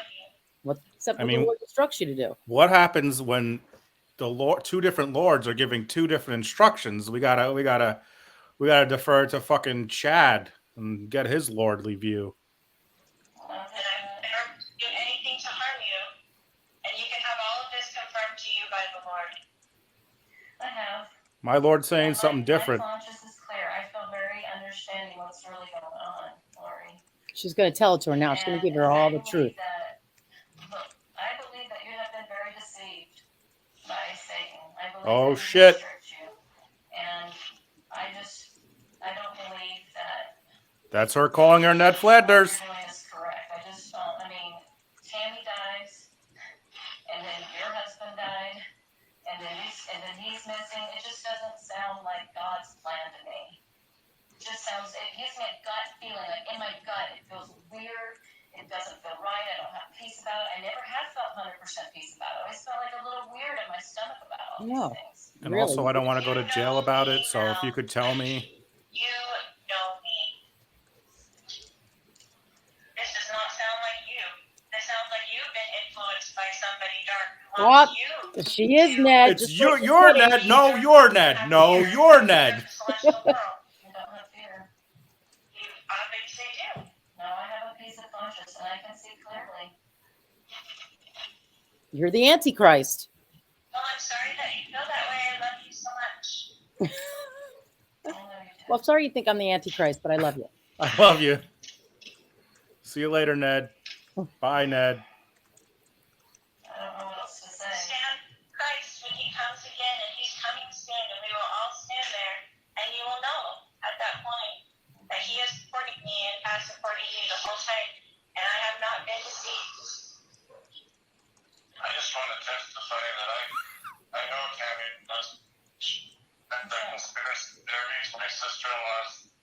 What except
I
what the
mean,
Lord instructs you to do?
What happens when the Lord, two different lords are giving two different instructions? We gotta defer to fucking Chad and get his lordly view.
And I've never done anything to harm you, and you can have all of this confirmed to you by the Lord.
I have.
My Lord saying something different.
My conscience is clear. I feel very understanding what's really going on, Lori.
She's gonna tell it to her now. She's gonna give her all the truth.
I believe that you have been very deceived by Satan. I believe
Oh
that he
shit!
tricked you, and I don't believe that
That's her calling her Ned Flanders.
what you're doing is correct. I just don't. I mean, Tstmy dies, and then your husband died, and then he's missing. It just doesn't sound like God's plan to me. It just sounds. It gives me a gut feeling. Like in my gut, it feels weird. It doesn't feel right. I don't have peace about it. I never have felt 100% peace about it. I always felt like a little weird in my stomach about all these things.
And also, I don't want to go to jail about it. So if you could tell me.
You know me. This does not sound like you. This sounds like you've been influenced by somebody dark who
What?
wants you.
She is Ned.
It's
just
you're
like you're
Ned. No, you're Ned. No, you're Ned.
Celestial world.
I don't have fear.
You obviously do.
No, I have a peace of conscience, and I can see clearly.
You're the Antichrist.
Well, I'm sorry that you feel that way. I love you so much.
Well, I'm sorry you think I'm the Antichrist, but I love you.
I love you. See you later, Ned. Bye, Ned.
I don't know what else to say.
Stand Christ when he comes again, and he's coming soon, and we will all stand there, and you will know at that point that he has supported me and has supported you the whole time, and I have not been deceived. I just want to testify that I know Tammy does the conspiracy theories. My sister-in-law's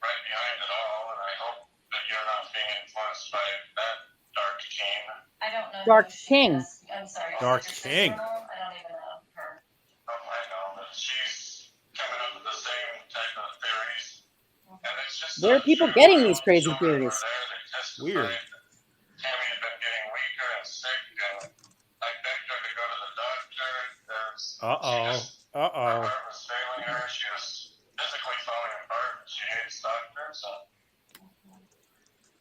right behind it all, and I hope that you're not being influenced by that dark king.
I don't know.
Dark King.
I'm sorry.
Dark King.
I don't even know her.
Oh, I know, but she's coming up with the same type of theories. And it's just
Where are people getting these crazy theories?
Weird.
Tammy had been getting weaker and sick, and I begged her to go to the doctor. Her heart was failing her. She was physically falling apart. She hates doctors.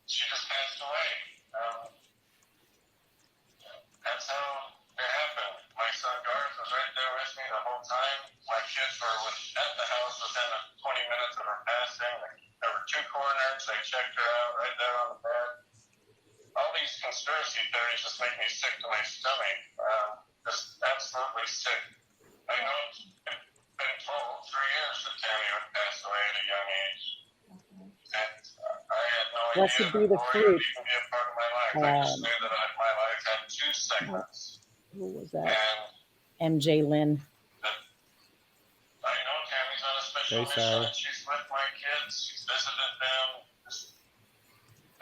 She just passed away. That's how it happened. My son Garth was right there with me the whole time. My kids were at the house within 20 minutes of her passing. There were two coroners. They checked her out right there on the bed. All these conspiracy theories just make me sick to my stomach. Just absolutely sick. I know it's been told 3 years that Tammy would pass away at a young age. And I had no idea
Blessed be
that
the
Lori
fruit.
would even be a part of my life. I just knew that my life had 2 segments.
Who was that?
And
MJ Lynn.
I know Tammy's on a special
Hey,
mission,
Sarah.
and she's with my kids. She's visited them.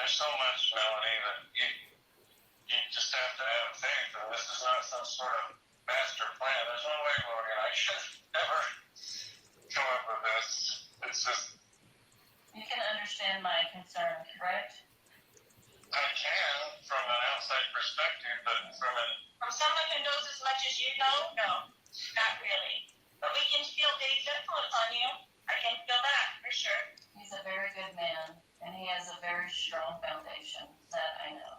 There's so much, Melanie, that you just have to have faith, and this is not some sort of master plan. There's no way, Lori, and I should never come up with this. It's just...
You can understand my concern, correct?
I can, from an outside perspective, but from someone who knows as much as you know, no, not really. But we can feel Dave's influence on you. I can feel that, for sure.
He's a very good man, and he has a very strong foundation. That I know.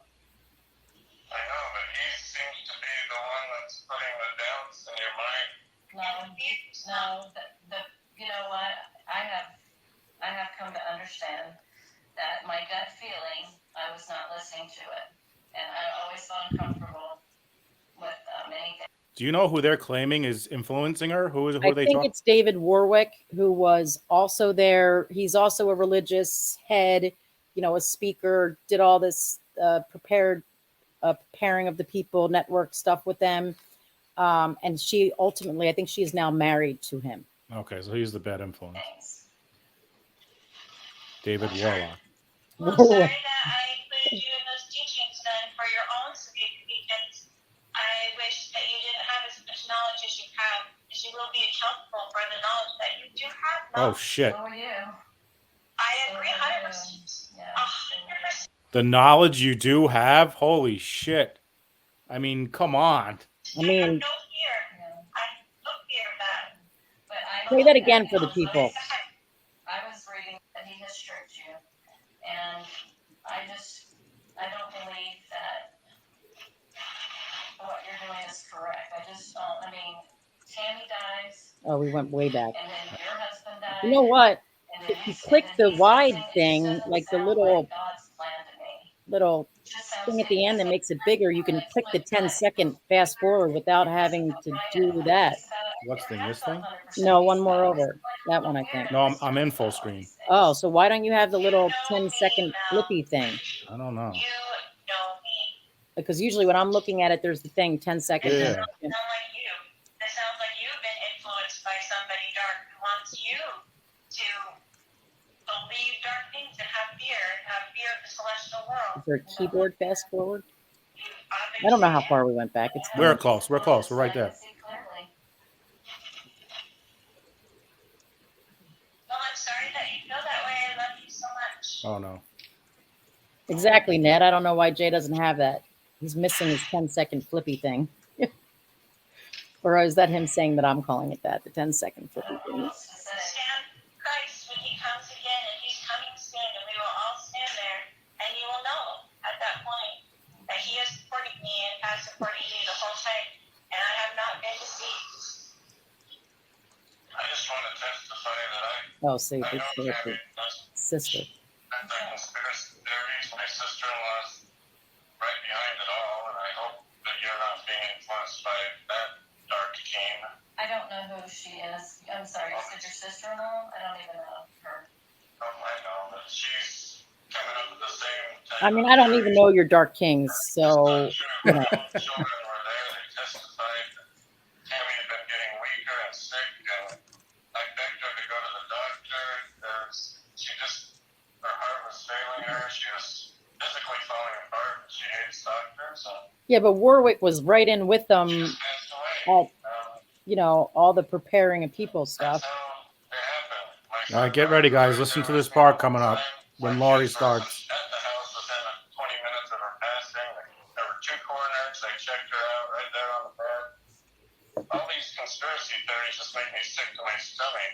I know, but he seems to be the one that's putting the doubts in your mind.
No. You know what? I have come to understand that my gut feeling, I was not listening to it, and I always felt uncomfortable with many things.
Do you know who they're claiming is influencing her? Who are
I
they
think
talking?
it's David Warwick, who was also there. He's also a religious head, a speaker, did all this prepared pairing of the people, network stuff with them. And she ultimately, I think she is now married to him.
Okay, so he's the bad influence. David Warlock.
Well, I'm sorry that I included you in those teachings then for your own sake, because I wish that you didn't have as much knowledge as you have, because you will be accountable for the knowledge that you do have now.
Oh shit.
So are you. I agree 100%. 100%.
The knowledge you do have? Holy shit. I mean, come on.
I mean,
No fear. I have no fear of that. But I
say that again for the people.
I was reading that he has tricked you, and I don't believe that what you're doing is correct. I just don't. I mean, Tammy dies.
Oh, we went way back.
And then your husband dies.
You know what?
And then
If you click the wide thing, like the little
God's plan to me.
little thing at the end that makes it bigger, you can click the 10-second fast forward without having to do that.
What thing? This thing?
No, one more over. That one, I think.
No, I'm in full screen.
Oh, so why don't you have the little 10-second flippy thing?
I don't know.
Because usually when I'm looking at it, there's the thing 10 seconds.
Yeah.
It sounds like you've been influenced by somebody dark who wants you to believe dark things and have fear of the celestial world.
Is there a keyboard fast forward? I don't know how far we went back. It's fine.
We're close. We're close. We're right there.
Well, I'm sorry that you feel that way. I love you so much.
Oh no.
Exactly, Ned. I don't know why Jay doesn't have that. He's missing his 10-second flippy thing. Or is that him saying that I'm calling it that, the 10-second flippy thing?
Stand Christ when he comes again, and he's coming soon, and we will all stand there, and you will know at that point that he has supported me and has supported you the whole time, and I have not been deceived. I just want to testify that
Oh, see, this is her sister.
the conspiracy theories. My sister-in-law's right behind it all, and I hope that you're not being influenced by that dark king.
I don't know who she is. I'm sorry, you said your sister-in-law? I don't even know her.
Oh, I know that she's coming up with the same type
I mean, I don't even know your Dark Kings, so, you know.
children were there. They testified that Tammy had been getting weaker and sick, and I begged her to go to the doctor. Her heart was failing her. She was physically falling apart. She hates doctors.
Yeah, but Warwick was right in with them at, you know, all the preparing of people stuff.
All right, get ready, guys. Listen to this part coming up when Lori starts.
At the house within 20 minutes of her passing. There were 2 coroners. They checked her out right there on the bed. All these conspiracy theories just make me sick to my stomach.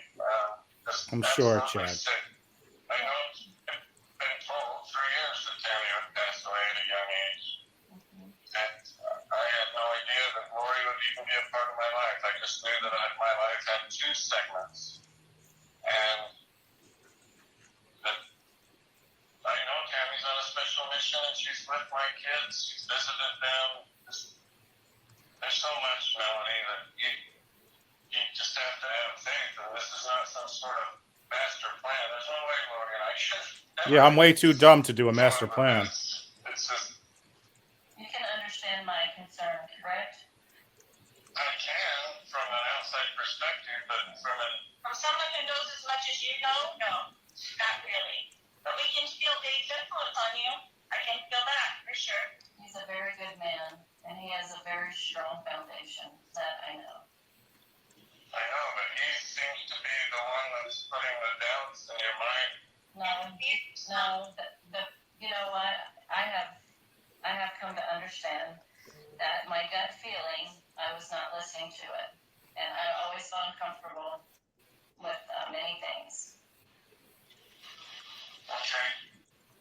I'm sure, Chad.
Sick. I know it's been told 3 years that Tammy would pass away at a young age. And I had no idea that Lori would even be a part of my life. I just knew that my life had 2 segments. And that I know Tammy's on a special mission and she's with my kids. She's visited them. There's so much, Melanie, that you just have to have faith. And this is not some sort of master plan. There's no way, Lori, and I should.
Yeah, I'm way too dumb to do a master plan.
It's just.
You can understand my concern, correct?
I can from an outside perspective, but from someone who knows as much as you know, no, not really. But we can feel Dave's influence on you. I can feel that for sure.
He's a very good man, and he has a very strong foundation. That I know.
I know, but he seems to be the one that's putting the doubts in your mind.
You know what? I have come to understand that my gut feeling, I was not listening to it, and I always felt uncomfortable with many things.
Okay.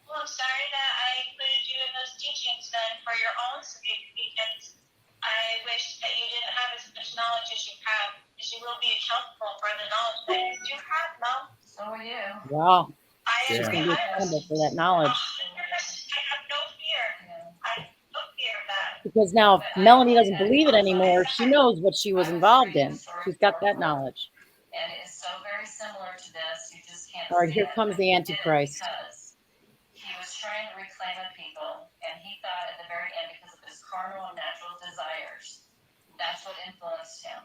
Well, I'm sorry that I included you in those teachings then for your own sake, because I wish that you didn't have as much knowledge as you have, because you will be accountable for the knowledge that you do have, Mom.
So are you.
Wow.
I
She's
agree.
going to be accountable for that knowledge.
I have no fear. I have no fear of that.
Because now if Melanie doesn't believe it anymore, she knows what she was involved in. She's got that knowledge.
And it's so very similar to this. You just can't.
All right,
see
here
it,
comes
but
the
he did it
Antichrist.
because he was trying to reclaim a people, and he thought at the very end, because of the carnal and natural desires. That's what influenced him.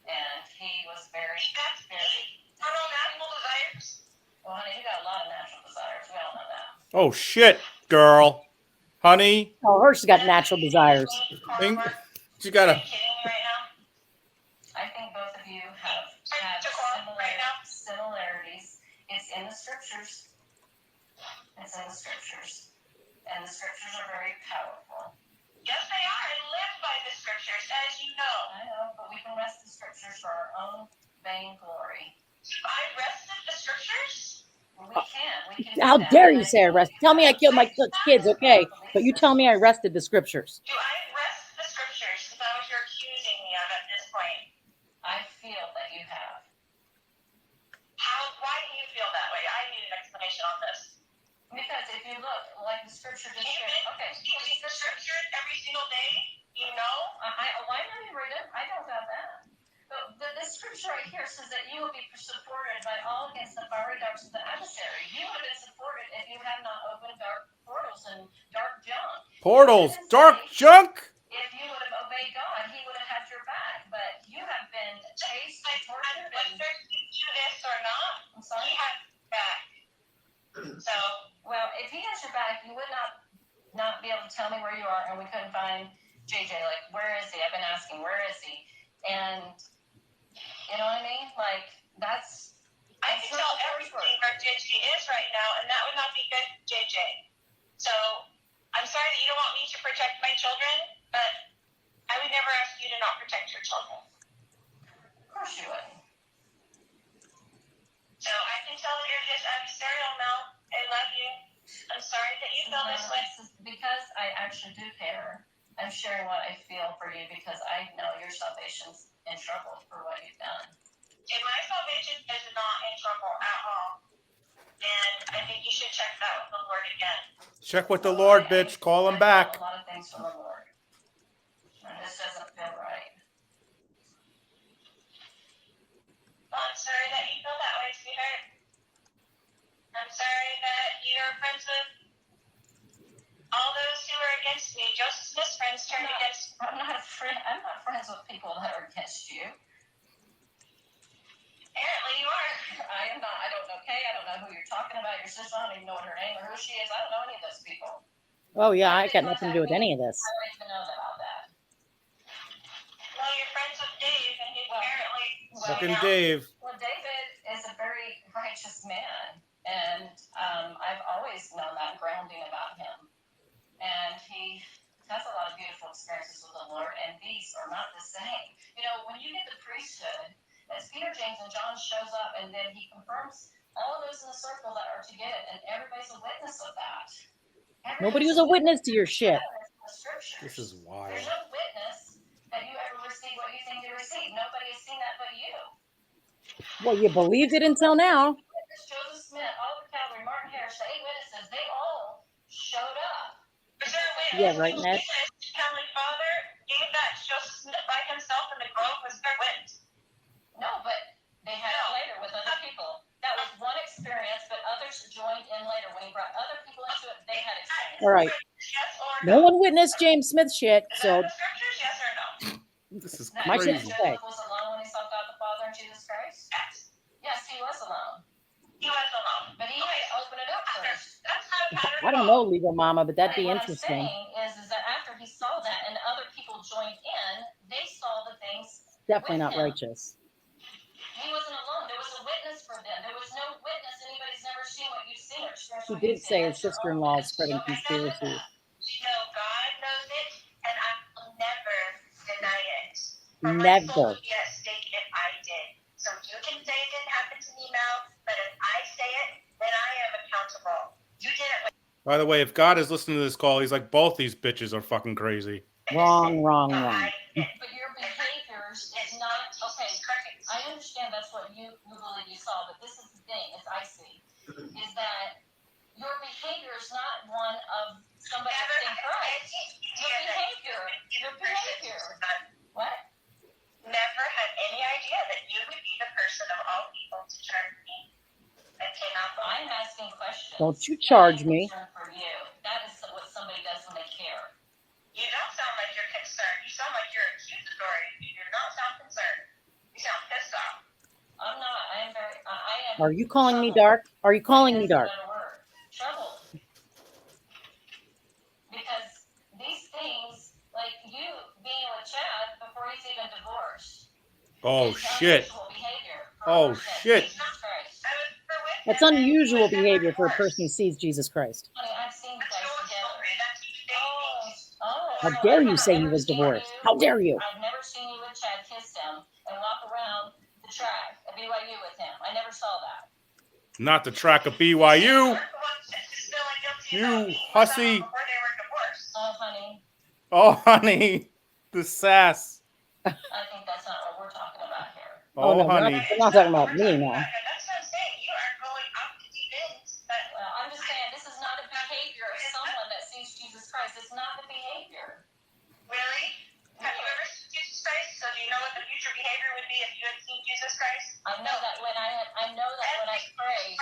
And he was very, very.
Carnal natural desires?
Well, honey, you got a lot of natural desires. We all know that.
Oh shit, girl, honey.
Oh, her, she's got natural desires.
She got a.
I think both of you have similarities. It's in the scriptures. It's in the scriptures. And the scriptures are very powerful.
Yes, they are. I live by the scriptures, as you know.
I know, but we can rest the scriptures for our own vain glory.
I rested the scriptures?
We can.
How dare you say I rest? Tell me I killed my kids, okay? But you tell me I rested the scriptures.
Do I rest the scriptures? Is that what you're accusing me of at this point?
I feel that you have.
Why do you feel that way? I need an explanation on this.
Because if you look, like the scripture just said, okay.
Do you read the scriptures every single day? You know?
I know you read it. I know about that. But this scripture right here says that you will be supported by all against the fiery darts of the adversary. You would have been supported if you had not opened dark portals and dark junk.
Portals, dark junk.
If you would have obeyed God, He would have had your back. But you have been chased and tortured.
Whether you do this or not,
I'm sorry.
He has your back. So,
well, if He has your back, you would not be able to tell me where you are, and we couldn't find JJ. Like, where is he? I've been asking, where is he? And you know what I mean? Like, that's.
I can tell everything where JJ is right now, and that would not be good, JJ. So, I'm sorry that you don't want me to protect my children, but I would never ask you to not protect your children.
Of course you wouldn't.
So, I can tell that you're just adversarial, Mel. I love you. I'm sorry that you feel this way.
Because I actually do care. I'm sharing what I feel for you because I know your salvation's in trouble for what you've done.
And my salvation is not in trouble at all. And I think you should check that with the Lord again.
Check with the Lord, bitch. Call him back.
A lot of things from the Lord. And this doesn't feel right.
Well, I'm sorry that you feel that way, sweetheart. I'm sorry that you're friends with all those who are against me. Joseph Smith's friends turned against me.
I'm not friends with people that are against you.
Apparently you are.
I am not. I don't know Kay. I don't know who you're talking about. Your sister. I don't even know what her name or who she is. I don't know any of those people.
Oh, yeah, I got nothing to do with any of this.
I don't even know about that.
Well, you're friends with Dave, and he's apparently...
Fucking Dave.
Well, David is a very righteous man, and I've always known that grounding about him. And he has a lot of beautiful experiences with the Lord, and these are not the same. You know, when you get the priesthood, as Peter, James, and John shows up, and then he confirms all of those in the circle that are to get it, and everybody's a witness of that.
Nobody was a witness to your shit.
This is wild.
There's no witness that you ever received what you think you received. Nobody has seen that but you.
Well, you believed it until now.
Joseph Smith, Oliver Cowdery, Martin Harris, the 8 witnesses, they all showed up.
Is there a witness?
Yeah, right, Ned.
Heavenly Father gave that to Joseph Smith by himself in the grove. Was there a witness?
No, but they had it later with other people. That was one experience, but others joined in later. When he brought other people into it, they had experience.
All right.
Yes or
No one witnessed James Smith shit, so
the scriptures, yes or no?
This is
my shit
crazy.
say.
Joseph was alone when he saw God the Father and Jesus Christ?
Yes.
Yes, he was alone.
He was alone.
But he had to open it up first.
That's not a pattern.
I don't know, legal mama, but that'd be
What
interesting.
I'm saying is that after he saw that and other people joined in, they saw the things.
Definitely
with
not
him.
righteous.
He wasn't alone. There was a witness for them. There was no witness. Anybody's never seen what you've seen or experienced
He
what you've
did say
seen.
his sister-in-law is spreading conspiracies.
No, God knows it, and I will never deny it.
Never.
Yes, state if I did. So you can say it didn't happen to me, Mel, but if I say it, then I am accountable. You did it.
By the way, if God is listening to this call, he's like, both these bitches are fucking crazy.
Wrong.
But your behaviors is not okay. I understand that's what you believe you saw, but this is the thing, as I see, is that your behavior is not one of somebody in Christ. Your behavior. What?
Never had any idea that you would be the person of all people to turn me. I cannot.
I'm asking questions.
Don't you charge me.
For you. That is what somebody does when they care.
You don't sound
Are you calling me dark? Are you calling me dark?
Troubled. Because these things, like you being with Chad before he's even divorced,
Oh
is
shit.
unusual behavior for a
Oh
person that
shit.
sees Jesus Christ.
That's unusual behavior for a person who sees Jesus Christ.
Honey, I've seen you guys together. Oh,
How dare you
I've
say he
never
was
seen
divorced?
you.
How dare you?
I've never seen you with Chad kiss him and walk around the track at BYU with him. I never saw that.
Not the track of BYU. You hussy.
Oh, honey,
Oh, honey. The sass.
I think that's not what we're talking about here.
Oh,
Oh,
no,
honey.
we're not talking about me now.
Well, I'm just saying, this is not a behavior of someone that sees Jesus Christ. It's not the behavior.
Really? Have you ever seen Jesus Christ? So do you know what the future behavior would be if you had seen Jesus Christ?
I know that when I pray.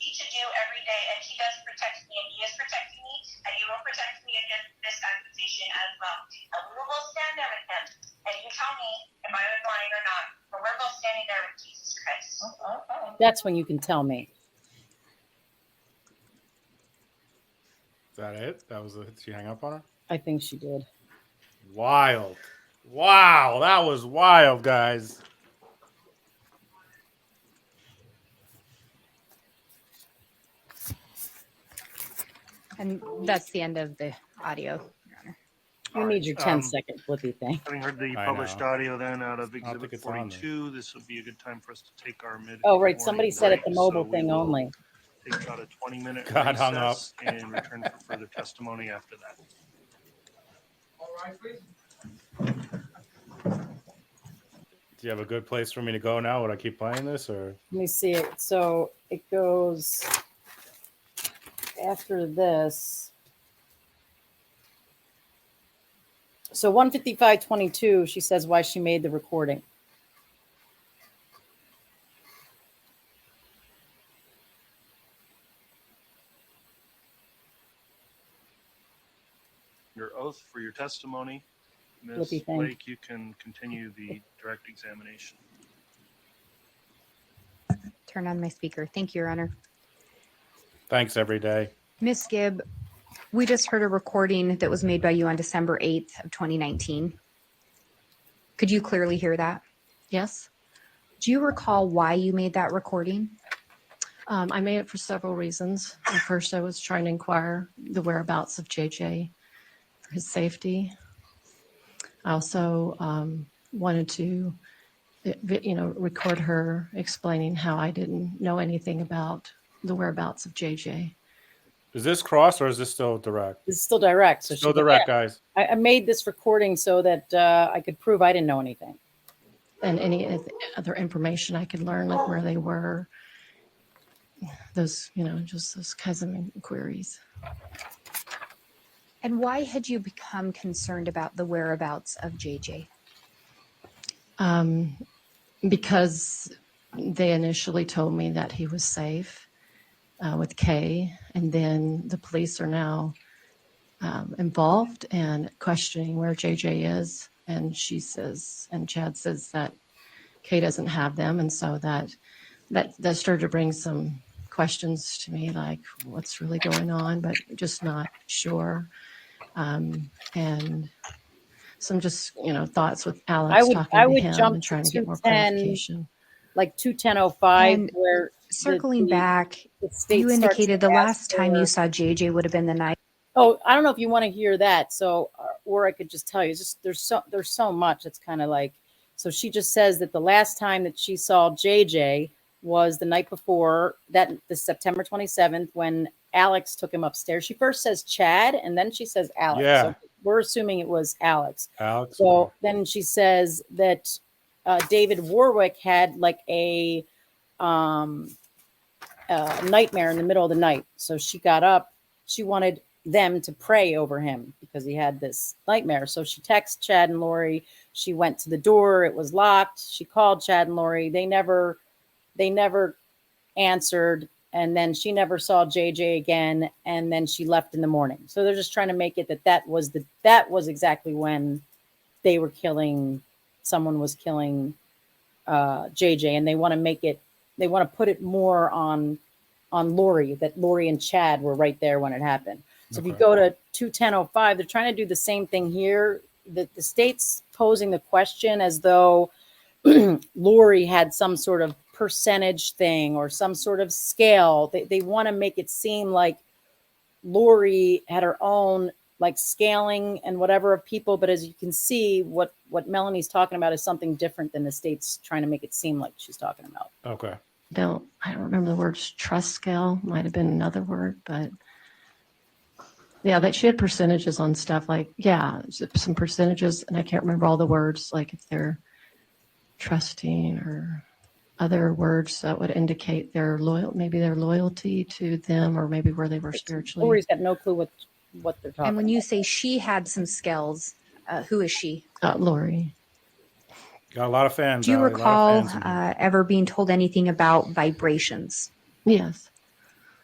Each of you every day, and he does protect me, and he is protecting me, and he will protect me against this accusation as well. And we will both stand there with him, and you tell me if I was lying or not, but we're both standing there with Jesus Christ.
Okay.
That's when you can tell me.
Is that it? That was it? Did she hang up on her?
I think she did.
Wild. Wow. That was wild, guys.
And that's the end of the audio, Your Honor.
You need your 10-second flippy thing.
Having heard the
I
published
know.
audio then out of
think
Exhibit
it's on there.
42, this would be a good time for us to take our mid.
Oh, right. Somebody said it the
break,
mobile
so we
thing
will
only.
Take about a 20-minute
God hung up.
recess and return for further testimony after that.
All right, please.
Do you have a good place for me to go now? Would I keep playing this or?
Let me see it. So it goes after this. So 155:22, she says why she made the recording.
Your oath for your testimony. Ms.
Flippy thing.
Blake, you can continue the direct examination.
Turn on my speaker. Thank you, Your Honor.
Thanks every day.
Miss Gibb, we just heard a recording that was made by you on December 8th of 2019. Could you clearly hear that?
Yes.
Do you recall why you made that recording?
I made it for several reasons. First, I was trying to inquire the whereabouts of JJ for his safety. I also wanted to, record her explaining how I didn't know anything about the whereabouts of JJ.
Is this cross or is this still direct?
This is still direct. So
Still direct, guys.
I made this recording so that I could prove I didn't know anything.
And any other information I could learn, like where they were, those, just those kinds of inquiries.
And why had you become concerned about the whereabouts of JJ?
Because they initially told me that he was safe with Kay, and then the police are now involved and questioning where JJ is. And she says, and Chad says that Kay doesn't have them, and so that started to bring some questions to me, like what's really going on, but just not sure. And some just thoughts with Alex talking to him and trying to get more clarification.
Like 210:05,
And
where
circling back,
the state
you
starts
indicated
to
the
ask
last time
for-
you saw JJ would have been the night.
Oh, I don't know if you want to hear that. So, or I could just tell you. It's just there's so much. It's kind of like. So she just says that the last time that she saw JJ was the night before that, the September 27th, when Alex took him upstairs. She first says Chad, and then she says Alex.
Yeah.
So we're assuming it was Alex.
Alex.
So then she says that David Warwick had like a nightmare in the middle of the night. So she got up. She wanted them to pray over him because he had this nightmare. So she texted Chad and Lori. She went to the door. It was locked. She called Chad and Lori. They never answered. And then she never saw JJ again. And then she left in the morning. So they're just trying to make it that was exactly when they were killing. Someone was killing JJ, and they want to make it they want to put it more on Lori, that Lori and Chad were right there when it happened. So if you
Okay.
go to 21005, they're trying to do the same thing here. The state's posing the question as though Lori had some sort of percentage thing or some sort of scale. They want to make it seem like Lori had her own like scaling and whatever of people, but as you can see, what Melanie's talking about is something different than the state's trying to make it seem like she's talking about.
Okay.
I don't remember the words trust scale, might have been another word, but yeah, that she had percentages on stuff like, yeah, some percentages, and I can't remember all the words, like if they're trusting or other words that would indicate their loyalty to them, or maybe where they were spiritually.
Lori's got no clue what they're talking
And when
about.
you say she had some skills, who is she?
Lori.
Got a lot of fans.
Do you
Allie, a lot of
recall
fans in here.
ever being told anything about vibrations?
Yes.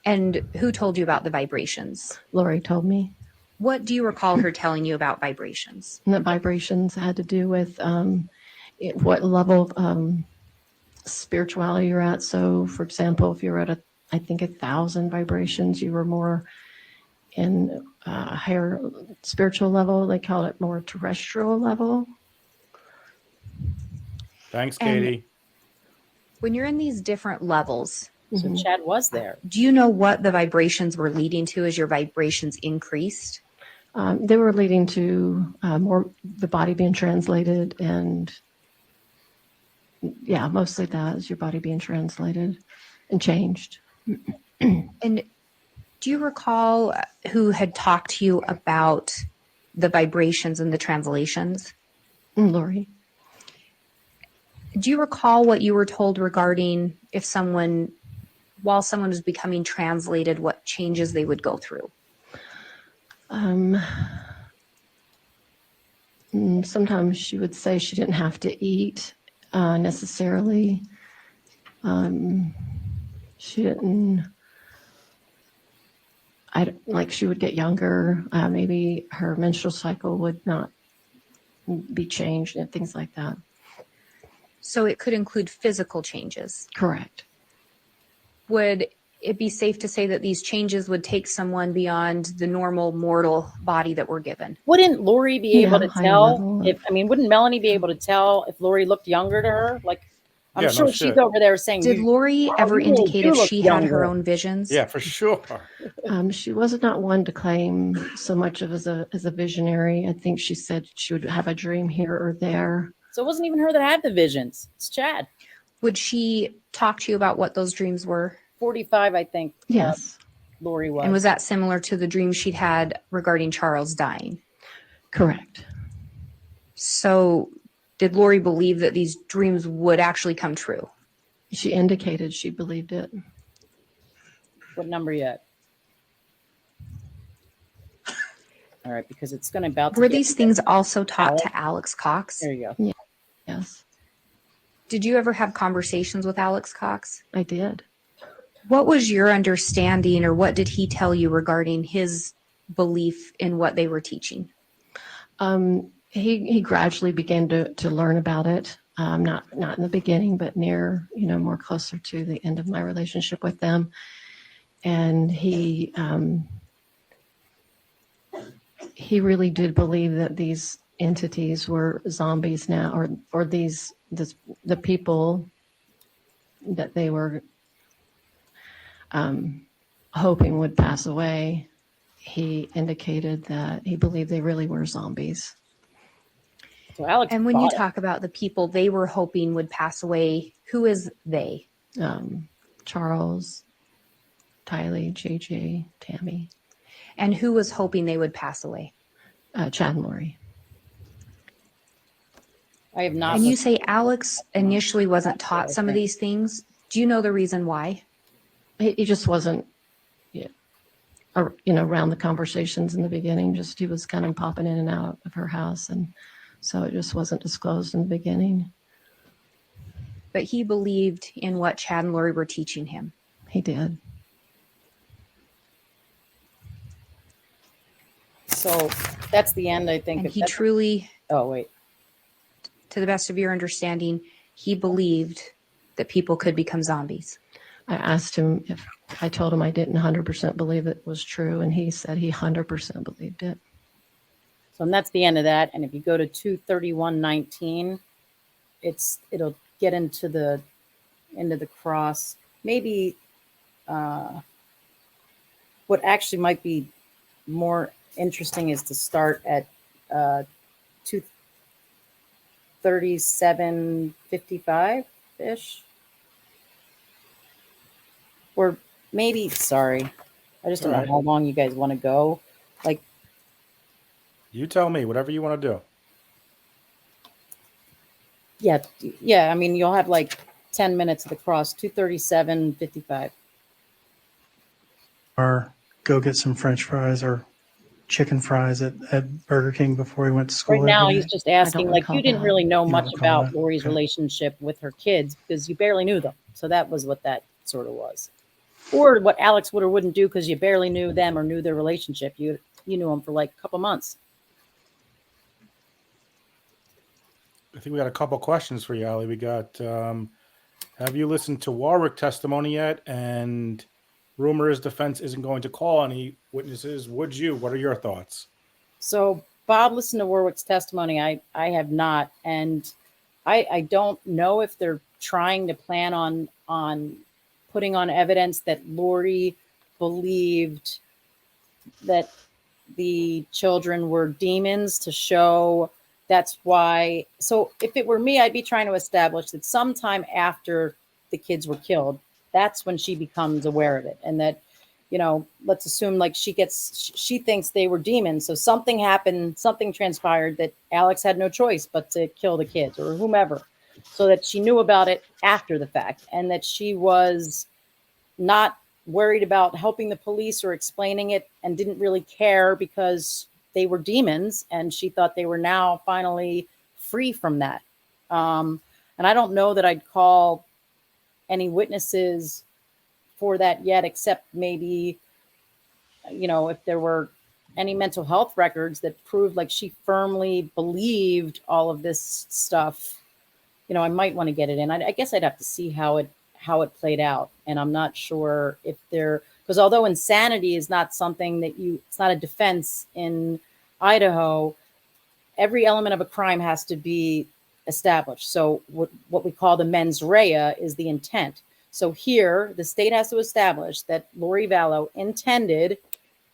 And who told you about the vibrations?
Lori told me.
What do you recall her telling you about vibrations?
And that vibrations had to do with what level of spirituality you're at. So, for example, if you're at I think 1,000 vibrations, you were more in a higher spiritual level. They call it more terrestrial level.
Thanks,
And
Katie.
when you're in these different levels,
So Chad was there.
do you know what the vibrations were leading to as your vibrations increased?
They were leading to more the body being translated, and yeah, mostly that is your body being translated and changed.
And do you recall who had talked to you about the vibrations and the translations?
Lori.
Do you recall what you were told regarding while someone was becoming translated, what changes they would go through?
Sometimes she would say she didn't have to eat necessarily. She didn't. She would get younger. Maybe her menstrual cycle would not be changed and things like that.
So it could include physical changes.
Correct.
Would it be safe to say that these changes would take someone beyond the normal mortal body that we're given?
Wouldn't Lori be able to
higher
tell
level.
wouldn't Melanie be able to tell if Lori looked younger to her? Like, I'm
Yeah, no
sure
shit.
she's over there saying,
Did Lori ever
you really
indicate
do
if
look
she had her
younger.
own visions?
Yeah, for sure.
She was not one to claim so much of as a visionary. I think she said she would have a dream here or there.
So it wasn't even her that had the visions. It's Chad.
Would she talk to you about what those dreams were?
45, I think.
Yes.
Lori was.
And was that similar to the dream she'd had regarding Charles dying?
Correct.
So did Lori believe that these dreams would actually come true?
She indicated she believed it.
What number yet? All right, because it's going to about to
Were
get
these
to
things also taught
Alex?
to Alex Cox?
There you go.
Yes,
Did you ever have conversations with Alex Cox?
I did.
What was your understanding, or what did he tell you regarding his belief in what they were teaching?
He gradually began to learn about it. Not in the beginning, but near, more closer to the end of my relationship with them. And he really did believe that these entities were zombies now, or the people that they were hoping would pass away. He indicated that he believed they really were zombies.
So Alex,
And when you talk about the people they were hoping would pass away, who is they?
Charles, Tylee, JJ, Tammy.
And who was hoping they would pass away?
Chad and Lori.
I have not.
And you say Alex initially wasn't taught some of these things. Do you know the reason why?
He just wasn't, around the conversations in the beginning. Just he was kind of popping in and out of her house, and so it just wasn't disclosed in the beginning.
But he believed in what Chad and Lori were teaching him.
He did.
So that's the end, I think.
And he
That's-
truly,
Oh, wait.
to the best of your understanding, he believed that people could become zombies?
I asked him if I told him I didn't 100% believe it was true, and he said he 100% believed it.
So and that's the end of that. And if you go to 231:19, it'll get into the cross. Maybe what actually might be more interesting is to start at 237:55 ish. Or maybe, sorry, I just don't know how long you guys want to go. Like,
You tell me, whatever you want to do.
yeah. I mean, you'll have like 10 minutes of the cross. 237:55.
Or go get some French fries or chicken fries at Burger King before he went to school.
Right now,
every
he's
day?
just asking, like, you didn't really know
You don't
much
recall
about
that?
Lori's
Okay.
relationship with her kids because you barely knew them. So that was what that sort of was. Or what Alex would or wouldn't do because you barely knew them or knew their relationship. You knew them for like a couple months.
I think we got a couple questions for you, Allie. We got, have you listened to Warwick testimony yet? And rumor is defense isn't going to call any witnesses. Would you? What are your thoughts?
So Bob listened to Warwick's testimony. I have not. And I don't know if they're trying to plan on putting on evidence that Lori believed that the children were demons to show that's why. So if it were me, I'd be trying to establish that sometime after the kids were killed, that's when she becomes aware of it. And that, you know, let's assume like she thinks they were demons. So something happened, something transpired that Alex had no choice but to kill the kids or whomever, so that she knew about it after the fact and that she was not worried about helping the police or explaining it and didn't really care because they were demons and she thought they were now finally free from that. And I don't know that I'd call any witnesses for that yet, except maybe, you know, if there were any mental health records that proved like she firmly believed all of this stuff, you know, I might want to get it in. I guess I'd have to see how it played out. And I'm not sure if because although insanity is not something that it's not a defense in Idaho, every element of a crime has to be established. So what we call the mens rea is the intent. So here, the state has to establish that Lori Vallow intended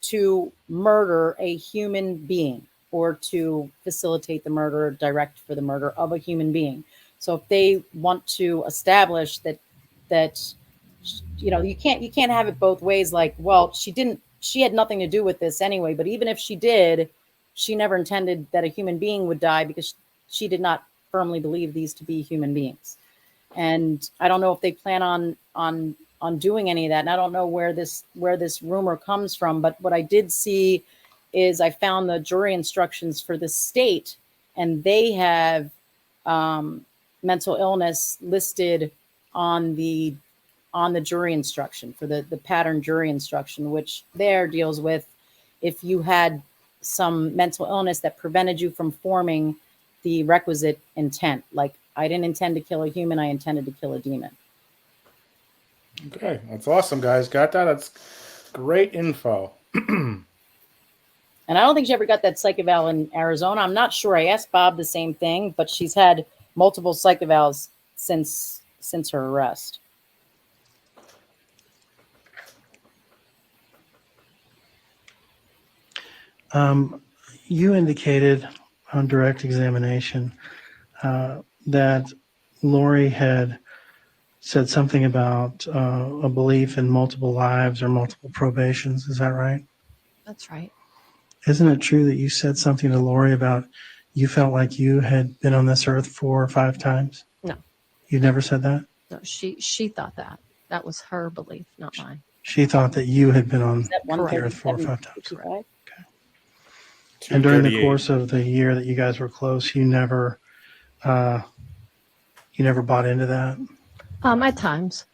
to murder a human being or to facilitate the murder or direct for the murder of a human being. So if they want to establish that, you know, you can't have it both ways. Like, well, she had nothing to do with this anyway, but even if she did, she never intended that a human being would die because she did not firmly believe these to be human beings. And I don't know if they plan on doing any of that. And I don't know where this rumor comes from, but what I did see is I found the jury instructions for the state, and they have mental illness listed on the jury instruction for the pattern jury instruction, which there deals with if you had some mental illness that prevented you from forming the requisite intent. Like, I didn't intend to kill a human, I intended to kill a demon.
Okay, that's awesome, guys. Got that? That's great info.
And I don't think she ever got that psych eval in Arizona. I'm not sure. I asked Bob the same thing, but she's had multiple psych evals since her arrest.
You indicated on direct examination that Lori had said something about a belief in multiple lives or multiple probations. Is that right?
That's right.
Isn't it true that you said something to Lori about you felt like you had been on this earth 4 or 5 times?
No.
You never said that?
No, she thought that. That was her belief, not mine.
She thought that you had been on
That
the earth 4 or 5 times.
Right?
And during the course of the year that you guys were close, you never bought into that?
At times.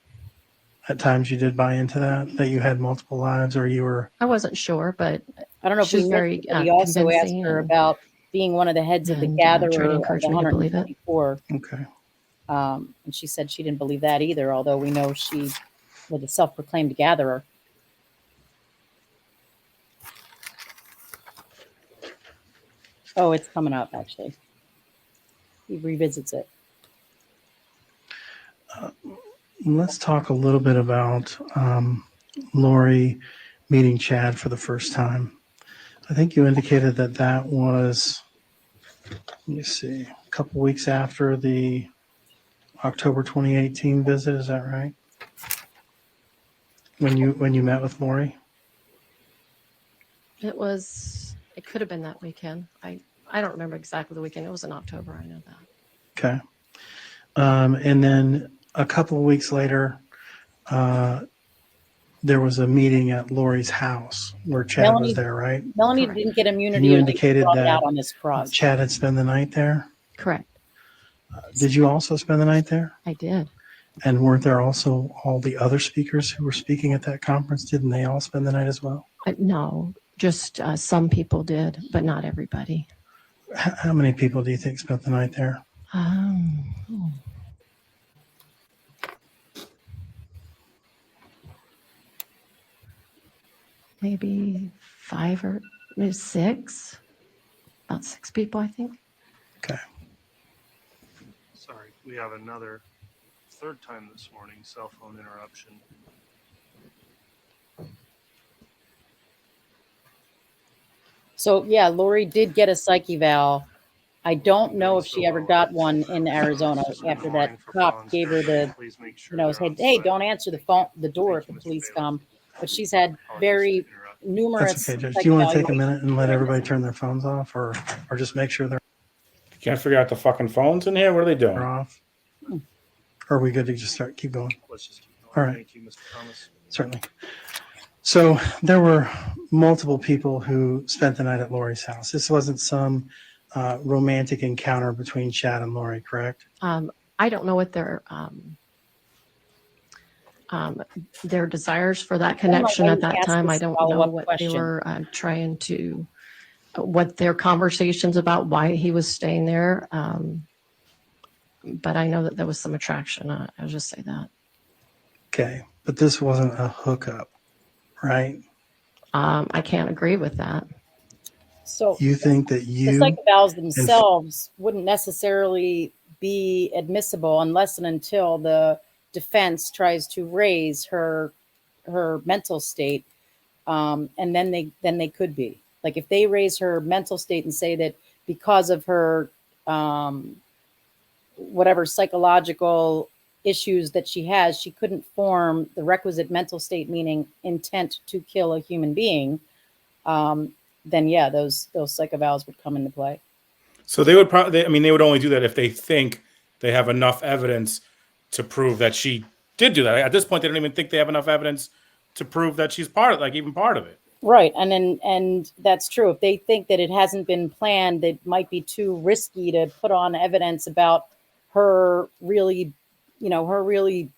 At times you did buy into that you had multiple lives, or you were...
I wasn't sure, but
I don't know if
she was
we
very
we also asked
convincing
her about being one of the heads of the gatherer
trying to
of
encourage
the
me to believe it.
124.
Okay.
And she said she didn't believe that either, although we know she was a self-proclaimed gatherer. Oh, it's coming up, actually. He revisits it.
Let's talk a little bit about Lori meeting Chad for the first time. I think you indicated that that was, let me see, a couple weeks after the October 2018 visit. Is that right? When you met with Lori?
It could have been that weekend. I don't remember exactly the weekend. It was in October. I know that.
Okay. And then a couple of weeks later, there was a meeting at Lori's house where Chad was there, right?
Melanie
Correct.
didn't get immunity.
And you
and they
indicated
brought it
that
out on this cross.
Chad had spent the night there?
Correct.
Did you also spend the night there?
I did.
And weren't there also all the other speakers who were speaking at that conference? Didn't they all spend the night as well?
No, just some people did, but not everybody.
How many people do you think spent the night there?
Maybe 5 or maybe 6. About 6 people, I think.
Okay.
Sorry, we have another third time this morning cell phone interruption.
So yeah, Lori did get a psych eval. I don't know if she ever got one in Arizona after that cop gave her the, said, hey, don't answer the door if the police come. But she's had very numerous.
That's okay, Judge. Do you want to take a minute and let everybody turn their phones off, or just make sure they're
Can't figure out the fucking phones in here? What are they doing?
off? Or are we good to just keep going?
Let's just keep going.
All right.
Thank you, Mr. Thomas.
Certainly. So there were multiple people who spent the night at Lori's house. This wasn't some romantic encounter between Chad and Lori, correct?
I don't know what their desires for that connection at that time. I don't know what they were trying to, what their conversations about why he was staying there. But I know that there was some attraction. I'll just say that.
Okay, but this wasn't a hookup, right?
I can't agree with that.
So
you think that
the psych evals themselves wouldn't necessarily be admissible unless and until the defense tries to raise her mental state, and then they could be. Like if they raise her mental state and say that because of her whatever psychological issues that she has, she couldn't form the requisite mental state, meaning intent to kill a human being, then yeah, those psych evals would come into play.
So they would probably, they would only do that if they think they have enough evidence to prove that she did do that. At this point, they don't even think they have enough evidence to prove that she's part of it.
Right. And that's true. If they think that it hasn't been planned, it might be too risky to put on evidence about her really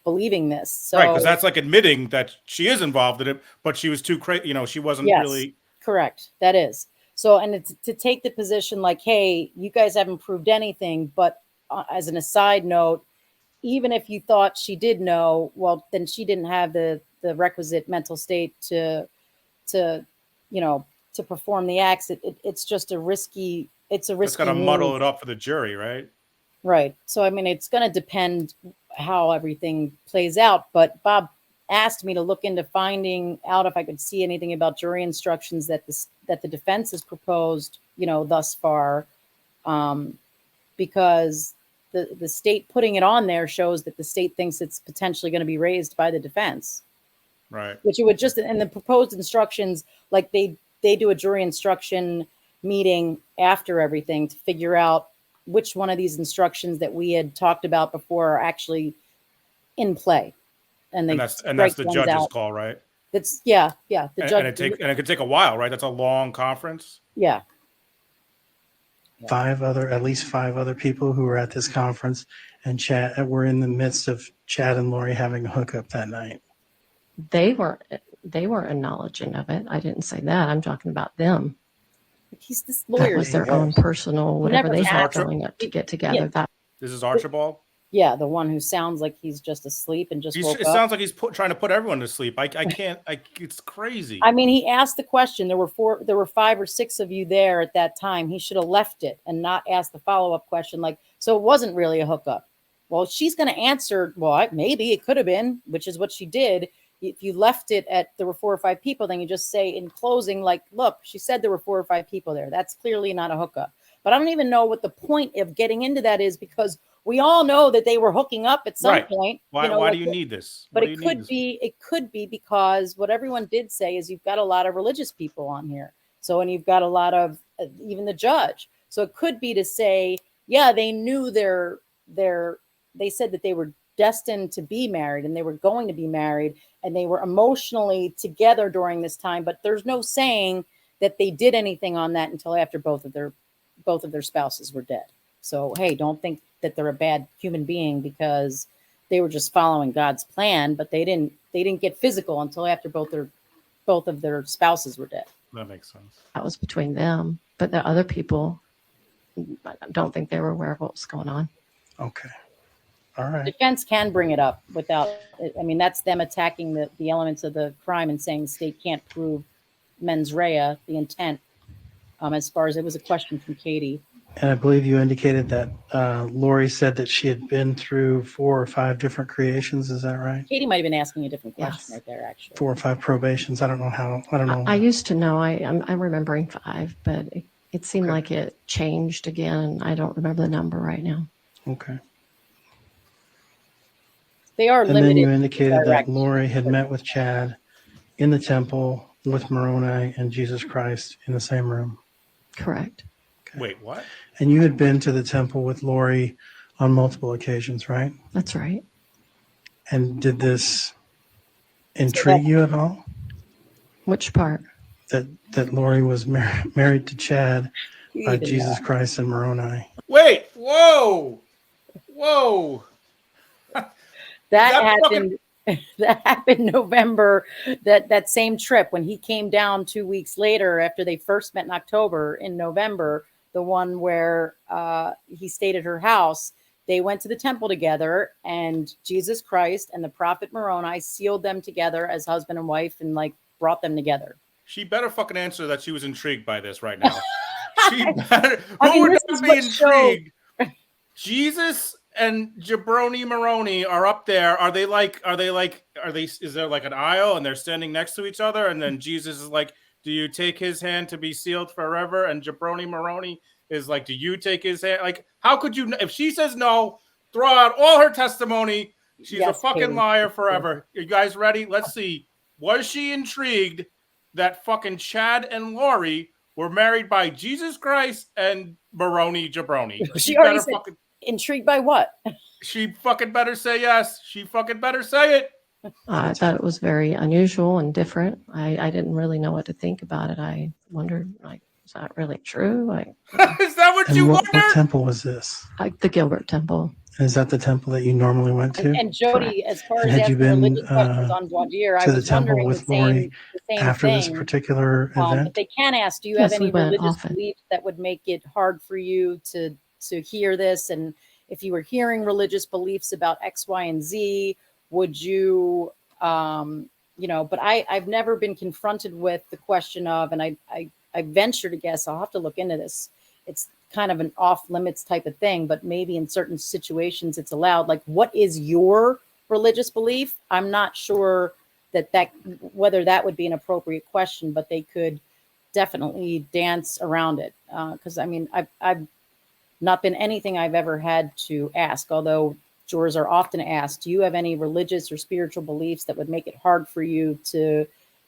believing this. So,
right. Because that's like admitting that she is involved in it, but she was too crazy. She wasn't really.
Correct. That is. So, and it's to take the position like, hey, you guys haven't proved anything, but as an aside note, even if you thought she did know, well, then she didn't have the requisite mental state to perform the acts. It's just a risky. It's
got to muddle it up for the jury, right?
Right. So, it's going to depend how everything plays out. But Bob asked me to look into finding out if I could see anything about jury instructions that the defense has proposed, thus far, because the state putting it on there shows that the state thinks it's potentially going to be raised by the defense.
Right.
Which it would just, in the proposed instructions, like they do a jury instruction meeting after everything to figure out which one of these instructions that we had talked about before are actually in play. And that's the
judge's call, right?
That's the judge.
And it could take a while, right? That's a long conference.
Yeah.
At least five other people who were at this conference and were in the midst of Chad and Lori having a hookup that night.
They weren't acknowledging of it. I didn't say that. I'm talking about them.
He's this lawyer.
That was their own personal whatever they had going up to get together.
Yeah.
This is Archibald?
Yeah, the one who sounds like he's just asleep and just woke
It
up.
sounds like he's trying to put everyone to sleep. I can't. It's crazy.
I mean, he asked the question. There were 5 or 6 of you there at that time. He should have left it and not asked the follow-up question. Like, so it wasn't really a hookup. Well, she's going to answer, well, maybe it could have been, which is what she did. If you left it at there were 4 or 5 people, then you just say in closing, like, look, she said there were 4 or 5 people there. That's clearly not a hookup. But I don't even know what the point of getting into that is, because we all know that they were hooking up at some point.
Why do you need this?
But it could be because what everyone did say is you've got a lot of religious people on here. So, and you've got a lot of even the judge. So it could be to say, yeah, they knew they said that they were destined to be married and they were going to be married and they were emotionally together during this time. But there's no saying that they did anything on that until after both of their spouses were dead. So, hey, don't think that they're a bad human being because they were just following God's plan, but they didn't get physical until after both of their spouses were dead.
That makes sense.
That was between them, but the other people, I don't think they were aware of what was going on.
Okay. All right.
Defense can bring it up without, I mean, that's them attacking the elements of the crime and saying the state can't prove mens rea, the intent. As far as it was a question from Katie.
And I believe you indicated that Lori said that she had been through 4 or 5 different creations. Is that right?
Katie might have been asking a different question right there, actually.
4 or 5 probations. I don't know.
I used to know. I'm remembering 5, but it seemed like it changed again. I don't remember the number right now.
Okay.
They are
and
limited.
And then you indicated that Lori had met with Chad in the temple with Moroni and Jesus Christ in the same room.
Correct.
Okay. Wait, what?
And you had been to the temple with Lori on multiple occasions, right?
That's right.
And did this intrigue you at all?
Which part?
That Lori was married to Chad by Jesus Christ and Moroni.
Wait, whoa.
That happened. That happened November. That same trip when he came down 2 weeks later after they first met in October in November. The one where he stayed at her house. They went to the temple together, and Jesus Christ and the prophet Moroni sealed them together as husband and wife, and like brought them together.
She better fucking answer that she was intrigued by this right now. She better. Who would not be intrigued? Jesus and Jabroni Moroni are up there. Is there like an aisle and they're standing next to each other? And then Jesus is like, do you take his hand to be sealed forever? And Jabroni Moroni is like, do you take his hand? Like, how could you, if she says no, throw out all her testimony. She's a fucking liar forever. You guys ready? Let's see. Was she intrigued that fucking Chad and Lori were married by Jesus Christ and Moroni Jabroni?
She already said intrigued by what?
She fucking better say yes. She fucking better say it.
I thought it was very unusual and different. I didn't really know what to think about it. I wondered, like, is that really true?
Is that what you wondered?
What temple was this?
The Gilbert Temple.
Is that the temple that you normally went to?
And Jody, as far as
had you been
religious questions on voir dire, I
to the
was
temple
wondering
with
the same,
Lori
the same
after
thing.
this particular event?
But they can ask, do you have
Yes,
any
we went
religious
often.
beliefs that would make it hard for you to hear this? And if you were hearing religious beliefs about X, Y, and Z, would you, but I've never been confronted with the question of, and I venture to guess, I'll have to look into this. It's kind of an off limits type of thing, but maybe in certain situations it's allowed. Like, what is your religious belief? I'm not sure whether that would be an appropriate question, but they could definitely dance around it. Because I mean, I've not been anything I've ever had to ask, although jurors are often asked, do you have any religious or spiritual beliefs that would make it hard for you to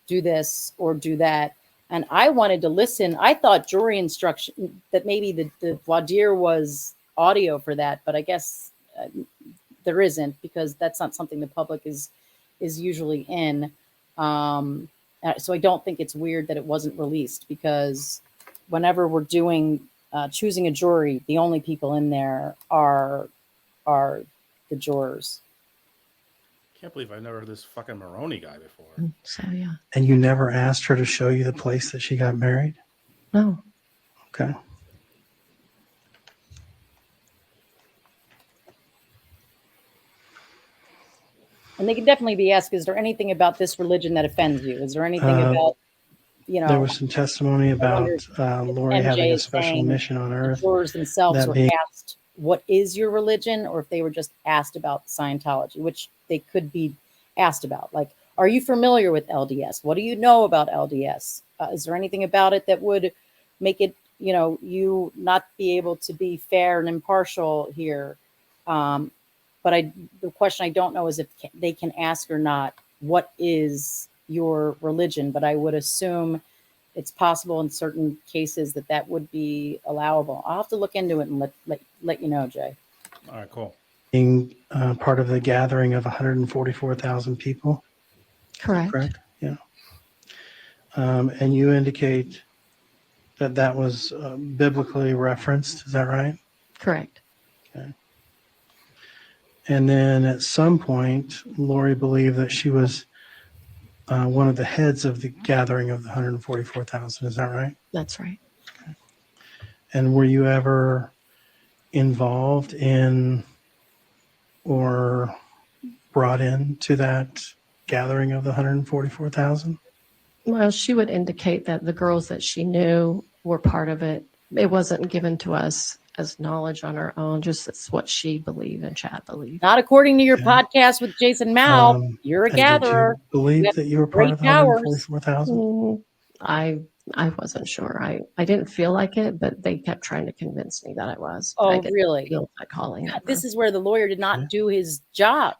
do this or do that? And I wanted to listen. I thought jury instruction, that maybe the voir dire was audio for that, but I guess there isn't, because that's not something the public is usually in. So I don't think it's weird that it wasn't released, because whenever we're doing choosing a jury, the only people in there are the jurors.
Can't believe I've never heard this fucking Moroni guy before.
So yeah.
And you never asked her to show you the place that she got married?
No.
Okay.
And they can definitely be asked, is there anything about this religion that offends you? Is there anything about,
There was some testimony about Lori
MJ
having a
is
special
saying
mission on
the
Earth.
jurors themselves
That
were
being
asked, what is your religion? Or if they were just asked about Scientology, which they could be asked about. Like, are you familiar with LDS? What do you know about LDS? Is there anything about it that would make it, you not be able to be fair and impartial here? But the question I don't know is if they can ask or not, what is your religion? But I would assume it's possible in certain cases that would be allowable. I'll have to look into it and let you know, Jay.
All right, cool.
being part of the gathering of 144,000 people.
Correct.
Correct? Yeah. And you indicate that was biblically referenced. Is that right?
Correct.
Okay. And then at some point, Lori believed that she was one of the heads of the gathering of the 144,000. Is that right?
That's right.
Okay. And were you ever involved in or brought in to that gathering of the 144,000?
Well, she would indicate that the girls that she knew were part of it. It wasn't given to us as knowledge on our own, just it's what she believed and Chad believed.
Not according to your podcast with Jason Mao. You're a
And
gatherer.
did you believe that you were part of the 144,000?
I wasn't sure. I didn't feel like it, but they kept trying to convince me that I was.
Oh,
I didn't
really?
feel like calling.
God, this is where the lawyer did not do his job.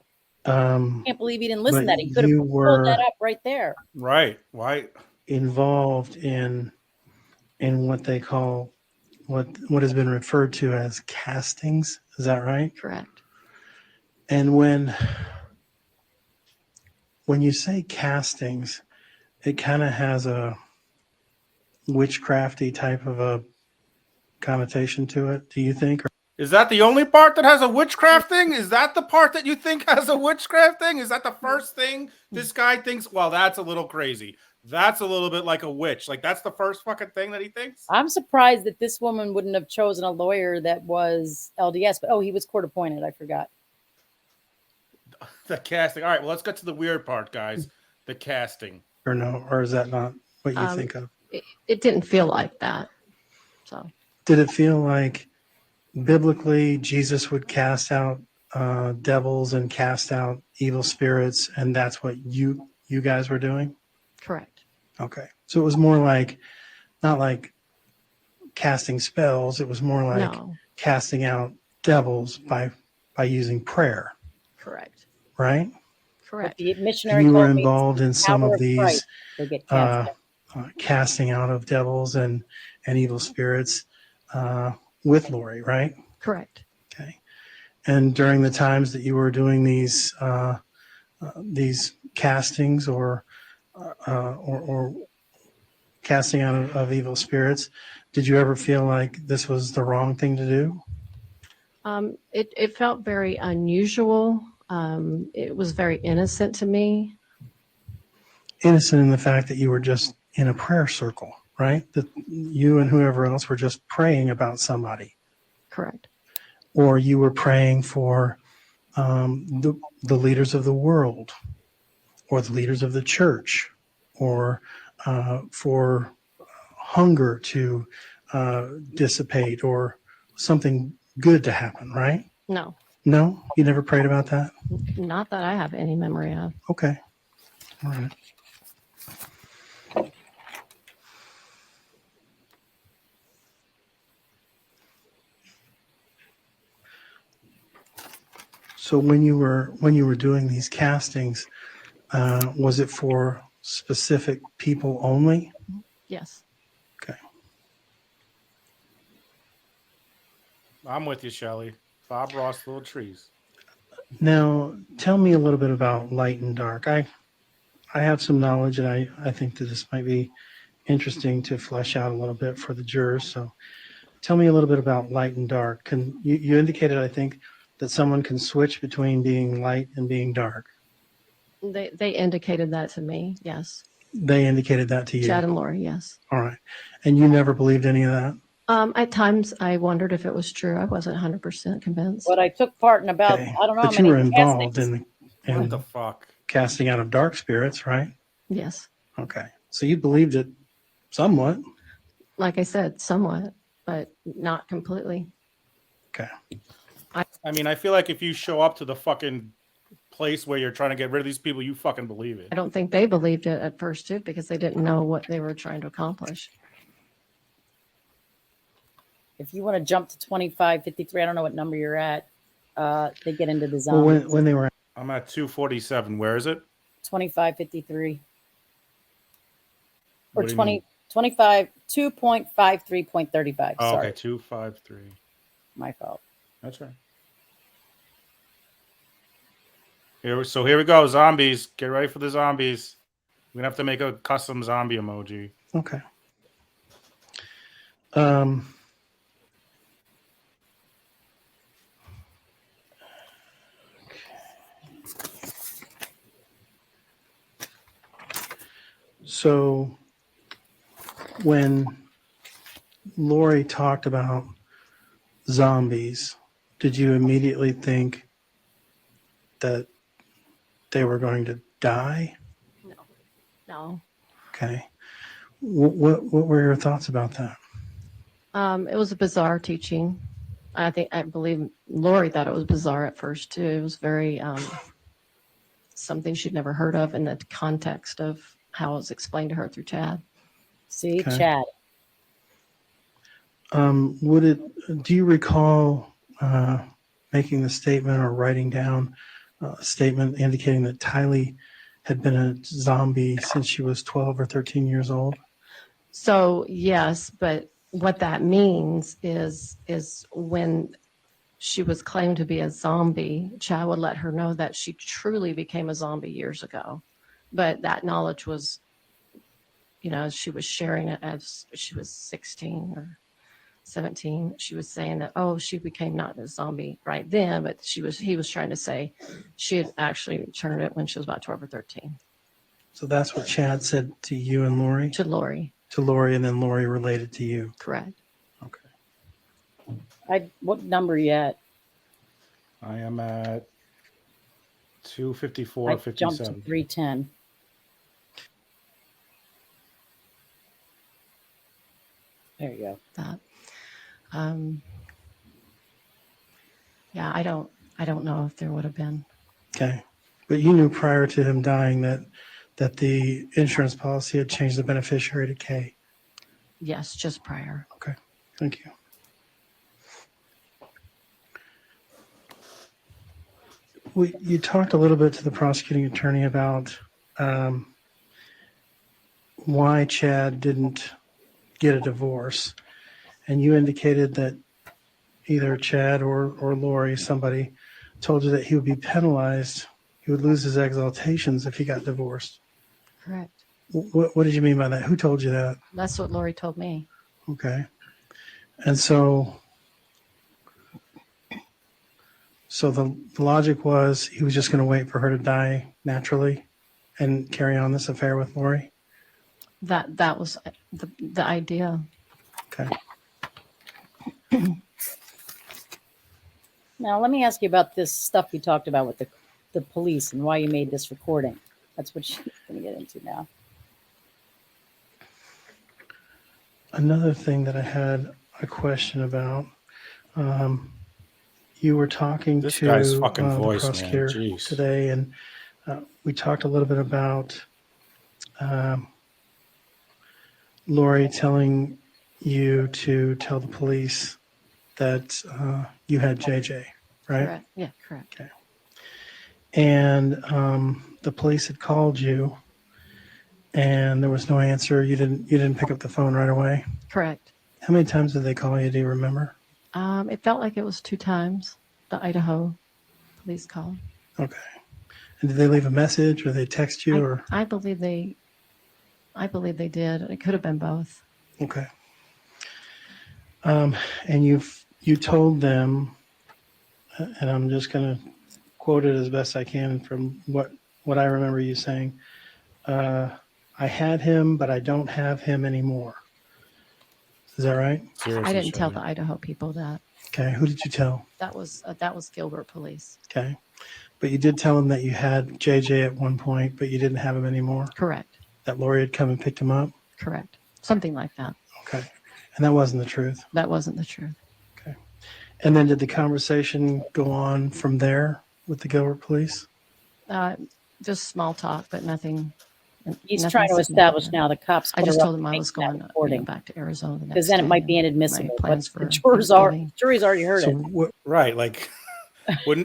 Can't believe he didn't listen to
But
that. He could have
you
pulled
were
that up right there.
Right. Why?
involved in what they call what has been referred to as castings. Is that right?
Correct.
And when you say castings, it kind of has a witchcrafty type of a connotation to it. Do you think?
Is that the only part that has a witchcraft thing? Is that the part that you think has a witchcraft thing? Is that the first thing this guy thinks? Well, that's a little crazy. That's a little bit like a witch. Like, that's the first fucking thing that he thinks?
I'm surprised that this woman wouldn't have chosen a lawyer that was LDS, but he was court appointed. I forgot.
The casting. All right, well, let's get to the weird part, guys. The casting.
Or no? Or is that not what you think of?
It didn't feel like that. So
Did it feel like biblically Jesus would cast out devils and cast out evil spirits, and that's what you guys were doing?
correct.
Okay. So it was more like, not like casting spells. It was more like
No.
casting out devils by using prayer,
Correct.
right?
Correct.
The missionary
And you were
told me it's
involved
the
in some
power
of these
Christ they get cast out.
casting out of devils and evil spirits with Lori, right?
Correct.
Okay. And during the times that you were doing these castings or casting out of evil spirits, did you ever feel like this was the wrong thing to do?
It felt very unusual. It was very innocent to me.
Innocent in the fact that you were just in a prayer circle, right? That you and whoever else were just praying about somebody.
Correct.
Or you were praying for the leaders of the world, or the leaders of the church, or for hunger to dissipate, or something good to happen, right?
No.
No? You never prayed about that?
Not that I have any memory of.
Okay. All right. So when you were doing these castings, was it for specific people only?
Yes.
Okay.
I'm with you, Shelley. Bob Ross, Little Trees.
Now, tell me a little bit about light and dark. I have some knowledge, and I think that this might be interesting to flesh out a little bit for the jurors. So tell me a little bit about light and dark. You indicated, I think, that someone can switch between being light and being dark.
They indicated that to me. Yes.
They indicated that to you.
Chad and Lori. Yes.
All right. And you never believed any of that?
At times I wondered if it was true. I wasn't 100% convinced.
But I took part in about,
Okay.
I don't know
But
how
you
many
were involved
castings.
in and
What the fuck?
casting out of dark spirits, right?
Yes.
Okay. So you believed it somewhat.
Like I said, somewhat, but not completely.
Okay.
I mean, I feel like if you show up to the fucking place where you're trying to get rid of these people, you fucking believe it.
I don't think they believed it at first too, because they didn't know what they were trying to accomplish.
If you want to jump to 2553, I don't know what number you're at. They get into the
Well,
zombies.
when they were,
I'm at 247. Where is it?
2553. Or
What do you
20,
mean?
25, 2.53.35.
Oh,
Sorry.
okay, 253.
My fault.
That's right. So here we go, zombies. Get ready for the zombies. We're gonna have to make a custom zombie emoji.
okay. So when Lori talked about zombies, did you immediately think that they were going to die?
No.
Okay. What were your thoughts about that?
It was a bizarre teaching. I believe Lori thought it was bizarre at first too. It was very something she'd never heard of in the context of how it was explained to her through Chad.
See,
Okay.
Chad.
Do you recall making the statement or writing down a statement indicating that Tylee had been a zombie since she was 12 or 13 years old?
So yes, but what that means is when she was claimed to be a zombie, Chad would let her know that she truly became a zombie years ago. But that knowledge was, she was sharing it as she was 16 or 17. She was saying that, she became not a zombie right then, but he was trying to say she had actually turned it when she was about 12 or 13.
So that's what Chad said to you and Lori?
To Lori.
To Lori, and then Lori related to you.
Correct.
What number are you at?
I am at
I
254.57.
jumped to 310. There you go.
That. Yeah, I don't know if there would have been.
Okay. But you knew prior to him dying that the insurance policy had changed the beneficiary to K.
Yes, just prior.
Okay. Thank you. You talked a little bit to the prosecuting attorney about why Chad didn't get a divorce. And you indicated that either Chad or Lori, somebody, told you that he would be penalized. He would lose his exaltations if he got divorced.
Correct.
What did you mean by that? Who told you that?
That's what Lori told me.
Okay. And so the logic was he was just going to wait for her to die naturally and carry on this affair with Lori?
That was the idea.
Okay.
Now, let me ask you about this stuff you talked about with the police and why you made this recording. That's what she's going to get into now.
Another thing that I had a question about, you were talking
This
to
guy's fucking
the
voice, man.
prosecutor
Jeez.
today, and we talked a little bit about Lori telling you to tell the police that you had JJ, right?
Correct. Yeah, correct.
Okay. And the police had called you, and there was no answer. You didn't pick up the phone right away.
Correct.
How many times did they call you? Do you remember?
It felt like it was 2 times. The Idaho police called.
Okay. And did they leave a message, or they text you, or?
I believe they did. It could have been both.
Okay. And you told them, and I'm just going to quote it as best I can from what I remember you saying. I had him, but I don't have him anymore. Is that right?
Seriously,
I didn't tell
Shelly.
the Idaho people that.
Okay. Who did you tell?
That was Gilbert police.
Okay. But you did tell him that you had JJ at one point, but you didn't have him anymore?
Correct.
That Lori had come and picked him up?
Correct. Something like that.
Okay. And that wasn't the truth?
That wasn't the truth.
Okay. And then did the conversation go on from there with the Gilbert police?
Just small talk, but nothing.
He's
nothing
trying to establish
significant.
now the cops.
I just told him I was going back to Arizona the next
because then it
day
might be
and
inadmissible.
my plans
But the
for
jury's already heard
So
it.
what,
Right, like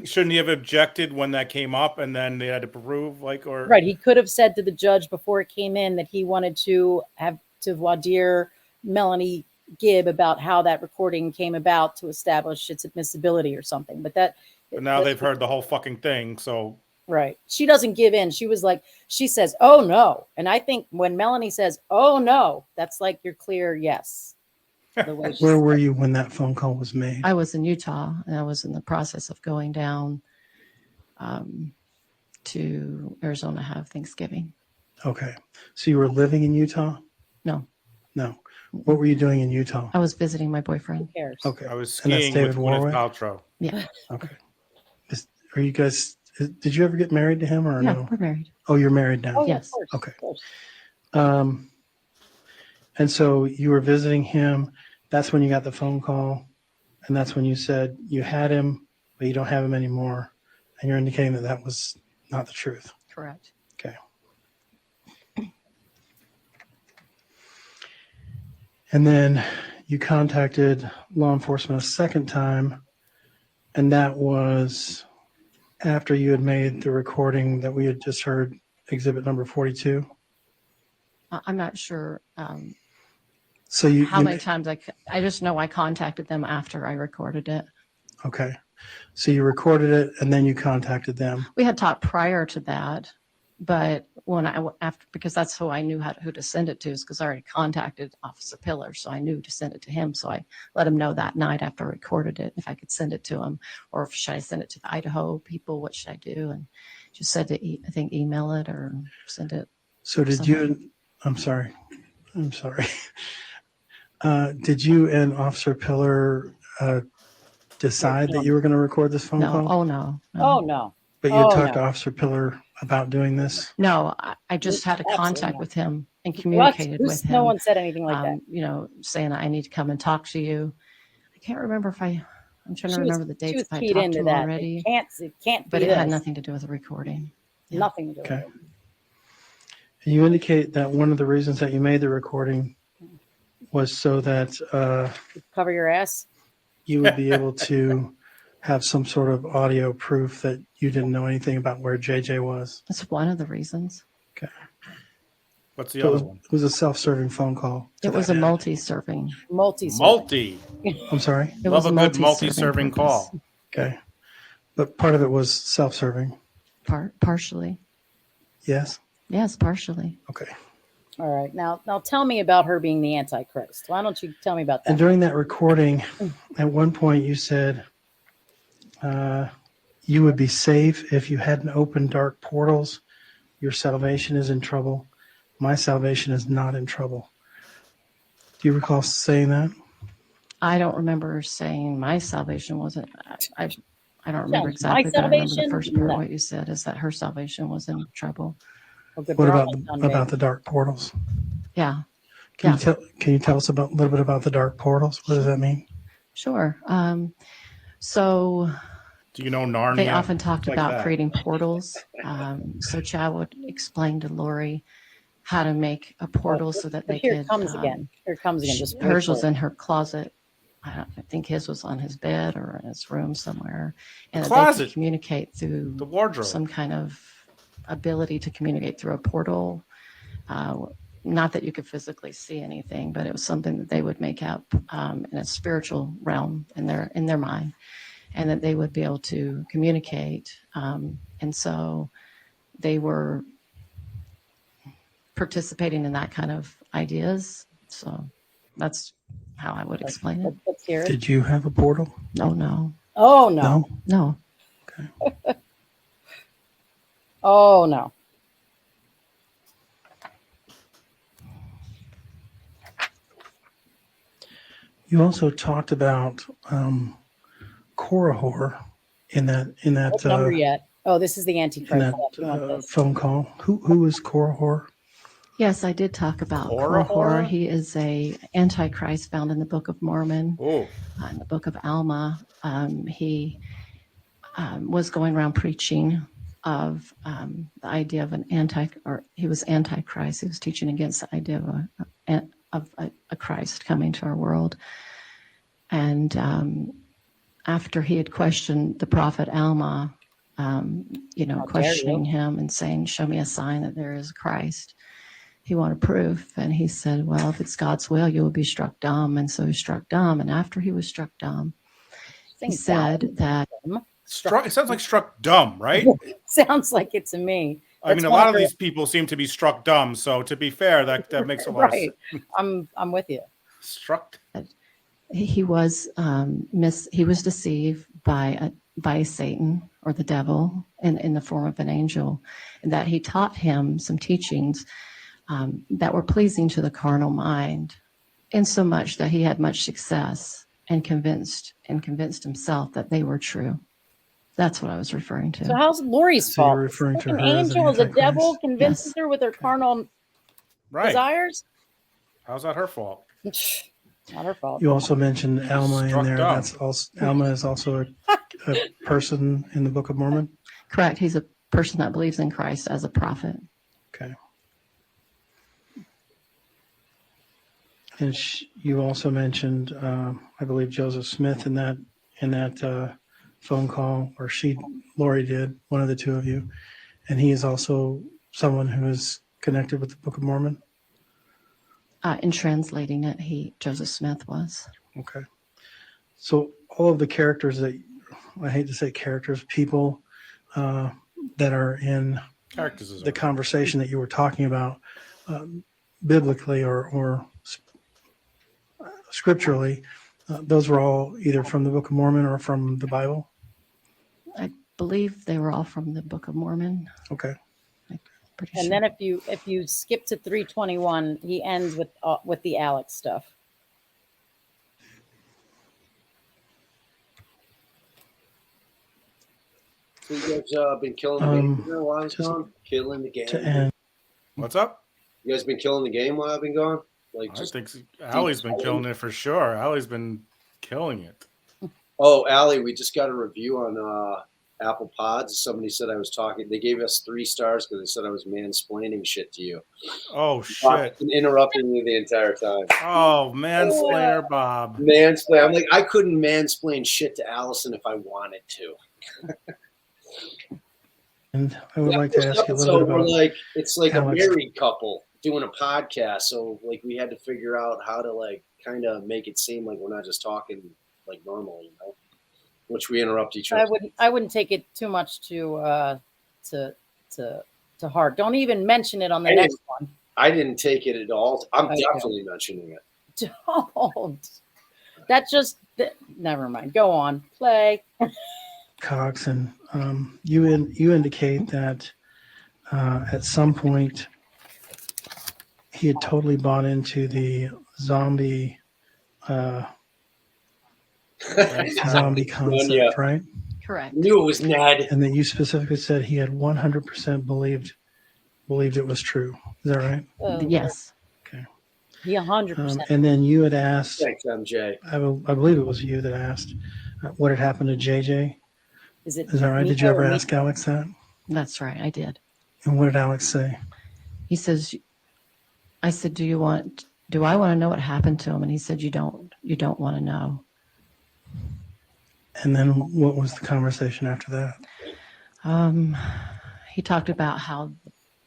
shouldn't he have objected when that came up and then they had to prove or
Right. He could have said to the judge before it came in that he wanted to have to voir dire Melanie Gibb about how that recording came about to establish its admissibility or something. But
now they've heard the whole fucking thing, so
right. She doesn't give in. She was like, she says, "Oh no." And I think when Melanie says, "Oh no," that's like your clear yes. The way she
where were you when that phone call was made?
I was in Utah, and I was in the process of going down to Arizona to have Thanksgiving.
Okay. So you were living in Utah?
No.
No. What were you doing in Utah?
I was visiting my boyfriend.
Who cares?
Okay.
I was
And that's
skiing
David
with Gwyneth
Warwick?
Paltrow.
Yeah.
Okay. Are you guys, did you ever get married to him or
Yeah,
no?
we're married.
Oh, you're married now?
Oh, yeah,
Yes.
of course,
Okay.
of course.
And so you were visiting him. That's when you got the phone call. And that's when you said you had him, but you don't have him anymore. And you're indicating that that was not the truth.
Correct.
Okay. And then you contacted law enforcement a second time. And that was after you had made the recording that we had just heard, exhibit number 42.
I'm not sure
So you
how many times I just know I contacted them after I recorded it.
Okay. So you recorded it and then you contacted them.
We had talked prior to that, but because that's who I knew who to send it to, is because I already contacted Officer Pillar, so I knew to send it to him. So I let him know that night after I recorded it if I could send it to him, or if should I send it to the Idaho people? What should I do? And just said to I think email it or send it.
So did you? I'm sorry. Did you and Officer Pillar decide that you were going to record this phone call?
Oh no.
Oh no.
But you talked to Officer Pillar about doing this?
No, I just had a contact
not.
with him and communicated with him.
No one said anything like that.
You know, saying I need to come and talk to you. I can't remember if I'm trying to remember the dates if I talked to him already.
It can't
but
be
it had
this.
nothing to do with the recording. Yeah.
Nothing to do with
Okay.
it.
And you indicate that one of the reasons that you made the recording was so that
Cover your ass.
you would be able to have some sort of audio proof that you didn't know anything about where JJ was.
That's one of the reasons.
Okay.
What's the
So
other one?
it was a self-serving phone call.
It was a multi-serving.
Multi.
I'm sorry?
It
Love
was
a good multi-serving
purpose.
call.
Okay. But part of it was self-serving.
Partially.
Yes?
Yes, partially.
Okay.
All right. Now tell me about her being the Antichrist. Why don't you tell me about that?
And during that recording, at one point you said you would be safe if you hadn't opened dark portals. Your salvation is in trouble. My salvation is not in trouble. Do you recall saying that?
I don't remember saying my salvation wasn't. I don't remember
My
exactly, but I remember the
salvation?
first part
No.
of what you said is that her salvation was in trouble.
Well, good
What
for
about
Allison,
about
babe.
the dark portals?
Yeah.
Can you tell us a little bit about the dark portals? What does that mean?
Sure. So
Do you know Narnia?
they often talked
Like
about
that.
creating portals. So Chad would explain to Lori how to make a portal so that they
Here
could.
it comes again. Here it comes again. Just wait
Hers
for
was
it.
in her closet. I think his was on his bed or in his room somewhere. And that they
closet.
could communicate through
The wardrobe.
some kind of ability to communicate through a portal. Not that you could physically see anything, but it was something that they would make up in a spiritual realm in their mind, and that they would be able to communicate. And so they were participating in that kind of ideas. So that's how I would explain it.
Let's hear it.
Did you have a portal?
No.
Oh no.
No.
Oh no.
You also talked about Korihor in that
What number yet? Oh, this is the
in
Antichrist.
that phone call? Who is Korihor?
Yes, I did talk about
Korihor?
Korihor. He is a Antichrist found in the Book of Mormon,
Oh,
in the Book of Alma. He was going around preaching of the idea of he was Antichrist. He was teaching against the idea of a Christ coming to our world. And after he had questioned the prophet Alma, questioning him and saying, show me a sign that there is a Christ. He wanted proof. And he said, well, if it's God's will, you will be struck dumb. And so he struck dumb. And after he was struck dumb, he said that
it sounds like struck dumb, right?
Sounds like it to me.
I mean, a lot of these people seem to be struck dumb. So to be fair, that makes a lot of sense.
I'm with you.
Struck.
He was he was deceived by Satan or the devil in the form of an angel, and that he taught him some teachings that were pleasing to the carnal mind, in so much that he had much success and convinced himself that they were true. That's what I was referring to.
So how's Lori's fault?
You're referring to
An
her as
angel, the
Antichrist?
devil convinces her with her carnal desires?
How's that her fault?
Not her fault.
You also mentioned Alma in there.
dumb.
That's also Alma is also a person in the Book of Mormon.
Correct. He's a person that believes in Christ as a prophet.
Okay. And you also mentioned, I believe, Joseph Smith in that phone call, or Lori did, one of the two of you, and he is also someone who is connected with the Book of Mormon.
In translating it, Joseph Smith was.
Okay. So all of the characters I hate to say characters, people that are in the conversation that you were talking about, biblically or scripturally, those were all either from the Book of Mormon or from the Bible?
I believe they were all from the Book of Mormon.
Okay.
And then if you skip to 321, he ends with the Alex stuff.
So you guys been killing the game while I was gone? Killing the game.
What's up?
You guys been killing the game while I've been gone?
I think Allie's been killing it for sure. Allie's been killing it.
Oh, Allie, we just got a review on Apple Pods. Somebody said I was talking. They gave us 3 stars because they said I was mansplaining shit to you.
Oh, shit.
Interrupting me the entire time.
Oh, mansplainer Bob.
Mansplain. I'm like, I couldn't mansplain shit to Allison if I wanted to.
And I would like to ask you a little bit about
it's like
Alex.
a married couple doing a podcast. So like we had to figure out how to kind of make it seem like we're not just talking like normal, which we interrupt each other.
I wouldn't take it too much to heart. Don't even mention it on the next one.
I didn't take it at all. I'm definitely mentioning it.
Don't. Never mind. Go on. Play.
Cox, and you indicate that at some point he had totally bought into the zombie concept, right?
Correct.
Knew it was Ned.
And that you specifically said he had 100% believed it was true. Is that right?
Yes.
Okay.
He 100%.
And then you had asked.
Thanks, MJ.
I believe it was you that asked what had happened to JJ. Is that right? Did you ever ask Alex that?
That's right, I did.
And what did Alex say?
He says, I said, do I want to know what happened to him? And he said, you don't want to know.
And then what was the conversation after that?
He talked about how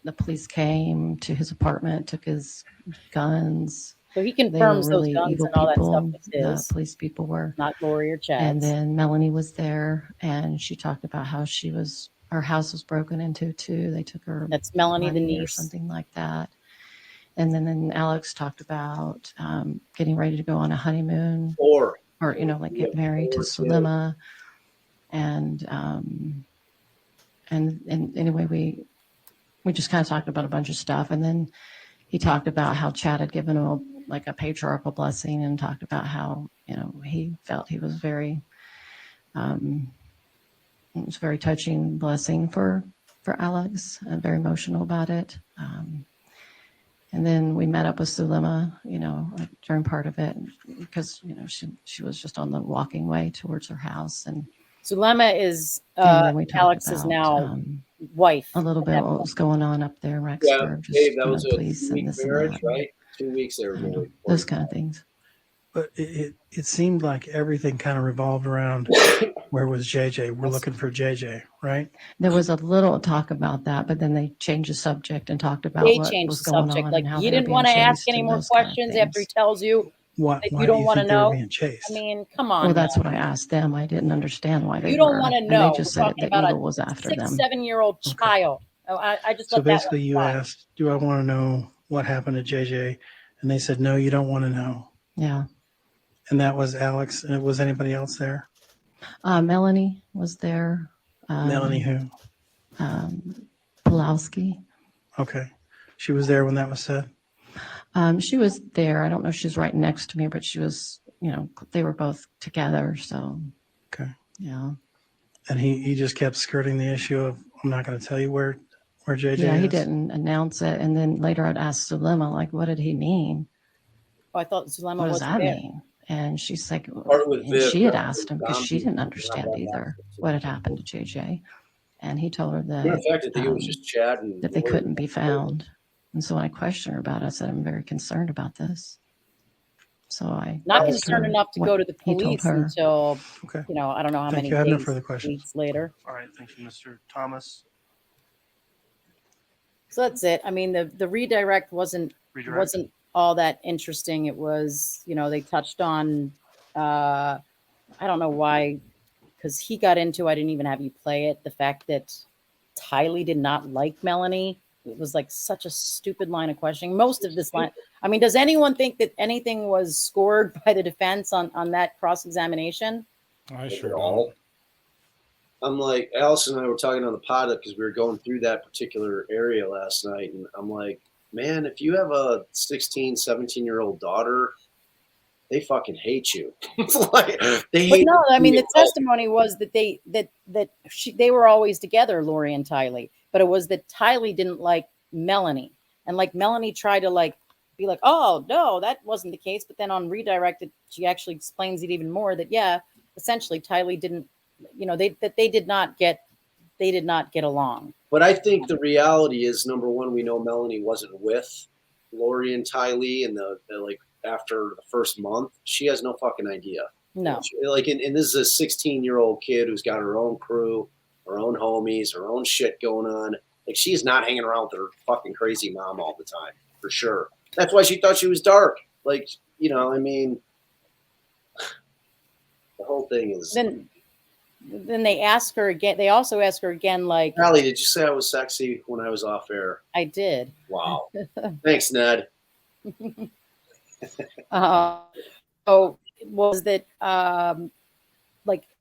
the police came to his apartment, took his guns.
So he confirms
they were really
those guns
evil
and all that
people.
stuff is his.
The police people were.
Not Lori or Chad.
And then Melanie was there, and she talked about how her house was broken into too. They took her.
That's Melanie, the
money or
niece.
something like that. And then Alex talked about getting ready to go on a honeymoon, or get married to Salima, and anyway, we just kind of talked about a bunch of stuff, and then he talked about how Chad had given him a patriarchal blessing, and talked about how he felt he was very it was a very touching blessing for Alex. Very emotional about it. And then we met up with Sulema, during part of it, because she was just on the walking way towards her house, and
Sulema is
and then we talked
Alex's
about,
now wife.
a little bit
at that
what
point.
was going on up there in
Yeah,
Rexburg. Just
Dave, that was a
police and
2-week
this and
marriage,
that,
right? 2 weeks they were married.
those kind of things.
But it seemed like everything kind of revolved around where was JJ? We're looking for JJ, right?
There was a little talk about that, but then they changed the subject and talked about
They
what
changed
was
the
going
subject.
on
Like,
and how
you
they were
didn't
being
want to ask
chased
any
and
more
those kind of
questions after he
things.
tells you
Why
that
do
you don't
you
want to
think they were
know.
being chased?
I mean, come on.
Well, that's
now.
what I asked them. I didn't understand why they
You don't
were,
want to
and they
know.
just
We're
said
talking
the
about
evil
a
was after
6,
them.
7-year-old child. Oh, I just
So
let that one
basically, you
fly.
asked, "Do I want to know what happened to JJ?" And they said, "No, you don't want to know."
Yeah.
And that was Alex. And was anybody else there?
Melanie was there.
Melanie who?
Pulowski.
Okay. She was there when that was said?
She was there. I don't know if she's right next to me, but she was, they were both together. So,
Okay.
yeah.
And he just kept skirting the issue of, I'm not going to tell you where JJ
Yeah,
is.
he didn't announce it. And then later I'd ask Sulema, like, what did he mean?
Oh, I thought Sulema
What does
wasn't
that
there.
mean? And she's like,
Part with
and
Viv,
she had
that
asked him because she
zombie,
didn't
not
understand
that
either
accident.
what had happened to JJ. And he told her
Matter of
that,
fact, I think it was just Chad and
that they
Lori.
couldn't be found. And so when I questioned her about it, I said, I'm very concerned about this. So I
Not
asked
concerned
her
enough to
what
go to the
he told
police
her.
until,
Okay.
I don't know how
Thank
many
you. I have no
days,
further questions.
weeks later.
All right, thank you, Mr. Thomas.
So that's it. I mean, the redirect wasn't all that interesting. It was, they touched on, I don't know why, because he got into, I didn't even have you play it, the fact that Tylee did not like Melanie. It was like such a stupid line of questioning. Most of this line, I mean, does anyone think that anything was scored by the defense on that cross-examination?
I sure
don't. I'm like, Allison and I were talking on the pod because we were going through that particular area last night. And I'm like, man, if you have a 16, 17-year-old daughter, they fucking hate you. Like, they hate.
But no, I mean, the testimony was that they were always together, Lori and Tylee. But it was that Tylee didn't like Melanie, and like Melanie tried to be like, oh no, that wasn't the case. But then on redirected, she actually explains it even more that essentially Tylee didn't, they did not get along.
But I think the reality is, number one, we know Melanie wasn't with Lori and Tylee, and the after the first month, she has no fucking idea.
No.
And this is a 16-year-old kid who's got her own crew, her own homies, her own shit going on. Like, she's not hanging around with her fucking crazy mom all the time, for sure. That's why she thought she was dark. Like, I mean, the whole thing is.
Then they ask her again. They also ask her again, like,
Allie, did you say I was sexy when I was off air?
I did.
Wow. Thanks, Ned.
So it was that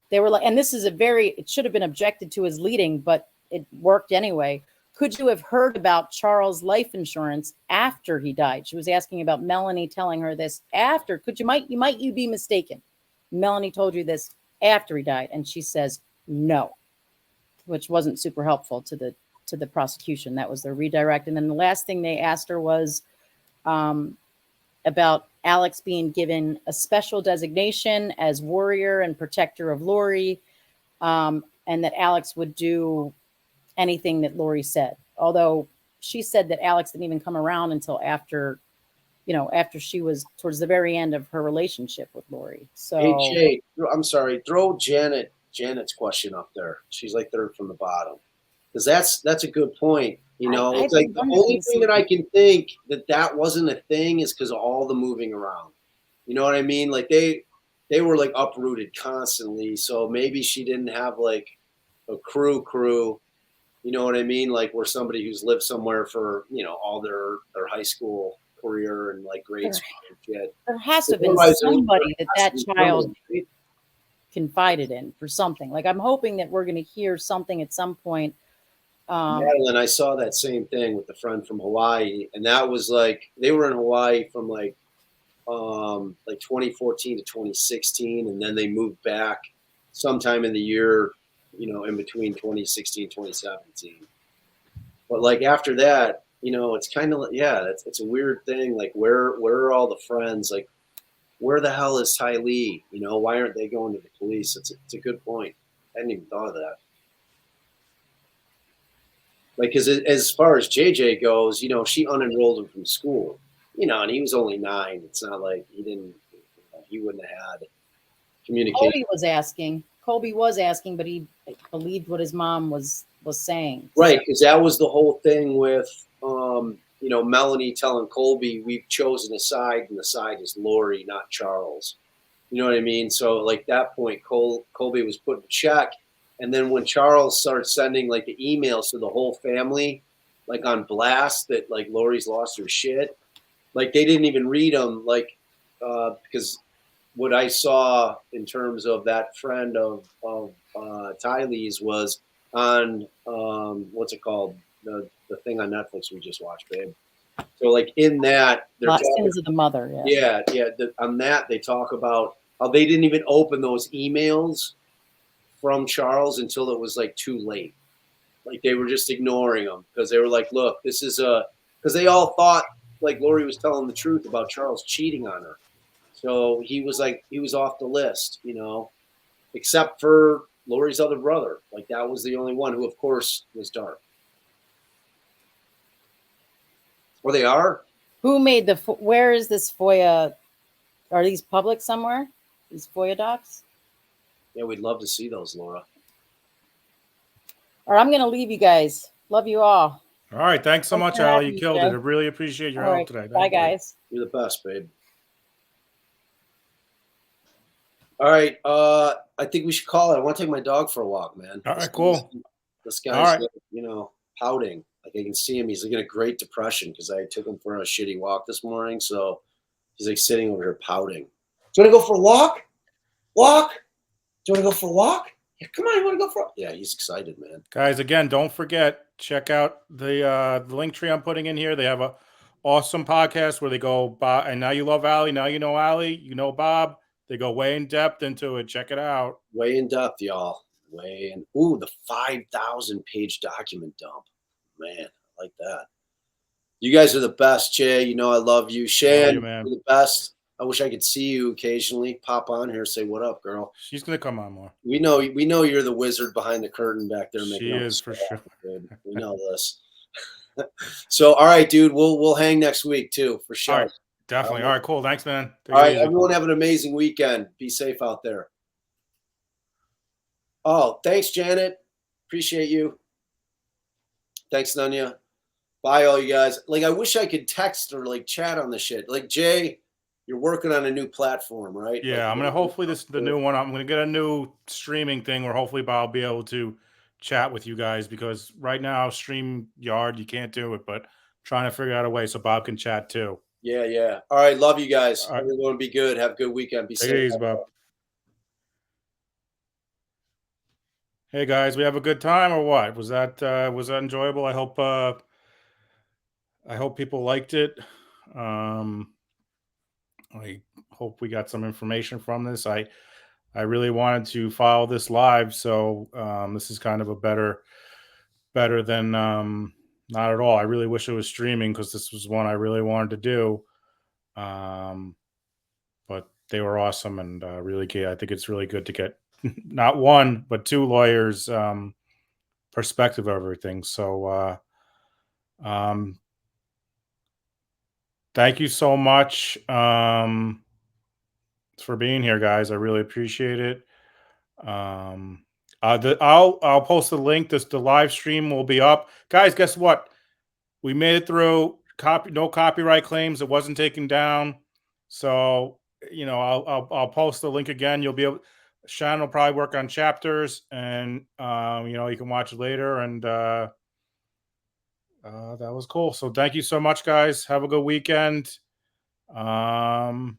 they were like, and this is it should have been objected to as leading, but it worked anyway. Could you have heard about Charles' life insurance after he died? She was asking about Melanie telling her this after. You be mistaken. Melanie told you this after he died, and she says no, which wasn't super helpful to the prosecution. That was their redirect. And then the last thing they asked her was about Alex being given a special designation as warrior and protector of Lori, and that Alex would do anything that Lori said. Although she said that Alex didn't even come around until after she was towards the very end of her relationship with Lori. So,
hey, Jay, I'm sorry. Throw Janet's question up there. She's like third from the bottom, because that's a good point. It's like the only thing that I can think that wasn't a thing is because of all the moving around. You know what I mean? Like they were like uprooted constantly. So maybe she didn't have like a crew. You know what I mean? Like where somebody who's lived somewhere for all their high school career and like grade school and shit.
There has to have been somebody that child confided in for something. Like I'm hoping that we're going to hear something at some point.
Madeline, I saw that same thing with the friend from Hawaii, and that was like they were in Hawaii from like 2014 to 2016, and then they moved back sometime in the year in between 2016, 2017. But like after that, it's kind of, it's a weird thing. Like where are all the friends? Like where the hell is Tylee? Why aren't they going to the police? It's a good point. I hadn't even thought of that. Like, because as far as JJ goes, she unenrolled him from school, and he was only 9. It's not like he wouldn't have had communication.
Colby was asking, but he believed what his mom was saying.
Right, because that was the whole thing with, Melanie telling Colby, we've chosen a side, and the side is Lori, not Charles. You know what I mean? So, like, that point, Colby was put in check. And then when Charles started sending, like, the emails to the whole family, like, on blast that, like, Lori's lost her shit, like, they didn't even read them, like, because what I saw in terms of that friend of Tylee's was on, what's it called? The thing on Netflix we just watched, babe. So, like, in that, they're
Lost Sins of the Mother.
Yeah. On that, they talk about how they didn't even open those emails from Charles until it was, like, too late. Like, they were just ignoring them because they were like, look, this is because they all thought, like, Lori was telling the truth about Charles cheating on her. So he was off the list, except for Lori's other brother. Like, that was the only one who, of course, was dark. Well, they are.
Who made where is this FOIA? Are these public somewhere? These FOIA docs?
Yeah, we'd love to see those, Laura.
All right, I'm going to leave you guys. Love you all.
All right. Thanks so much, Allie. You killed it. I really appreciate your help today.
Bye, guys.
You're the best, babe. All right. I think we should call it. I want to take my dog for a walk, man.
All right, cool.
This guy's, pouting. Like, I can see him. He's like in a great depression because I took him for a shitty walk this morning. So he's like sitting over here pouting. Do you want to go for a walk? Walk? Do you want to go for a walk? Yeah, come on. You want to go for a walk? Yeah, he's excited, man.
Guys, again, don't forget, check out the link tree I'm putting in here. They have a awesome podcast where they go, and now you love Allie. Now you know Allie. You know Bob. They go way in depth into it. Check it out.
Way in depth, y'all. Way in. Ooh, the 5,000 page document dump. Man, I like that. You guys are the best, Jay. I love you. Shan, you're the best. I wish I could see you occasionally. Pop on here, say what up, girl.
She's gonna come on more.
We know you're the wizard behind the curtain back there.
She is for sure.
Dude. We know this. So, all right, dude. We'll hang next week too, for sure.
All right, definitely. All right, cool. Thanks, man.
All right, everyone have an amazing weekend. Be safe out there. Oh, thanks, Janet. Appreciate you. Thanks, Nanya. Bye, all you guys. Like, I wish I could text or like chat on the shit. Like, Jay, you're working on a new platform, right?
Yeah,
like,
I'm gonna hopefully the new one. I'm gonna get a new streaming thing where hopefully I'll be able to chat with you guys because right now StreamYard you can't do it, but trying to figure out a way so Bob can chat too.
Yeah. All right, love you guys. All right. Everyone, be good. Have a good weekend. Be safe.
Take it easy, Bob. Hey guys, we have a good time or what? Was that enjoyable? I hope people liked it. I hope we got some information from this. I really wanted to follow this live, so this is kind of a better than not at all. I really wish it was streaming because this was one I really wanted to do. But they were awesome and really good. I think it's really good to get not one but two lawyers perspective of everything. So thank you so much for being here, guys. I really appreciate it. I'll post the link. The live stream will be up, guys. Guess what? We made it through. No copyright claims. It wasn't taken down. So I'll post the link again. You'll be able. Sean will probably work on chapters, and you can watch it later. And that was cool. So thank you so much, guys. Have a good weekend. And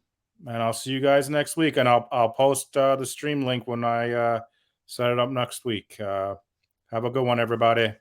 I'll see you guys next week. And I'll post the stream link when I set it up next week. Have a good one, everybody.